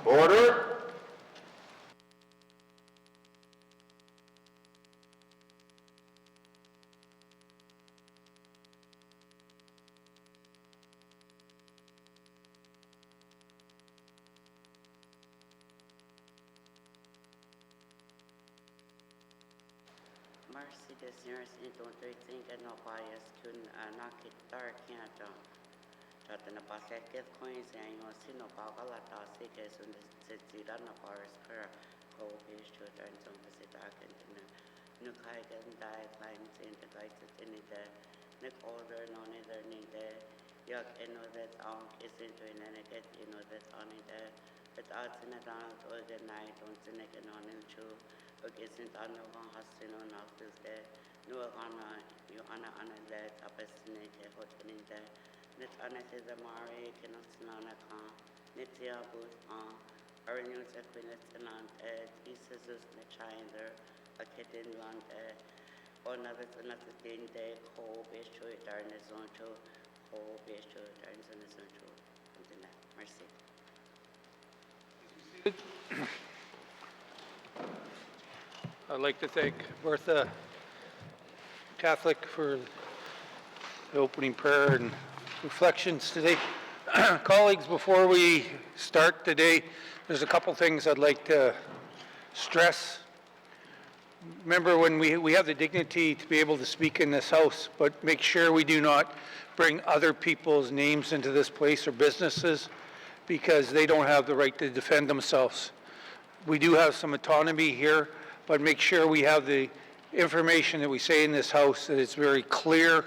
Order. Merci des senhores então tem que não conhece que na que tar que então já tem a passar que coisas aí não se não paga lá tá se que se tira na pares para o bicho então você tá que no cai que dai client in the guy to in the nick order no neither need the yak that on is into in and get that on it but odds in a down or the night on the neck and on into okay since I know one has seen on office there no ana you ana that apesine ke hot in the net ana se the mari cannot snana kan netia booth Arenu sa kwinet nan thesis na chinder a kitten land another thing they call best to darkness on to call best to darkness on to something like mercy. I'd like to thank Bertha Catholic for the opening prayer and reflections today. Colleagues, before we start today, there's a couple things I'd like to stress. Remember, when we have the dignity to be able to speak in this house, but make sure we do not bring other people's names into this place or businesses, because they don't have the right to defend themselves. We do have some autonomy here, but make sure we have the information that we say in this house, that it's very clear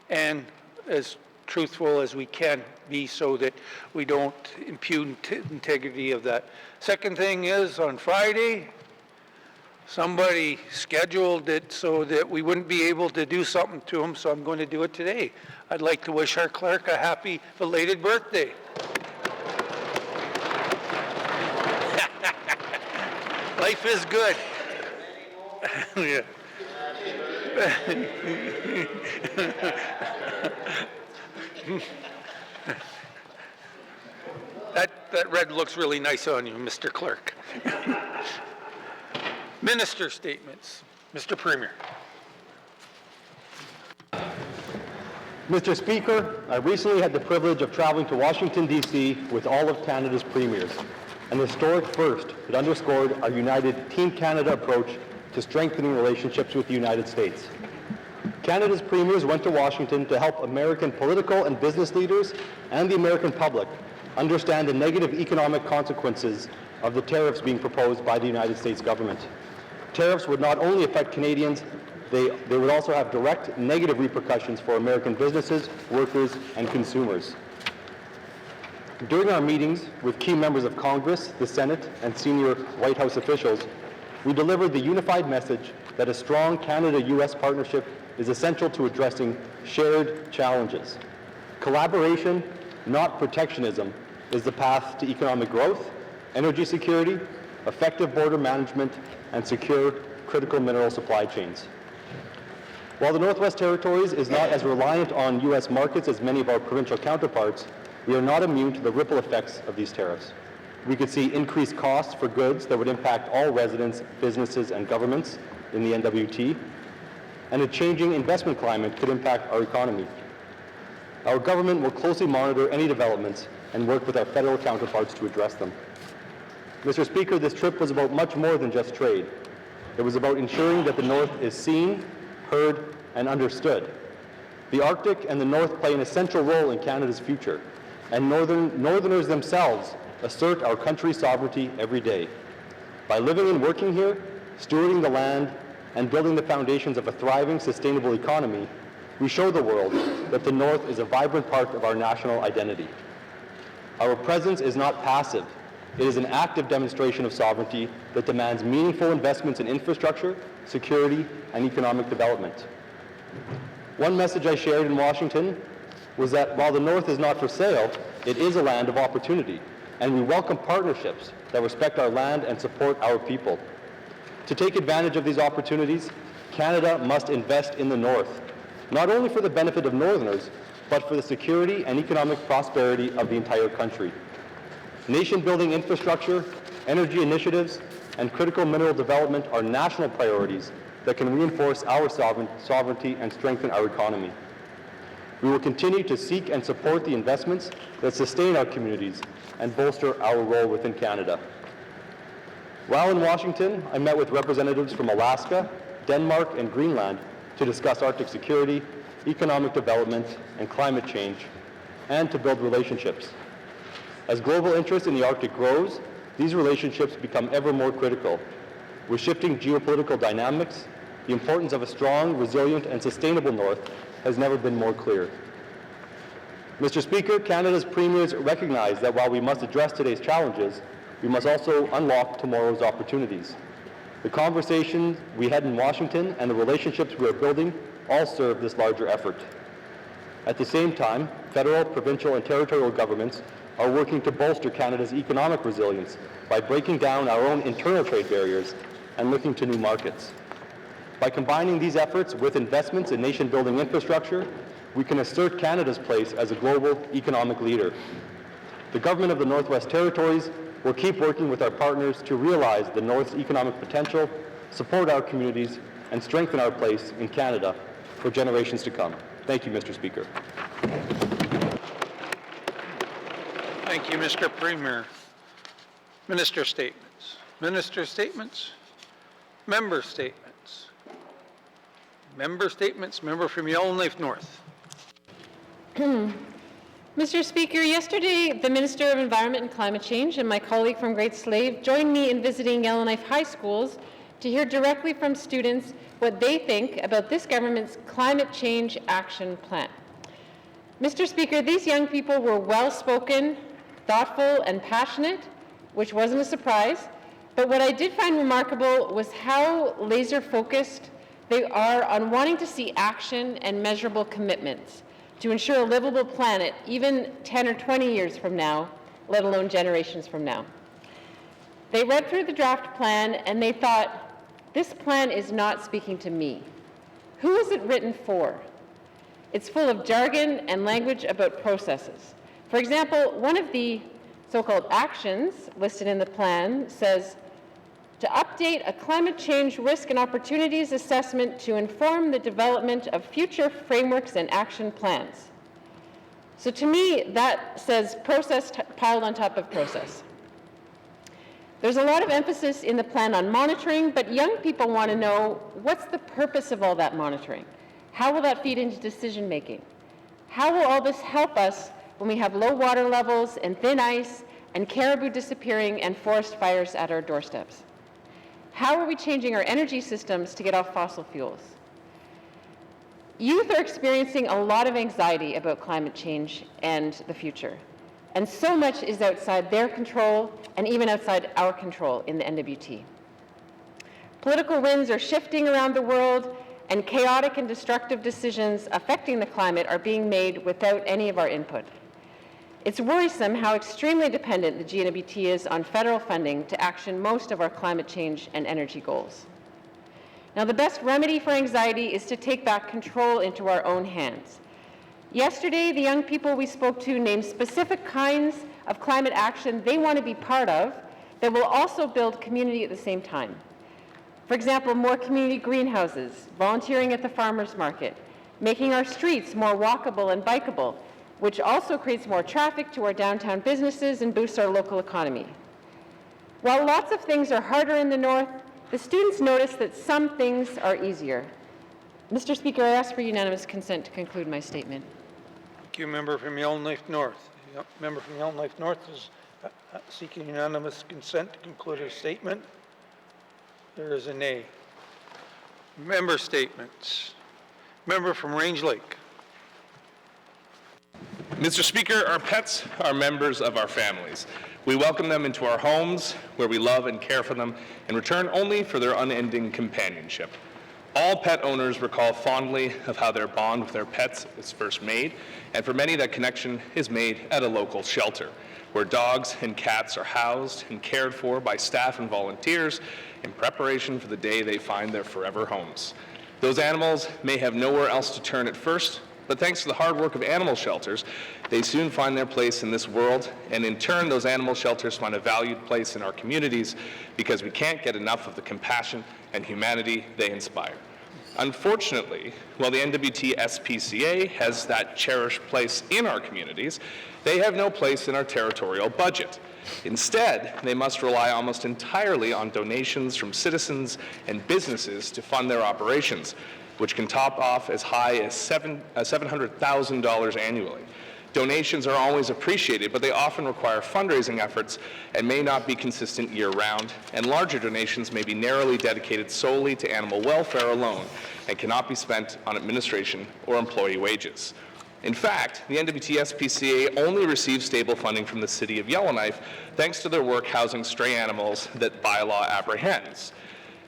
and as truthful as we can be, so that we don't impugn integrity of that. Second thing is, on Friday, somebody scheduled it so that we wouldn't be able to do something to them, so I'm going to do it today. I'd like to wish our clerk a happy belated birthday. Life is good. Yeah. That red looks really nice on you, Mr. Clerk. Minister statements. Mr. Premier. Mr. Speaker, I recently had the privilege of traveling to Washington, D.C. with all of Canada's premiers, an historic first that underscored our united Team Canada approach to strengthening relationships with the United States. Canada's premiers went to Washington to help American political and business leaders and the American public understand the negative economic consequences of the tariffs being proposed by the United States government. Tariffs would not only affect Canadians, they would also have direct negative repercussions for American businesses, workers, and consumers. During our meetings with key members of Congress, the Senate, and senior White House officials, we delivered the unified message that a strong Canada-U.S. partnership is essential to addressing shared challenges. Collaboration, not protectionism, is the path to economic growth, energy security, effective border management, and secure critical mineral supply chains. While the Northwest Territories is not as reliant on U.S. markets as many of our provincial counterparts, we are not immune to the ripple effects of these tariffs. We could see increased costs for goods that would impact all residents, businesses, and governments in the NWT, and a changing investment climate could impact our economy. Our government will closely monitor any developments and work with our federal counterparts to address them. Mr. Speaker, this trip was about much more than just trade. It was about ensuring that the North is seen, heard, and understood. The Arctic and the North play an essential role in Canada's future, and Northerners themselves assert our country's sovereignty every day. By living and working here, stewarding the land, and building the foundations of a thriving, sustainable economy, we show the world that the North is a vibrant part of our national identity. Our presence is not passive. It is an active demonstration of sovereignty that demands meaningful investments in infrastructure, security, and economic development. One message I shared in Washington was that while the North is not for sale, it is a land of opportunity, and we welcome partnerships that respect our land and support our people. To take advantage of these opportunities, Canada must invest in the North, not only for the benefit of Northerners, but for the security and economic prosperity of the entire country. Nation-building infrastructure, energy initiatives, and critical mineral development are national priorities that can reinforce our sovereignty and strengthen our economy. We will continue to seek and support the investments that sustain our communities and bolster our role within Canada. While in Washington, I met with representatives from Alaska, Denmark, and Greenland to discuss Arctic security, economic development, and climate change, and to build relationships. As global interest in the Arctic grows, these relationships become ever more critical. With shifting geopolitical dynamics, the importance of a strong, resilient, and sustainable North has never been more clear. Mr. Speaker, Canada's premiers recognize that while we must address today's challenges, we must also unlock tomorrow's opportunities. The conversations we had in Washington and the relationships we are building all serve this larger effort. At the same time, federal, provincial, and territorial governments are working to bolster Canada's economic resilience by breaking down our own internal trade barriers and looking to new markets. By combining these efforts with investments in nation-building infrastructure, we can assert Canada's place as a global economic leader. The Government of the Northwest Territories will keep working with our partners to realize the North's economic potential, support our communities, and strengthen our place in Canada for generations to come. Thank you, Mr. Speaker. Thank you, Mr. Premier. Minister statements. Minister statements. Member statements. Member statements. Member from Yellowknife North. Mr. Speaker, yesterday the Minister of Environment and Climate Change and my colleague from Great Slave joined me in visiting Yellowknife High Schools to hear directly from students what they think about this government's climate change action plan. Mr. Speaker, these young people were well-spoken, thoughtful, and passionate, which wasn't a surprise, but what I did find remarkable was how laser-focused they are on wanting to see action and measurable commitments to ensure a livable planet even 10 or 20 years from now, let alone generations from now. They read through the draft plan and they thought, this plan is not speaking to me. Who is it written for? It's full of jargon and language about processes. For example, one of the so-called actions listed in the plan says, to update a climate change risk and opportunities assessment to inform the development of future frameworks and action plans. So to me, that says process piled on top of process. There's a lot of emphasis in the plan on monitoring, but young people want to know, what's the purpose of all that monitoring? How will that feed into decision making? How will all this help us when we have low water levels and thin ice and caribou disappearing and forest fires at our doorsteps? How are we changing our energy systems to get off fossil fuels? Youth are experiencing a lot of anxiety about climate change and the future. And so much is outside their control and even outside our control in the NWT. Political winds are shifting around the world, and chaotic and destructive decisions affecting the climate are being made without any of our input. It's worrisome how extremely dependent the GNWT is on federal funding to action most of our climate change and energy goals. Now, the best remedy for anxiety is to take back control into our own hands. Yesterday, the young people we spoke to named specific kinds of climate action they want to be part of that will also build community at the same time. For example, more community greenhouses, volunteering at the farmers market, making our streets more walkable and bikeable, which also creates more traffic to our downtown businesses and boosts our local economy. While lots of things are harder in the North, the students notice that some things are easier. Mr. Speaker, I ask for unanimous consent to conclude my statement. Thank you, member from Yellowknife North. Member from Yellowknife North is seeking unanimous consent to conclude his statement. There is a nay. Member statements. Member from Range Lake. Mr. Speaker, our pets are members of our families. We welcome them into our homes, where we love and care for them, in return only for their unending companionship. All pet owners recall fondly of how their bond with their pets is first made, and for many that connection is made at a local shelter, where dogs and cats are housed and cared for by staff and volunteers in preparation for the day they find their forever homes. Those animals may have nowhere else to turn at first, But thanks to the hard work of animal shelters, they soon find their place in this world, and in turn, those animal shelters find a valued place in our communities because we can't get enough of the compassion and humanity they inspire. Unfortunately, while the NWT SPCA has that cherished place in our communities, they have no place in our territorial budget. Instead, they must rely almost entirely on donations from citizens and businesses to fund their operations, which can top off as high as $700,000 annually. Donations are always appreciated, but they often require fundraising efforts and may not be consistent year-round, and larger donations may be narrowly dedicated solely to animal welfare alone and cannot be spent on administration or employee wages. In fact, the NWT SPCA only receives stable funding from the City of Yellowknife thanks to their work housing stray animals that bylaw apprehends.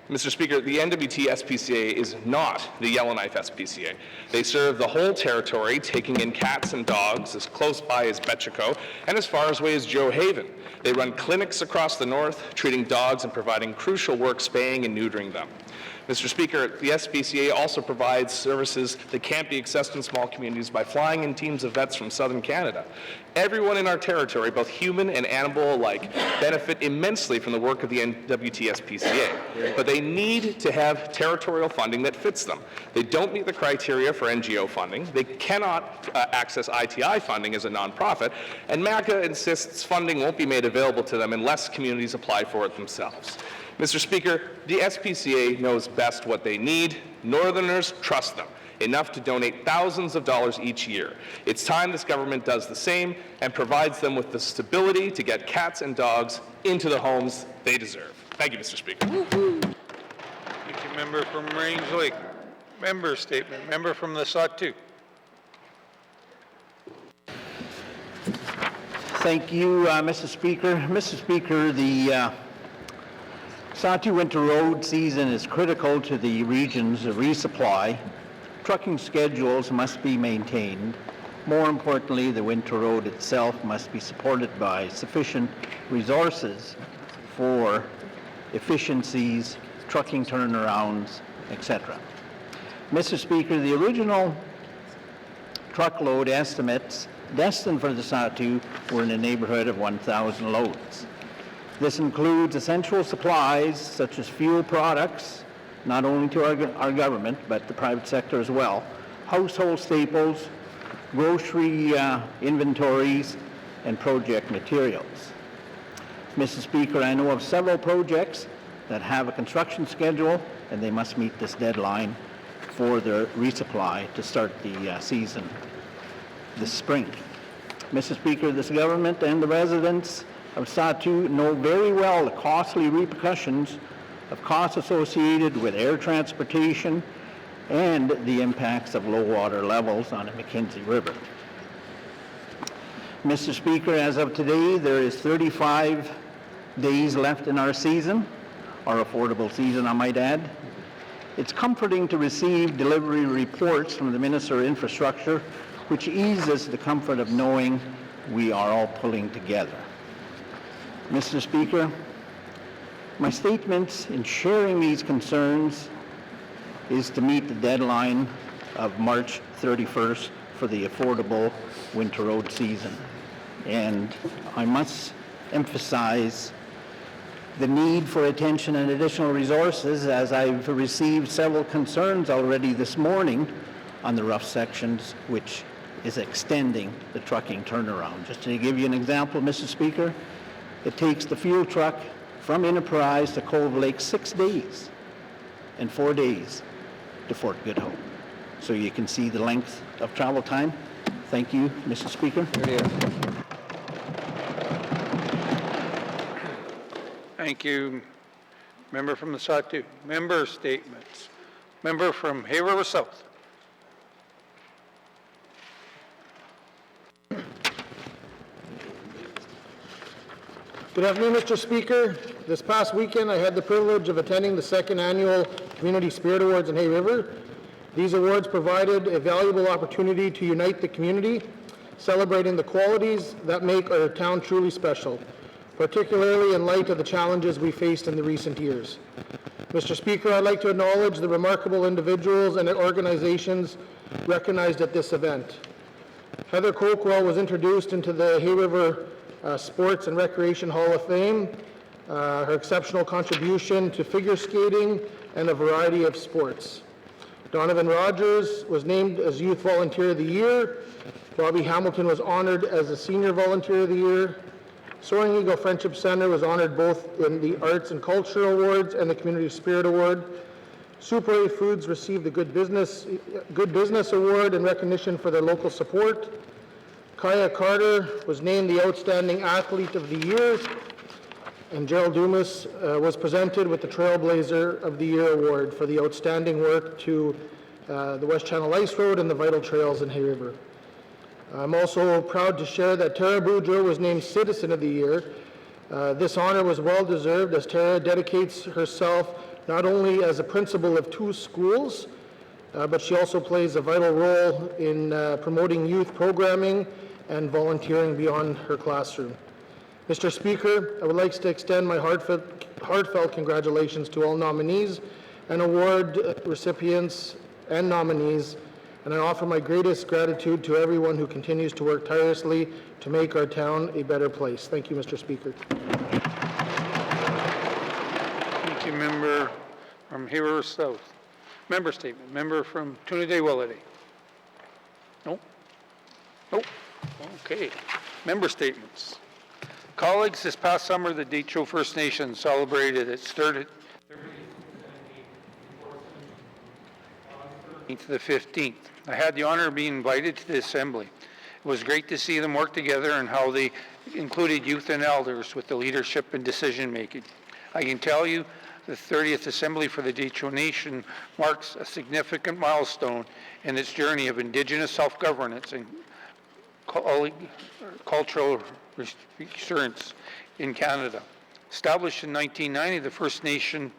Mr. Speaker, the NWT SPCA is not the Yellowknife SPCA. They serve the whole territory, taking in cats and dogs as close by as Betchico and as far away as Joe Haven. They run clinics across the north, treating dogs and providing crucial work spaying and neutering them. Mr. Speaker, the SPCA also provides services that can't be accessed in small communities by flying in teams of vets from southern Canada. Everyone in our territory, both human and animal alike, benefit immensely from the work of the NWT SPCA, but they need to have territorial funding that fits them. They don't meet the criteria for NGO funding, they cannot access ITI funding as a nonprofit, and MACA insists funding won't be made available to them unless communities apply for it themselves. Mr. Speaker, the SPCA knows best what they need. Northerners trust them enough to donate thousands of dollars each year. It's time this government does the same and provides them with the stability to get cats and dogs into the homes they deserve. Thank you, Mr. Speaker. Thank you, member from Range Lake. Member statement. Member from the Sawtooth. Thank you, Mr. Speaker. Mr. Speaker, the Sawtooth winter road season is critical to the region's resupply. Trucking schedules must be maintained. More importantly, the winter road itself must be supported by sufficient resources for efficiencies, trucking turnarounds, etc. Mr. Speaker, the original truckload estimates destined for the Sawtooth were in the neighborhood of 1,000 loads. This includes essential supplies such as fuel products, not only to our government, but the private sector as well, household staples, grocery inventories, and project materials. Mr. Speaker, I know of several projects that have a construction schedule, and they must meet this deadline for their resupply to start the season this spring. Mr. Speaker, this government and the residents of Sawtooth know very well the costly repercussions of costs associated with air transportation and the impacts of low water levels on the Mackenzie River. Mr. Speaker, as of today, there is 35 days left in our season, our affordable season, I might add. It's comforting to receive delivery reports from the Minister of Infrastructure, which eases the comfort of knowing we are all pulling together. Mr. Speaker, my statements in sharing these concerns is to meet the deadline of March 31st for the affordable winter road season. And I must emphasize the need for attention and additional resources, as I've received several concerns already this morning on the rough sections, which is extending the trucking turnaround. Just to give you an example, Mr. Speaker, it takes the fuel truck from Enterprise to Cove Lake 6 days and 4 days to Fort Good Hope. So you can see the length of travel time. Thank you, Mr. Speaker. Thank you. Member from the Sawtooth. Member statements. Member from Hay River South. Good afternoon, Mr. Speaker. This past weekend, I had the privilege of attending the second annual Community Spirit Awards in Hay River. These awards provided a valuable opportunity to unite the community, celebrating the qualities that make our town truly special, particularly in light of the challenges we faced in the recent years. Mr. Speaker, I'd like to acknowledge the remarkable individuals and organizations recognized at this event. Heather Coquell was introduced into the Hay River Sports and Recreation Hall of Fame. Her exceptional contribution to figure skating and a variety of sports. Donovan Rogers was named as Youth Volunteer of the Year. Bobby Hamilton was honored as the Senior Volunteer of the Year. Soaring Eagle Friendship Center was honored both in the Arts and Culture Awards and the Community Spirit Award. Super A Foods received the Good Business Award in recognition for their local support. Kaya Carter was named the Outstanding Athlete of the Year. And Gerald Dumas was presented with the Trailblazer of the Year Award for the outstanding work to the West Channel Ice Road and the vital trails in Hay River. I'm also proud to share that Tara Boudreau was named Citizen of the Year. This honor was well deserved as Tara dedicates herself not only as a principal of 2 schools, but she also plays a vital role in promoting youth programming and volunteering beyond her classroom. Mr. Speaker, I would like to extend my heartfelt congratulations to all nominees and award recipients and nominees, and I offer my greatest gratitude to everyone who continues to work tirelessly to make our town a better place. Thank you, Mr. Speaker. Thank you, member from Hay River South. Member statement. Member from Trinidad-Willity. Nope. Nope. Okay. Member statements. Colleagues, this past summer, the Detroit First Nation celebrated its 30th to the 15th. I had the honor of being invited to the assembly. It was great to see them work together and how they included youth and elders with the leadership and decision making. I can tell you the 30th Assembly for the Detroit Nation marks a significant milestone in its journey of Indigenous self-governance and cultural reassurance in Canada. Established in 1990, the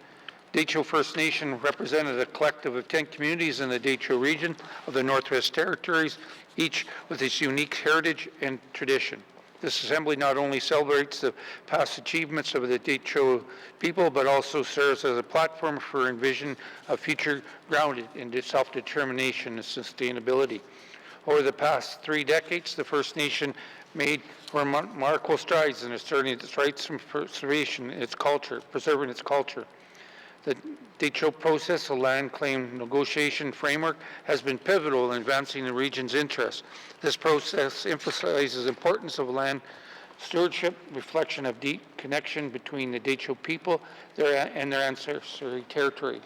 Detroit First Nation represented a collective of 10 communities in the Detroit region of the Northwest Territories, each with its unique heritage and tradition. This assembly not only celebrates the past achievements of the Detroit people, but also serves as a platform for envision a future grounded in self-determination and sustainability. Over the past 3 decades, the First Nation made remarkable strides in asserting its rights and preserving its culture. The Detroit process, a land claim negotiation framework, has been pivotal in advancing the region's interests. This process emphasizes the importance of land stewardship, reflection of deep connection between the Detroit people and their ancestral territory.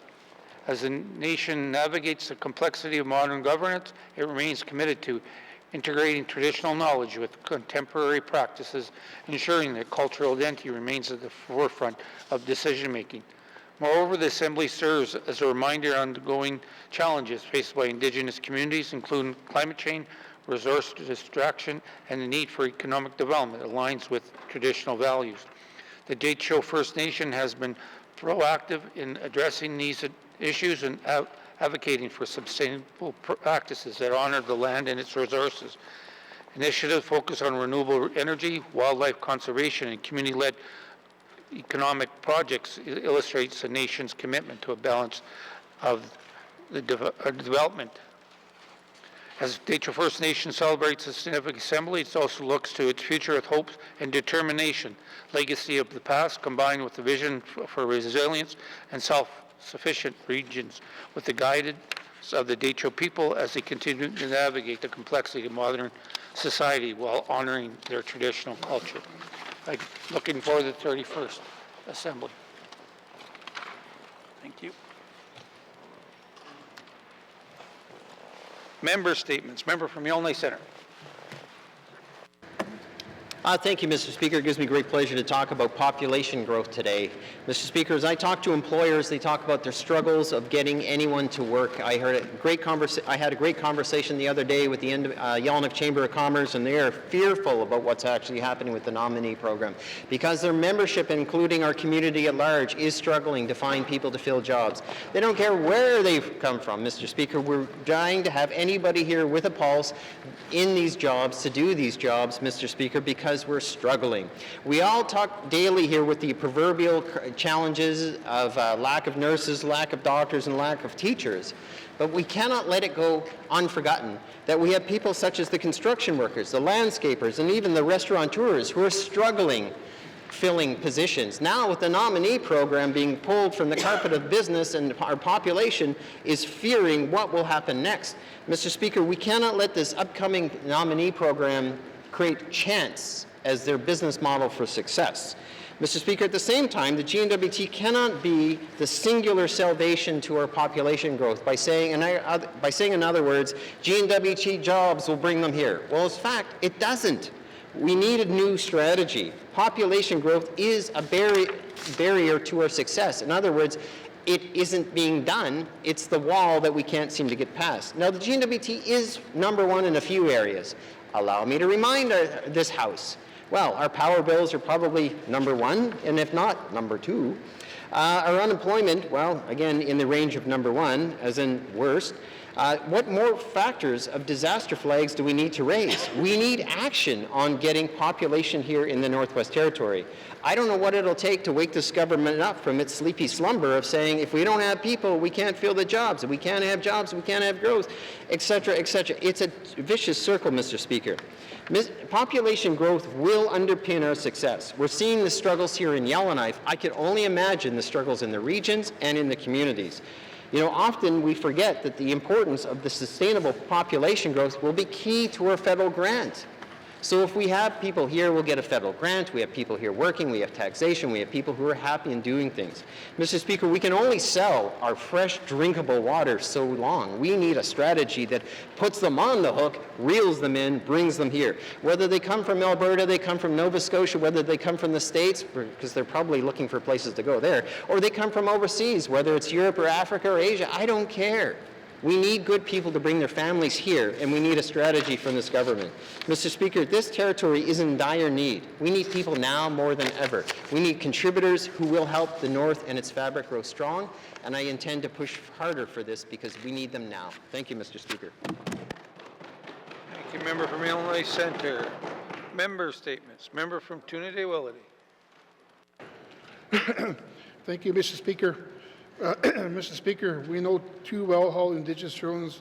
As the nation navigates the complexity of modern governance, it remains committed to integrating traditional knowledge with contemporary practices, ensuring that cultural identity remains at the forefront of decision-making. Moreover, the Assembly serves as a reminder on ongoing challenges faced by Indigenous communities, including climate change, resource distraction, and the need for economic development aligns with traditional values. The Detroit First Nation has been proactive in addressing these issues and advocating for sustainable practices that honor the land and its resources. Initiatives focus on renewable energy, wildlife conservation, and community-led economic projects illustrates the nation's commitment to a balance of the development. As Detroit First Nation celebrates its significant assembly, it also looks to its future with hopes and determination, legacy of the past combined with the vision for resilience and self-sufficient regions with the guidance of the Detroit people as they continue to navigate the complexity of modern society while honoring their traditional culture. Looking forward to the 31st Assembly. Thank you. Member statements. Member from Yellowknife Center. Thank you, Mr. Speaker. It gives me great pleasure to talk about population growth today. Mr. Speaker, as I talk to employers, they talk about their struggles of getting anyone to work. I had a great conversation the other day with the Yellowknife Chamber of Commerce, and they are fearful about what's actually happening with the nominee program because their membership, including our community at large, is struggling to find people to fill jobs. They don't care where they've come from, Mr. Speaker. We're dying to have anybody here with a pulse in these jobs to do these jobs, Mr. Speaker, because because we're struggling. We all talk daily here with the proverbial challenges of lack of nurses, lack of doctors, and lack of teachers. But we cannot let it go unforgotten that we have people such as the construction workers, the landscapers, and even the restaurateurs who are struggling filling positions. Now with the nominee program being pulled from the carpet of business, and our population is fearing what will happen next. Mr. Speaker, we cannot let this upcoming nominee program create chance as their business model for success. Mr. Speaker, at the same time, the GNWT cannot be the singular salvation to our population growth by saying, in other words, GNWT jobs will bring them here. Well, in fact, it doesn't. We need a new strategy. Population growth is a barrier to our success. In other words, it isn't being done. It's the wall that we can't seem to get past. Now, the GNWT is number one in a few areas. Allow me to remind this House. Well, our power bills are probably number one, and if not, number two. Our unemployment, well, again, in the range of number one, as in worst. What more factors of disaster flags do we need to raise? We need action on getting population here in the Northwest Territory. I don't know what it'll take to wake this government up from its sleepy slumber of saying, if we don't have people, we can't fill the jobs. If we can't have jobs, we can't have growth, et cetera, et cetera. It's a vicious circle, Mr. Speaker. Population growth will underpin our success. We're seeing the struggles here in Yellowknife. I can only imagine the struggles in the regions and in the communities. You know, often we forget that the importance of the sustainable population growth will be key to our federal grant. So if we have people here, we'll get a federal grant, we have people here working, we have taxation, we have people who are happy and doing things. Mr. Speaker, we can only sell our fresh, drinkable water so long. We need a strategy that puts them on the hook, reels them in, brings them here. Whether they come from Alberta, they come from Nova Scotia, whether they come from the States, because they're probably looking for places to go there, or they come from overseas, whether it's Europe or Africa or Asia, I don't care. We need good people to bring their families here, and we need a strategy from this government. Mr. Speaker, this territory is in dire need. We need people now more than ever. We need contributors who will help the North and its fabric grow strong, and I intend to push harder for this because we need them now. Thank you, Mr. Speaker. Thank you, member from Illinois Centre. Member statements. Member from Toonaday-Willity. Thank you, Mr. Speaker. Mr. Speaker, we know too well how Indigenous children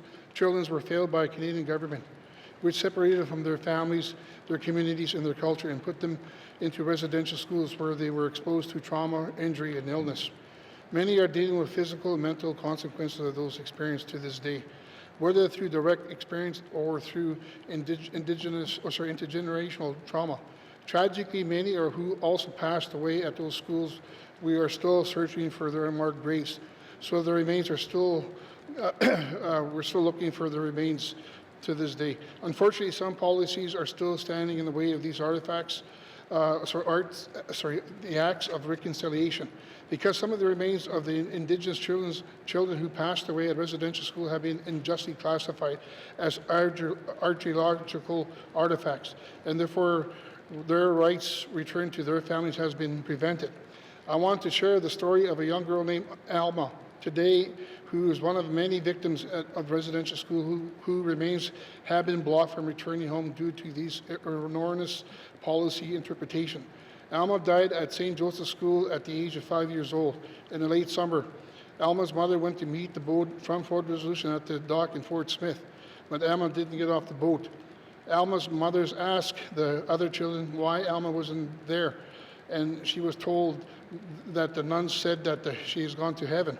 were failed by a Canadian government, which separated them from their families, their communities, and their culture, and put them into residential schools where they were exposed to trauma, injury, and illness. Many are dealing with physical and mental consequences of those experiences to this day, whether through direct experience or through intergenerational trauma. Tragically, many are who also passed away at those schools. We are still searching for their unmarked graves. So the remains are still, we're still looking for the remains to this day. Unfortunately, some policies are still standing in the way of these artifacts, the acts of reconciliation. Because some of the remains of the Indigenous children who passed away at residential school have been unjustly classified as archaeological artifacts, and therefore their rights returned to their families has been prevented. I want to share the story of a young girl named Alma today, who is one of many victims of residential school who remains have been blocked from returning home due to these erroneous policy interpretation. Alma died at St. Joseph's School at the age of 5 years old in the late summer. Alma's mother went to meet the boat from Fort Resolution at the dock in Fort Smith, but Alma didn't get off the boat. Alma's mothers asked the other children why Alma wasn't there, and she was told that the nuns said that she has gone to heaven.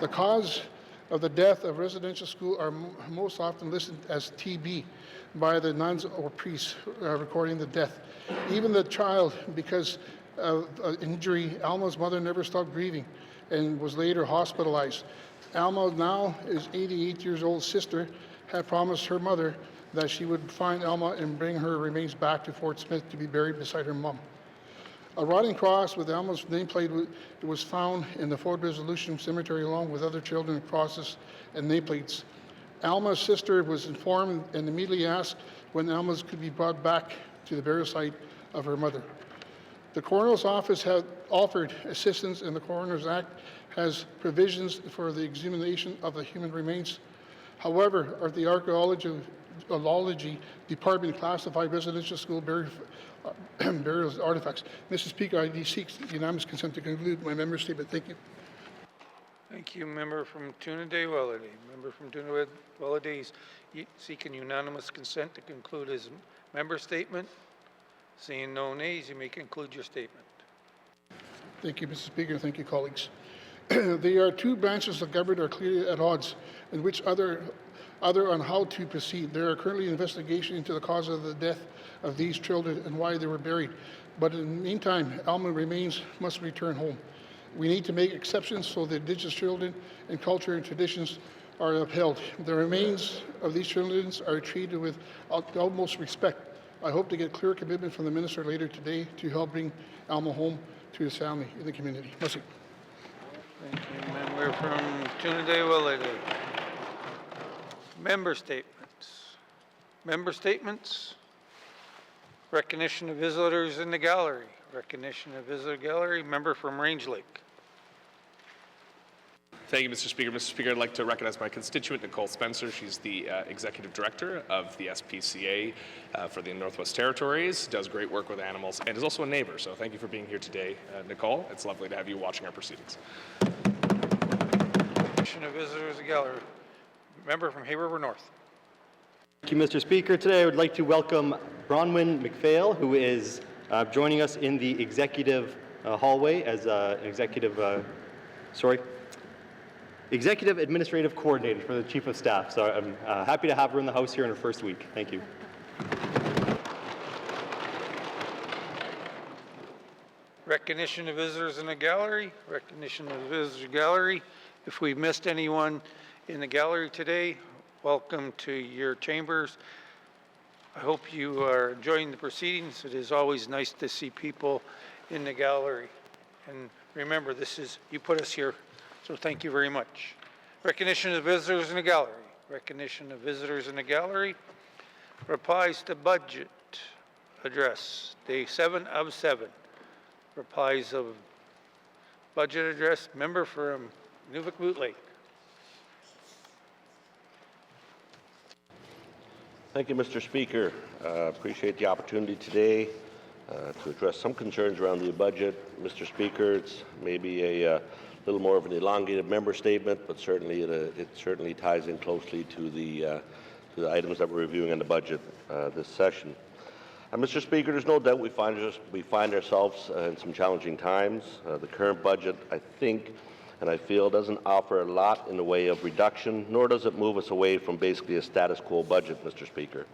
The cause of the death of residential school are most often listed as TB by the nuns or priests recording the death. Even the child, because of injury, Alma's mother never stopped grieving and was later hospitalized. Alma now is 88 years old. Sister had promised her mother that she would find Alma and bring her remains back to Fort Smith to be buried beside her mom. A rotting cross with Alma's nameplate was found in the Fort Resolution Cemetery along with other children's crosses and nameplates. Alma's sister was informed and immediately asked when Alma's could be brought back to the burial site of her mother. The Coroner's Office had offered assistance, and the Coroner's Act has provisions for the exhumation of the human remains. However, the Zoology Department classified residential school burials artifacts. Mr. Speaker, I seek unanimous consent to conclude my member statement. Thank you. Thank you, member from Trinidad-Wellesley. Member from Trinidad-Wellesley is seeking unanimous consent to conclude his member statement. Seeing no nays, you may conclude your statement. Thank you, Mr. Speaker. Thank you, colleagues. There are two branches of government are clearly at odds in which other on how to proceed. There are currently investigations into the cause of the death of these children and why they were buried. But in the meantime, Alma must return home. We need to make exceptions so that Indigenous children and culture and traditions are upheld. The remains of these children are treated with utmost respect. I hope to get clear commitment from the minister later today to help bring Alma home to his family in the community. Merci. Thank you, member from Trinidad-Wellesley. Member statements. Member statements. Recognition of visitors in the gallery. Recognition of visitor gallery. Member from Range Lake. Thank you, Mr. Speaker. Mr. Speaker, I'd like to recognize my constituent, Nicole Spencer. She's the Executive Director of the SPCA for the Northwest Territories, does great work with animals, and is also a neighbor. So thank you for being here today, Nicole. It's lovely to have you watching our proceedings. Recognition of visitors in the gallery. Member from Hay River North. Thank you, Mr. Speaker. Today I would like to welcome Bronwyn McPhail, who is joining us in the executive hallway as Executive Administrative Coordinator for the Chief of Staff. So I'm happy to have her in the House here in her first week. Thank you. Recognition of visitors in the gallery. Recognition of the visitor gallery. If we missed anyone in the gallery today, welcome to your chambers. I hope you are enjoying the proceedings. It is always nice to see people in the gallery. And remember, you put us here, so thank you very much. Recognition of visitors in the gallery. Recognition of visitors in the gallery. Replies to budget address. Day 7 of 7. Replies of budget address. Member from Nuvik-Boot Lake. Thank you, Mr. Speaker. Appreciate the opportunity today to address some concerns around the budget. Mr. Speaker, it's maybe a little more of an elongated member statement, but certainly it certainly ties in closely to the items that we're reviewing in the budget this session. Mr. Speaker, there's no doubt we find ourselves in some challenging times. The current budget, I think, and I feel, doesn't offer a lot in the way of reduction, nor does it move us away from basically a status quo budget, Mr. Speaker.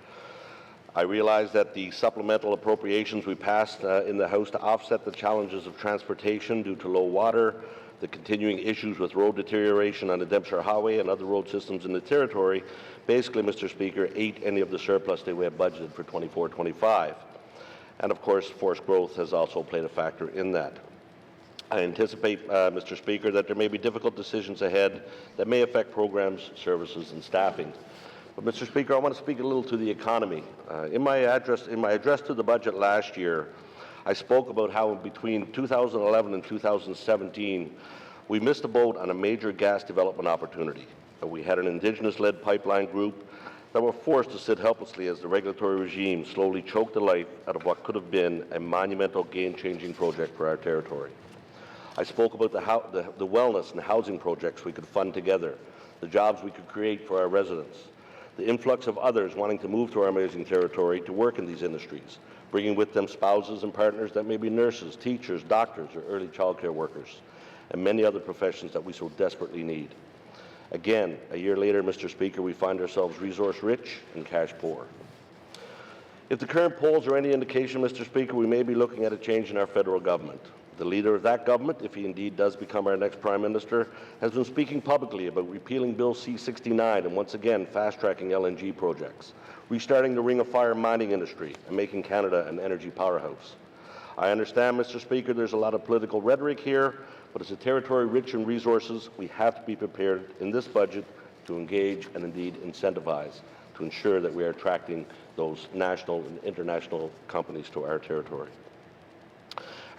I realize that the supplemental appropriations we passed in the House to offset the challenges of transportation due to low water, the continuing issues with road deterioration on the Dempsey Highway and other road systems in the territory, basically, Mr. Speaker, ate any of the surplus that we have budgeted for 24-25. And of course, forced growth has also played a factor in that. I anticipate, Mr. Speaker, that there may be difficult decisions ahead that may affect programs, services, and staffing. But, Mr. Speaker, I want to speak a little to the economy. In my address to the budget last year, I spoke about how between 2011 and 2017, we missed the boat on a major gas development opportunity. We had an Indigenous-led pipeline group that were forced to sit helplessly as the regulatory regime slowly choked the life out of what could have been a monumental, game-changing project for our territory. I spoke about the wellness and housing projects we could fund together, the jobs we could create for our residents, the influx of others wanting to move to our amazing territory to work in these industries, bringing with them spouses and partners that may be nurses, teachers, doctors, or early childcare workers, and many other professions that we so desperately need. Again, a year later, Mr. Speaker, we find ourselves resource-rich and cash-poor. If the current polls are any indication, Mr. Speaker, we may be looking at a change in our federal government. The leader of that government, if he indeed does become our next Prime Minister, has been speaking publicly about repealing Bill C-69 and once again fast-tracking LNG projects, restarting the Ring of Fire mining industry, and making Canada an energy powerhouse. I understand, Mr. Speaker, there's a lot of political rhetoric here, but as a territory rich in resources, we have to be prepared in this budget to engage and indeed incentivize to ensure that we are attracting those national and international companies to our territory.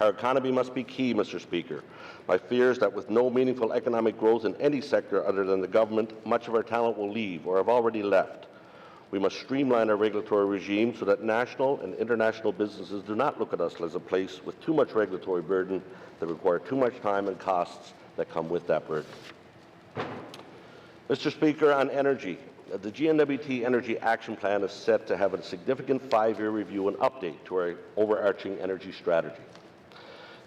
Our economy must be key, Mr. Speaker. My fear is that with no meaningful economic growth in any sector other than the government, much of our talent will leave or have already left. We must streamline our regulatory regime so that national and international businesses do not look at us as a place with too much regulatory burden that require too much time and costs that come with that burden. Mr. Speaker, on energy, the GNWT Energy Action Plan is set to have a significant 5-year review and update to our overarching energy strategy.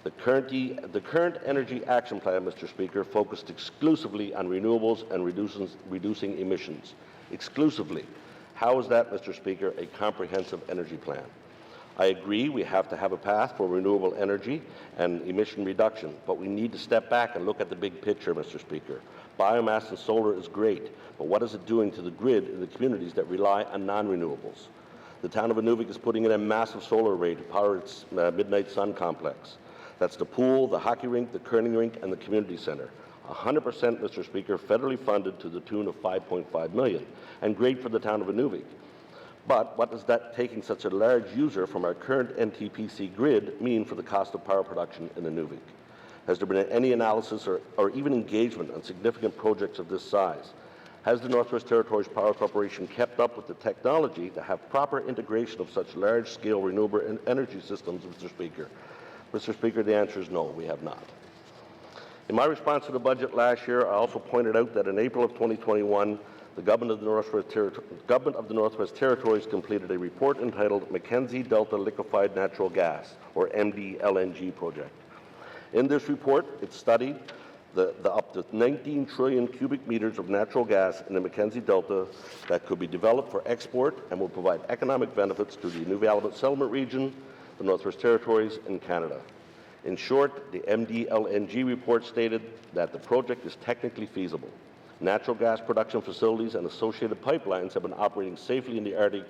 The current Energy Action Plan, Mr. Speaker, focused exclusively on renewables and reducing emissions. Exclusively. How is that, Mr. Speaker, a comprehensive energy plan? I agree we have to have a path for renewable energy and emission reduction, but we need to step back and look at the big picture, Mr. Speaker. Biomass and solar is great, but what is it doing to the grid in the communities that rely on non-renewables? The town of Inuvik is putting in a massive solar array to power its Midnight Sun complex. That's the pool, the hockey rink, the curling rink, and the community center. 100%, Mr. Speaker, federally funded to the tune of $5.5 million, and great for the town of Inuvik. But what does that taking such a large user from our current NTPC grid mean for the cost of power production in Inuvik? Has there been any analysis or even engagement on significant projects of this size? Has the Northwest Territories Power Corporation kept up with the technology to have proper integration of such large-scale renewable energy systems, Mr. Speaker? Mr. Speaker, the answer is no, we have not. In my response to the budget last year, I also pointed out that in April of 2021, the Government of the Northwest Territories completed a report entitled Mackenzie Delta Liquefied Natural Gas, or MDLNG project. In this report, it studied the up to 19 trillion cubic meters of natural gas in the Mackenzie Delta that could be developed for export and will provide economic benefits to the Inuvialuit Settlement Region, the Northwest Territories, and Canada. In short, the MDLNG report stated that the project is technically feasible. Natural gas production facilities and associated pipelines have been operating safely in the Arctic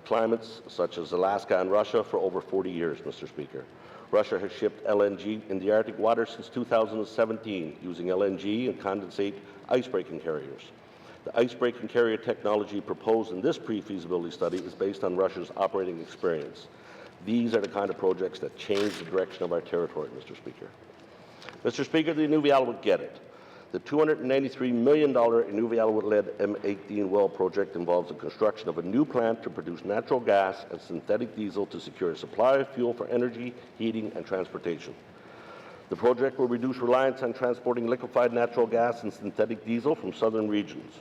climates, such as Alaska and Russia, for over 40 years, Mr. Speaker. Russia has shipped LNG in the Arctic water since 2017, using LNG and condensate ice-breaking carriers. The ice-breaking carrier technology proposed in this pre-feasibility study is based on Russia's operating experience. These are the kind of projects that change the direction of our territory, Mr. Speaker. Mr. Speaker, the Inuvialuit get it. The $293 million Inuvialuit-led M18 well project involves the construction of a new plant to produce natural gas and synthetic diesel to secure a supply of fuel for energy, heating, and transportation. The project will reduce reliance on transporting liquefied natural gas and synthetic diesel from southern regions,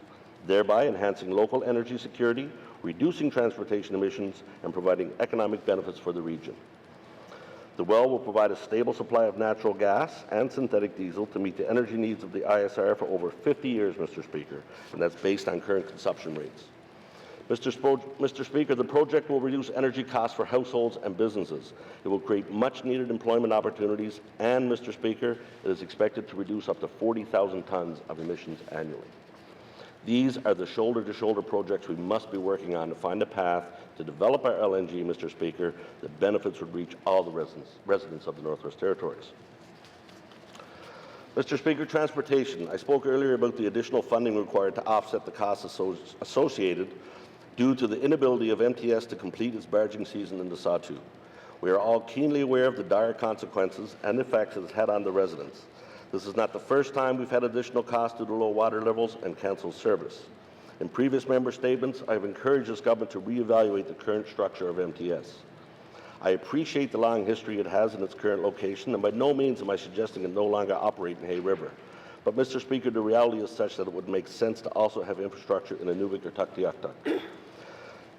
thereby enhancing local energy security, reducing transportation emissions, and providing economic benefits for the region. The well will provide a stable supply of natural gas and synthetic diesel to meet the energy needs of the ISR for over 50 years, Mr. Speaker, and that's based on current consumption rates. Mr. Speaker, the project will reduce energy costs for households and businesses. It will create much-needed employment opportunities, and, Mr. Speaker, it is expected to reduce up to 40,000 tons of emissions annually. These are the shoulder-to-shoulder projects we must be working on to find a path to develop our LNG, Mr. Speaker. The benefits would reach all the residents of the Northwest Territories. Mr. Speaker, transportation. I spoke earlier about the additional funding required to offset the costs associated due to the inability of MTS to complete its barging season in the Sawtooth. We are all keenly aware of the dire consequences and effects it has had on the residents. This is not the first time we've had additional costs due to low water levels and cancelled service. In previous member statements, I have encouraged this government to reevaluate the current structure of MTS. I appreciate the long history it has in its current location, and by no means am I suggesting it no longer operate in Hay River. But, Mr. Speaker, the reality is such that it would make sense to also have infrastructure in Inuvik or Tuktoyaktuk.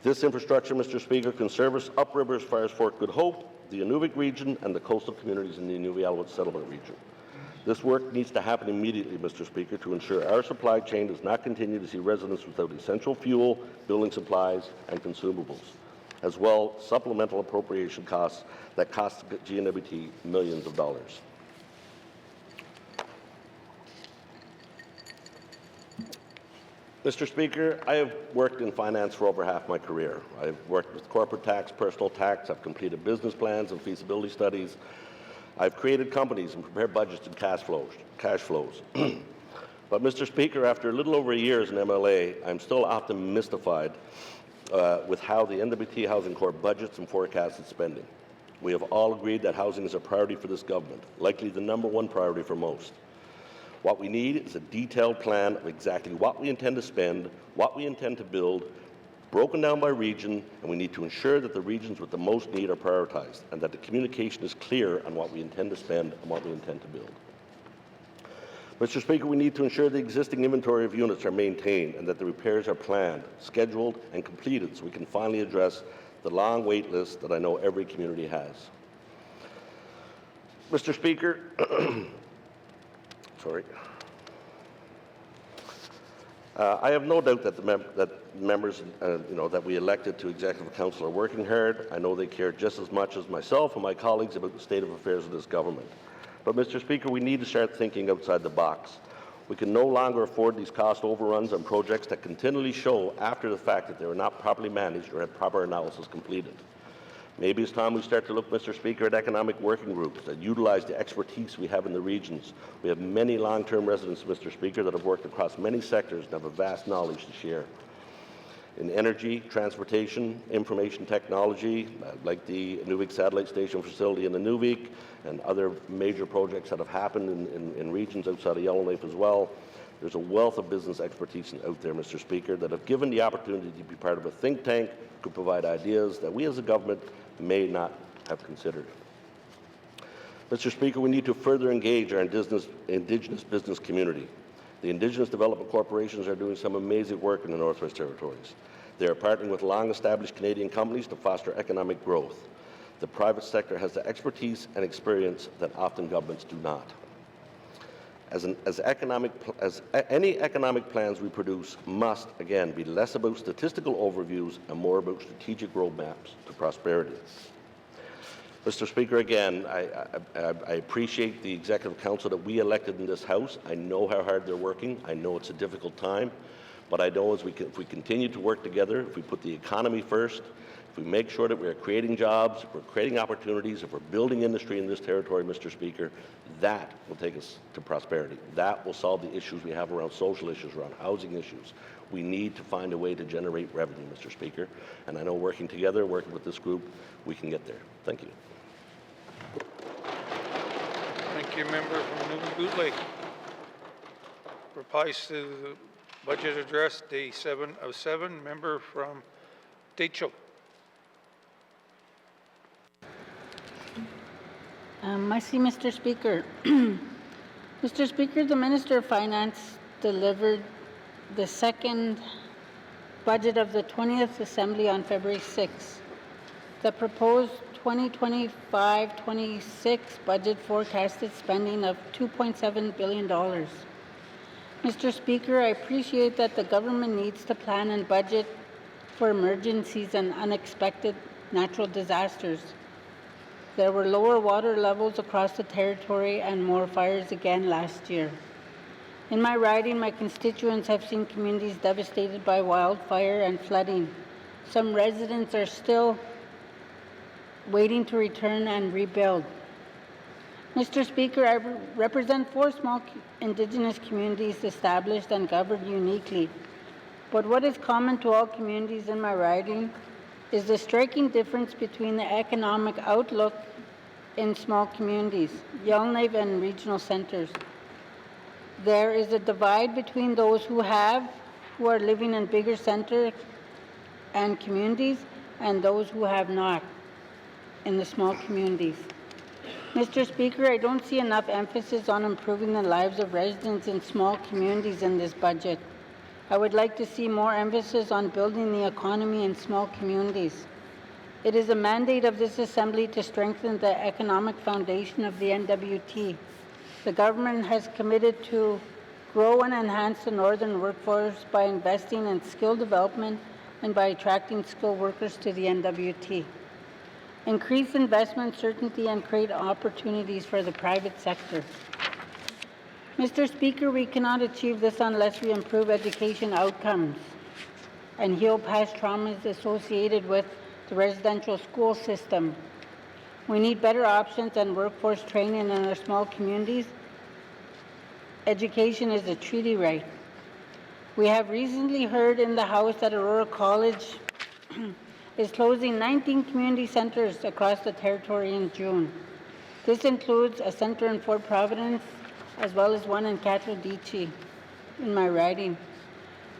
This infrastructure, Mr. Speaker, can service upriver as far as Fort Good Hope, the Inuvik region, and the coastal communities in the Inuvialuit Settlement region. This work needs to happen immediately, Mr. Speaker, to ensure our supply chain does not continue to see residents without essential fuel, building supplies, and consumables. As well, supplemental appropriation costs that cost GNWT millions of dollars. Mr. Speaker, I have worked in finance for over half my career. I've worked with corporate tax, personal tax, I've completed business plans and feasibility studies. I've created companies and prepared budgets and cash flows. But, Mr. Speaker, after a little over a year as an MLA, I'm still often mystified with how the NWT Housing Corp budgets and forecasts its spending. We have all agreed that housing is a priority for this government, likely the #1 priority for most. What we need is a detailed plan of exactly what we intend to spend, what we intend to build, broken down by region, and we need to ensure that the regions with the most need are prioritized and that the communication is clear on what we intend to spend and what we intend to build. Mr. Speaker, we need to ensure the existing inventory of units are maintained and that the repairs are planned, scheduled, and completed so we can finally address the long wait list that I know every community has. Mr. Speaker, sorry. I have no doubt that the members that we elected to Executive Council are working hard. I know they care just as much as myself and my colleagues about the state of affairs of this government. But, Mr. Speaker, we need to start thinking outside the box. We can no longer afford these cost overruns on projects that continually show after the fact that they were not properly managed or had proper analysis completed. Maybe it's time we start to look, Mr. Speaker, at economic working groups that utilize the expertise we have in the regions. We have many long-term residents, Mr. Speaker, that have worked across many sectors and have a vast knowledge to share. In energy, transportation, information technology, like the Inuvik Satellite Station facility in Inuvik, and other major projects that have happened in regions outside of Yellowknife as well. There's a wealth of business expertise out there, Mr. Speaker, that have given the opportunity to be part of a think tank, could provide ideas that we as a government may not have considered. Mr. Speaker, we need to further engage our Indigenous business community. The Indigenous Development Corporations are doing some amazing work in the Northwest Territories. They are partnering with long-established Canadian companies to foster economic growth. The private sector has the expertise and experience that often governments do not. Any economic plans we produce must, again, be less about statistical overviews and more about strategic roadmaps to prosperity. Mr. Speaker, again, I appreciate the Executive Council that we elected in this House. I know how hard they're working. I know it's a difficult time, but I know if we continue to work together, if we put the economy first, if we make sure that we're creating jobs, if we're creating opportunities, if we're building industry in this territory, Mr. Speaker, that will take us to prosperity. That will solve the issues we have around social issues, around housing issues. We need to find a way to generate revenue, Mr. Speaker, and I know working together, working with this group, we can get there. Thank you. Thank you, member from Newton Boot Lake. Replies to the budget address, day 7 of 7, member from Decho. Merci, Mr. Speaker. Mr. Speaker, the Minister of Finance delivered the second budget of the 20th Assembly on February 6th. The proposed 2025-26 budget forecasted spending of $2.7 billion. Mr. Speaker, I appreciate that the government needs to plan and budget for emergencies and unexpected natural disasters. There were lower water levels across the territory and more fires again last year. In my riding, my constituents have seen communities devastated by wildfire and flooding. Some residents are still waiting to return and rebuild. Mr. Speaker, I represent 4 small Indigenous communities established and governed uniquely. But what is common to all communities in my riding is the striking difference between the economic outlook in small communities, Yellowknife and regional centers. There is a divide between those who are living in bigger centers and communities and those who have not in the small communities. Mr. Speaker, I don't see enough emphasis on improving the lives of residents in small communities in this budget. I would like to see more emphasis on building the economy in small communities. It is a mandate of this Assembly to strengthen the economic foundation of the NWT. The government has committed to grow and enhance the northern workforce by investing in skill development and by attracting skilled workers to the NWT. Increase investment certainty and create opportunities for the private sector. Mr. Speaker, we cannot achieve this unless we improve education outcomes and heal past traumas associated with the residential school system. We need better options and workforce training in our small communities. Education is a treaty right. We have recently heard in the House that Aurora College is closing 19 community centers across the territory in June. This includes a center in Fort Providence as well as one in Cathro-Dichi in my riding.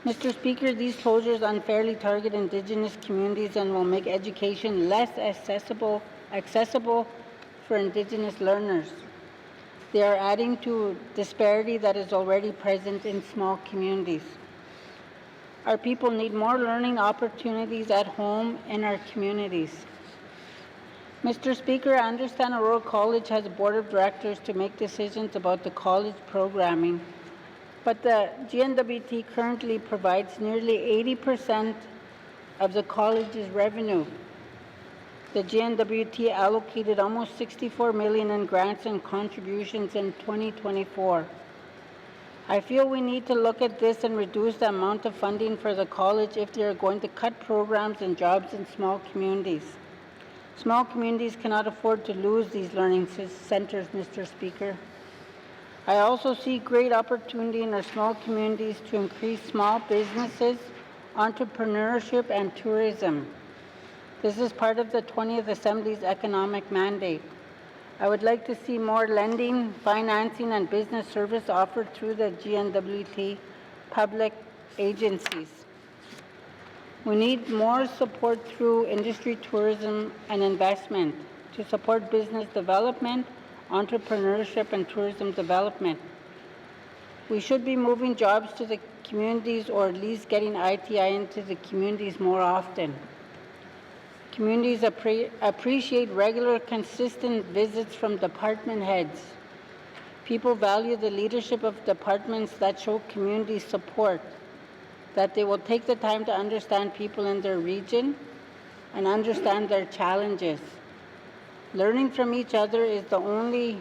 Mr. Speaker, these closures unfairly target Indigenous communities and will make education less accessible for Indigenous learners. They are adding to disparity that is already present in small communities. Our people need more learning opportunities at home in our communities. Mr. Speaker, I understand Aurora College has a board of directors to make decisions about the college programming, but the GNWT currently provides nearly 80% of the college's revenue. The GNWT allocated almost $64 million in grants and contributions in 2024. I feel we need to look at this and reduce the amount of funding for the college if they are going to cut programs and jobs in small communities. Small communities cannot afford to lose these learning centers, Mr. Speaker. I also see great opportunity in our small communities to increase small businesses, entrepreneurship, and tourism. This is part of the 20th Assembly's economic mandate. I would like to see more lending, financing, and business service offered through the GNWT public agencies. We need more support through industry, tourism, and investment to support business development, entrepreneurship, and tourism development. We should be moving jobs to the communities or at least getting ITI into the communities more often. Communities appreciate regular, consistent visits from department heads. People value the leadership of departments that show community support, that they will take the time to understand people in their region and understand their challenges. Learning from each other is the only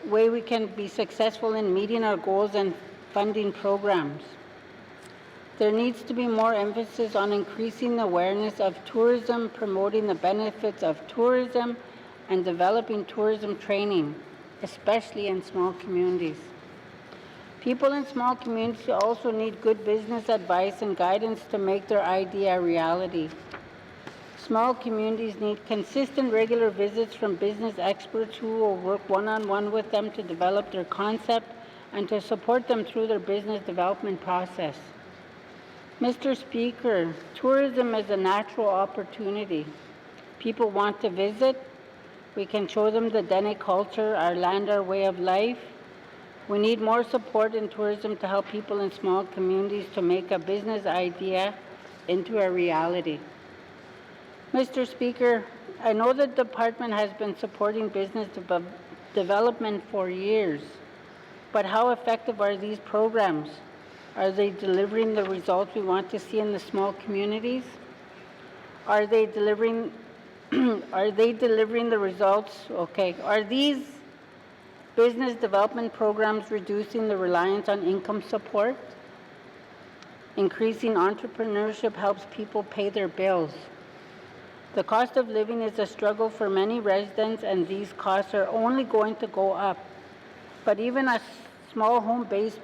way we can be successful in meeting our goals and funding programs. There needs to be more emphasis on increasing the awareness of tourism, promoting the benefits of tourism, and developing tourism training, especially in small communities. People in small communities also need good business advice and guidance to make their idea a reality. Small communities need consistent, regular visits from business experts who will work one-on-one with them to develop their concept and to support them through their business development process. Mr. Speaker, tourism is a natural opportunity. People want to visit. We can show them the Dene culture, our land, our way of life. We need more support in tourism to help people in small communities to make a business idea into a reality. Mr. Speaker, I know the department has been supporting business development for years, but how effective are these programs? Are they delivering the results we want to see in the small communities? Are they delivering the results? Okay. Are these business development programs reducing the reliance on income support? Increasing entrepreneurship helps people pay their bills. The cost of living is a struggle for many residents, and these costs are only going to go up. But even a small home-based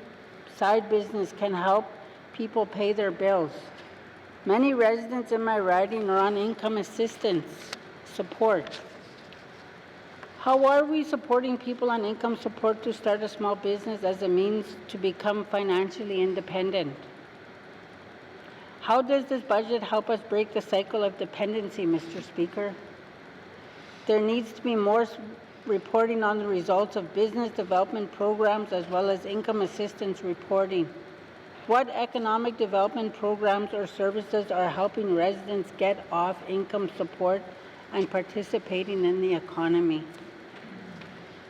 side business can help people pay their bills. Many residents in my riding are on income assistance support. How are we supporting people on income support to start a small business as a means to become financially independent? How does this budget help us break the cycle of dependency, Mr. Speaker? There needs to be more reporting on the results of business development programs as well as income assistance reporting. What economic development programs or services are helping residents get off income support and participating in the economy?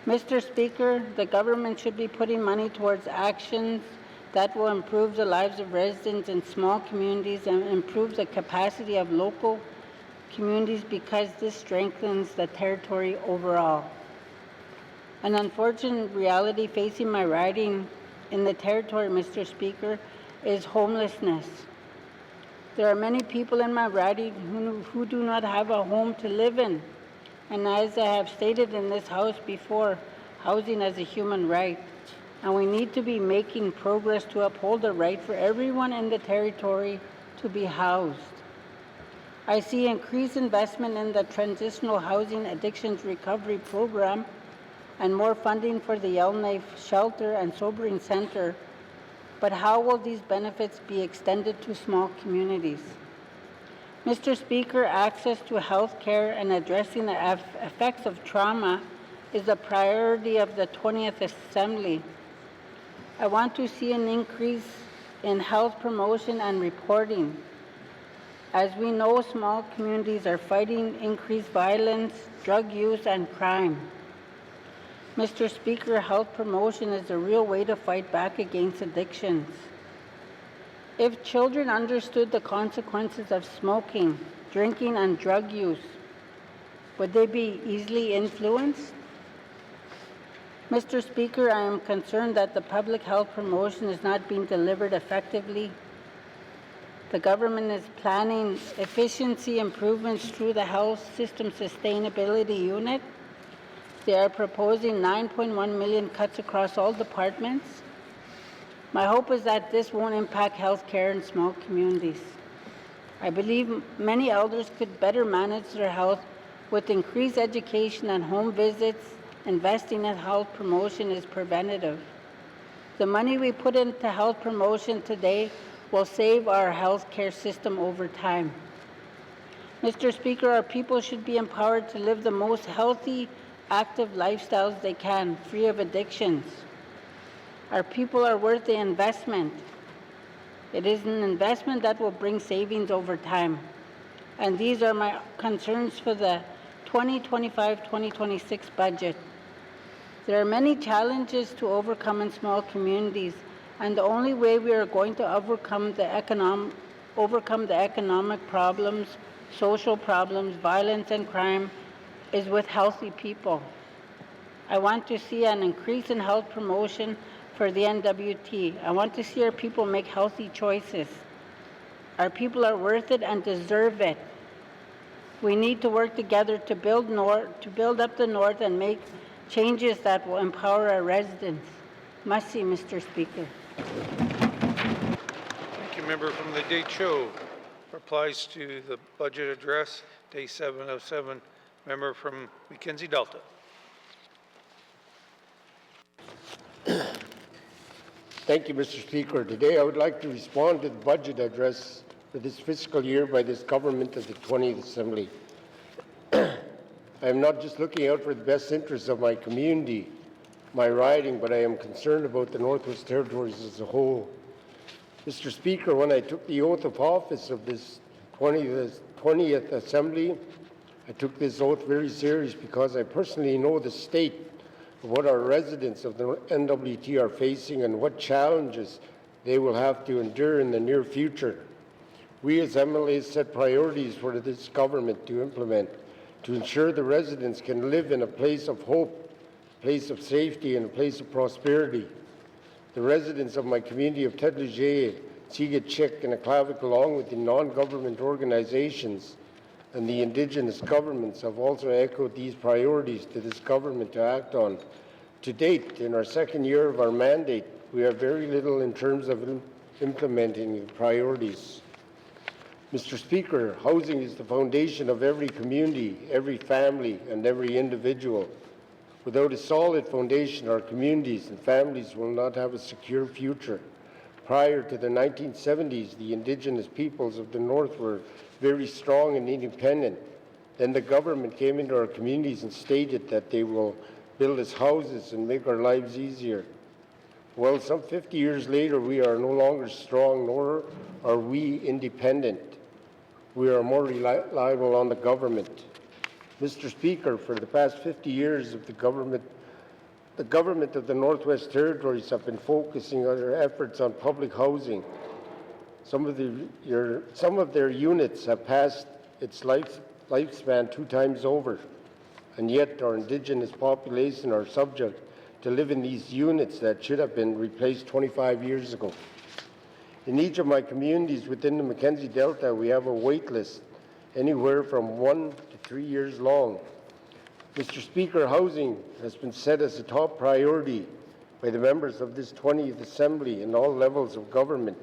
Mr. Speaker, the government should be putting money towards actions that will improve the lives of residents in small communities and improve the capacity of local communities because this strengthens the territory overall. An unfortunate reality facing my riding in the territory, Mr. Speaker, is homelessness. There are many people in my riding who do not have a home to live in. And as I have stated in this House before, housing is a human right. And we need to be making progress to uphold the right for everyone in the territory to be housed. I see increased investment in the Transitional Housing Addictions Recovery Program, and more funding for the Yellowknife Shelter and Sobering Center, but how will these benefits be extended to small communities? Mr. Speaker, access to health care and addressing the effects of trauma is a priority of the 20th Assembly. I want to see an increase in health promotion and reporting. As we know, small communities are fighting increased violence, drug use, and crime. Mr. Speaker, health promotion is the real way to fight back against addictions. If children understood the consequences of smoking, drinking, and drug use, would they be easily influenced? Mr. Speaker, I am concerned that the public health promotion is not being delivered effectively. The government is planning efficiency improvements through the Health System Sustainability Unit. They are proposing 9.1 million cuts across all departments. My hope is that this won't impact health care in small communities. I believe many elders could better manage their health with increased education and home visits. Investing in health promotion is preventative. The money we put into health promotion today will save our health care system over time. Mr. Speaker, our people should be empowered to live the most healthy, active lifestyles they can, free of addictions. Our people are worth the investment. It is an investment that will bring savings over time. And these are my concerns for the 2025-2026 budget. There are many challenges to overcome in small communities, and the only way we are going to overcome the economic problems, social problems, violence, and crime is with healthy people. I want to see an increase in health promotion for the NWT. I want to see our people make healthy choices. Our people are worth it and deserve it. We need to work together to build up the North and make changes that will empower our residents. Merci, Mr. Speaker. Thank you, member from the Deschaux. Replies to the budget address, day 7 of 7, member from Mackenzie Delta. Thank you, Mr. Speaker. Today I would like to respond to the budget address for this fiscal year by this government of the 20th Assembly. I am not just looking out for the best interests of my community, my riding, but I am concerned about the Northwest Territories as a whole. Mr. Speaker, when I took the oath of office of this 20th Assembly, I took this oath very serious because I personally know the state of what our residents of the NWT are facing and what challenges they will have to endure in the near future. We as MLAs set priorities for this government to implement to ensure the residents can live in a place of hope, a place of safety, and a place of prosperity. The residents of my community of Ted Leger, Sigachik, and Aklavik, along with the non-government organizations and the Indigenous governments, have also echoed these priorities to this government to act on. To date, in our second year of our mandate, we have very little in terms of implementing the priorities. Mr. Speaker, housing is the foundation of every community, every family, and every individual. Without a solid foundation, our communities and families will not have a secure future. Prior to the 1970s, the Indigenous peoples of the North were very strong and independent. Then the government came into our communities and stated that they will build us houses and make our lives easier. Well, some 50 years later, we are no longer strong, nor are we independent. We are more reliable on the government. Mr. Speaker, for the past 50 years of the government of the Northwest Territories have been focusing on their efforts on public housing. Some of their units have passed its lifespan 2 times over, and yet our Indigenous population are subject to live in these units that should have been replaced 25 years ago. In each of my communities within the Mackenzie Delta, we have a wait list anywhere from 1 to 3 years long. Mr. Speaker, housing has been set as a top priority by the members of this 20th Assembly in all levels of government,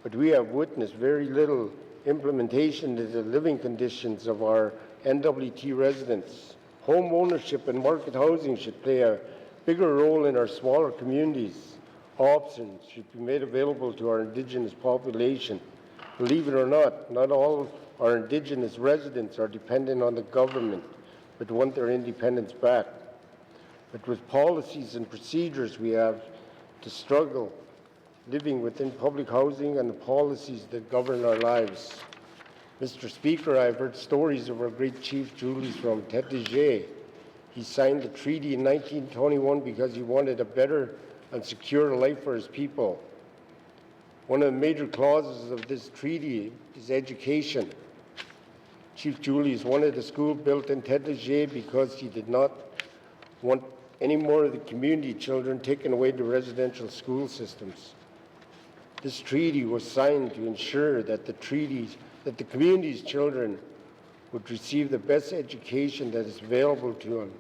but we have witnessed very little implementation of the living conditions of our NWT residents. Home ownership and market housing should play a bigger role in our smaller communities. Options should be made available to our Indigenous population. Believe it or not all our Indigenous residents are dependent on the government, but want their independence back. But with policies and procedures we have to struggle living within public housing and the policies that govern our lives. Mr. Speaker, I've heard stories of our great Chief Julius from Tétégé. He signed the treaty in 1921 because he wanted a better and secure life for his people. One of the major clauses of this treaty is education. Chief Julius wanted a school built in Tétégé because he did not want any more of the community children taken away to residential school systems. This treaty was signed to ensure that the community's children would receive the best education that is available to them.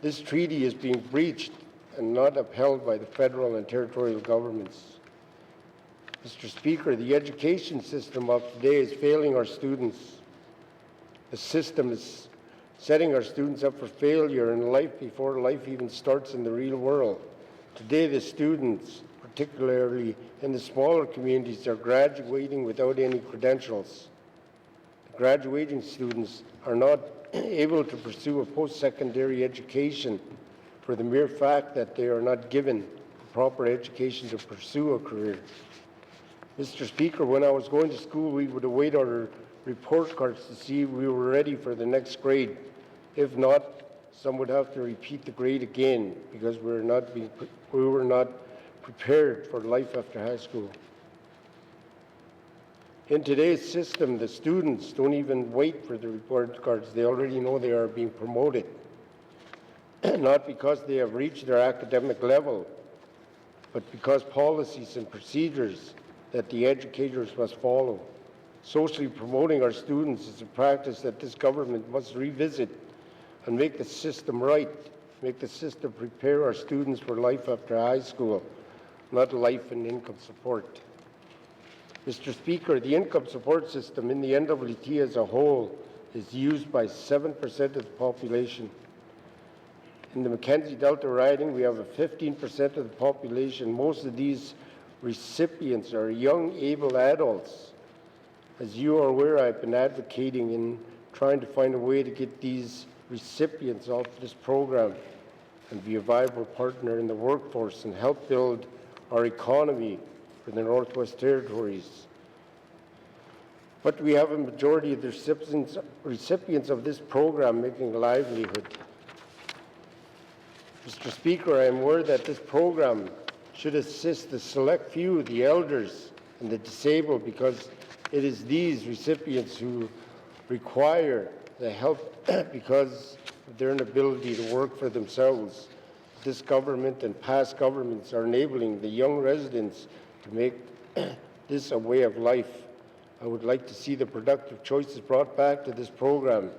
This treaty is being breached and not upheld by the federal and territorial governments. Mr. Speaker, the education system of today is failing our students. The system is setting our students up for failure in life before life even starts in the real world. Today, the students, particularly in the smaller communities, are graduating without any credentials. The graduating students are not able to pursue a post-secondary education for the mere fact that they are not given the proper education to pursue a career. Mr. Speaker, when I was going to school, we would await our report cards to see if we were ready for the next grade. If not, some would have to repeat the grade again because we were not prepared for life after high school. In today's system, the students don't even wait for the report cards. They already know they are being promoted, not because they have reached their academic level, but because policies and procedures that the educators must follow. Socially promoting our students is a practice that this government must revisit and make the system right, make the system prepare our students for life after high school, not life and income support. Mr. Speaker, the income support system in the NWT as a whole is used by 7% of the population. In the Mackenzie Delta riding, we have a 15% of the population. Most of these recipients are young, able adults. As you are aware, I've been advocating in trying to find a way to get these recipients off this program and be a viable partner in the workforce and help build our economy for the Northwest Territories. But we have a majority of the recipients of this program making a livelihood. Mr. Speaker, I am aware that this program should assist the select few, the elders and the disabled, because it is these recipients who require the help because of their inability to work for themselves. This government and past governments are enabling the young residents to make this a way of life. I would like to see the productive choices brought back to this program.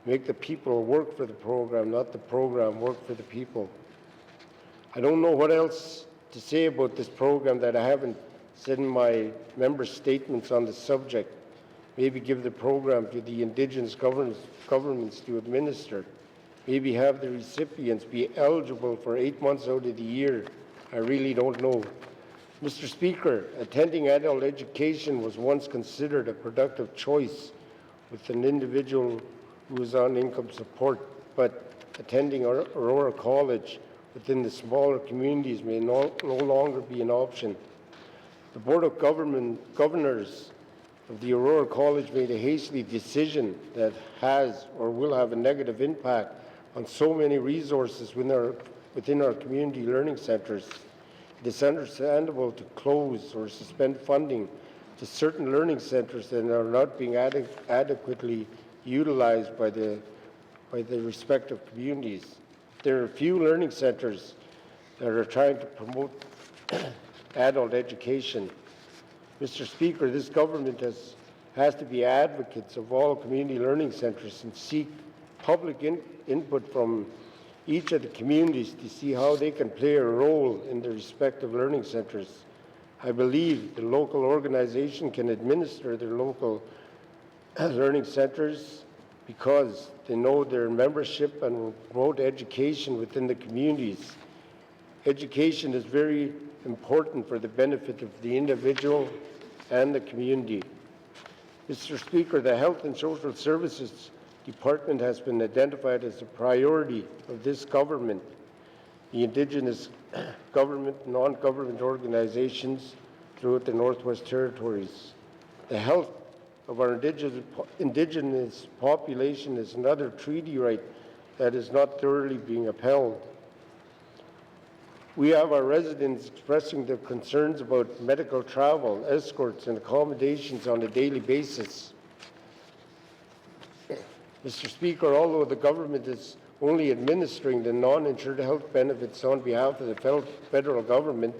Make the people work for the program, not the program work for the people. I don't know what else to say about this program that I haven't said in my member statements on the subject. Maybe give the program to the Indigenous governments to administer. Maybe have the recipients be eligible for 8 months out of the year. I really don't know. Mr. Speaker, attending adult education was once considered a productive choice with an individual who is on income support, but attending Aurora College within the smaller communities may no longer be an option. The Board of Governors of the Aurora College made a hasty decision that has or will have a negative impact on so many resources within our community learning centres. It is understandable to close or suspend funding to certain learning centres that are not being adequately utilized by the respective communities. There are few learning centres that are trying to promote adult education. Mr. Speaker, this government has to be advocates of all community learning centres and seek public input from each of the communities to see how they can play a role in their respective learning centres. I believe the local organization can administer their local learning centres because they know their membership and will promote education within the communities. Education is very important for the benefit of the individual and the community. Mr. Speaker, the Health and Social Services Department has been identified as a priority of this government. The Indigenous government, non-government organizations throughout the Northwest Territories. The health of our Indigenous population is another treaty right that is not thoroughly being upheld. We have our residents expressing their concerns about medical travel, escorts, and accommodations on a daily basis. Mr. Speaker, although the government is only administering the non-insured health benefits on behalf of the federal government,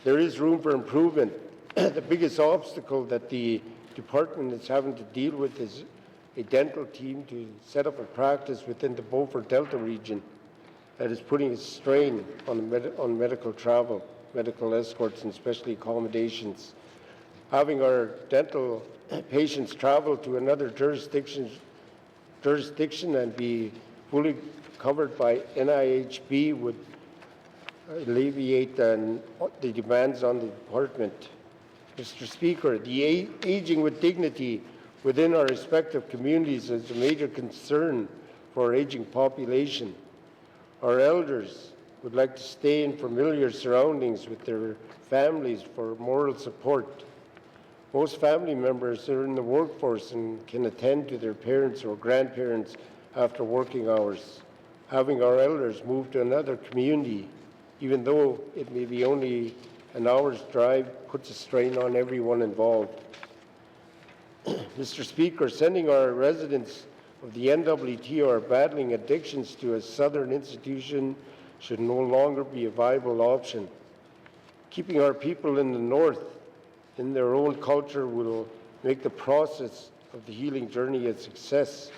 there is room for improvement. The biggest obstacle that the department is having to deal with is a dental team to set up a practice within the Beaufort Delta region that is putting a strain on medical travel, medical escorts, and especially accommodations. Having our dental patients travel to another jurisdiction and be fully covered by NIHB would alleviate the demands on the department. Mr. Speaker, the aging with dignity within our respective communities is a major concern for our aging population. Our elders would like to stay in familiar surroundings with their families for moral support. Most family members are in the workforce and can attend to their parents or grandparents after working hours. Having our elders move to another community, even though it may be only an hour's drive, puts a strain on everyone involved. Mr. Speaker, sending our residents of the NWT who are battling addictions to a southern institution should no longer be a viable option. Keeping our people in the north in their own culture will make the process of the healing journey a success.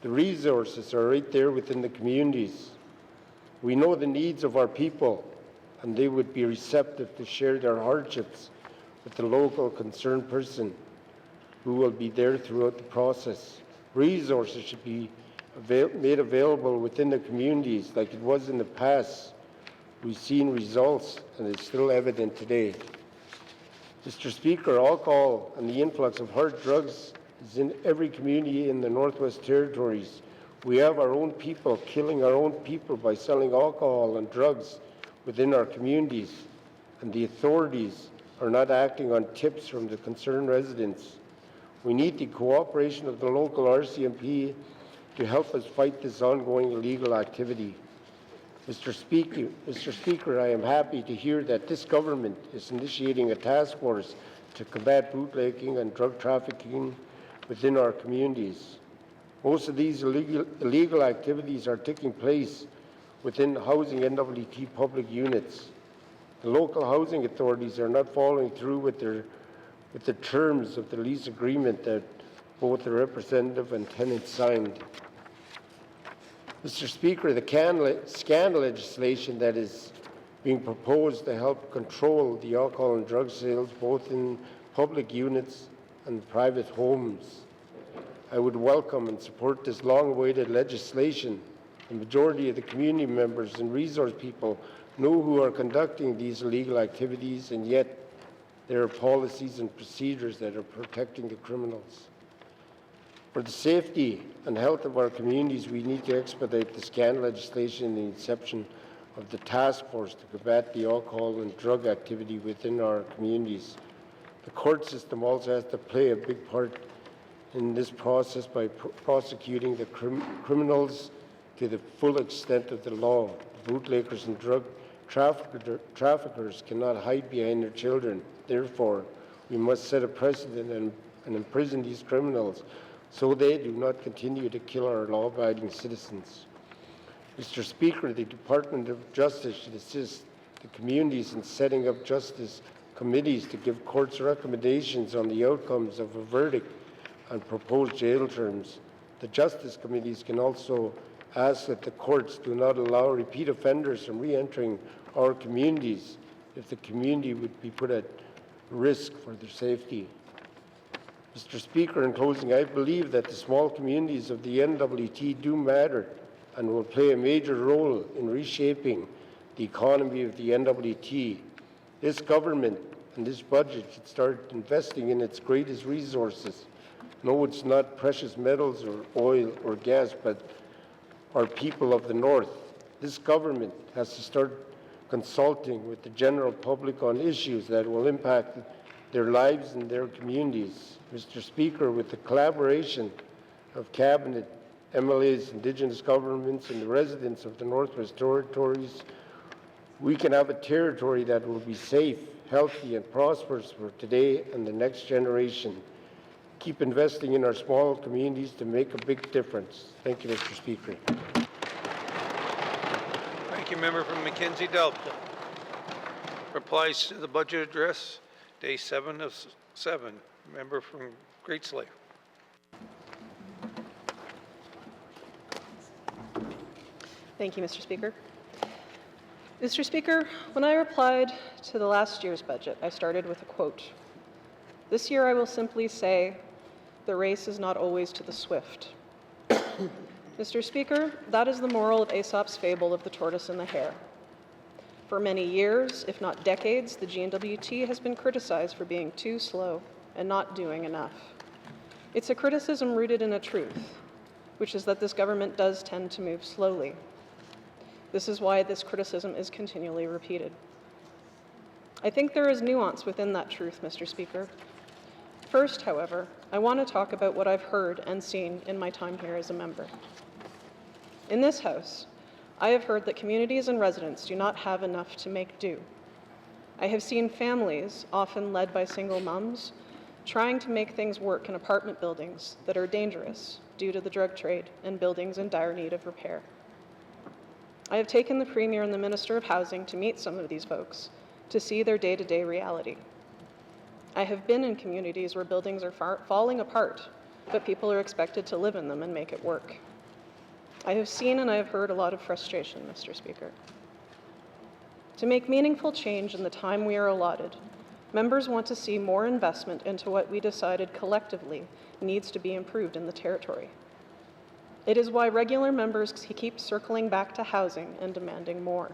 The resources are right there within the communities. We know the needs of our people, and they would be receptive to share their hardships with the local concerned person who will be there throughout the process. Resources should be made available within the communities like it was in the past. We've seen results, and it's still evident today. Mr. Speaker, alcohol and the influx of hard drugs is in every community in the Northwest Territories. We have our own people killing our own people by selling alcohol and drugs within our communities, and the authorities are not acting on tips from the concerned residents. We need the cooperation of the local RCMP to help us fight this ongoing illegal activity. Mr. Speaker, I am happy to hear that this government is initiating a task force to combat bootlegging and drug trafficking within our communities. Most of these illegal activities are taking place within housing NWT public units. The local housing authorities are not following through with the terms of the lease agreement that both the representative and tenant signed. Mr. Speaker, the scan legislation that is being proposed to help control the alcohol and drug sales both in public units and private homes. I would welcome and support this long-awaited legislation. The majority of the community members and resource people know who are conducting these illegal activities, and yet there are policies and procedures that are protecting the criminals. For the safety and health of our communities, we need to expedite the scan legislation and the inception of the task force to combat the alcohol and drug activity within our communities. The court system also has to play a big part in this process by prosecuting the criminals to the full extent of the law. Bootleggers and drug traffickers cannot hide behind their children. Therefore, we must set a precedent and imprison these criminals so they do not continue to kill our law-abiding citizens. Mr. Speaker, the Department of Justice should assist the communities in setting up justice committees to give courts recommendations on the outcomes of a verdict and proposed jail terms. The justice committees can also ask that the courts do not allow repeat offenders from re-entering our communities if the community would be put at risk for their safety. Mr. Speaker, in closing, I believe that the small communities of the NWT do matter and will play a major role in reshaping the economy of the NWT. This government and this budget should start investing in its greatest resources. No, it's not precious metals or oil or gas, but our people of the North. This government has to start consulting with the general public on issues that will impact their lives and their communities. Mr. Speaker, with the collaboration of Cabinet, MLAs, Indigenous governments, and the residents of the Northwest Territories, we can have a territory that will be safe, healthy, and prosperous for today and the next generation. Keep investing in our small communities to make a big difference. Thank you, Mr. Speaker. Thank you, member from Mackenzie Delta. Replies to the budget address, day 7 of 7. Member from Great Slave. Thank you, Mr. Speaker. Mr. Speaker, when I replied to the last year's budget, I started with a quote. This year I will simply say, the race is not always to the swift. Mr. Speaker, that is the moral of Aesop's fable of the tortoise and the hare. For many years, if not decades, the GNWT has been criticized for being too slow and not doing enough. It's a criticism rooted in a truth, which is that this government does tend to move slowly. This is why this criticism is continually repeated. I think there is nuance within that truth, Mr. Speaker. First, however, I want to talk about what I've heard and seen in my time here as a member. In this House, I have heard that communities and residents do not have enough to make do. I have seen families, often led by single moms, trying to make things work in apartment buildings that are dangerous due to the drug trade and buildings in dire need of repair. I have taken the Premier and the Minister of Housing to meet some of these folks, to see their day-to-day reality. I have been in communities where buildings are falling apart, but people are expected to live in them and make it work. I have seen and I have heard a lot of frustration, Mr. Speaker. To make meaningful change in the time we are allotted, members want to see more investment into what we decided collectively needs to be improved in the territory. It is why regular members keep circling back to housing and demanding more.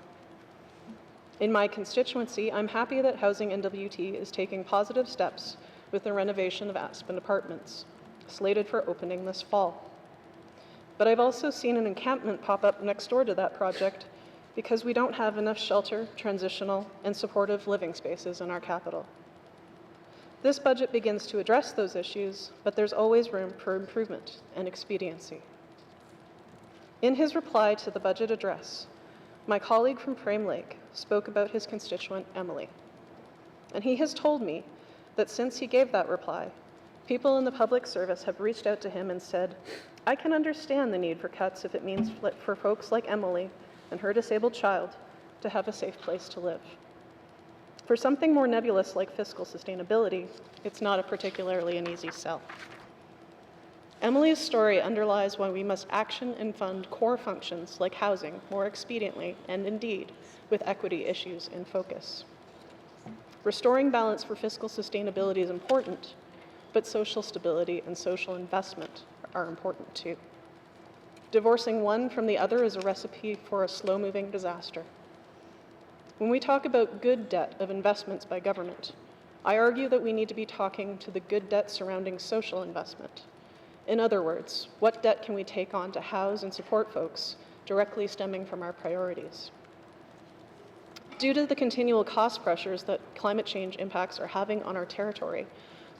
In my constituency, I'm happy that Housing NWT is taking positive steps with the renovation of Aspen Apartments, slated for opening this fall. But I've also seen an encampment pop up next door to that project because we don't have enough shelter, transitional, and supportive living spaces in our capital. This budget begins to address those issues, but there's always room for improvement and expediency. In his reply to the budget address, my colleague from Frame Lake spoke about his constituent, Emily. And he has told me that since he gave that reply, people in the public service have reached out to him and said, I can understand the need for cuts if it means for folks like Emily and her disabled child to have a safe place to live. For something more nebulous like fiscal sustainability, it's not a particularly an easy sell. Emily's story underlies why we must action and fund core functions like housing more expediently and indeed with equity issues in focus. Restoring balance for fiscal sustainability is important, but social stability and social investment are important too. Divorcing one from the other is a recipe for a slow-moving disaster. When we talk about good debt of investments by government, I argue that we need to be talking to the good debt surrounding social investment. In other words, what debt can we take on to house and support folks directly stemming from our priorities? Due to the continual cost pressures that climate change impacts are having on our territory,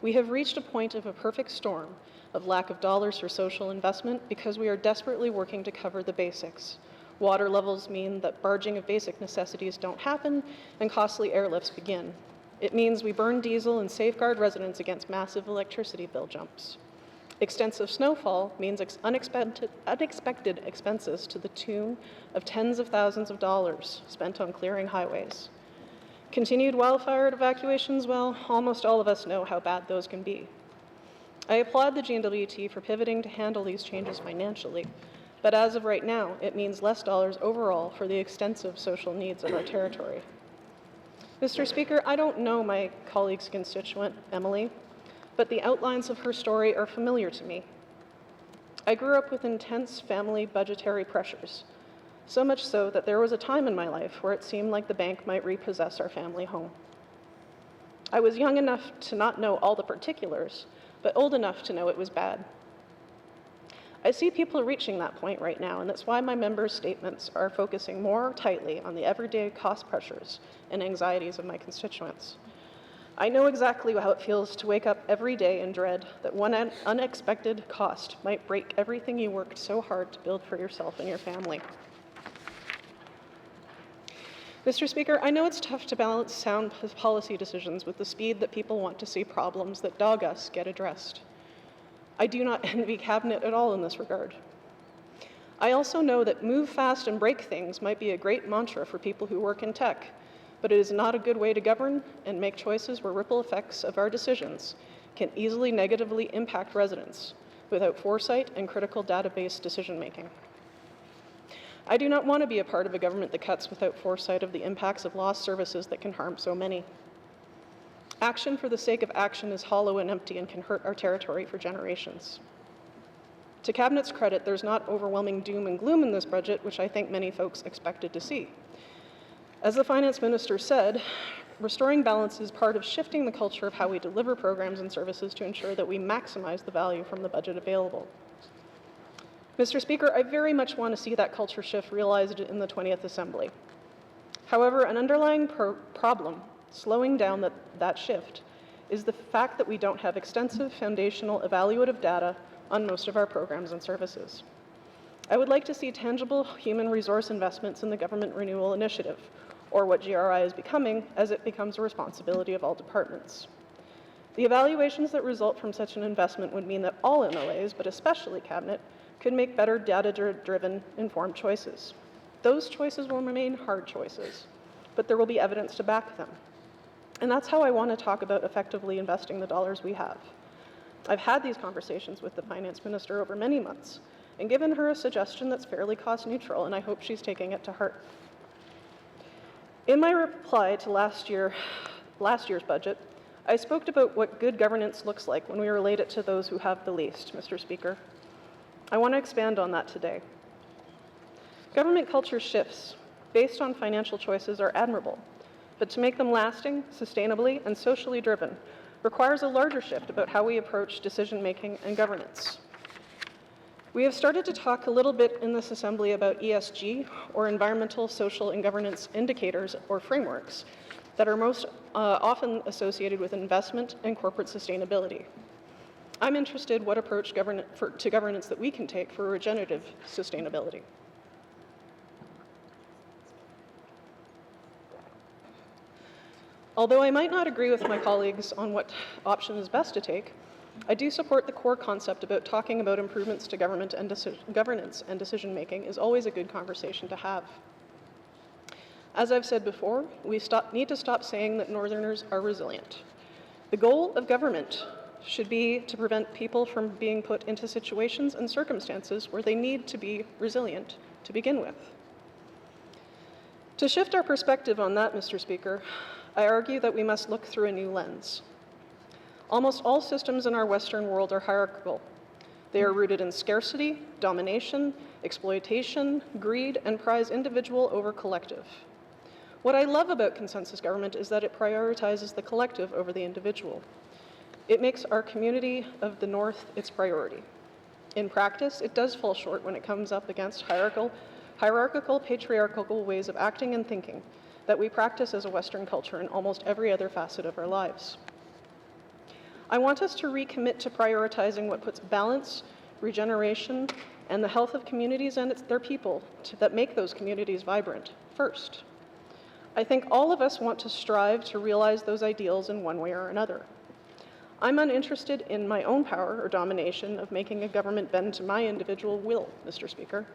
we have reached a point of a perfect storm of lack of dollars for social investment because we are desperately working to cover the basics. Water levels mean that barging of basic necessities don't happen and costly airlifts begin. It means we burn diesel and safeguard residents against massive electricity bill jumps. Extensive snowfall means unexpected expenses to the tune of tens of thousands of dollars spent on clearing highways. Continued wildfire evacuations, well, almost all of us know how bad those can be. I applaud the GNWT for pivoting to handle these changes financially, but as of right now, it means less dollars overall for the extensive social needs of our territory. Mr. Speaker, I don't know my colleague's constituent, Emily, but the outlines of her story are familiar to me. I grew up with intense family budgetary pressures, so much so that there was a time in my life where it seemed like the bank might repossess our family home. I was young enough to not know all the particulars, but old enough to know it was bad. I see people reaching that point right now, and that's why my members' statements are focusing more tightly on the everyday cost pressures and anxieties of my constituents. I know exactly how it feels to wake up every day in dread that one unexpected cost might break everything you worked so hard to build for yourself and your family. Mr. Speaker, I know it's tough to balance sound policy decisions with the speed that people want to see problems that dog us get addressed. I do not envy Cabinet at all in this regard. I also know that move fast and break things might be a great mantra for people who work in tech, but it is not a good way to govern and make choices where ripple effects of our decisions can easily negatively impact residents without foresight and critical database decision-making. I do not want to be a part of a government that cuts without foresight of the impacts of lost services that can harm so many. Action for the sake of action is hollow and empty and can hurt our territory for generations. To Cabinet's credit, there's not overwhelming doom and gloom in this budget, which I think many folks expected to see. As the Finance Minister said, restoring balance is part of shifting the culture of how we deliver programs and services to ensure that we maximize the value from the budget available. Mr. Speaker, I very much want to see that culture shift realized in the 20th Assembly. However, an underlying problem slowing down that shift is the fact that we don't have extensive foundational evaluative data on most of our programs and services. I would like to see tangible human resource investments in the Government Renewal Initiative, or what GRI is becoming as it becomes a responsibility of all departments. The evaluations that result from such an investment would mean that all MLAs, but especially Cabinet, could make better data-driven, informed choices. Those choices will remain hard choices, but there will be evidence to back them. And that's how I want to talk about effectively investing the dollars we have. I've had these conversations with the Finance Minister over many months and given her a suggestion that's fairly cost neutral, and I hope she's taking it to heart. In my reply to last year's budget, I spoke about what good governance looks like when we relate it to those who have the least, Mr. Speaker. I want to expand on that today. Government culture shifts based on financial choices are admirable, but to make them lasting, sustainably, and socially driven requires a larger shift about how we approach decision-making and governance. We have started to talk a little bit in this Assembly about ESG, or environmental, social, and governance indicators or frameworks that are most often associated with investment and corporate sustainability. I'm interested what approach to governance that we can take for regenerative sustainability. Although I might not agree with my colleagues on what option is best to take, I do support the core concept about talking about improvements to governance and decision-making is always a good conversation to have. As I've said before, we need to stop saying that Northerners are resilient. The goal of government should be to prevent people from being put into situations and circumstances where they need to be resilient to begin with. To shift our perspective on that, Mr. Speaker, I argue that we must look through a new lens. Almost all systems in our Western world are hierarchical. They are rooted in scarcity, domination, exploitation, greed, and prize individual over collective. What I love about consensus government is that it prioritizes the collective over the individual. It makes our community of the North its priority. In practice, it does fall short when it comes up against hierarchical, patriarchal ways of acting and thinking that we practice as a Western culture in almost every other facet of our lives. I want us to recommit to prioritizing what puts balance, regeneration, and the health of communities and their people that make those communities vibrant first. I think all of us want to strive to realize those ideals in one way or another. I'm uninterested in my own power or domination of making a government bend to my individual will, Mr. Speaker.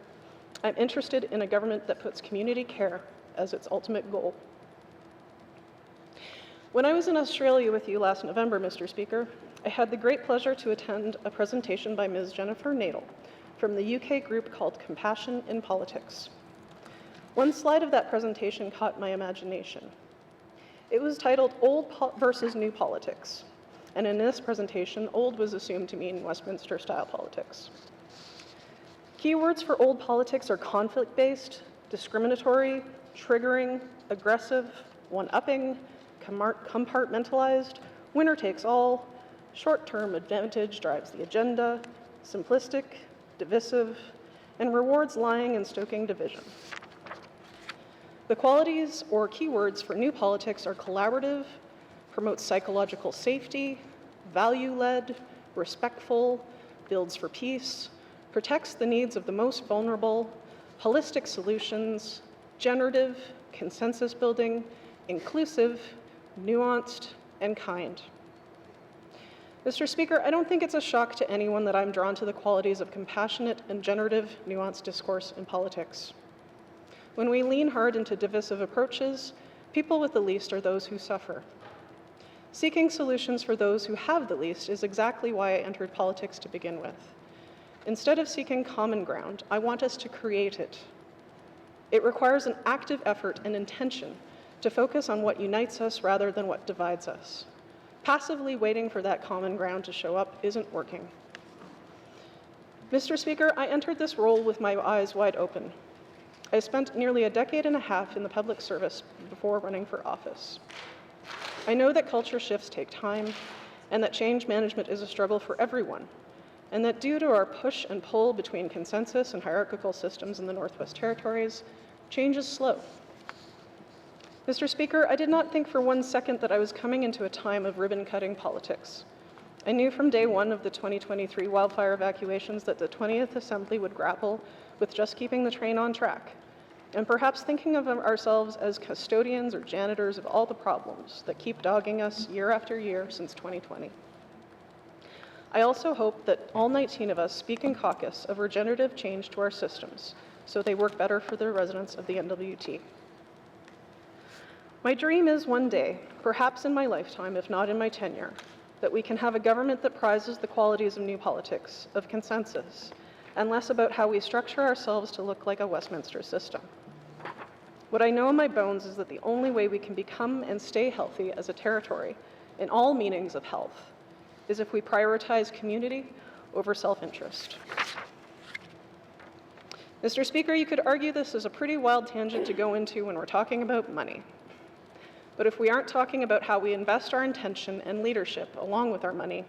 I'm interested in a government that puts community care as its ultimate goal. When I was in Australia with you last November, Mr. Speaker, I had the great pleasure to attend a presentation by Ms. Jennifer Nadel from the UK group called Compassion in Politics. One slide of that presentation caught my imagination. It was titled Old versus New Politics, and in this presentation, old was assumed to mean Westminster-style politics. Keywords for old politics are conflict-based, discriminatory, triggering, aggressive, one-upping, compartmentalized, winner takes all, short-term advantage drives the agenda, simplistic, divisive, and rewards lying and stoking division. The qualities or keywords for new politics are collaborative, promotes psychological safety, value-led, respectful, builds for peace, protects the needs of the most vulnerable, holistic solutions, generative, consensus building, inclusive, nuanced, and kind. Mr. Speaker, I don't think it's a shock to anyone that I'm drawn to the qualities of compassionate and generative, nuanced discourse in politics. When we lean hard into divisive approaches, people with the least are those who suffer. Seeking solutions for those who have the least is exactly why I entered politics to begin with. Instead of seeking common ground, I want us to create it. It requires an active effort and intention to focus on what unites us rather than what divides us. Passively waiting for that common ground to show up isn't working. Mr. Speaker, I entered this role with my eyes wide open. I spent nearly a decade and a half in the public service before running for office. I know that culture shifts take time and that change management is a struggle for everyone, and that due to our push and pull between consensus and hierarchical systems in the Northwest Territories, change is slow. Mr. Speaker, I did not think for 1 second that I was coming into a time of ribbon-cutting politics. I knew from day one of the 2023 wildfire evacuations that the 20th Assembly would grapple with just keeping the train on track, and perhaps thinking of ourselves as custodians or janitors of all the problems that keep dogging us year after year since 2020. I also hope that all 19 of us speak in caucus of regenerative change to our systems so they work better for the residents of the NWT. My dream is one day, perhaps in my lifetime, if not in my tenure, that we can have a government that prizes the qualities of new politics, of consensus, and less about how we structure ourselves to look like a Westminster system. What I know in my bones is that the only way we can become and stay healthy as a territory, in all meanings of health, is if we prioritize community over self-interest. Mr. Speaker, you could argue this is a pretty wild tangent to go into when we're talking about money. But if we aren't talking about how we invest our intention and leadership along with our money,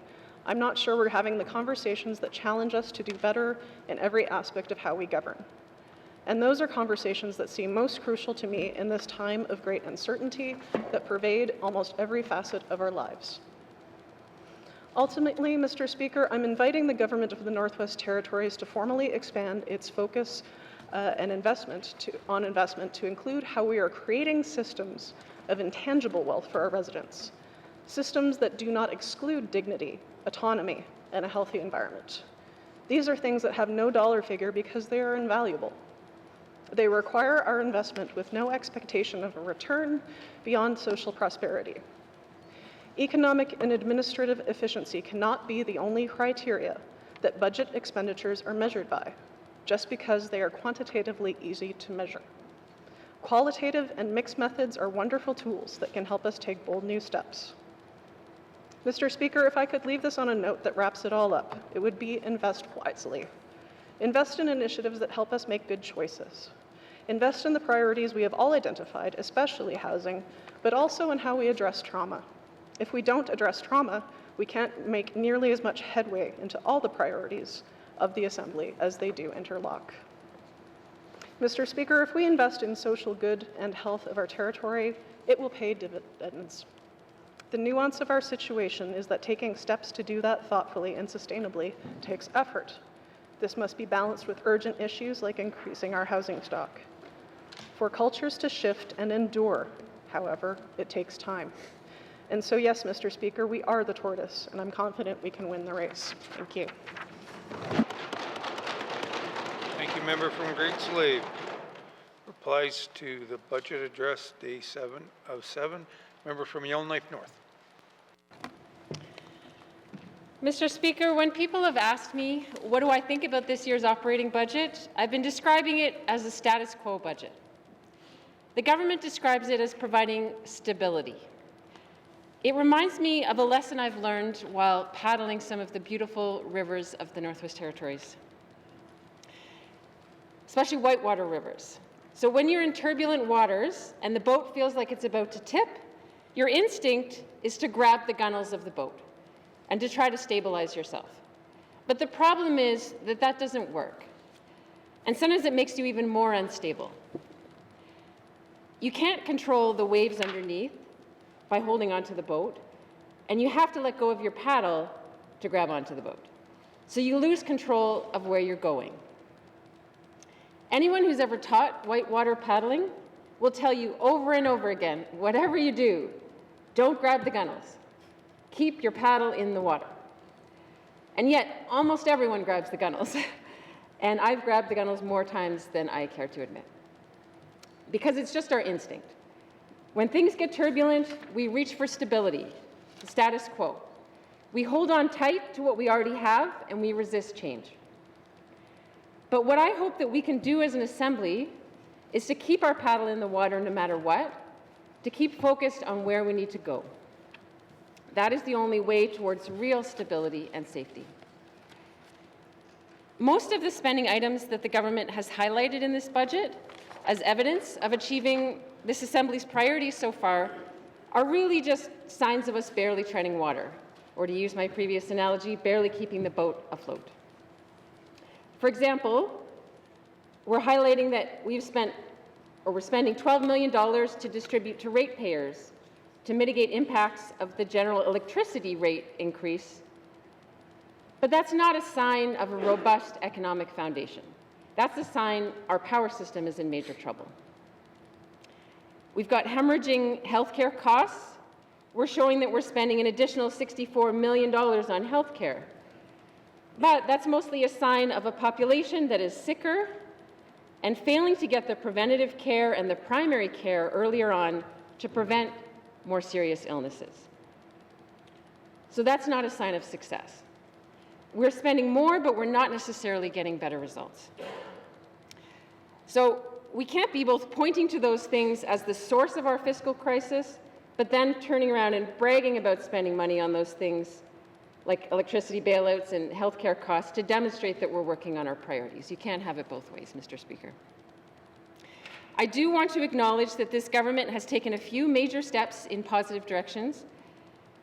I'm not sure we're having the conversations that challenge us to do better in every aspect of how we govern. And those are conversations that seem most crucial to me in this time of great uncertainty that pervade almost every facet of our lives. Ultimately, Mr. Speaker, I'm inviting the government of the Northwest Territories to formally expand its focus and investment to include how we are creating systems of intangible wealth for our residents, systems that do not exclude dignity, autonomy, and a healthy environment. These are things that have no dollar figure because they are invaluable. They require our investment with no expectation of a return beyond social prosperity. Economic and administrative efficiency cannot be the only criteria that budget expenditures are measured by, just because they are quantitatively easy to measure. Qualitative and mixed methods are wonderful tools that can help us take bold new steps. Mr. Speaker, if I could leave this on a note that wraps it all up, it would be invest wisely. Invest in initiatives that help us make good choices. Invest in the priorities we have all identified, especially housing, but also in how we address trauma. If we don't address trauma, we can't make nearly as much headway into all the priorities of the Assembly as they do interlock. Mr. Speaker, if we invest in social good and health of our territory, it will pay dividends. The nuance of our situation is that taking steps to do that thoughtfully and sustainably takes effort. This must be balanced with urgent issues like increasing our housing stock. For cultures to shift and endure, however, it takes time. And so yes, Mr. Speaker, we are the tortoise, and I'm confident we can win the race. Thank you. Thank you, member from Great Slave. Replies to the budget address, day 7 of 7. Member from Yellowknife North. Mr. Speaker, when people have asked me, what do I think about this year's operating budget, I've been describing it as a status quo budget. The government describes it as providing stability. It reminds me of a lesson I've learned while paddling some of the beautiful rivers of the Northwest Territories, especially whitewater rivers. So when you're in turbulent waters and the boat feels like it's about to tip, your instinct is to grab the gunnels of the boat and to try to stabilize yourself. But the problem is that that doesn't work. And sometimes it makes you even more unstable. You can't control the waves underneath by holding onto the boat, and you have to let go of your paddle to grab onto the boat. So you lose control of where you're going. Anyone who's ever taught whitewater paddling will tell you over and over again, whatever you do, don't grab the gunnels. Keep your paddle in the water. And yet, almost everyone grabs the gunnels. And I've grabbed the gunnels more times than I care to admit. Because it's just our instinct. When things get turbulent, we reach for stability, the status quo. We hold on tight to what we already have, and we resist change. But what I hope that we can do as an assembly is to keep our paddle in the water no matter what, to keep focused on where we need to go. That is the only way towards real stability and safety. Most of the spending items that the government has highlighted in this budget as evidence of achieving this Assembly's priorities so far are really just signs of us barely treading water, or to use my previous analogy, barely keeping the boat afloat. For example, we're highlighting that we're spending $12 million to distribute to ratepayers to mitigate impacts of the general electricity rate increase. But that's not a sign of a robust economic foundation. That's a sign our power system is in major trouble. We've got hemorrhaging healthcare costs. We're showing that we're spending an additional $64 million on healthcare. But that's mostly a sign of a population that is sicker and failing to get the preventative care and the primary care earlier on to prevent more serious illnesses. So that's not a sign of success. We're spending more, but we're not necessarily getting better results. So we can't be both pointing to those things as the source of our fiscal crisis, but then turning around and bragging about spending money on those things like electricity bailouts and healthcare costs to demonstrate that we're working on our priorities. You can't have it both ways, Mr. Speaker. I do want to acknowledge that this government has taken a few major steps in positive directions.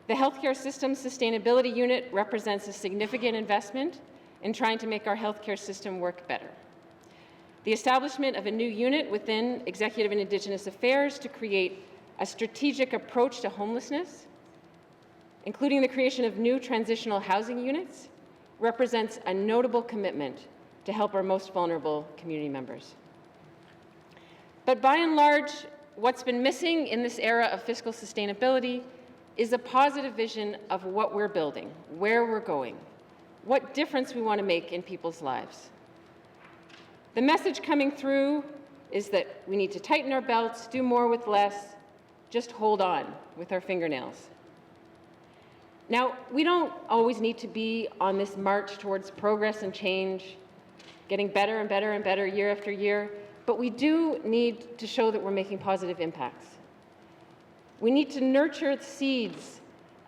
The Healthcare System Sustainability Unit represents a significant investment in trying to make our healthcare system work better. The establishment of a new unit within Executive and Indigenous Affairs to create a strategic approach to homelessness, including the creation of new transitional housing units, represents a notable commitment to help our most vulnerable community members. But by and large, what's been missing in this era of fiscal sustainability is a positive vision of what we're building, where we're going, what difference we want to make in people's lives. The message coming through is that we need to tighten our belts, do more with less, just hold on with our fingernails. Now, we don't always need to be on this march towards progress and change, getting better and better and better year after year, but we do need to show that we're making positive impacts. We need to nurture the seeds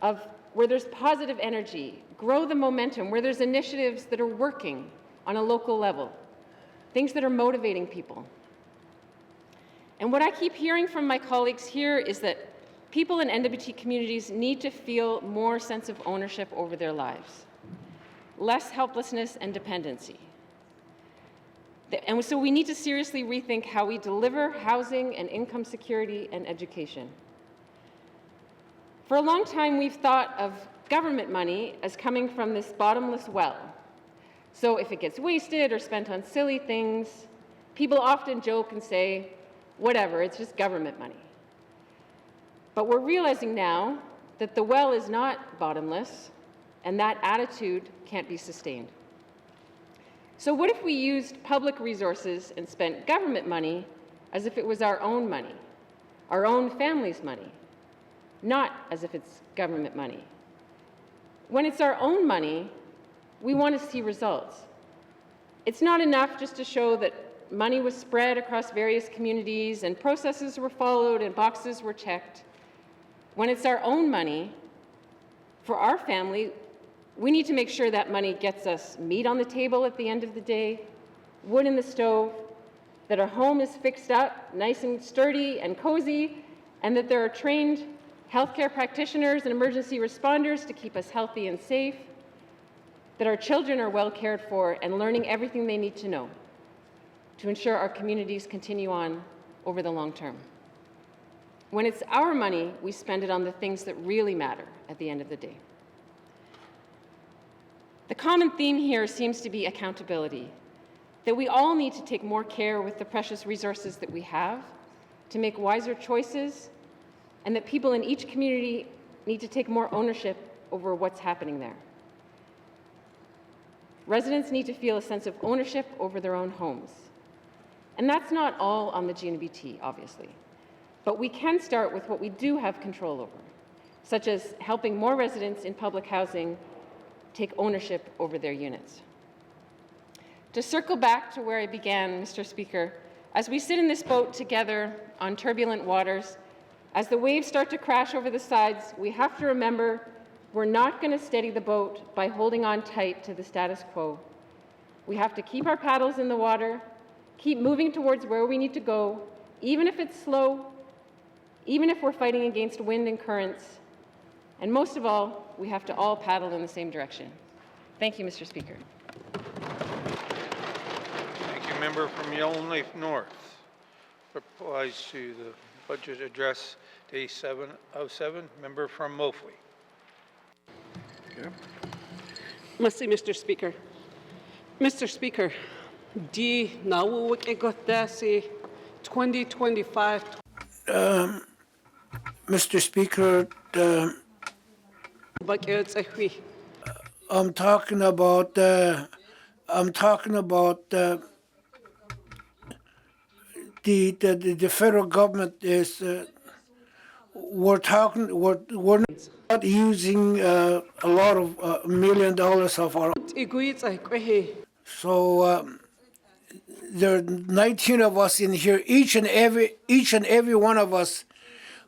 of where there's positive energy, grow the momentum, where there's initiatives that are working on a local level, things that are motivating people. And what I keep hearing from my colleagues here is that people in NWT communities need to feel more sense of ownership over their lives, less helplessness and dependency. And so we need to seriously rethink how we deliver housing and income security and education. For a long time, we've thought of government money as coming from this bottomless well. So if it gets wasted or spent on silly things, people often joke and say, whatever, it's just government money. But we're realizing now that the well is not bottomless, and that attitude can't be sustained. So what if we used public resources and spent government money as if it was our own money, our own family's money, not as if it's government money? When it's our own money, we want to see results. It's not enough just to show that money was spread across various communities and processes were followed and boxes were checked. When it's our own money, for our family, we need to make sure that money gets us meat on the table at the end of the day, wood in the stove, that our home is fixed up, nice and sturdy and cozy, and that there are trained healthcare practitioners and emergency responders to keep us healthy and safe, that our children are well cared for and learning everything they need to know to ensure our communities continue on over the long term. When it's our money, we spend it on the things that really matter at the end of the day. The common theme here seems to be accountability, that we all need to take more care with the precious resources that we have, to make wiser choices, and that people in each community need to take more ownership over what's happening there. Residents need to feel a sense of ownership over their own homes. And that's not all on the GNBT, obviously. But we can start with what we do have control over, such as helping more residents in public housing take ownership over their units. To circle back to where I began, Mr. Speaker, as we sit in this boat together on turbulent waters, as the waves start to crash over the sides, we have to remember we're not going to steady the boat by holding on tight to the status quo. We have to keep our paddles in the water, keep moving towards where we need to go, even if it's slow, even if we're fighting against wind and currents. And most of all, we have to all paddle in the same direction. Thank you, Mr. Speaker. Thank you. Member from Yellowknife North replies to the budget address, day 707. Member from Mofway. Merci, Mr. Speaker. Mr. Speaker, di nawawak egotasi 2025. Mr. Speaker, I'm talking about the federal government is we're not using a lot of $1 million of our. So there are 19 of us in here. Each and every one of us.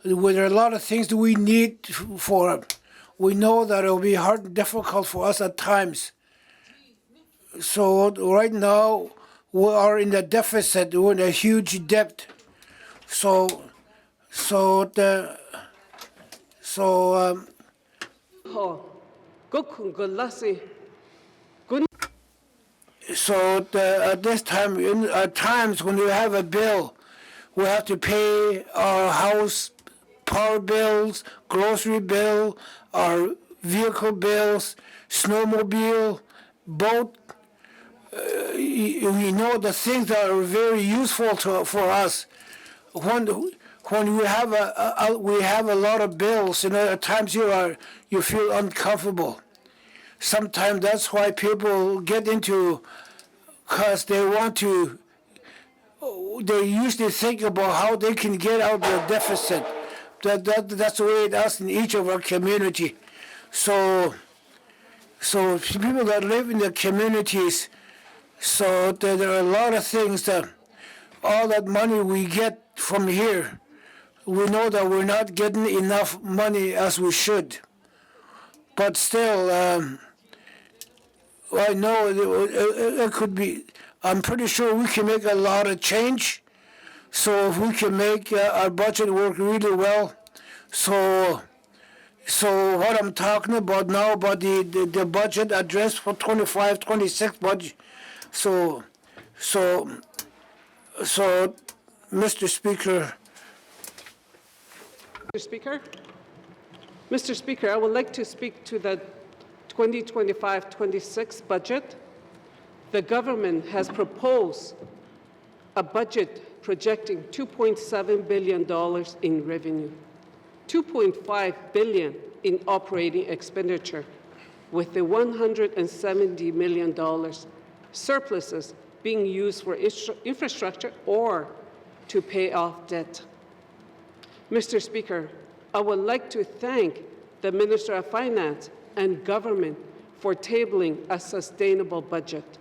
There are a lot of things that we need for. We know that it will be hard and difficult for us at times. So right now we are in a deficit. We're in a huge debt. So at this time, at times when we have a bill, we have to pay our house power bills, grocery bill, our vehicle bills, snowmobile, boat. We know the things that are very useful for us. When we have a lot of bills, and at times you feel uncomfortable. Sometimes that's why people get into, because they want to. They usually think about how they can get out of the deficit. That's the way it is in each of our community. So people that live in the communities, so there are a lot of things that all that money we get from here, we know that we're not getting enough money as we should. But still, I know it could be. I'm pretty sure we can make a lot of change. So if we can make our budget work really well, so what I'm talking about now about the budget address for 25-26 budget. So Mr. Speaker. Mr. Speaker, I would like to speak to the 2025-26 budget. The government has proposed a budget projecting $2.7 billion in revenue, $2.5 billion in operating expenditure, with the $170 million surpluses being used for infrastructure or to pay off debt. Mr. Speaker, I would like to thank the Minister of Finance and government for tabling a sustainable budget.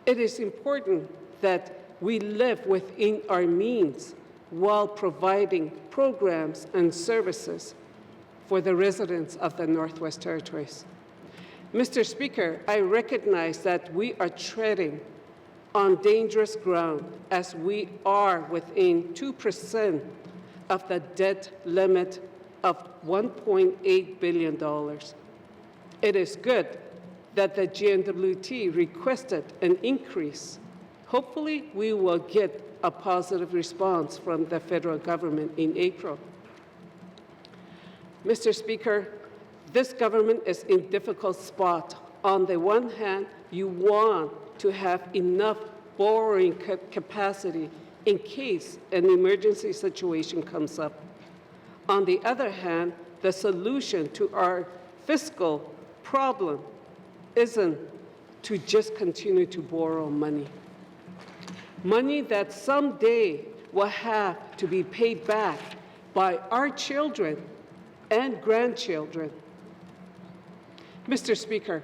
It is important that we live within our means while providing programs and services for the residents of the Northwest Territories. Mr. Speaker, I recognize that we are treading on dangerous ground as we are within 2% of the debt limit of $1.8 billion. It is good that the GNWT requested an increase. Hopefully, we will get a positive response from the federal government in April. Mr. Speaker, this government is in a difficult spot. On the one hand, you want to have enough borrowing capacity in case an emergency situation comes up. On the other hand, the solution to our fiscal problem isn't to just continue to borrow money. Money that someday will have to be paid back by our children and grandchildren. Mr. Speaker,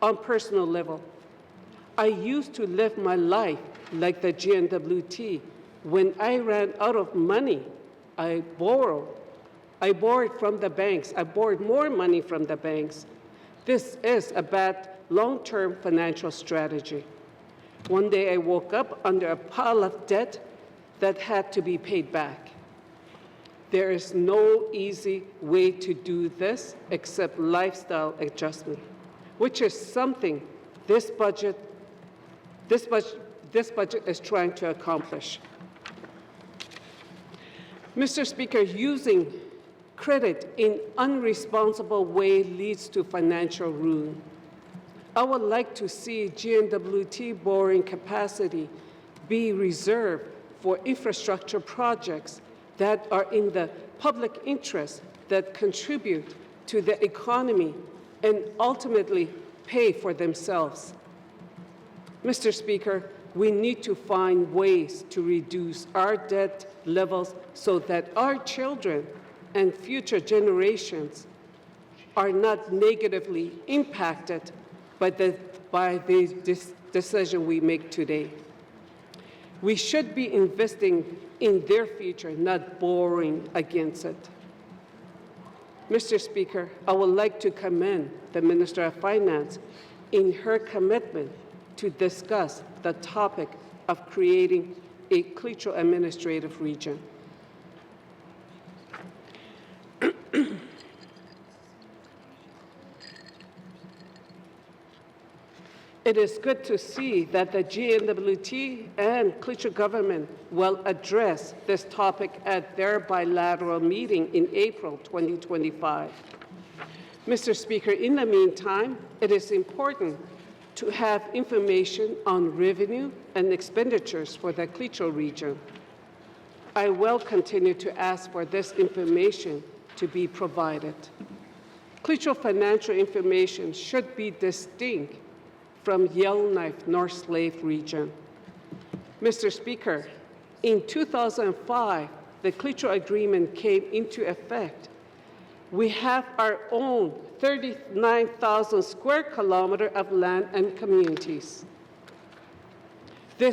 on personal level, I used to live my life like the GNWT. When I ran out of money, I borrowed. I borrowed from the banks. I borrowed more money from the banks. This is a bad long-term financial strategy. One day I woke up under a pile of debt that had to be paid back. There is no easy way to do this except lifestyle adjustment, which is something this budget is trying to accomplish. Mr. Speaker, using credit in unresponsible way leads to financial ruin. I would like to see GNWT borrowing capacity be reserved for infrastructure projects that are in the public interest, that contribute to the economy and ultimately pay for themselves. Mr. Speaker, we need to find ways to reduce our debt levels so that our children and future generations are not negatively impacted by the decision we make today. We should be investing in their future, not borrowing against it. Mr. Speaker, I would like to commend the Minister of Finance in her commitment to discuss the topic of creating a Klitschko administrative region. It is good to see that the GNWT and Klitschko government will address this topic at their bilateral meeting in April 2025. Mr. Speaker, in the meantime, it is important to have information on revenue and expenditures for the Klitschko region. I will continue to ask for this information to be provided. Klitschko financial information should be distinct from Yellowknife North Slave region. Mr. Speaker, in 2005, the Klitschko Agreement came into effect. We have our own 39,000 square kilometers of land and communities. The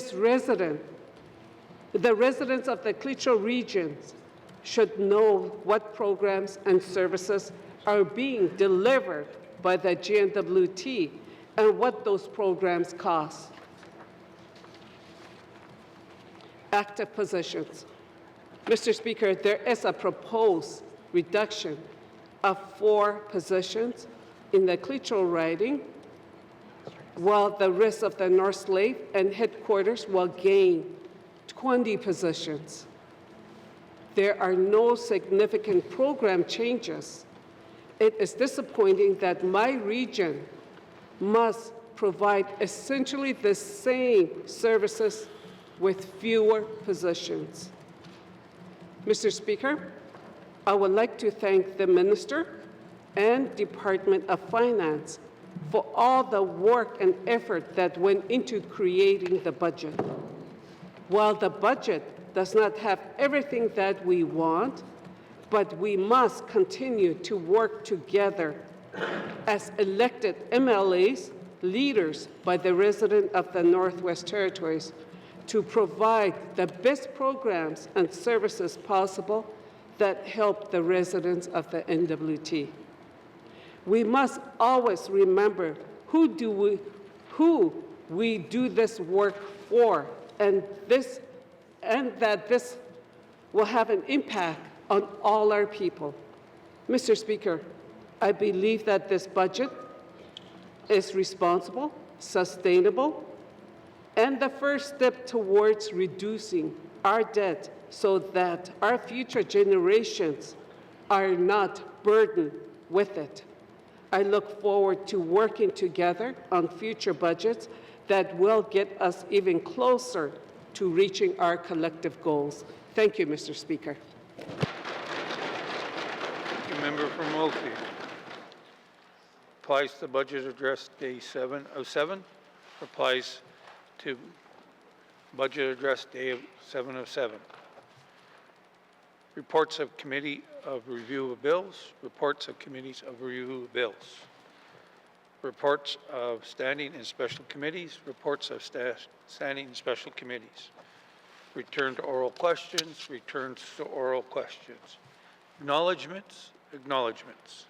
residents of the Klitschko regions should know what programs and services are being delivered by the GNWT and what those programs cost. Active positions. Mr. Speaker, there is a proposed reduction of 4 positions in the Klitschko riding, while the rest of the North Slave and headquarters will gain 20 positions. There are no significant program changes. It is disappointing that my region must provide essentially the same services with fewer positions. Mr. Speaker, I would like to thank the Minister and Department of Finance for all the work and effort that went into creating the budget. While the budget does not have everything that we want, but we must continue to work together as elected MLAs, leaders by the residents of the Northwest Territories, to provide the best programs and services possible that help the residents of the NWT. We must always remember who we do this work for, and that this will have an impact on all our people. Mr. Speaker, I believe that this budget is responsible, sustainable, and the first step towards reducing our debt so that our future generations are not burdened with it. I look forward to working together on future budgets that will get us even closer to reaching our collective goals. Thank you, Mr. Speaker. Thank you, Member from Wilkie. Applies to Budget Address Day 707. Applies to Budget Address Day 707. Reports of Committee of Review of Bills. Reports of Committees of Review of Bills. Reports of Standing and Special Committees. Reports of Standing and Special Committees. Return to oral questions. Returns to oral questions. Acknowledgements. Acknowledgements.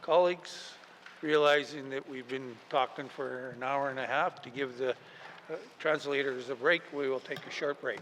Colleagues, realizing that we've been talking for an hour and a half, to give the translators a break, we will take a short break.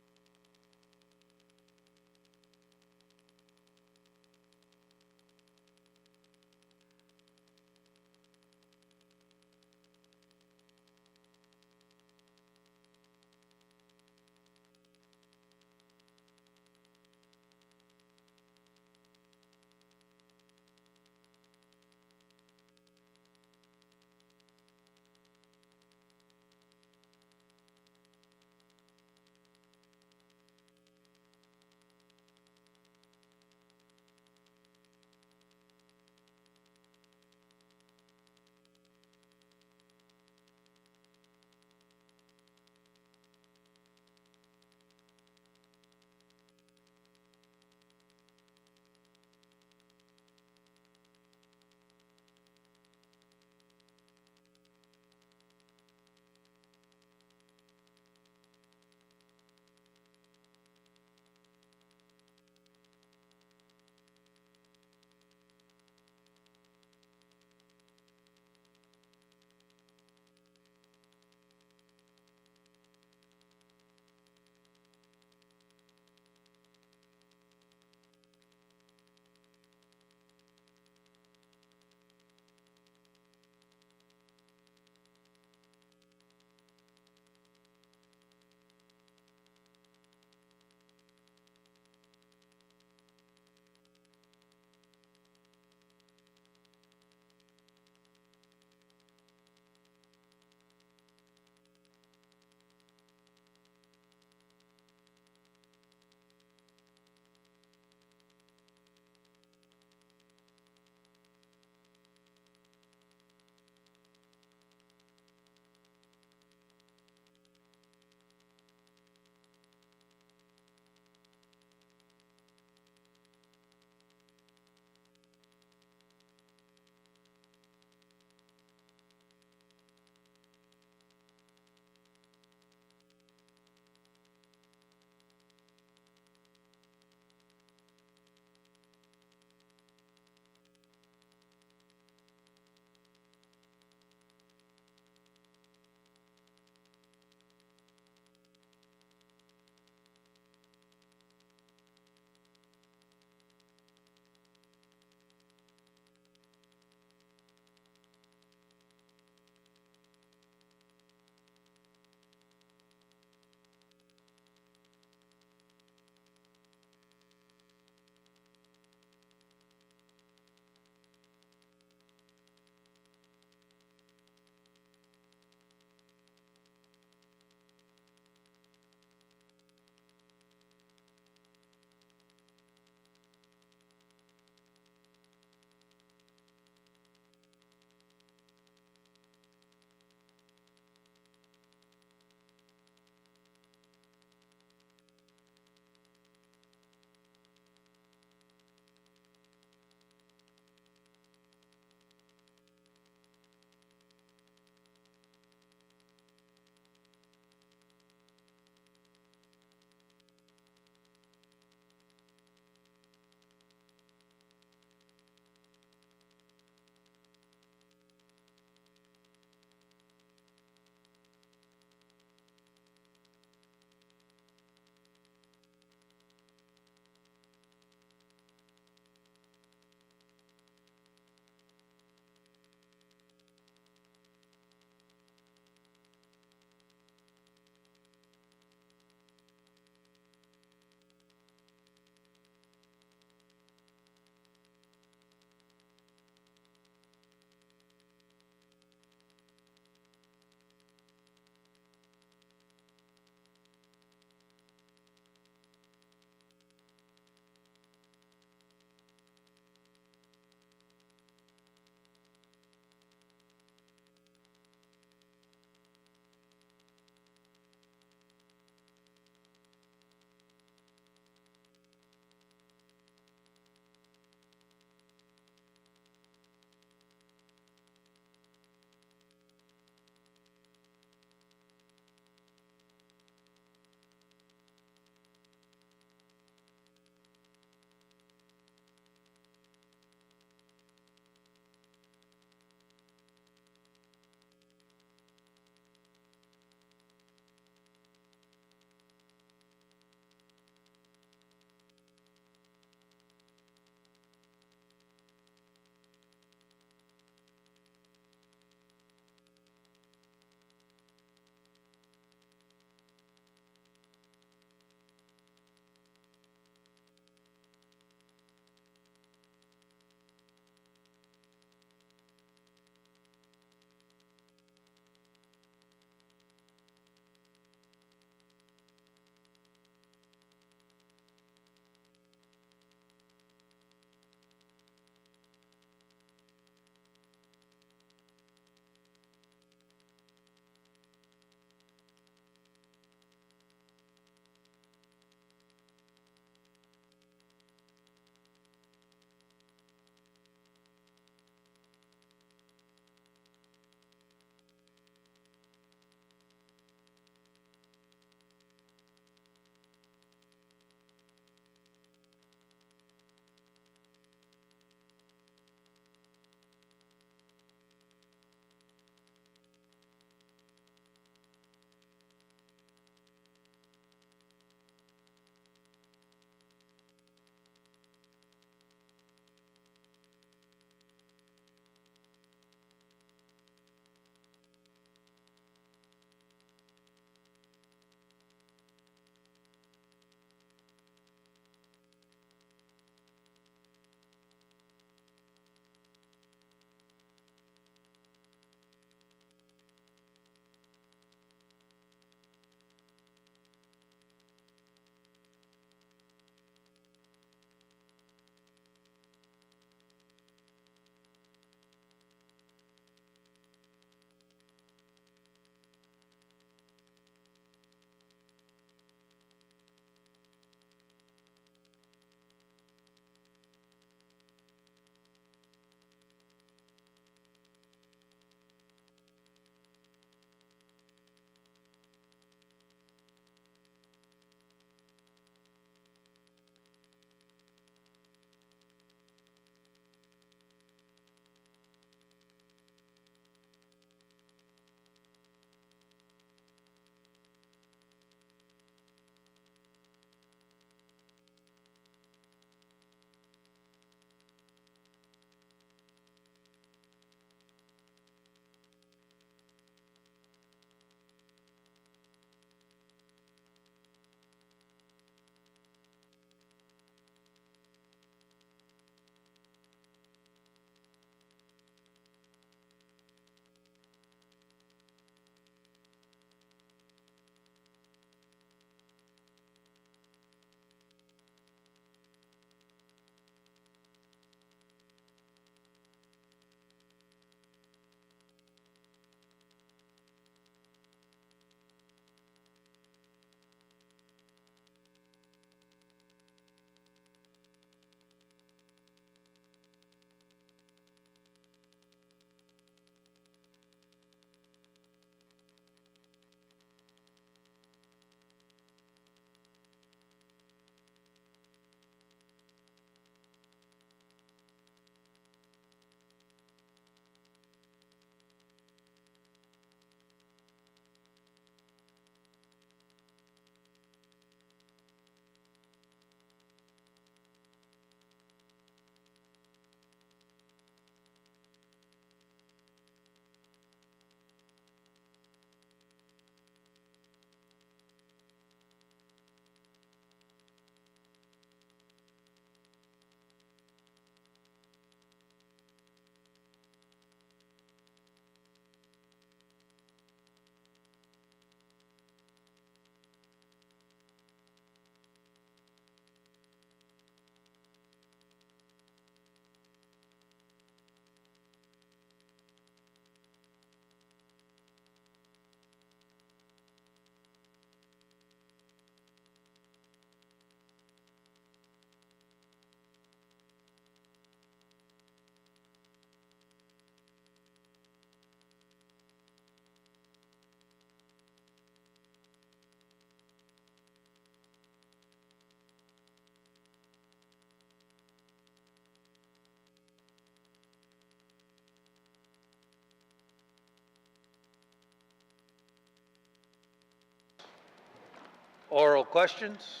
Oral questions?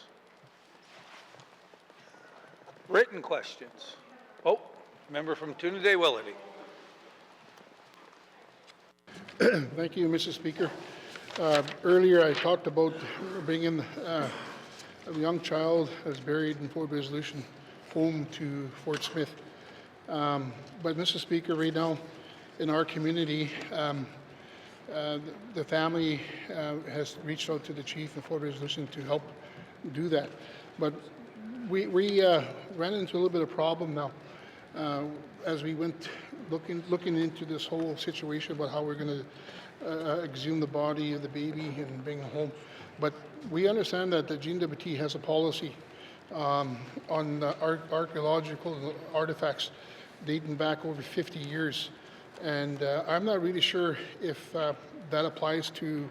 Written questions? Oh, member from Toonaday-Willity. Thank you, Mr. Speaker. Earlier, I talked about bringing a young child that's buried in Fort Resolution home to Fort Smith. But, Mr. Speaker, right now in our community, the family has reached out to the chief in Fort Resolution to help do that. But we ran into a little bit of problem now as we went looking into this whole situation about how we're going to exhume the body of the baby and bring it home. But we understand that the GNWT has a policy on archaeological artifacts dating back over 50 years. And I'm not really sure if that applies to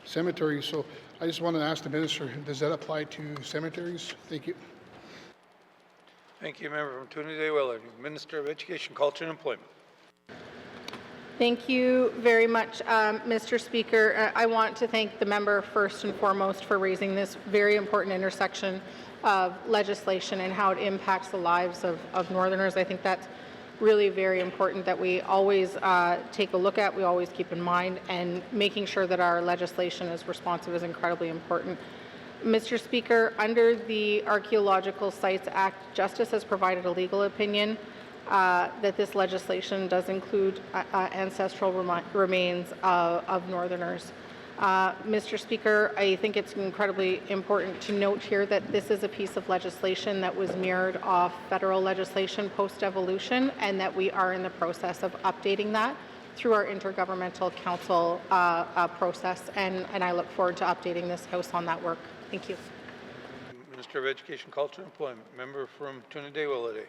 cemeteries. So I just want to ask the minister, does that apply to cemeteries? Thank you. Thank you, member from Toonaday-Willity. Minister of Education, Culture and Employment. Thank you very much, Mr. Speaker. I want to thank the member first and foremost for raising this very important intersection of legislation and how it impacts the lives of Northerners. I think that's really very important that we always take a look at, we always keep in mind, and making sure that our legislation is responsive is incredibly important. Mr. Speaker, under the Archaeological Sites Act, Justice has provided a legal opinion that this legislation does include ancestral remains of Northerners. Mr. Speaker, I think it's incredibly important to note here that this is a piece of legislation that was mirrored off federal legislation post-devolution, and that we are in the process of updating that through our Intergovernmental Council process, and I look forward to updating this House on that work. Thank you. Minister of Education, Culture and Employment. Member from Toonaday-Willity.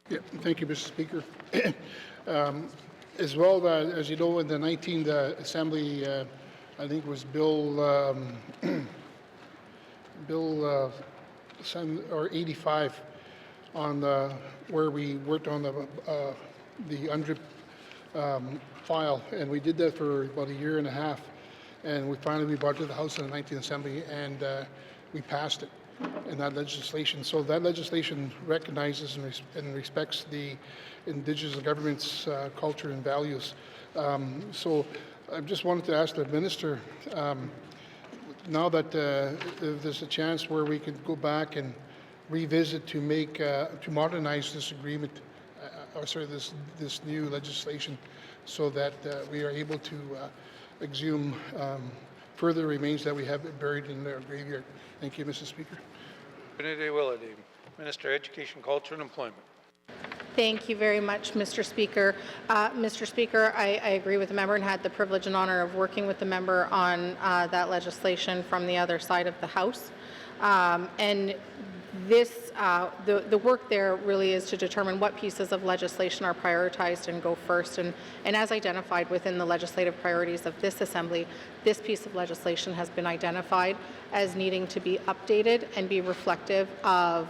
Yeah, thank you, Mr. Speaker. As well, as you know, in the 19th Assembly, I think it was Bill 85 on where we worked on the UNDRIP file, and we did that for about a year and a half, and we finally brought it to the House in the 19th Assembly, and we passed it in that legislation. So that legislation recognizes and respects the Indigenous government's culture and values. So I just wanted to ask the minister, now that there's a chance where we could go back and revisit to make to modernize this agreement, this new legislation, so that we are able to exhume further remains that we have buried in their graveyard. Thank you, Mr. Speaker. Toonaday-Willity. Minister of Education, Culture and Employment. Thank you very much, Mr. Speaker. Mr. Speaker, I agree with the member and had the privilege and honor of working with the member on that legislation from the other side of the House. And this, the work there really is to determine what pieces of legislation are prioritized and go first. And as identified within the legislative priorities of this Assembly, this piece of legislation has been identified as needing to be updated and be reflective of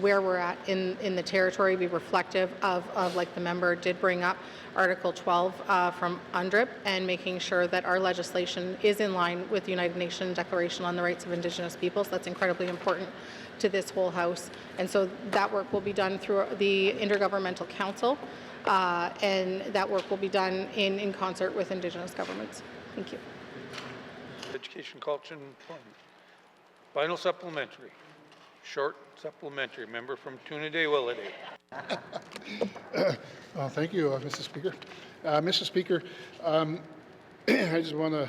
where we're at in the territory, be reflective of, like the member did bring up, Article 12 from UNDRIP, and making sure that our legislation is in line with the United Nations Declaration on the Rights of Indigenous Peoples. That's incredibly important to this whole House. And so that work will be done through the Intergovernmental Council, and that work will be done in concert with Indigenous governments. Thank you. Education, Culture and Employment. Final supplementary. Short supplementary. Member from Toonaday-Willity. Thank you, Mr. Speaker. Mr. Speaker, I just want to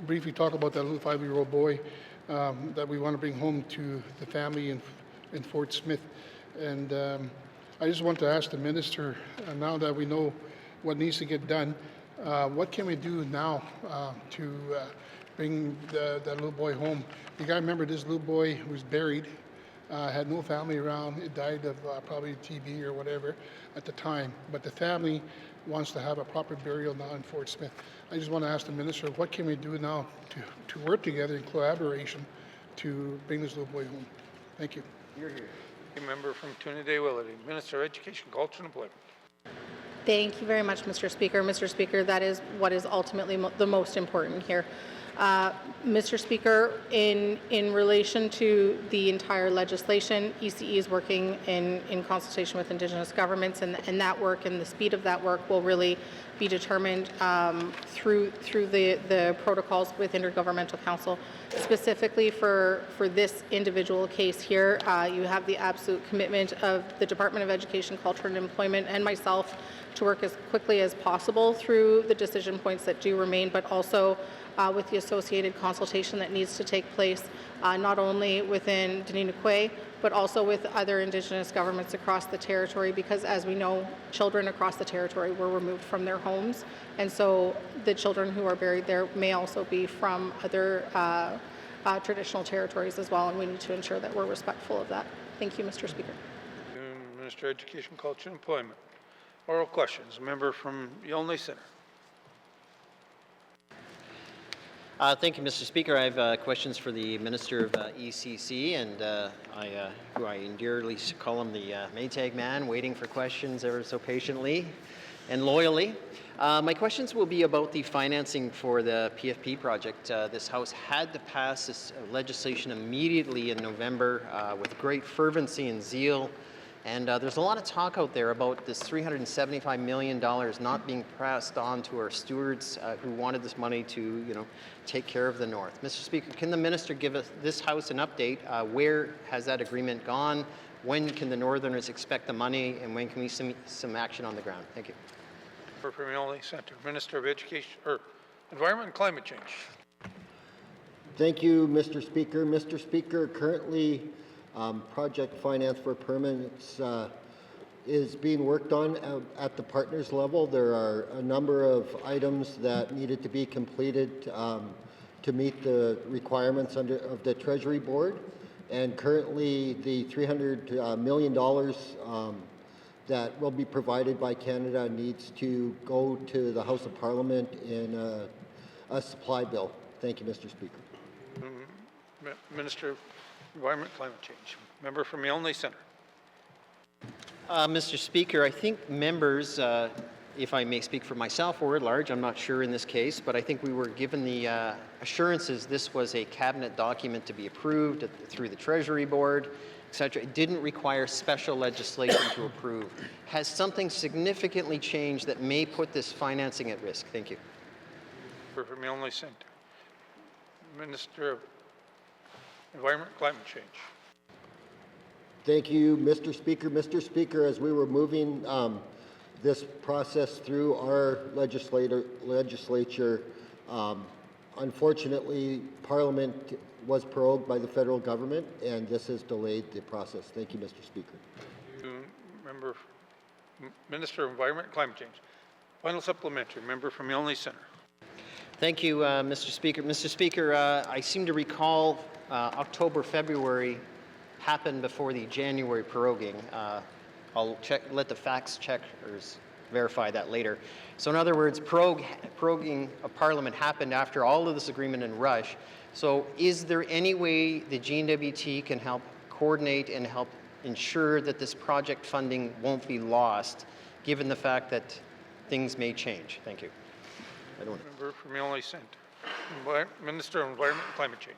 briefly talk about that little 5-year-old boy that we want to bring home to the family in Fort Smith. And I just want to ask the minister, now that we know what needs to get done, what can we do now to bring that little boy home? You got to remember, this little boy was buried, had no family around. It died of probably TB or whatever at the time. But the family wants to have a proper burial now in Fort Smith. I just want to ask the minister, what can we do now to work together in collaboration to bring this little boy home? Thank you. Member from Toonaday-Willity. Minister of Education, Culture and Employment. Thank you very much, Mr. Speaker. Mr. Speaker, that is what is ultimately the most important here. Mr. Speaker, in relation to the entire legislation, ECE is working in consultation with Indigenous governments, and that work and the speed of that work will really be determined through the protocols with Intergovernmental Council. Specifically for this individual case here, you have the absolute commitment of the Department of Education, Culture and Employment and myself to work as quickly as possible through the decision points that do remain, but also with the associated consultation that needs to take place, not only within Deneenakwe, but also with other Indigenous governments across the territory, because as we know, children across the territory were removed from their homes, and so the children who are buried there may also be from other traditional territories as well, and we need to ensure that we're respectful of that. Thank you, Mr. Speaker. Minister of Education, Culture and Employment. Oral questions. A member from Yolney Centre. Thank you, Mr. Speaker. I have questions for the Minister of ECC, and who I endearly call him the Maytag man, waiting for questions ever so patiently and loyally. My questions will be about the financing for the PFP project. This House had to pass this legislation immediately in November with great fervency and zeal. And there's a lot of talk out there about this $375 million not being passed on to our stewards who wanted this money to, take care of the North. Mr. Speaker, can the minister give this House an update? Where has that agreement gone? When can the Northerners expect the money, and when can we see some action on the ground? Thank you. From Yolney Centre. Minister of Education, Environment and Climate Change. Thank you, Mr. Speaker. Mr. Speaker, currently project finance for permits is being worked on at the partners level. There are a number of items that needed to be completed to meet the requirements of the Treasury Board, and currently the $300 million that will be provided by Canada needs to go to the House of Parliament in a supply bill. Thank you, Mr. Speaker. Minister of Environment and Climate Change. Member from Yolney Centre. Mr. Speaker, I think members, if I may speak for myself or at large, I'm not sure in this case, but I think we were given the assurances this was a cabinet document to be approved through the Treasury Board, etc. It didn't require special legislation to approve. Has something significantly changed that may put this financing at risk? Thank you. Member from Yolney Centre. Minister of Environment and Climate Change. Thank you, Mr. Speaker. Mr. Speaker, as we were moving this process through our legislature, unfortunately, Parliament was prorogued by the federal government, and this has delayed the process. Thank you, Mr. Speaker. Member, Minister of Environment and Climate Change. Final supplementary. Member from Yolney Centre. Thank you, Mr. Speaker. Mr. Speaker, I seem to recall October, February happened before the January proroguing. I'll let the facts checkers verify that later. So in other words, proroguing of Parliament happened after all of this agreement in rush. So is there any way the GNWT can help coordinate and help ensure that this project funding won't be lost, given the fact that things may change? Thank you. Member from Yolney Centre. Minister of Environment and Climate Change.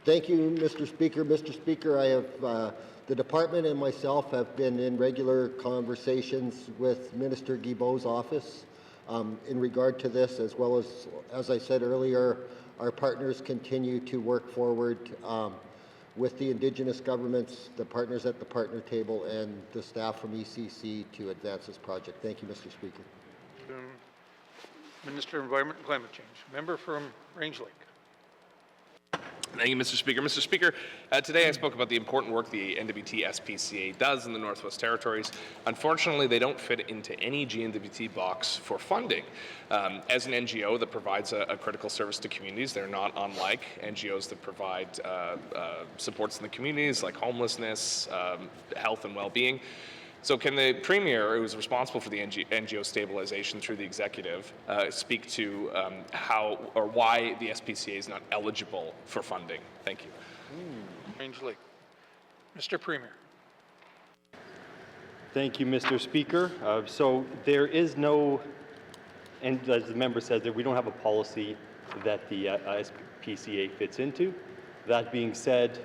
Thank you, Mr. Speaker. Mr. Speaker, I have the department and myself have been in regular conversations with Minister Guilbeault's office in regard to this, as well as I said earlier, our partners continue to work forward with the Indigenous governments, the partners at the partner table, and the staff from ECC to advance this project. Thank you, Mr. Speaker. Minister of Environment and Climate Change. Member from Range Lake. Thank you, Mr. Speaker. Mr. Speaker, today I spoke about the important work the NWT SPCA does in the Northwest Territories. Unfortunately, they don't fit into any GNWT box for funding. As an NGO that provides a critical service to communities, they're not unlike NGOs that provide supports in the communities like homelessness, health and well-being. So can the Premier, who is responsible for the NGO stabilization through the executive, speak to how or why the SPCA is not eligible for funding? Thank you. Range Lake. Mr. Premier. Thank you, Mr. Speaker. So there is no, and as the member said, that we don't have a policy that the SPCA fits into. That being said,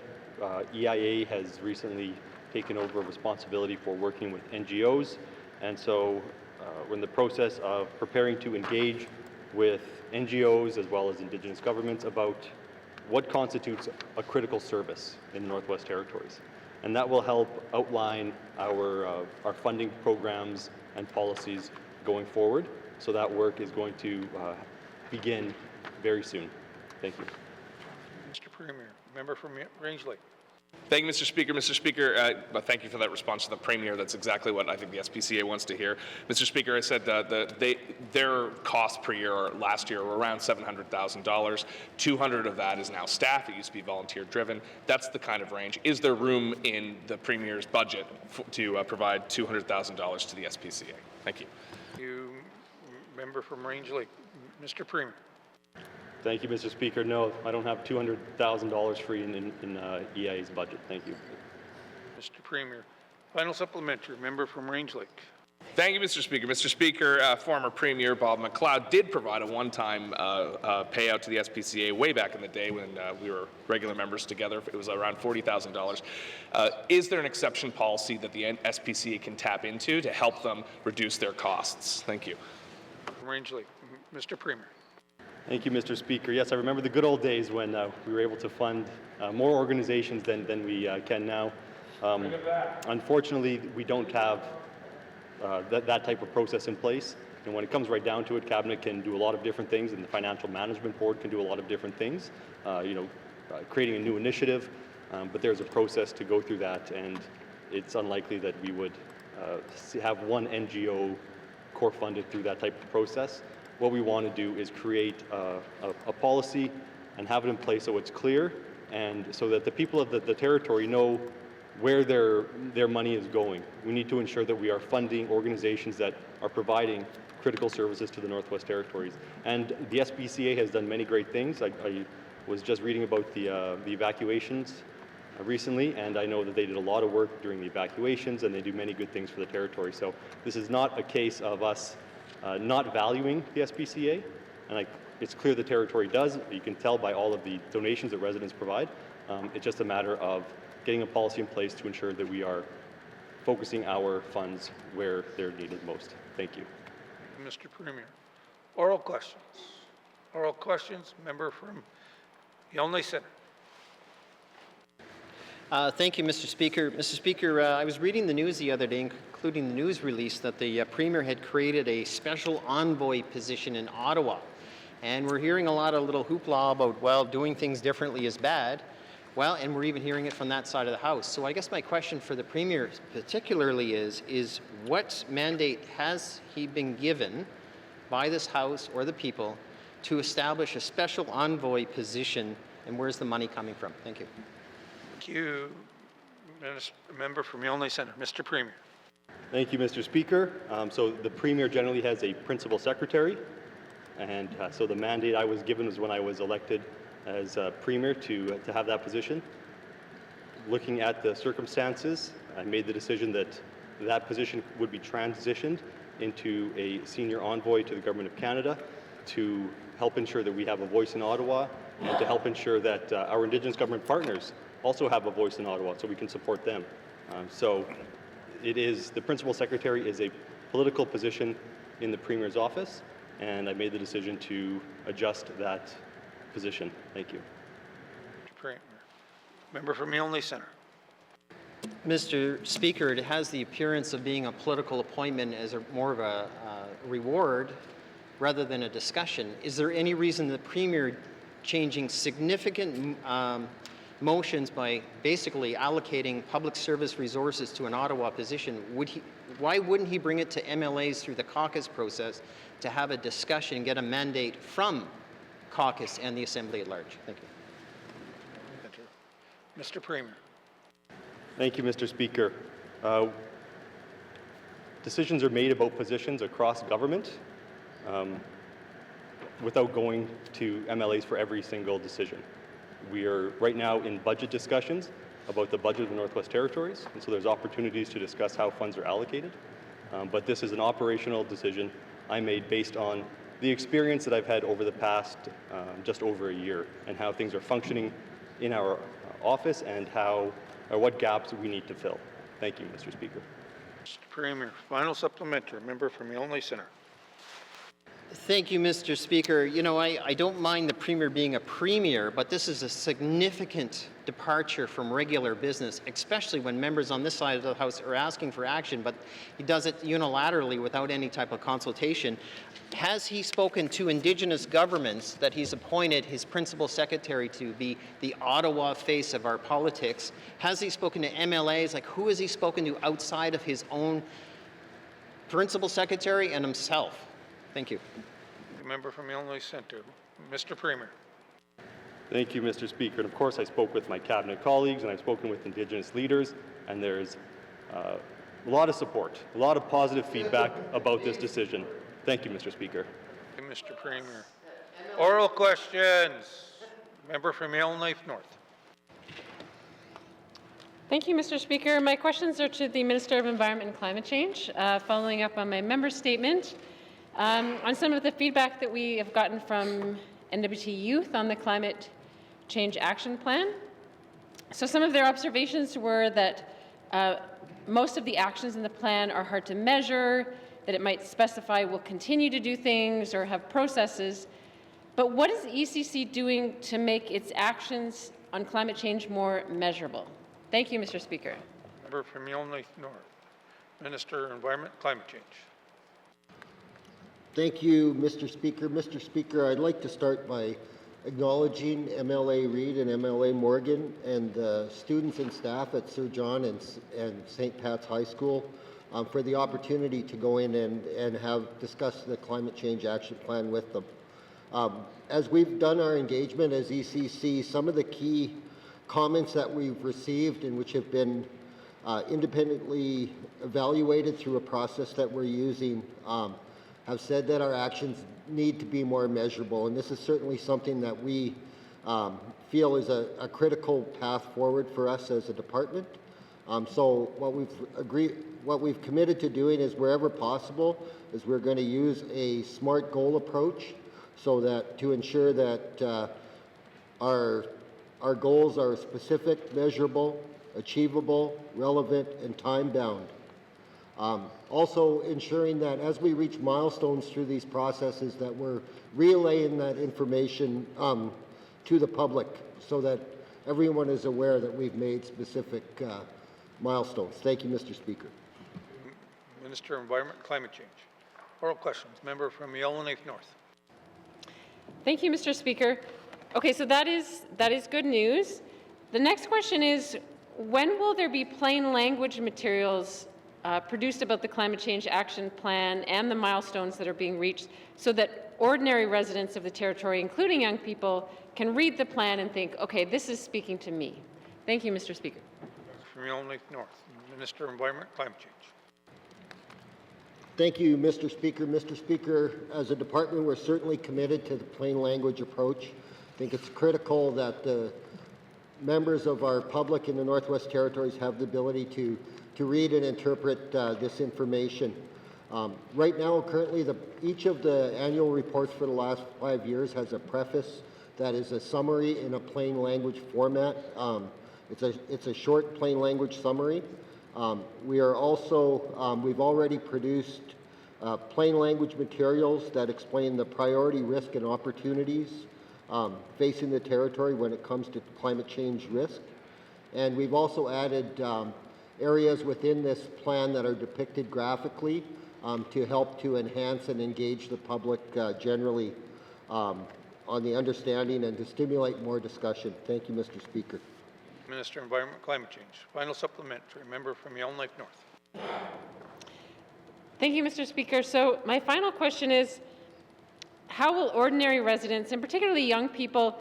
EIA has recently taken over responsibility for working with NGOs, and so we're in the process of preparing to engage with NGOs as well as Indigenous governments about what constitutes a critical service in the Northwest Territories. And that will help outline our funding programs and policies going forward. So that work is going to begin very soon. Thank you. Mr. Premier, member from Range Lake. Thank you, Mr. Speaker. Mr. Speaker, thank you for that response to the Premier. That's exactly what I think the SPCA wants to hear. Mr. Speaker, I said their costs per year last year were around $700,000. 200 of that is now staff. It used to be volunteer driven. That's the kind of range. Is there room in the Premier's budget to provide $200,000 to the SPCA? Thank you. You, member from Range Lake. Mr. Premier. Thank you, Mr. Speaker. No, I don't have $200,000 free in EIA's budget. Thank you. Mr. Premier. Final supplementary, member from Range Lake. Thank you, Mr. Speaker. Mr. Speaker, former Premier Bob McLeod did provide a one-time payout to the SPCA way back in the day when we were regular members together. It was around $40,000. Is there an exception policy that the SPCA can tap into to help them reduce their costs? Thank you. Range Lake. Mr. Premier. Thank you, Mr. Speaker. Yes, I remember the good old days when we were able to fund more organizations than we can now. Unfortunately, we don't have that type of process in place. And when it comes right down to it, Cabinet can do a lot of different things, and the Financial Management Board can do a lot of different things, creating a new initiative. But there's a process to go through that, and it's unlikely that we would have one NGO core funded through that type of process. What we want to do is create a policy and have it in place so it's clear and so that the people of the territory know where their money is going. We need to ensure that we are funding organizations that are providing critical services to the Northwest Territories. And the SPCA has done many great things. I was just reading about the evacuations recently, and I know that they did a lot of work during the evacuations, and they do many good things for the territory. So this is not a case of us not valuing the SPCA, and it's clear the territory does. You can tell by all of the donations that residents provide. It's just a matter of getting a policy in place to ensure that we are focusing our funds where they're needed most. Thank you. Mr. Premier. Oral questions. Oral questions. Member from Yellowknife Centre. Thank you, Mr. Speaker. Mr. Speaker, I was reading the news the other day, including the news release, that the Premier had created a special envoy position in Ottawa. And we're hearing a lot of little hoopla about, well, doing things differently is bad. Well, and we're even hearing it from that side of the House. So I guess my question for the Premier particularly is what mandate has he been given by this House or the people to establish a special envoy position, and where's the money coming from? Thank you. Thank you. Member from Yellowknife Centre. Mr. Premier. Thank you, Mr. Speaker. So the Premier generally has a principal secretary, and so the mandate I was given was when I was elected as Premier to have that position. Looking at the circumstances, I made the decision that that position would be transitioned into a senior envoy to the Government of Canada to help ensure that we have a voice in Ottawa and to help ensure that our Indigenous government partners also have a voice in Ottawa so we can support them. So it is, the principal secretary is a political position in the Premier's office, and I made the decision to adjust that position. Thank you. Mr. Premier. Member from Yellowknife Centre. Mr. Speaker, it has the appearance of being a political appointment as more of a reward rather than a discussion. Is there any reason the Premier changing significant motions by basically allocating public service resources to an Ottawa position? Why wouldn't he bring it to MLAs through the caucus process to have a discussion, get a mandate from caucus and the Assembly at large? Thank you. Mr. Premier. Thank you, Mr. Speaker. Decisions are made about positions across government without going to MLAs for every single decision. We are right now in budget discussions about the budget of the Northwest Territories, and so there's opportunities to discuss how funds are allocated. But this is an operational decision I made based on the experience that I've had over the past just over a year and how things are functioning in our office and what gaps we need to fill. Thank you, Mr. Speaker. Mr. Premier, final supplementary, member from Illinois Centre. Thank you, Mr. Speaker. You know, I don't mind the Premier being a Premier, but this is a significant departure from regular business, especially when members on this side of the House are asking for action, but he does it unilaterally without any type of consultation. Has he spoken to Indigenous governments that he's appointed his principal secretary to be the Ottawa face of our politics? Has he spoken to MLAs? Like, who has he spoken to outside of his own principal secretary and himself? Thank you. The member from Illinois Centre. Mr. Premier. Thank you, Mr. Speaker. And of course, I spoke with my cabinet colleagues and I've spoken with Indigenous leaders, and there's a lot of support, a lot of positive feedback about this decision. Thank you, Mr. Speaker. Thank you, Mr. Premier. Oral questions. Member from Illinois North. Thank you, Mr. Speaker. My questions are to the Minister of Environment and Climate Change, following up on my member statement. On some of the feedback that we have gotten from NWT Youth on the Climate Change Action Plan. So some of their observations were that most of the actions in the plan are hard to measure, that it might specify we'll continue to do things or have processes. But what is the ECC doing to make its actions on climate change more measurable? Thank you, Mr. Speaker. Member from Illinois North. Minister of Environment, Climate Change. Thank you, Mr. Speaker. Mr. Speaker, I'd like to start by acknowledging MLA Reid and MLA Morgan and the students and staff at Sir John and St. Pat's High School for the opportunity to go in and have discussed the Climate Change Action Plan with them. As we've done our engagement as ECC, some of the key comments that we've received and which have been independently evaluated through a process that we're using have said that our actions need to be more measurable, and this is certainly something that we feel is a critical path forward for us as a department. So what we've committed to doing is wherever possible is we're going to use a SMART goal approach so that to ensure that our goals are specific, measurable, achievable, relevant, and time-bound. Also ensuring that as we reach milestones through these processes that we're relaying that information to the public so that everyone is aware that we've made specific milestones. Thank you, Mr. Speaker. Minister of Environment and Climate Change. Oral questions. Member from Illinois North. Thank you, Mr. Speaker. Okay, so that is good news. The next question is, when will there be plain language materials produced about the Climate Change Action Plan and the milestones that are being reached so that ordinary residents of the territory, including young people, can read the plan and think, okay, this is speaking to me? Thank you, Mr. Speaker. From Illinois North. Minister of Environment and Climate Change. Thank you, Mr. Speaker. Mr. Speaker, as a department, we're certainly committed to the plain language approach. I think it's critical that the members of our public in the Northwest Territories have the ability to read and interpret this information. Right now, currently, each of the annual reports for the last 5 years has a preface that is a summary in a plain language format. It's a short plain language summary. We are also, we've already produced plain language materials that explain the priority risk and opportunities facing the territory when it comes to climate change risk. And we've also added areas within this plan that are depicted graphically to help to enhance and engage the public generally on the understanding and to stimulate more discussion. Thank you, Mr. Speaker. Minister of Environment and Climate Change. Final supplementary. Member from Illinois North. Thank you, Mr. Speaker. So my final question is, how will ordinary residents, and particularly young people,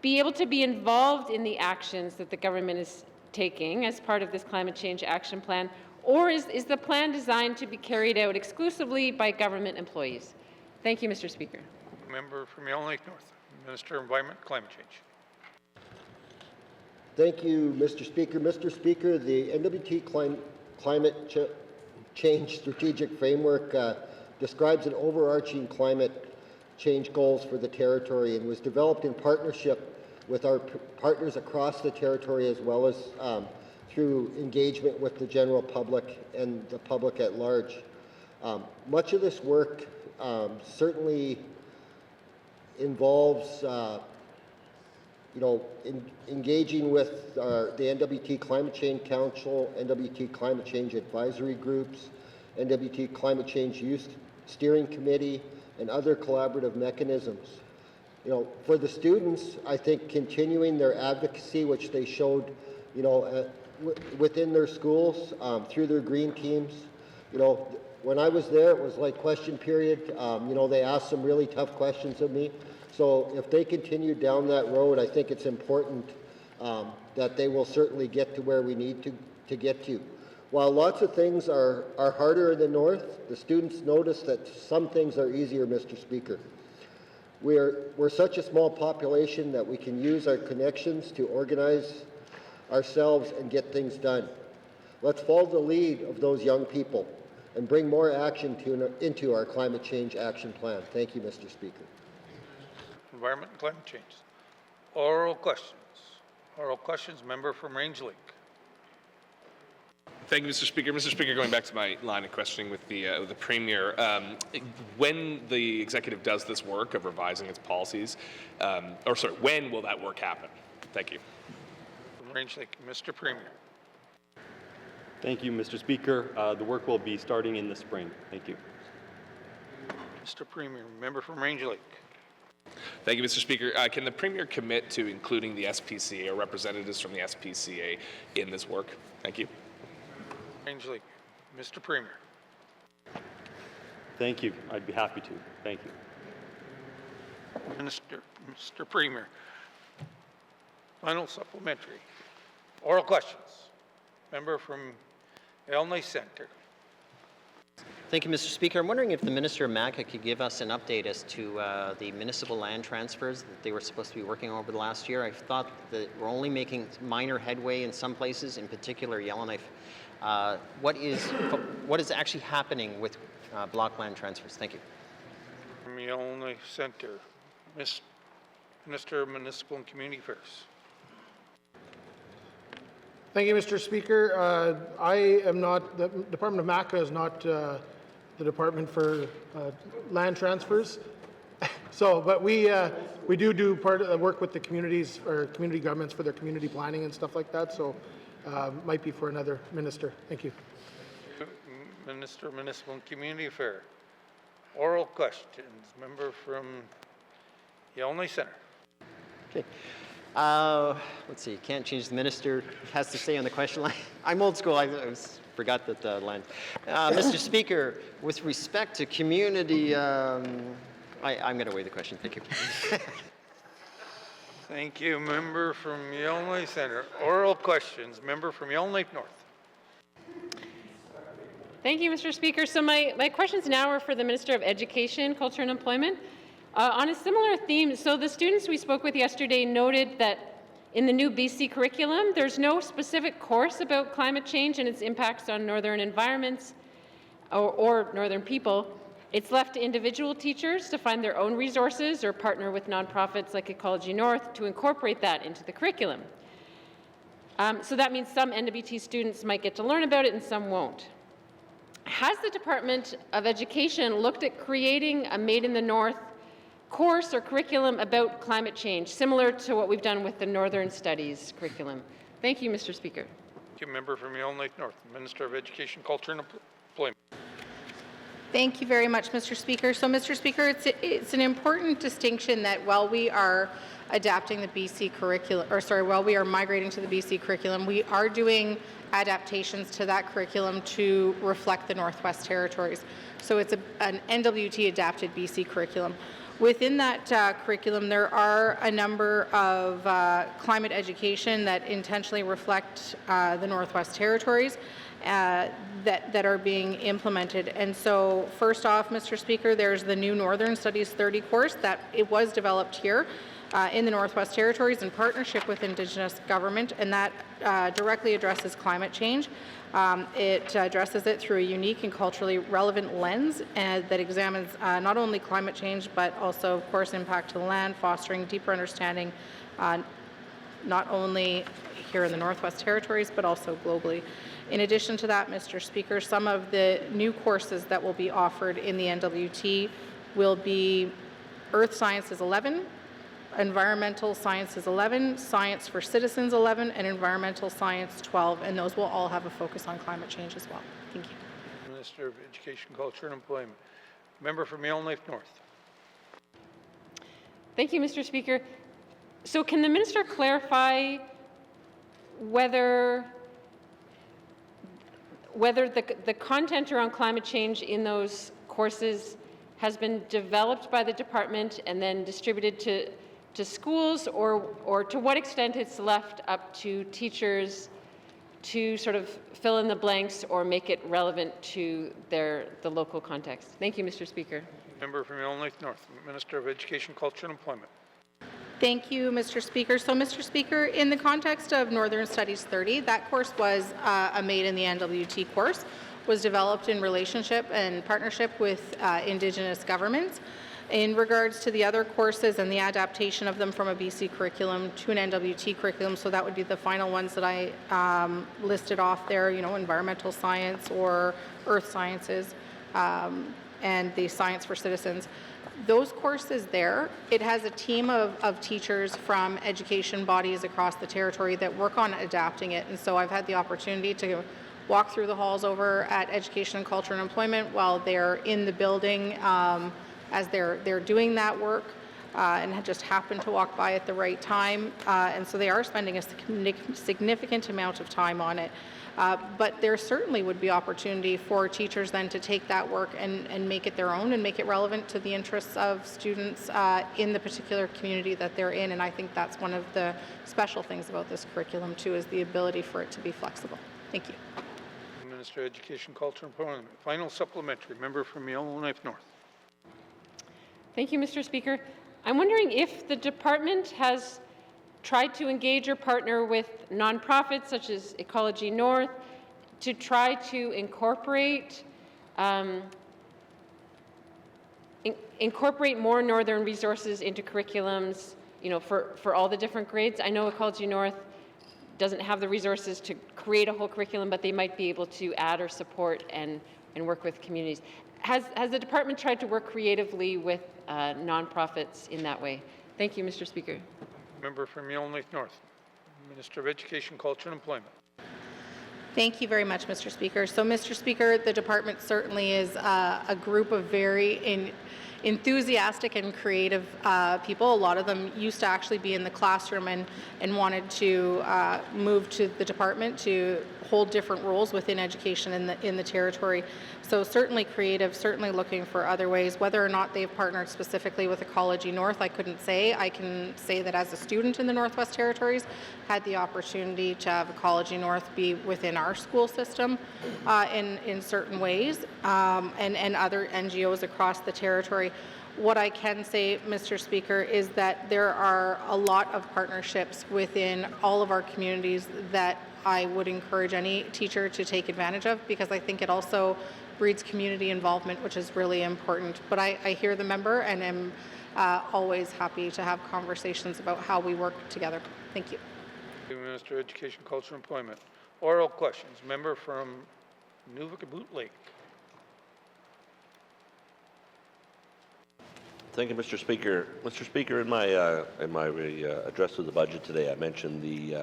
be able to be involved in the actions that the government is taking as part of this Climate Change Action Plan? Or is the plan designed to be carried out exclusively by government employees? Thank you, Mr. Speaker. Member from Illinois North. Minister of Environment and Climate Change. Thank you, Mr. Speaker. Mr. Speaker, the NWT Climate Change Strategic Framework describes an overarching climate change goals for the territory and was developed in partnership with our partners across the territory, as well as through engagement with the general public and the public at large. Much of this work certainly involves engaging with the NWT Climate Change Council, NWT Climate Change Advisory Groups, NWT Climate Change Youth Steering Committee, and other collaborative mechanisms. For the students, I think continuing their advocacy, which they showed, within their schools, through their green teams. When I was there, it was like question period. They asked some really tough questions of me. So if they continue down that road, I think it's important that they will certainly get to where we need to get to. While lots of things are harder in the north, the students notice that some things are easier, Mr. Speaker. We're such a small population that we can use our connections to organize ourselves and get things done. Let's follow the lead of those young people and bring more action into our climate change action plan. Thank you, Mr. Speaker. Environment and climate change. Oral questions. Oral questions, member from Range Lake. Thank you, Mr. Speaker. Mr. Speaker, going back to my line of questioning with the Premier, when the executive does this work of revising its policies, when will that work happen? Thank you. From Range Lake, Mr. Premier. Thank you, Mr. Speaker. The work will be starting in the spring. Thank you. Mr. Premier, member from Range Lake. Thank you, Mr. Speaker. Can the Premier commit to including the SPCA or representatives from the SPCA in this work? Thank you. Range Lake, Mr. Premier. Thank you. I'd be happy to. Thank you. Mr. Premier. Final supplementary. Oral questions. Member from Elney Centre. Thank you, Mr. Speaker. I'm wondering if the Minister of MACA could give us an update as to the municipal land transfers that they were supposed to be working on over the last year. I thought that we're only making minor headway in some places, in particular Yellowknife. What is actually happening with block land transfers? Thank you. From Yellowknife Centre, Minister of Municipal and Community Affairs. Thank you, Mr. Speaker. I am not, the Department of MACA is not the Department for Land Transfers. But we do part of work with the communities or community governments for their community planning and stuff like that. So might be for another minister. Thank you. Minister of Municipal and Community Affairs. Oral questions. Member from Yellowknife Centre. Okay. Let's see, can't change the minister, has to stay on the question line. I'm old school, I forgot that the line. Mr. Speaker, with respect to community, I'm going to waive the question, thank you. Thank you, member from Yellowknife Centre. Oral questions, member from Yellowknife North. Thank you, Mr. Speaker. So my questions now are for the Minister of Education, Culture and Employment. On a similar theme, so the students we spoke with yesterday noted that in the new BC curriculum, there's no specific course about climate change and its impacts on northern environments or northern people. It's left to individual teachers to find their own resources or partner with nonprofits like Ecology North to incorporate that into the curriculum. So that means some NWT students might get to learn about it and some won't. Has the Department of Education looked at creating a Made in the North course or curriculum about climate change, similar to what we've done with the Northern Studies curriculum? Thank you, Mr. Speaker. Thank you, member from Yellowknife North, Minister of Education, Culture and Employment. Thank you very much, Mr. Speaker. So, Mr. Speaker, it's an important distinction that while we are adapting the BC curriculum, while we are migrating to the BC curriculum, we are doing adaptations to that curriculum to reflect the Northwest Territories. So it's an NWT adapted BC curriculum. Within that curriculum, there are a number of climate education that intentionally reflect the Northwest Territories that are being implemented. And so first off, Mr. Speaker, there's the new Northern Studies 30 course that it was developed here. in the Northwest Territories in partnership with Indigenous government, and that directly addresses climate change. It addresses it through a unique and culturally relevant lens that examines not only climate change, but also, of course, impact to the land, fostering deeper understanding not only here in the Northwest Territories, but also globally. In addition to that, Mr. Speaker, some of the new courses that will be offered in the NWT will be Earth Sciences 11, Environmental Sciences 11, Science for Citizens 11, and Environmental Science 12, and those will all have a focus on climate change as well. Thank you. Minister of Education, Culture and Employment. Member for Yellowknife North. Thank you, Mr. Speaker. So can the minister clarify whether the content around climate change in those courses has been developed by the department and then distributed to schools, or to what extent it's left up to teachers to sort of fill in the blanks or make it relevant to the local context? Thank you, Mr. Speaker. Member from Yellowknife North, Minister of Education, Culture and Employment. Thank you, Mr. Speaker. So, Mr. Speaker, in the context of Northern Studies 30, that course was a Made in the NWT course, was developed in relationship and partnership with Indigenous governments. In regards to the other courses and the adaptation of them from a BC curriculum to an NWT curriculum, so that would be the final ones that I listed off there, you know, environmental science or earth sciences, and the Science for Citizens. Those courses there, it has a team of teachers from education bodies across the territory that work on adapting it. And so I've had the opportunity to walk through the halls over at Education, Culture and Employment while they're in the building as they're doing that work, and had just happened to walk by at the right time. And so they are spending a significant amount of time on it. But there certainly would be opportunity for teachers then to take that work and make it their own and make it relevant to the interests of students in the particular community that they're in. And I think that's one of the special things about this curriculum too, is the ability for it to be flexible. Thank you. Minister of Education, Culture and Employment. Final supplementary. Member from Yellowknife North. Thank you, Mr. Speaker. I'm wondering if the department has tried to engage or partner with nonprofits such as Ecology North to try to incorporate more northern resources into curriculums, you know, for all the different grades. I know Ecology North doesn't have the resources to create a whole curriculum, but they might be able to add or support and work with communities. Has the department tried to work creatively with nonprofits in that way? Thank you, Mr. Speaker. Member from Yellowknife North, Minister of Education, Culture and Employment. Thank you very much, Mr. Speaker. So, Mr. Speaker, the department certainly is a group of very enthusiastic and creative people. A lot of them used to actually be in the classroom and wanted to move to the department to hold different roles within education in the territory. So certainly creative, certainly looking for other ways. Whether or not they've partnered specifically with Ecology North, I couldn't say. I can say that as a student in the Northwest Territories, had the opportunity to have Ecology North be within our school system in certain ways, and other NGOs across the territory. What I can say, Mr. Speaker, is that there are a lot of partnerships within all of our communities that I would encourage any teacher to take advantage of, because I think it also breeds community involvement, which is really important. But I hear the member and am always happy to have conversations about how we work together. Thank you. Thank you, Minister of Education, Culture and Employment. Oral questions. Member from Nunavut Lake. Thank you, Mr. Speaker. Mr. Speaker, in my address to the budget today, I mentioned the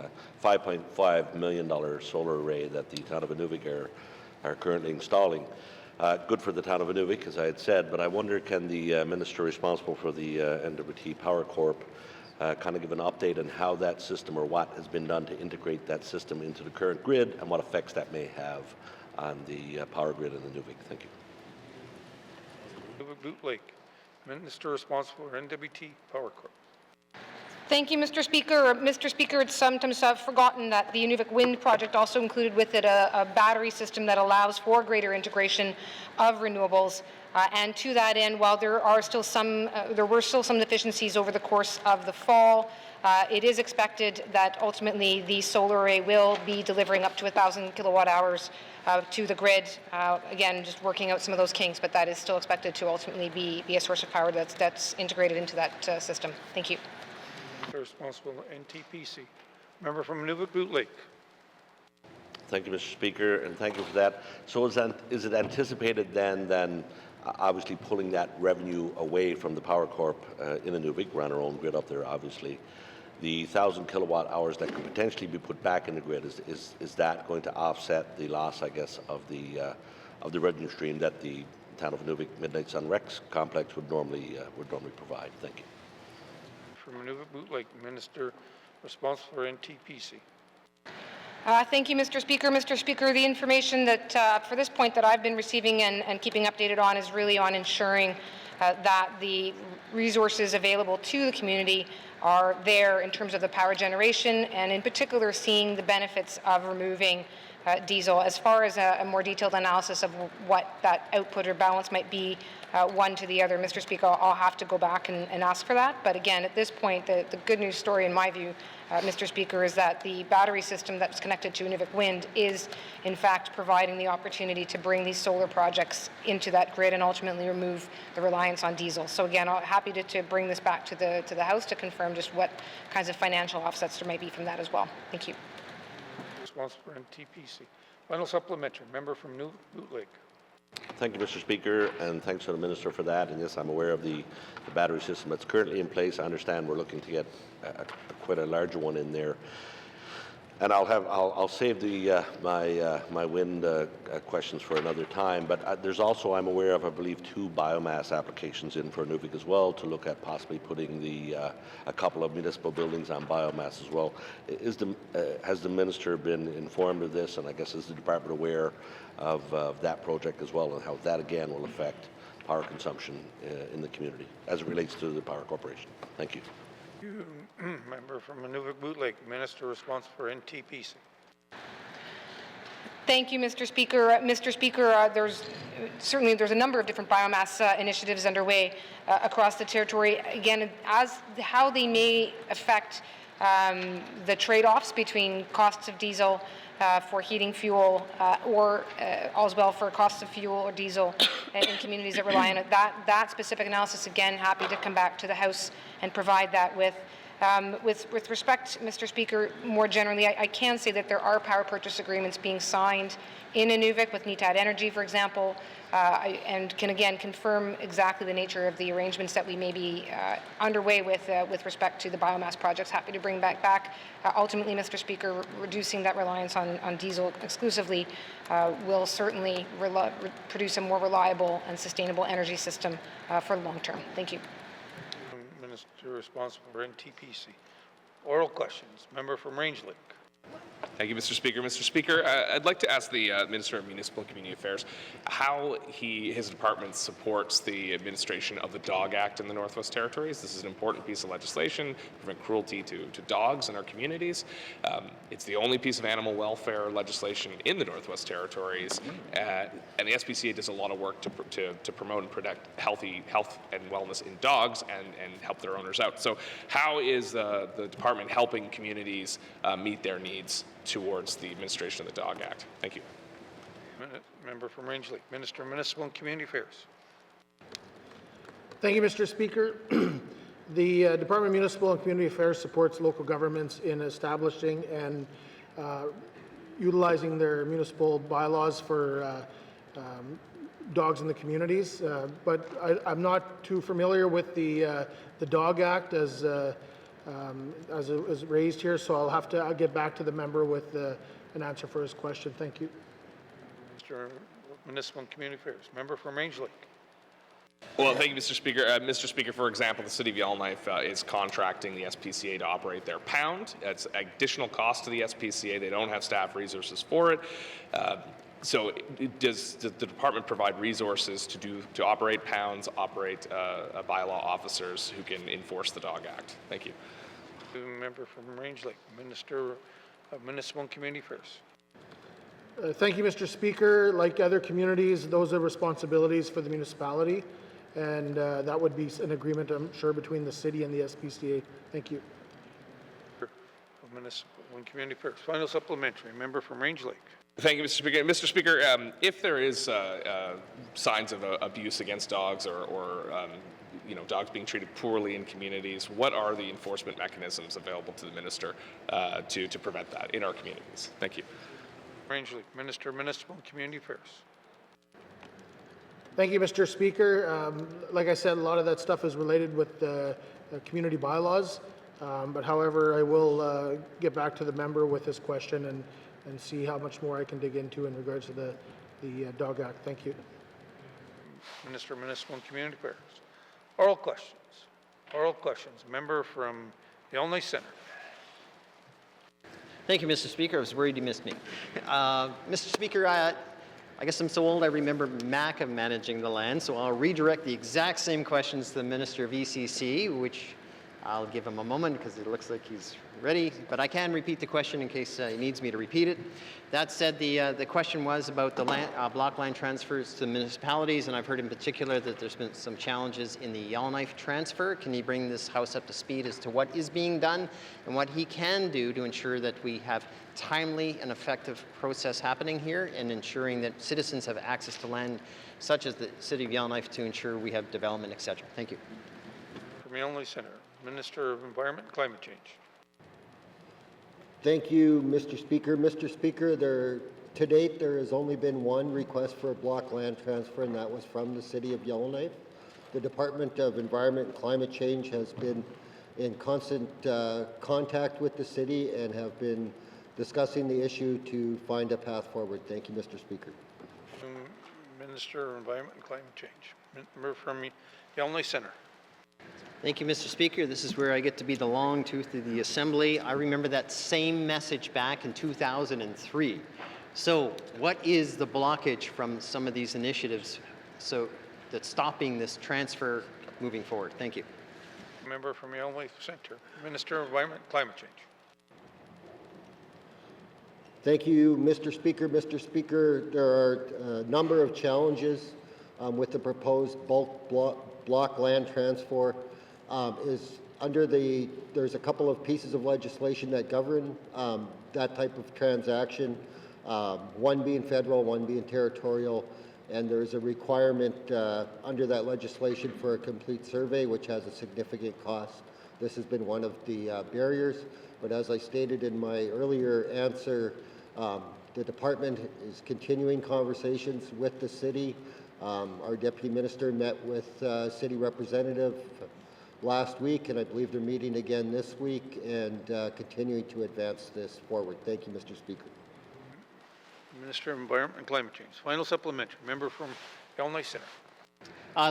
$5.5 million solar array that the town of Inuvik are currently installing. Good for the town of Inuvik, as I had said, but I wonder, can the minister responsible for the NWT Power Corp kind of give an update on how that system, or what has been done to integrate that system into the current grid, and what effects that may have on the power grid in Inuvik? Thank you. Nunavut Lake. Minister responsible for NWT Power Corp. Thank you, Mr. Speaker. Mr. Speaker, it's sometimes forgotten that the Inuvik Wind project also included with it a battery system that allows for greater integration of renewables. And to that end, while there were still some deficiencies over the course of the fall, it is expected that ultimately the solar array will be delivering up to 1,000 kilowatt hours to the grid. Again, just working out some of those kinks, but that is still expected to ultimately be a source of power that's integrated into that system. Thank you. Responsible NTPC. Member from Nunavut Lake. Thank you, Mr. Speaker, and thank you for that. So is it anticipated then obviously pulling that revenue away from the Power Corp in Inuvik, we're on our own grid up there, obviously, the 1,000 kilowatt hours that could potentially be put back in the grid, is that going to offset the loss, I guess, of the revenue stream that the town of Inuvik Midnight Sun Rex complex would normally provide? Thank you. From Nunavut Lake, Minister responsible for NTPC. Thank you, Mr. Speaker. Mr. Speaker, the information that, for this point, that I've been receiving and keeping updated on is really on ensuring that the resources available to the community are there in terms of the power generation, and in particular seeing the benefits of removing diesel. As far as a more detailed analysis of what that output or balance might be one to the other, Mr. Speaker, I'll have to go back and ask for that. But again, at this point, the good news story in my view, Mr. Speaker, is that the battery system that's connected to Inuvik Wind is in fact providing the opportunity to bring these solar projects into that grid and ultimately remove the reliance on diesel. So again, I'm happy to bring this back to the House to confirm just what kinds of financial offsets there might be from that as well. Thank you. Responsible for NTPC. Final supplementary. Member from Nunavut Lake. Thank you, Mr. Speaker, and thanks to the Minister for that. And yes, I'm aware of the battery system that's currently in place. I understand we're looking to get quite a larger one in there. And I'll save my wind questions for another time. But there's also, I'm aware of, I believe, 2 biomass applications in for Inuvik as well to look at possibly putting a couple of municipal buildings on biomass as well. Has the Minister been informed of this? And I guess is the Department aware of that project as well, and how that again will affect power consumption in the community as it relates to the Power Corporation? Thank you. Member from Nunavut Lake, Minister responsible for NTPC. Thank you, Mr. Speaker. Mr. Speaker, there's a number of different biomass initiatives underway across the territory. Again, as how they may affect the trade-offs between costs of diesel for heating fuel or as well for costs of fuel or diesel in communities that rely on it. That specific analysis, again, happy to come back to the House and provide that with. With respect, Mr. Speaker, more generally, I can say that there are power purchase agreements being signed in Inuvik with Nitad Energy, for example, and can again confirm exactly the nature of the arrangements that we may be underway with respect to the biomass projects. Happy to bring back. Ultimately, Mr. Speaker, reducing that reliance on diesel exclusively will certainly produce a more reliable and sustainable energy system for the long term. Thank you. Minister responsible for NTPC. Oral questions. Member from Range Lake. Thank you, Mr. Speaker. Mr. Speaker, I'd like to ask the Minister of Municipal and Community Affairs how his department supports the administration of the Dog Act in the Northwest Territories. This is an important piece of legislation to prevent cruelty to dogs in our communities. It's the only piece of animal welfare legislation in the Northwest Territories, and the SPCA does a lot of work to promote and protect health and wellness in dogs and help their owners out. So how is the department helping communities meet their needs towards the administration of the Dog Act? Thank you. Member from Range Lake, Minister of Municipal and Community Affairs. Thank you, Mr. Speaker. The Department of Municipal and Community Affairs supports local governments in establishing and utilizing their municipal bylaws for dogs in the communities, but I'm not too familiar with the Dog Act as it was raised here, so I'll get back to the member with an answer for his question. Thank you. Mr. Municipal and Community Affairs. Member from Range Lake. Well, thank you, Mr. Speaker. Mr. Speaker, for example, the City of Yellowknife is contracting the SPCA to operate their pound. It's additional cost to the SPCA. They don't have staff resources for it. So does the department provide resources to operate pounds, operate bylaw officers who can enforce the Dog Act? Thank you. Member from Range Lake, Minister of Municipal and Community Affairs. Thank you, Mr. Speaker. Like other communities, those are responsibilities for the municipality, and that would be an agreement, I'm sure, between the city and the SPCA. Thank you. Municipal and Community Affairs. Final supplementary. Member from Range Lake. Thank you, Mr. Speaker. Mr. Speaker, if there is signs of abuse against dogs or dogs being treated poorly in communities, what are the enforcement mechanisms available to the minister to prevent that in our communities? Thank you. Range Lake. Minister of Municipal and Community Affairs. Thank you, Mr. Speaker. Like I said, a lot of that stuff is related with the community bylaws. But however, I will get back to the member with this question and see how much more I can dig into in regards to the Dog Act. Thank you. Minister of Municipal and Community Affairs. Oral questions. Oral questions. Member from Yellowknife Centre. Thank you, Mr. Speaker. I was worried you missed me. Mr. Speaker, I guess I'm so old I remember MACA managing the land, so I'll redirect the exact same questions to the Minister of ECC, which I'll give him a moment because it looks like he's ready, but I can repeat the question in case he needs me to repeat it. That said, the question was about the block land transfers to municipalities, and I've heard in particular that there's been some challenges in the Yellowknife transfer. Can you bring this House up to speed as to what is being done and what he can do to ensure that we have timely and effective process happening here and ensuring that citizens have access to land such as the City of Yellowknife to ensure we have development, etc. Thank you. From Yellowknife Centre. Minister of Environment and Climate Change. Thank you, Mr. Speaker. Mr. Speaker, to date there has only been one request for a block land transfer, and that was from the City of Yellowknife. The Department of Environment and Climate Change has been in constant contact with the city and have been discussing the issue to find a path forward. Thank you, Mr. Speaker. Minister of Environment and Climate Change. Member from Yellowknife Centre. Thank you, Mr. Speaker. This is where I get to be the long tooth of the Assembly. I remember that same message back in 2003. So what is the blockage from some of these initiatives that's stopping this transfer moving forward? Thank you. Member from Yellowknife Centre. Minister of Environment and Climate Change. Thank you, Mr. Speaker. Mr. Speaker, there are a number of challenges with the proposed bulk block land transfer. There's a couple of pieces of legislation that govern that type of transaction, one being federal, one being territorial, and there's a requirement under that legislation for a complete survey, which has a significant cost. This has been one of the barriers, but as I stated in my earlier answer, the department is continuing conversations with the city. Our deputy minister met with city representative last week, and I believe they're meeting again this week and continuing to advance this forward. Thank you, Mr. Speaker. Minister of Environment and Climate Change. Final supplementary. Member from Yellowknife Centre.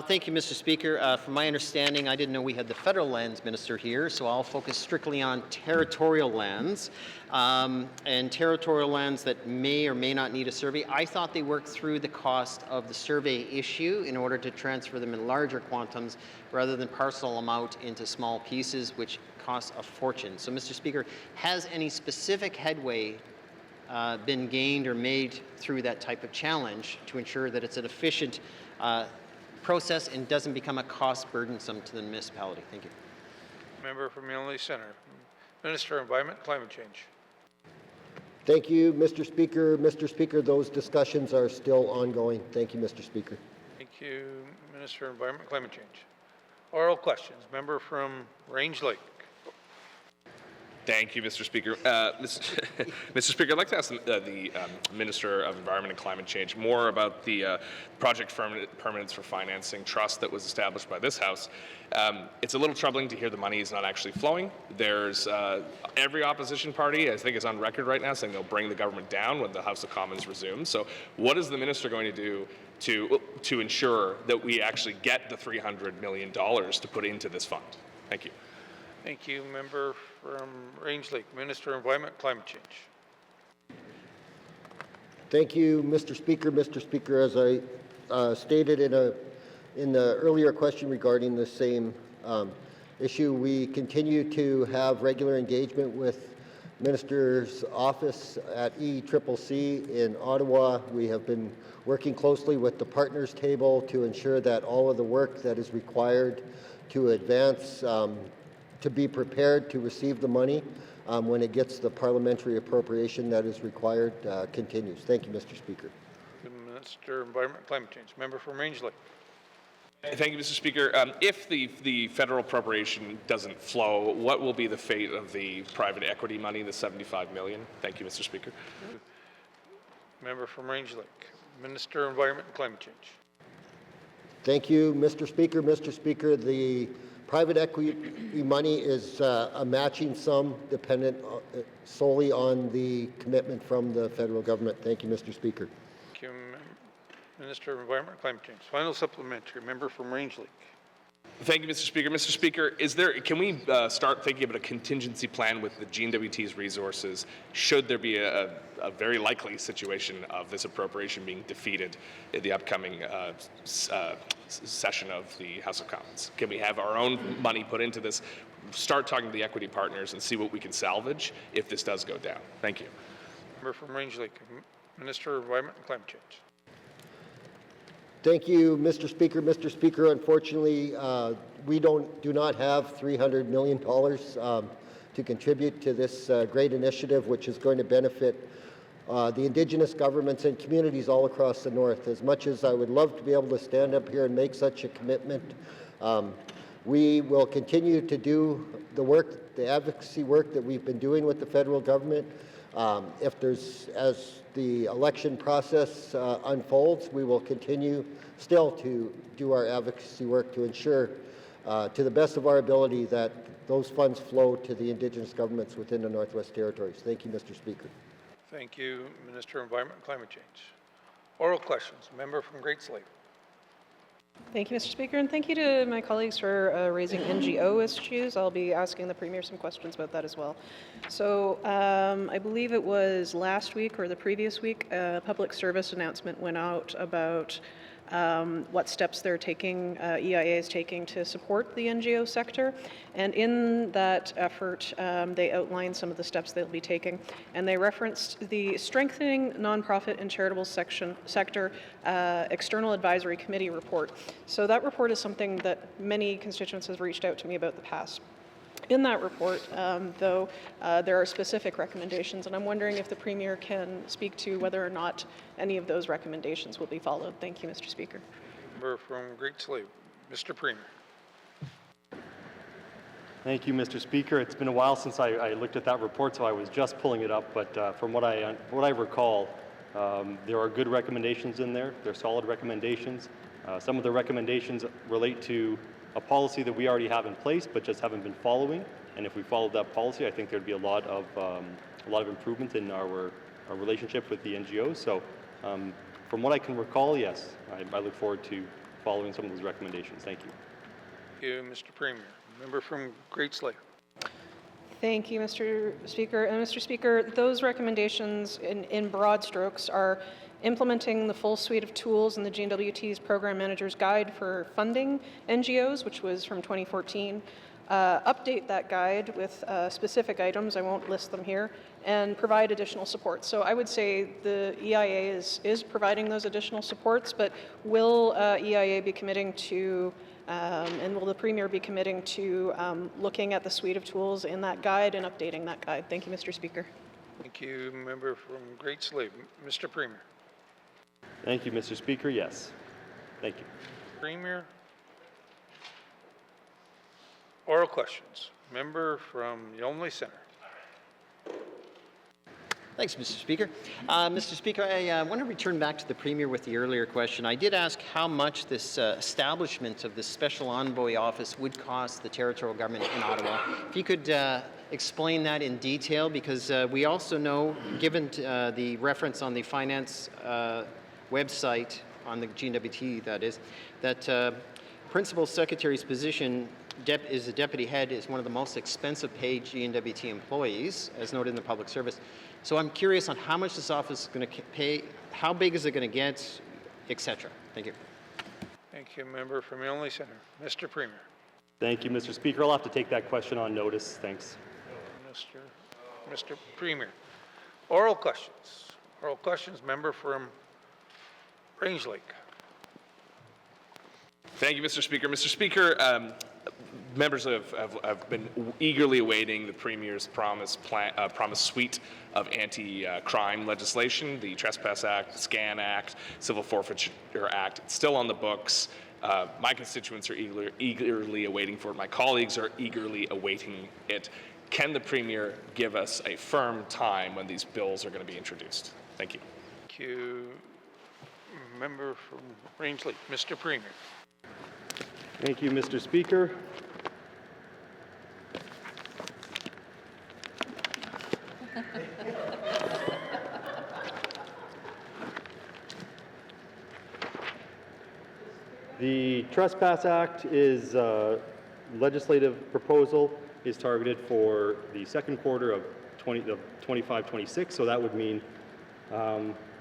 Thank you, Mr. Speaker. From my understanding, I didn't know we had the federal lands minister here, so I'll focus strictly on territorial lands and territorial lands that may or may not need a survey. I thought they worked through the cost of the survey issue in order to transfer them in larger quantums rather than parcel them out into small pieces, which costs a fortune. So, Mr. Speaker, has any specific headway been gained or made through that type of challenge to ensure that it's an efficient process and doesn't become a cost burdensome to the municipality? Thank you. Member from Yellowknife Centre. Minister of Environment and Climate Change. Thank you, Mr. Speaker. Mr. Speaker, those discussions are still ongoing. Thank you, Mr. Speaker. Thank you, Minister of Environment and Climate Change. Oral questions. Member from Range Lake. Thank you, Mr. Speaker. Mr. Speaker, I'd like to ask the Minister of Environment and Climate Change more about the Project Permanence for Financing Trust that was established by this House. It's a little troubling to hear the money is not actually flowing. There's every opposition party, I think, is on record right now saying they'll bring the government down when the House of Commons resumes. So what is the minister going to do to ensure that we actually get the $300 million to put into this fund? Thank you. Thank you. Member from Range Lake. Minister of Environment and Climate Change. Thank you, Mr. Speaker. Mr. Speaker, as I stated in the earlier question regarding the same issue, we continue to have regular engagement with Minister's office at ECCC in Ottawa. We have been working closely with the partners table to ensure that all of the work that is required to advance, to be prepared to receive the money when it gets the parliamentary appropriation that is required, continues. Thank you, Mr. Speaker. The Minister of Environment and Climate Change. Member from Rangeley. Thank you, Mr. Speaker. If the federal appropriation doesn't flow, what will be the fate of the private equity money, the $75 million? Thank you, Mr. Speaker. Member from Rangeley. Minister of Environment and Climate Change. Thank you, Mr. Speaker. Mr. Speaker, the private equity money is a matching sum dependent solely on the commitment from the federal government. Thank you, Mr. Speaker. Thank you, Minister of Environment and Climate Change. Final supplementary. Member from Rangeley. Thank you, Mr. Speaker. Mr. Speaker, can we start thinking about a contingency plan with the GNWT's resources should there be a very likely situation of this appropriation being defeated in the upcoming session of the House of Commons? Can we have our own money put into this, start talking to the equity partners and see what we can salvage if this does go down? Thank you. Member from Rangeley. Minister of Environment and Climate Change. Thank you, Mr. Speaker. Mr. Speaker, unfortunately, we do not have $300 million to contribute to this great initiative, which is going to benefit the Indigenous governments and communities all across the North. As much as I would love to be able to stand up here and make such a commitment, we will continue to do the work, the advocacy work that we've been doing with the federal government. If there's, as the election process unfolds, we will continue still to do our advocacy work to ensure, to the best of our ability, that those funds flow to the Indigenous governments within the Northwest Territories. Thank you, Mr. Speaker. Thank you, Minister of Environment and Climate Change. Oral questions. Member from Great Slave. Thank you, Mr. Speaker, and thank you to my colleagues for raising NGO issues. I'll be asking the Premier some questions about that as well. So I believe it was last week or the previous week, a public service announcement went out about what steps they're taking, EIA is taking to support the NGO sector. And in that effort, they outlined some of the steps they'll be taking. And they referenced the Strengthening Nonprofit and Charitable Sector External Advisory Committee report. So that report is something that many constituents have reached out to me about the past. In that report, though, there are specific recommendations, and I'm wondering if the Premier can speak to whether or not any of those recommendations will be followed. Thank you, Mr. Speaker. Member from Great Slave. Mr. Premier. Thank you, Mr. Speaker. It's been a while since I looked at that report, so I was just pulling it up. But from what I recall, there are good recommendations in there. They're solid recommendations. Some of the recommendations relate to a policy that we already have in place, but just haven't been following. And if we followed that policy, I think there'd be a lot of improvement in our relationship with the NGOs. So, from what I can recall, yes, I look forward to following some of those recommendations. Thank you. Thank you, Mr. Premier. Member from Great Slave. Thank you, Mr. Speaker. And Mr. Speaker, those recommendations in broad strokes are implementing the full suite of tools in the GNWT's Program Manager's Guide for funding NGOs, which was from 2014, update that guide with specific items, I won't list them here, and provide additional support. So I would say the EIA is providing those additional supports, but will EIA be committing to, and will the Premier be committing to looking at the suite of tools in that guide and updating that guide? Thank you, Mr. Speaker. Thank you, Member from Great Slave. Mr. Premier. Thank you, Mr. Speaker. Yes. Thank you. Premier. Oral questions. Member from Yonley Centre. Thanks, Mr. Speaker. Mr. Speaker, I want to return back to the Premier with the earlier question. I did ask how much this establishment of this special envoy office would cost the territorial government in Ottawa. If you could explain that in detail, because we also know, given the reference on the finance website, on the GNWT that is, that Principal Secretary's position is the deputy head is one of the most expensive paid GNWT employees, as noted in the public service. So I'm curious on how much this office is going to pay, how big is it going to get, etc. Thank you. Thank you, Member from Yonley Centre. Mr. Premier. Thank you, Mr. Speaker. I'll have to take that question on notice. Thanks. Mr. Premier. Oral questions. Oral questions, member from Range Lake. Thank you, Mr. Speaker. Mr. Speaker, members have been eagerly awaiting the Premier's promised suite of anti-crime legislation, the Trespass Act, the SCAN Act, Civil Forfeiture Act. It's still on the books. My constituents are eagerly awaiting for it. My colleagues are eagerly awaiting it. Can the Premier give us a firm time when these bills are going to be introduced? Thank you. Thank you. Member from Range Lake, Mr. Premier. Thank you, Mr. Speaker. The Trespass Act is a legislative proposal, is targeted for the second quarter of 25-26, so that would mean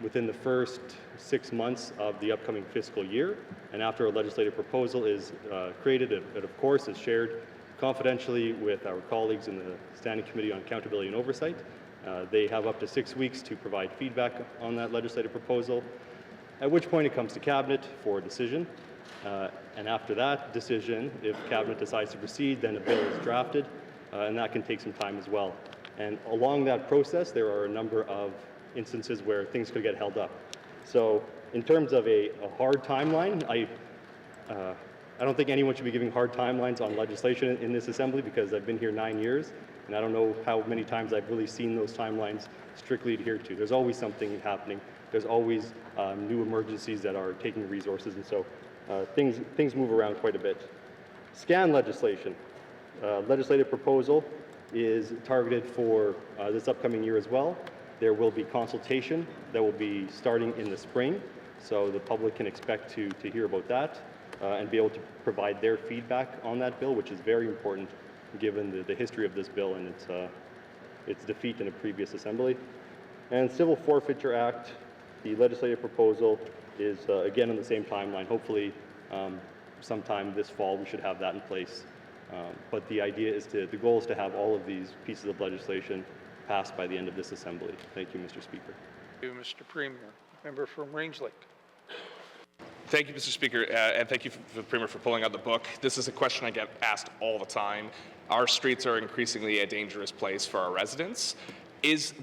within the first 6 months of the upcoming fiscal year. And after a legislative proposal is created, it of course is shared confidentially with our colleagues in the Standing Committee on Accountability and Oversight. They have up to 6 weeks to provide feedback on that legislative proposal, at which point it comes to Cabinet for a decision. And after that decision, if Cabinet decides to proceed, then a bill is drafted, and that can take some time as well. And along that process, there are a number of instances where things could get held up. So in terms of a hard timeline, I don't think anyone should be giving hard timelines on legislation in this assembly, because I've been here 9 years, and I don't know how many times I've really seen those timelines strictly adhered to. There's always something happening. There's always new emergencies that are taking resources, and so things move around quite a bit. SCAN legislation. Legislative proposal is targeted for this upcoming year as well. There will be consultation that will be starting in the spring, so the public can expect to hear about that and be able to provide their feedback on that bill, which is very important given the history of this bill and its defeat in a previous assembly. And Civil Forfeiture Act, the legislative proposal is again on the same timeline. Hopefully sometime this fall we should have that in place. But the idea is the goal is to have all of these pieces of legislation passed by the end of this assembly. Thank you, Mr. Speaker. Thank you, Mr. Premier. Member from Range Lake. Thank you, Mr. Speaker, and thank you, the Premier, for pulling out the book. This is a question I get asked all the time. Our streets are increasingly a dangerous place for our residents.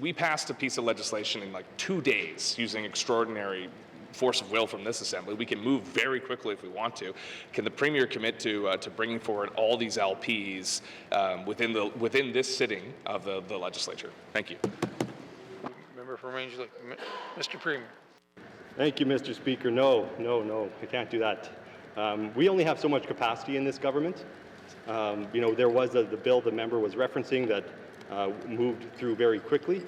We passed a piece of legislation in like 2 days using extraordinary force of will from this assembly. We can move very quickly if we want to. Can the Premier commit to bringing forward all these LPs within this sitting of the legislature? Thank you. Member from Range Lake, Mr. Premier. Thank you, Mr. Speaker. No, I can't do that. We only have so much capacity in this government. There was the bill the member was referencing that moved through very quickly.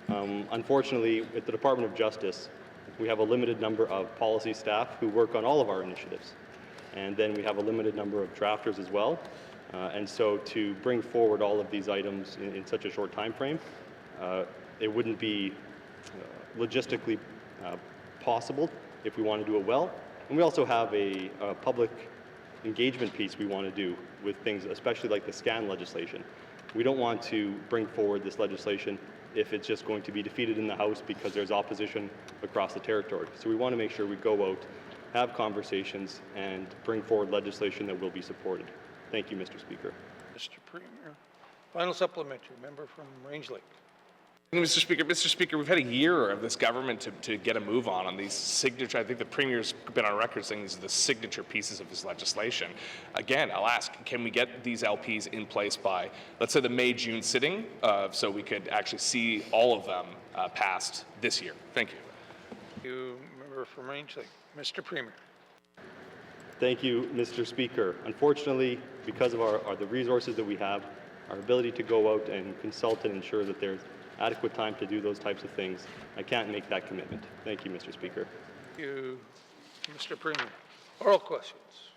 Unfortunately, at the Department of Justice, we have a limited number of policy staff who work on all of our initiatives. And then we have a limited number of drafters as well. And so to bring forward all of these items in such a short time frame, it wouldn't be logistically possible if we want to do it well. And we also have a public engagement piece we want to do with things, especially like the SCAN legislation. We don't want to bring forward this legislation if it's just going to be defeated in the House because there's opposition across the territory. So we want to make sure we go out, have conversations, and bring forward legislation that will be supported. Thank you, Mr. Speaker. Mr. Premier. Final supplementary, member from Range Lake. Mr. Speaker, we've had a year of this government to get a move on these signature. I think the Premier's been on record saying these are the signature pieces of his legislation. Again, I'll ask, can we get these LPs in place by, let's say, the May-June sitting, so we could actually see all of them passed this year? Thank you. Thank you, member from Range Lake. Mr. Premier. Thank you, Mr. Speaker. Unfortunately, because of the resources that we have, our ability to go out and consult and ensure that there's adequate time to do those types of things, I can't make that commitment. Thank you, Mr. Speaker. Thank you, Mr. Premier. Oral questions.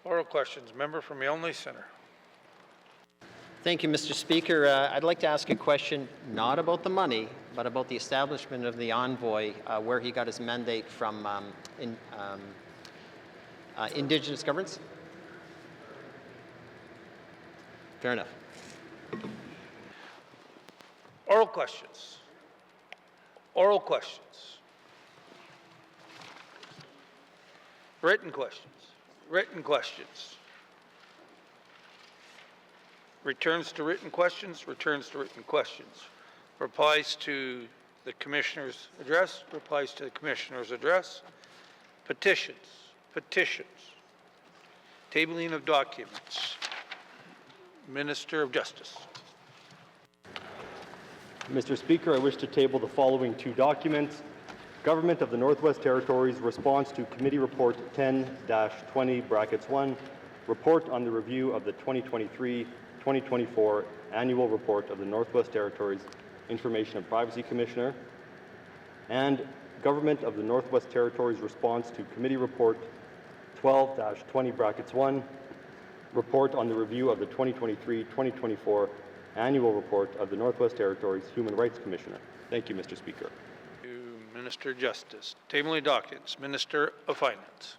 Oral questions. Member from Yonge Centre. Thank you, Mr. Speaker. I'd like to ask a question not about the money, but about the establishment of the envoy, where he got his mandate from Indigenous governments. Fair enough. Oral questions. Oral questions. Written questions. Written questions. Returns to written questions. Returns to written questions. Replies to the Commissioner's address. Replies to the Commissioner's address. Petitions. Petitions. Tabling of documents. Minister of Justice. Mr. Speaker, I wish to table the following two documents. Government of the Northwest Territories Response to Committee Report 10-20(1), Report on the Review of the 2023-2024 Annual Report of the Northwest Territories Information and Privacy Commissioner, and Government of the Northwest Territories Response to Committee Report 12-20(1), Report on the Review of the 2023-2024 Annual Report of the Northwest Territories Human Rights Commissioner. Thank you, Mr. Speaker. To Minister of Justice. Tabling documents. Minister of Finance.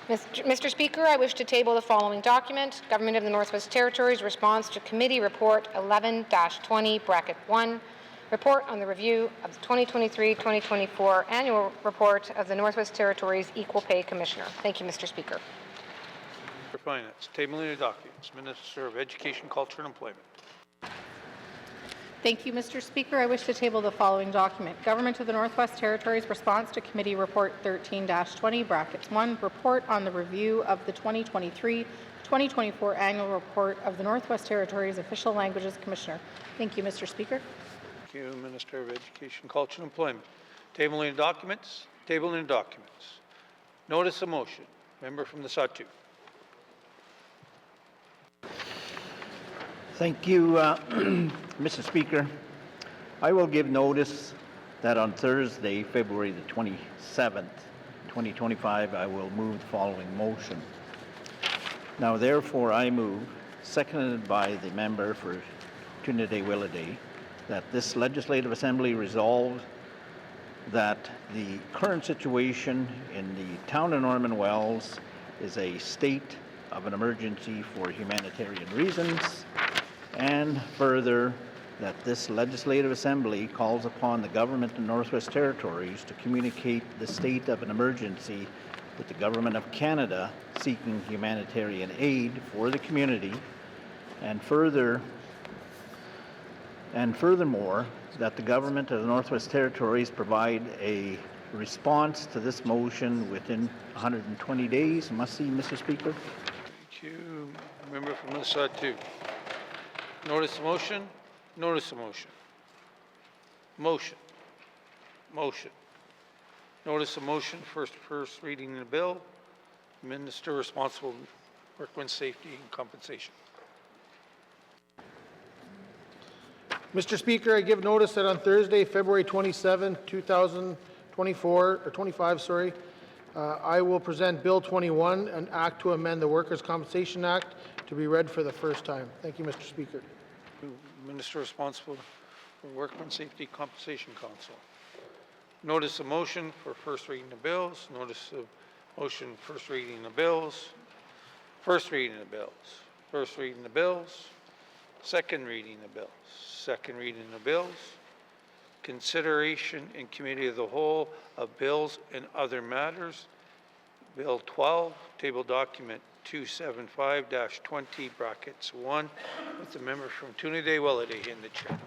Mr. Speaker, I wish to table the following document, Government of the Northwest Territories Response to Committee Report 11-20(1), Report on the Review of the 2023-2024 Annual Report of the Northwest Territories Equal Pay Commissioner. Thank you, Mr. Speaker. For Finance. Tabling of documents. Minister of Education, Culture and Employment. Thank you, Mr. Speaker. I wish to table the following document, Government of the Northwest Territories Response to Committee Report 13-20(1), Report on the Review of the 2023-2024 Annual Report of the Northwest Territories Official Languages Commissioner. Thank you, Mr. Speaker. Thank you, Minister of Education, Culture and Employment. Tabling of documents. Tabling of documents. Notice of motion. Member from the Sawtooth. Thank you, Mr. Speaker. I will give notice that on Thursday, February the 27th, 2025, I will move the following motion. Now, therefore, I move, seconded by the member for Trinidad-Willowday, that this Legislative Assembly resolve that the current situation in the town of Norman Wells is a state of an emergency for humanitarian reasons, and further, that this Legislative Assembly calls upon the Government of Northwest Territories to communicate the state of an emergency with the Government of Canada seeking humanitarian aid for the community, and furthermore, that the Government of the Northwest Territories provide a response to this motion within 120 days. Must see, Mr. Speaker. Thank you. Member from the Sawtooth. Notice of motion. Notice of motion. Motion. Motion. Notice of motion. First reading of the bill. Minister responsible for workmen's safety and compensation. Mr. Speaker, I give notice that on Thursday, February 27, 2025, I will present Bill 21, an act to amend the Workers' Compensation Act, to be read for the first time. Thank you, Mr. Speaker. Minister responsible for Workmen's Safety Compensation Council. Notice of motion for first reading of bills. Notice of motion first reading of bills. First reading of bills. First reading of bills. Second reading of bills. Second reading of bills. Consideration in committee of the whole of bills and other matters. Bill 12, table document 275-20(1), with the member from Trinidad-Willowday in the chair.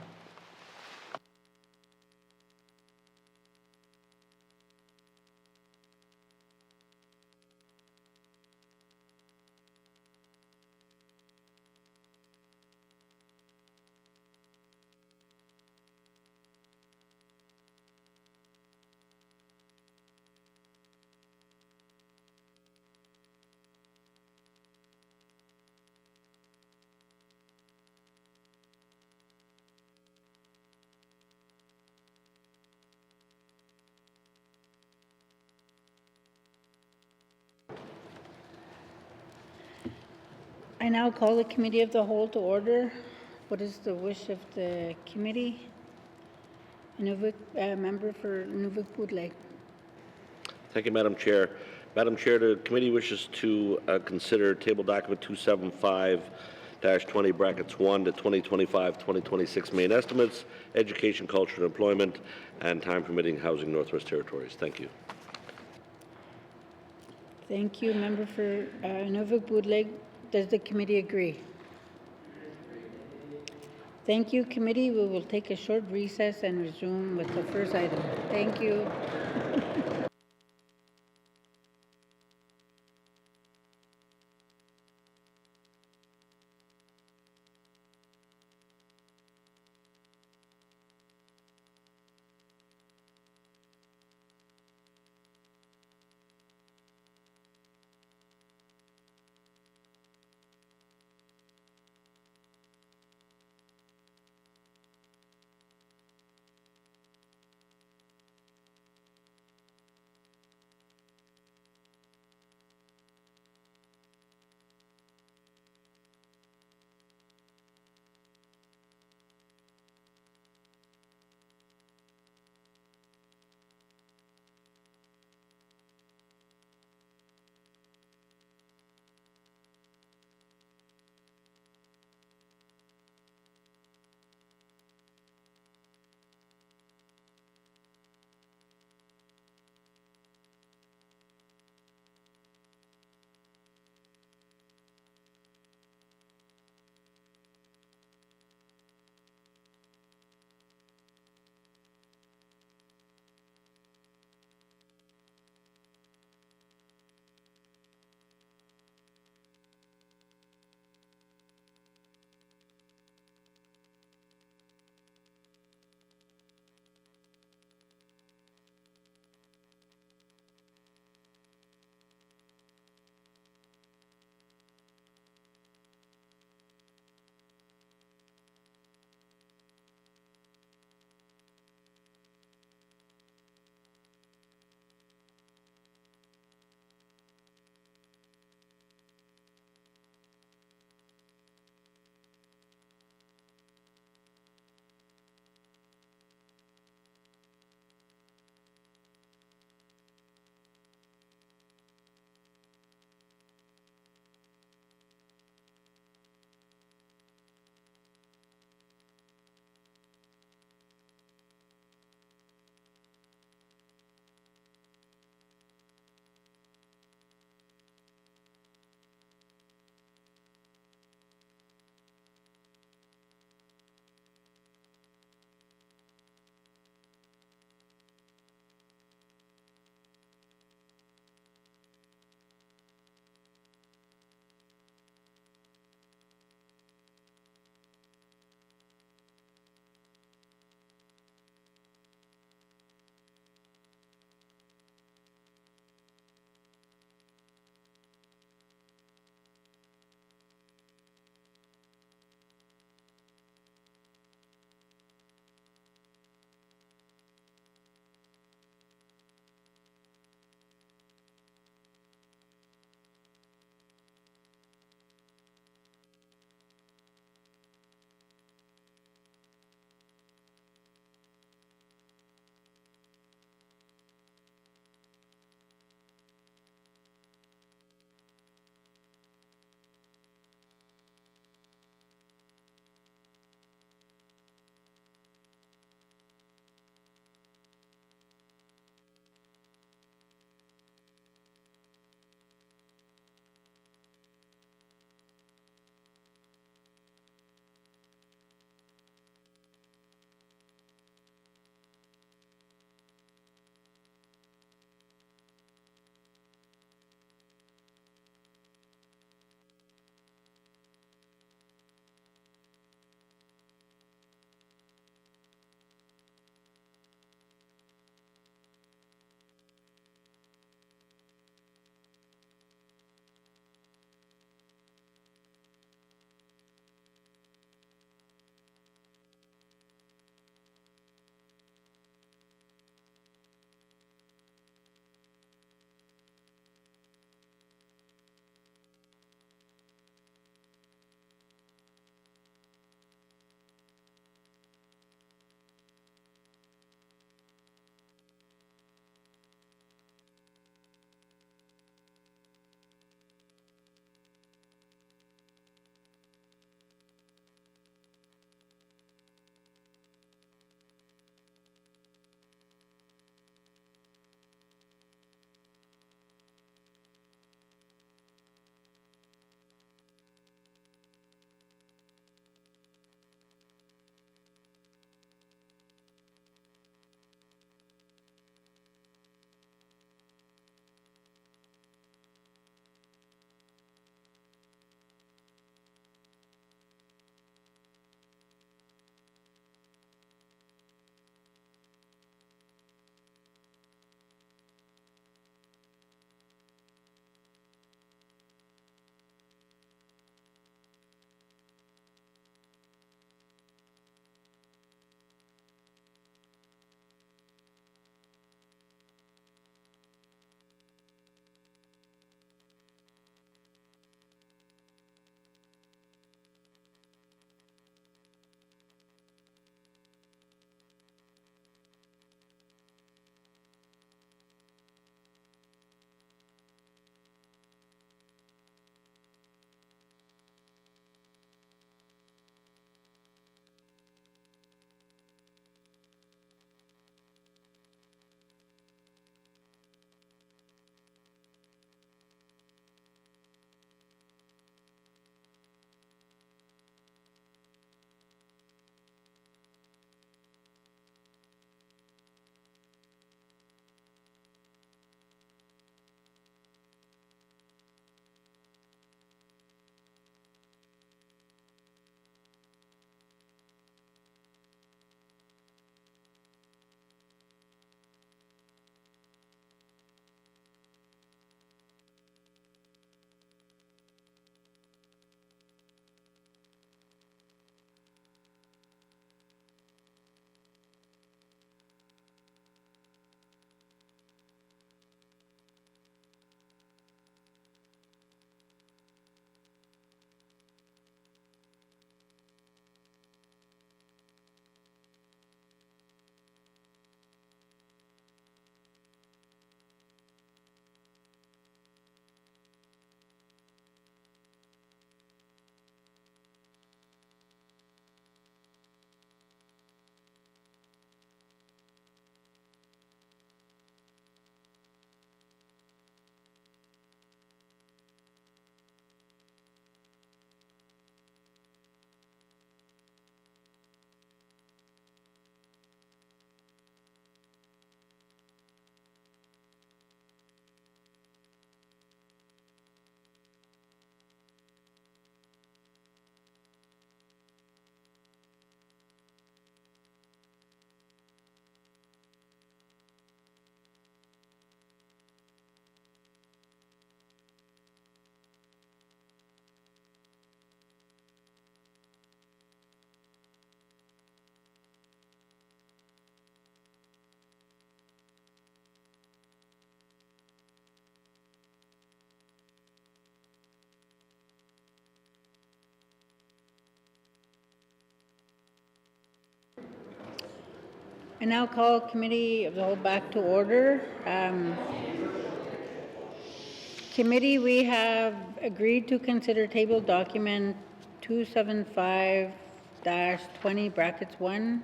I now call the Committee of the Whole to order. What is the wish of the committee? Nuvik, member for Nuvik-Bootleg. Thank you, Madam Chair. Madam Chair, the committee wishes to consider table document 275, 20 brackets 1 to 2025-2026 main estimates, education, culture, and employment, and time permitting housing Northwest Territories. Thank you. Thank you. Member for Nunavut-Bootleg. Does the committee agree? Thank you, committee. We will take a short recess and resume with the first item. Thank you. I now call Committee of the Whole back to order. Committee, we have agreed to consider table document 275-20 brackets 1,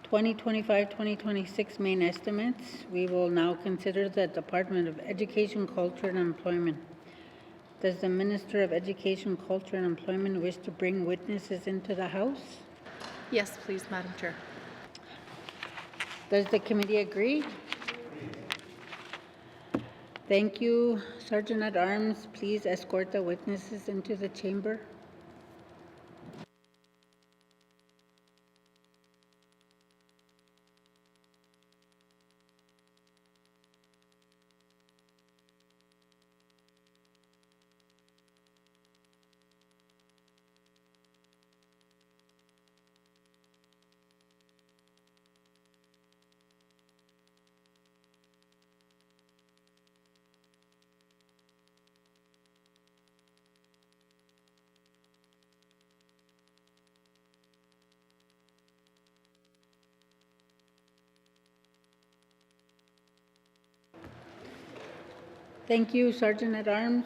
2025-2026 main estimates. We will now consider the Department of Education, Culture and Employment. Does the Minister of Education, Culture and Employment wish to bring witnesses into the House? Yes, please, Madam Chair. Does the committee agree? Thank you. Sergeant at Arms, please escort the witnesses into the chamber. Thank you, Sergeant at Arms.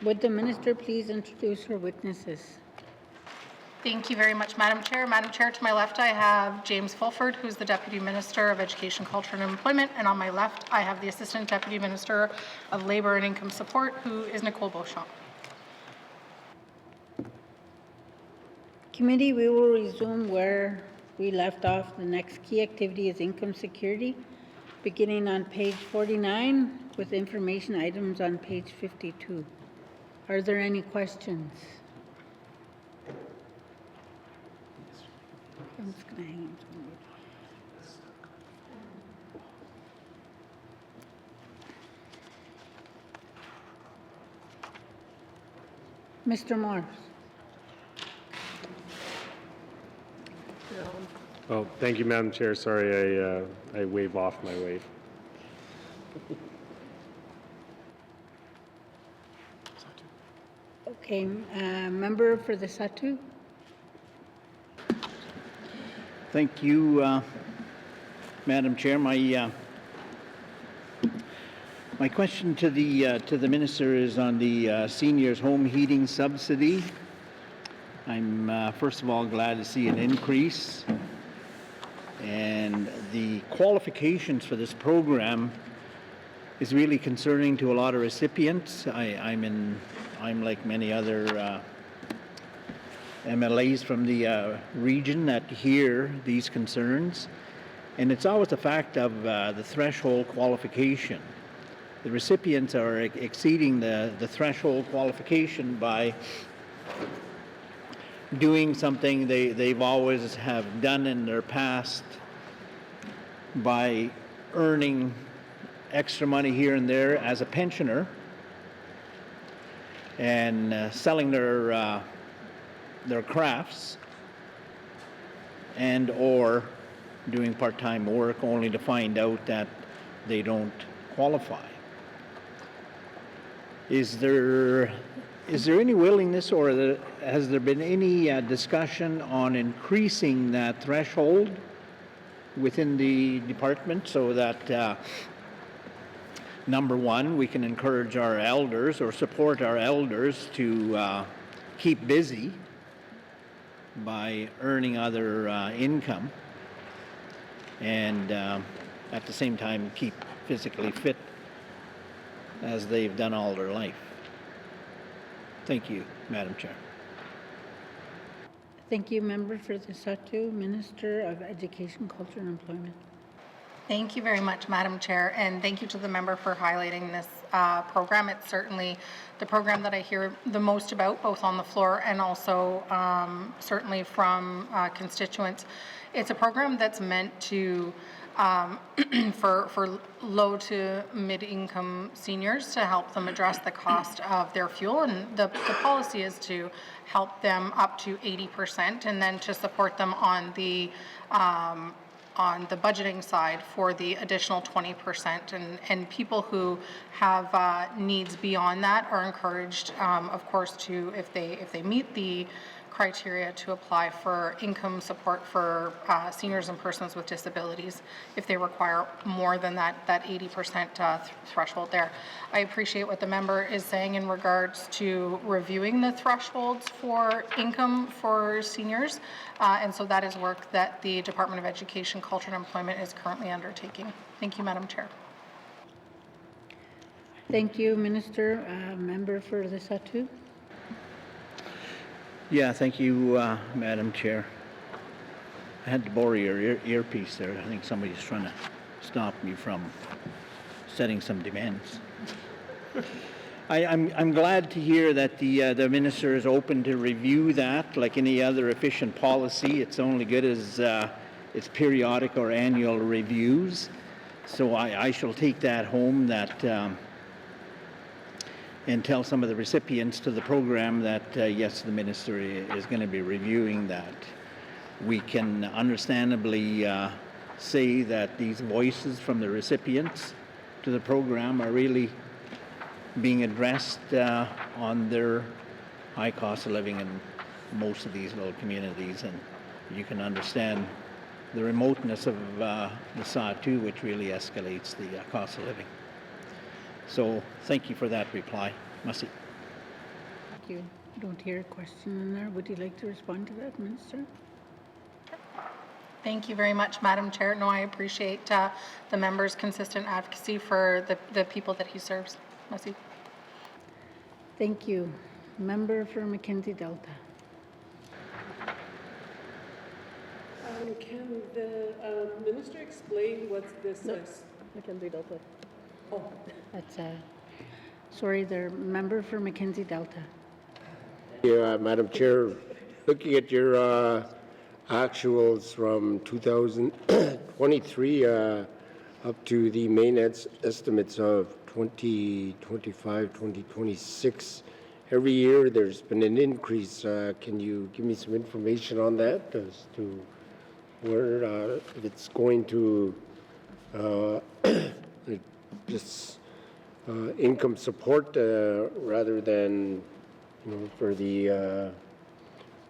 Would the Minister please introduce her witnesses? Thank you very much, Madam Chair. Madam Chair, to my left, I have James Fulford, who's the Deputy Minister of Education, Culture and Employment, and on my left, I have the Assistant Deputy Minister of Labour and Income Support, who is Nicole Beauchamp. Committee, we will resume where we left off. The next key activity is income security, beginning on page 49 with information items on page 52. Are there any questions? I'm just going to hang on. Mr. Morris. Oh, thank you, Madam Chair. Sorry, I wave off my wave. Okay, member for the Satu. Thank you, Madam Chair. My question to the minister is on the seniors' home heating subsidy. I'm first of all glad to see an increase, and the qualifications for this program is really concerning to a lot of recipients. I'm like many other MLAs from the region that hear these concerns, and it's always the fact of the threshold qualification. The recipients are exceeding the threshold qualification by doing something they've always have done in their past, by earning extra money here and there as a pensioner and selling their crafts and or doing part-time work only to find out that they don't qualify. Is there any willingness, or has there been any discussion on increasing that threshold within the department so that number one, we can encourage our elders or support our elders to keep busy by earning other income, and at the same time keep physically fit as they've done all their life. Thank you, Madam Chair. Thank you, member for the Satu, Minister of Education, Culture and Employment. Thank you very much, Madam Chair, and thank you to the member for highlighting this program. It's certainly the program that I hear the most about, both on the floor and also certainly from constituents. It's a program that's meant to for low to mid-income seniors to help them address the cost of their fuel, and the policy is to help them up to 80% and then to support them on the budgeting side for the additional 20%, and people who have needs beyond that are encouraged, of course, to if they meet the criteria to apply for income support for seniors and persons with disabilities if they require more than that 80% threshold there. I appreciate what the member is saying in regards to reviewing the thresholds for income for seniors, and so that is work that the Department of Education, Culture and Employment is currently undertaking. Thank you, Madam Chair. Thank you, Minister. Member for the Satu. Yeah, thank you, Madam Chair. I had to borrow your earpiece there. I think somebody's trying to stop me from setting some demands. I'm glad to hear that the minister is open to review that. Like any other efficient policy, it's only good as its periodic or annual reviews. So I shall take that home and tell some of the recipients to the program that yes, the minister is going to be reviewing that. We can understandably say that these voices from the recipients to the program are really being addressed on their high cost of living in most of these little communities, and you can understand the remoteness of the Satu, which really escalates the cost of living. So thank you for that reply. Merci. Thank you. I don't hear a question in there. Would you like to respond to that, Minister? Thank you very much, Madam Chair. No, I appreciate the member's consistent advocacy for the people that he serves. Merci. Thank you. Member for Mackenzie Delta. Can the minister explain what this is? Mackenzie Delta. Oh. That's sorry, the member for Mackenzie Delta. Yeah, Madam Chair, looking at your actuals from 2023 up to the main estimates of 2025, 2026, every year there's been an increase. Can you give me some information on that as to where it's going to just income support rather than, for the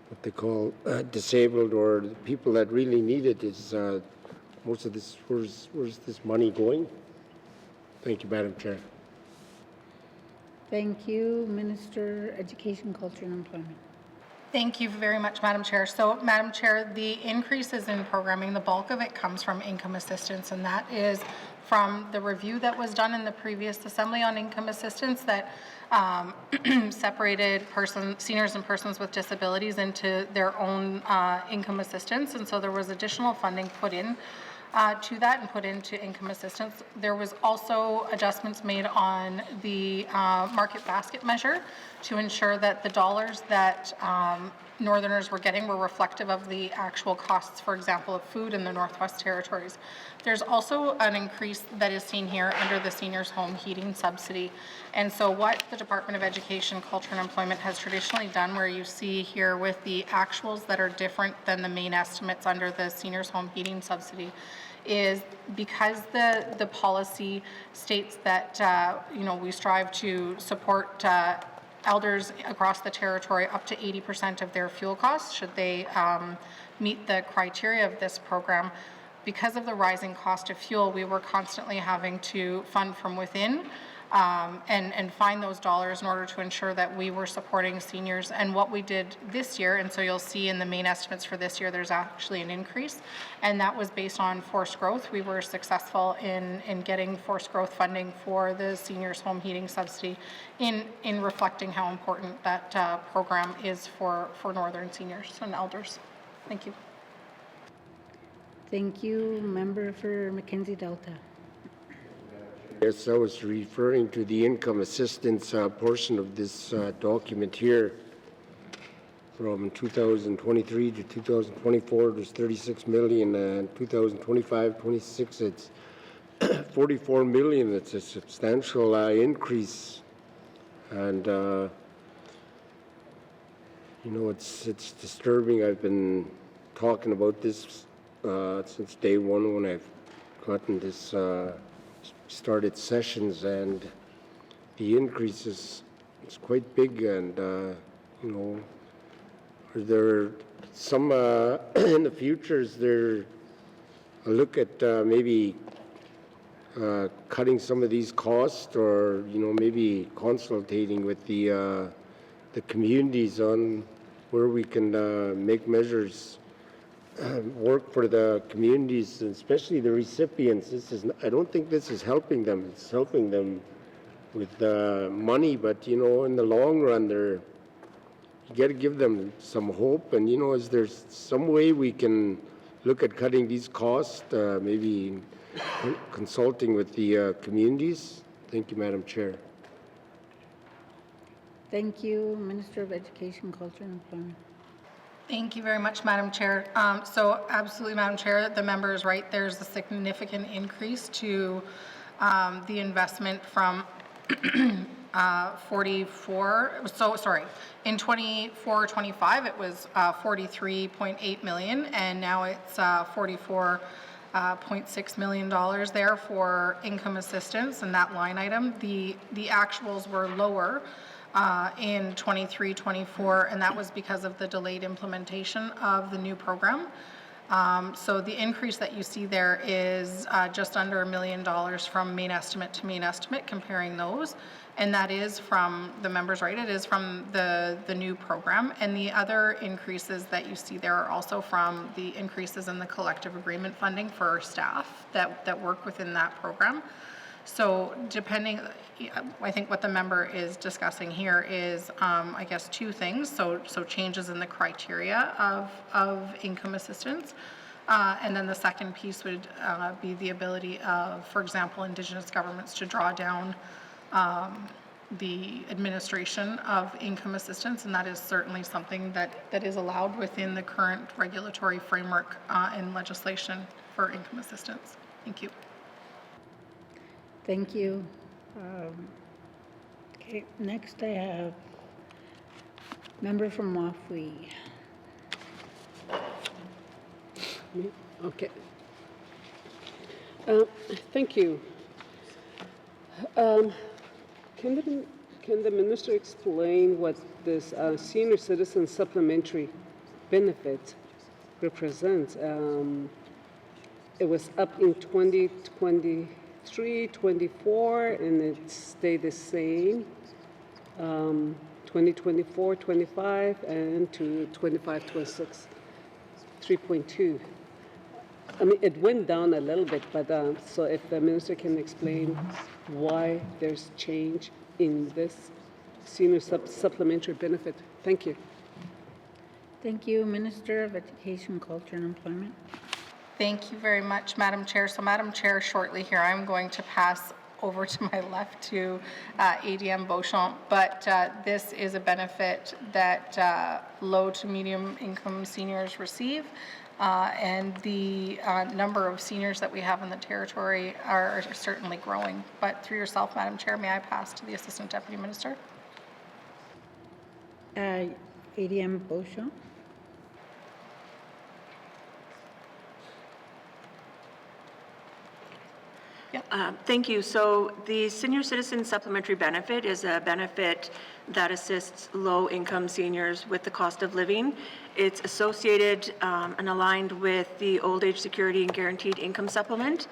what they call disabled or the people that really need it? Is most of this, where's this money going? Thank you, Madam Chair. Thank you, Minister, Education, Culture and Employment. Thank you very much, Madam Chair. So, Madam Chair, the increases in programming, the bulk of it comes from income assistance, and that is from the review that was done in the previous Assembly on income assistance that separated seniors and persons with disabilities into their own income assistance, and so there was additional funding put in to that and put into income assistance. There was also adjustments made on the market basket measure to ensure that the dollars that Northerners were getting were reflective of the actual costs, for example, of food in the Northwest Territories. There's also an increase that is seen here under the Seniors Home Heating Subsidy. And so what the Department of Education, Culture and Employment has traditionally done, where you see here with the actuals that are different than the main estimates under the Seniors Home Heating Subsidy, is because the policy states that we strive to support elders across the territory up to 80% of their fuel costs should they meet the criteria of this program. Because of the rising cost of fuel, we were constantly having to fund from within and find those dollars in order to ensure that we were supporting seniors. And what we did this year, and so you'll see in the main estimates for this year, there's actually an increase, and that was based on forced growth. We were successful in getting forced growth funding for the Seniors Home Heating Subsidy in reflecting how important that program is for Northern seniors and elders. Thank you. Thank you. Member for Mackenzie Delta. Yes, I was referring to the income assistance portion of this document here. From 2023 to 2024, there's 36 million, and 2025-26, it's 44 million. It's a substantial increase, and it's disturbing. I've been talking about this since day one when I've gotten this. Started sessions, and the increase is quite big, and Are there some, in the future, is there a look at maybe cutting some of these costs, or, maybe consultating with the communities on where we can make measures work for the communities, and especially the recipients? I don't think this is helping them. It's helping them with money, but in the long run, you got to give them some hope. And is there some way we can look at cutting these costs, maybe consulting with the communities? Thank you, Madam Chair. Thank you, Minister of Education, Culture and Employment. Thank you very much, Madam Chair. So absolutely, Madam Chair, the member is right. There's a significant increase to the investment from 44, so sorry, in 24-25 it was 43.8 million, and now it's $44.6 million there for income assistance in that line item. The actuals were lower in 23-24, and that was because of the delayed implementation of the new program. So the increase that you see there is just under $1 million from main estimate to main estimate, comparing those. And that is from, the members right, it is from the new program. And the other increases that you see there are also from the increases in the collective agreement funding for our staff that work within that program. So depending, I think what the member is discussing here is, I guess, two things. So changes in the criteria of income assistance. And then the second piece would be the ability of, for example, Indigenous governments to draw down the administration of income assistance, and that is certainly something that is allowed within the current regulatory framework and legislation for income assistance. Thank you. Thank you. Okay, next I have member from Wafui. Okay. Thank you. Can the minister explain what this senior citizen supplementary benefit represents? It was up in 2023, 24, and it stayed the same. 2024, 25, and to 25, 26, 3.2. I mean, it went down a little bit, but so if the minister can explain why there's change in this senior supplementary benefit. Thank you. Thank you, Minister of Education, Culture and Employment. Thank you very much, Madam Chair. So, Madam Chair, shortly here, I'm going to pass over to my left to ADM Beauchamp, but this is a benefit that low to medium income seniors receive. And the number of seniors that we have in the territory are certainly growing. But through yourself, Madam Chair, may I pass to the Assistant Deputy Minister? ADM Beauchamp. Thank you. So the Senior Citizen Supplementary Benefit is a benefit that assists low-income seniors with the cost of living. It's associated and aligned with the Old Age Security and Guaranteed Income Supplement.